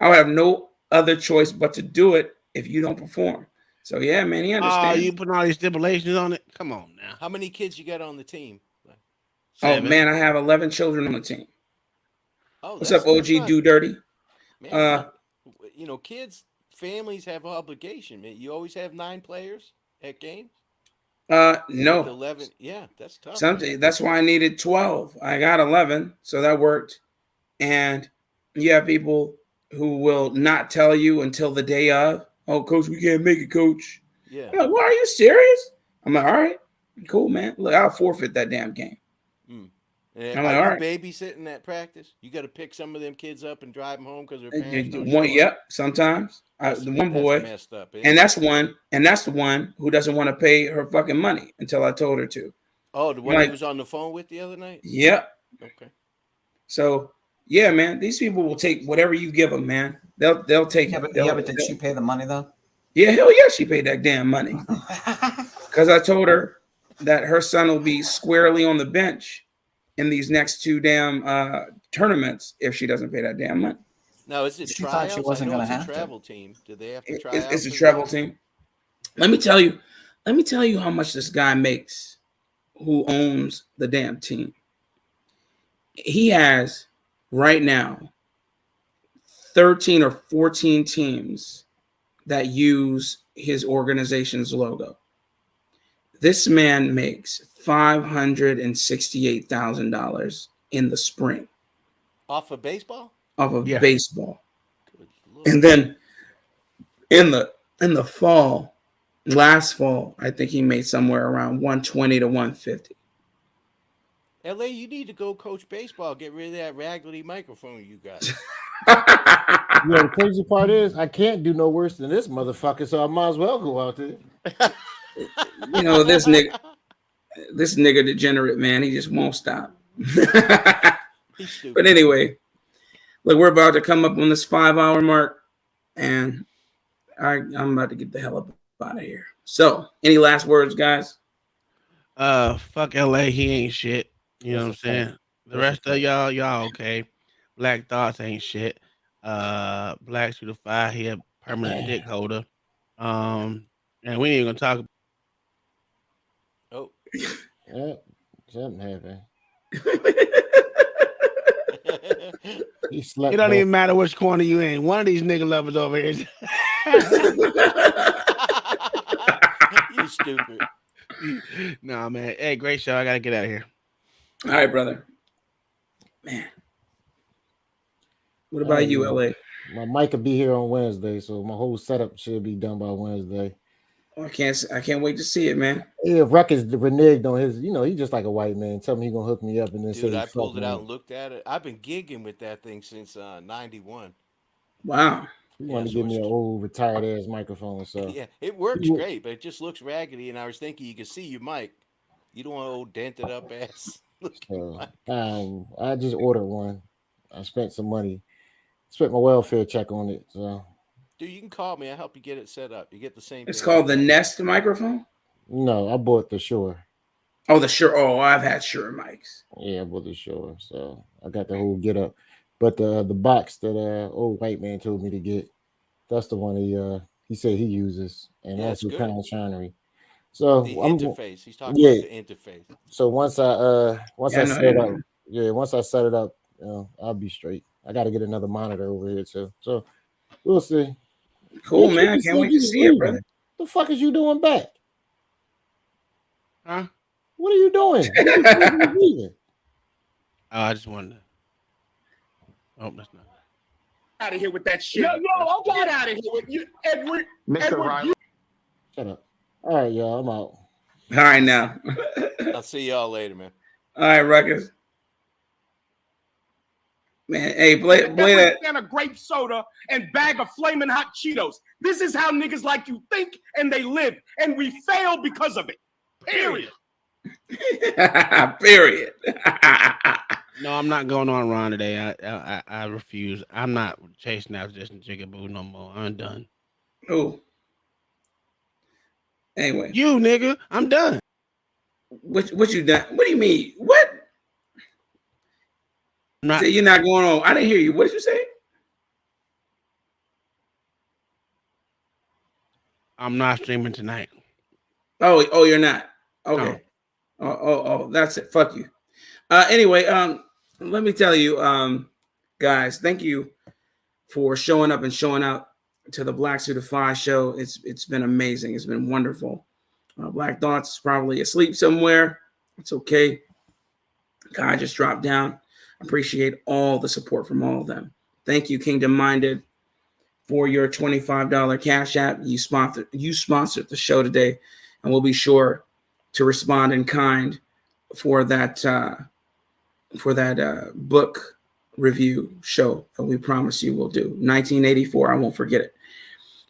I would have no other choice but to do it if you don't perform. So yeah, man, he understands. Oh, you putting all these stipulations on it? Come on now. How many kids you got on the team? 7. Oh man, I have 11 children on the team. Oh, what's up, OG Do Dirty? Man, kids, families have an obligation, man. You always have 9 players at games. No. 11. Yeah, that's tough. That's why I needed 12. I got 11, so that worked. And you have people who will not tell you until the day of. Oh, coach, we can't make it, coach. Yeah. I'm like, well, are you serious? I'm like, all right, cool, man. Look, I'll forfeit that damn game. And I'm like, all right. Babysitting that practice? You got to pick some of them kids up and drive them home because their parents don't show up? Yep, sometimes. The one boy, messed up, and that's the one who doesn't want to pay her fucking money until I told her to. Oh, the one who was on the phone with the other night? Yep. Okay. So yeah, man, these people will take whatever you give them, man. They'll take it. But did she pay the money though? Yeah, hell yeah, she paid that damn money. Because I told her that her son will be squarely on the bench in these next 2 damn tournaments if she doesn't pay that damn money. Now, is it she thought she wasn't going to have travel team? Do they have to try? It's a travel team. Let me tell you how much this guy makes who owns the damn team. He has right now 13 or 14 teams that use his organization's logo. This man makes $568,000 in the spring. Off of baseball? Off of baseball. And then in the fall, last fall, I think he made somewhere around 120 to 150. LA, you need to go coach baseball. Get rid of that raggedy microphone you got. Yeah, the crazy part is I can't do no worse than this motherfucker, so I might as well go out there. You know, this nigga degenerate, man. He just won't stop. He's stupid. But anyway, look, we're about to come up on this 5-hour mark, and I'm about to get the hell up out of here. So, any last words, guys? Fuck LA, he ain't shit. You know what I'm saying? The rest of y'all okay. Black Thoughts ain't shit. Black Shooter 5, he a permanent dick holder. And we ain't gonna talk. Oh, yeah, something happened. He slept. It don't even matter which corner you in. One of these nigga lovers over here. You stupid. Nah, man. Hey, great show. I gotta get out of here. All right, brother. Man. What about you, LA? My mic will be here on Wednesday, so my whole setup should be done by Wednesday. I can't wait to see it, man. Yeah, if Ruckus reneged on his, he's just like a white man. Tell me he gonna hook me up and then say, I pulled it out and looked at it. I've been gigging with that thing since '91. Wow. He wanted to give me an old retired ass microphone. So yeah, it works great, but it just looks raggedy. And I was thinking you can see your mic. You don't want old dented up ass. I just ordered one. I spent some money. Spent my welfare check on it. So, dude, you can call me. I'll help you get it set up. You get the same. It's called the Nest microphone. No, I bought the Shure. Oh, the Shure. Oh, I've had Shure mics. Yeah, I bought the Shure. So I got the whole get up. But the box that old white man told me to get, that's the one he said he uses, and that's kind of shinery. So the interface. He's talking about the interface. So once I set it up, I'll be straight. I got to get another monitor over here too. So we'll see. Cool, man. Can't wait to see it, brother. The fuck is you doing back? Huh? What are you doing? I just wanted to. Oh, that's not. Out of here with that shit. Yo, get out of here with you, Edward. Mr. Riley. Shut up. All right, y'all. I'm out. All right, now. I'll see y'all later, man. All right, Ruckus. Man, hey, play that. And a grape soda and bag of flaming hot Cheetos. This is how niggas like you think and they live, and we fail because of it. Period. Period. No, I'm not going on Ron today. I refuse. I'm not chasing after this jigaboo no more. I'm done. Oh. Anyway. You nigga, I'm done. What you done? What do you mean? What? So you're not going on. I didn't hear you. What did you say? I'm not streaming tonight. Oh, you're not. Okay. No. Oh, that's it. Fuck you. Anyway, let me tell you, guys, thank you for showing up and showing out to the Black Suit of Five show. It's been amazing. It's been wonderful. Black Thoughts is probably asleep somewhere. It's okay. Guy just dropped down. Appreciate all the support from all of them. Thank you, Kingdom Minded, for your $25 Cash App. You sponsored the show today, and we'll be sure to respond in kind for that book review show that we promise you we'll do. 1984, I won't forget it.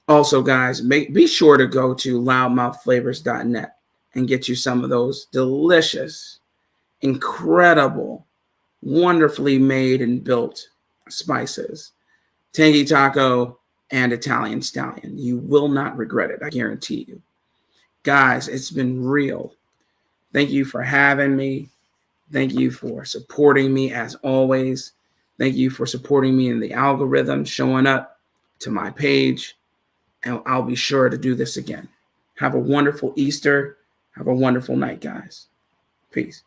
Also, guys, be sure to go to loudmouthflavors.net and get you some of those delicious, incredible, wonderfully made and built spices. Tangy taco and Italian stallion. You will not regret it. I guarantee you. Guys, it's been real. Thank you for having me. Thank you for supporting me as always. Thank you for supporting me in the algorithm, showing up to my page. And I'll be sure to do this again. Have a wonderful Easter. Have a wonderful night, guys. Peace.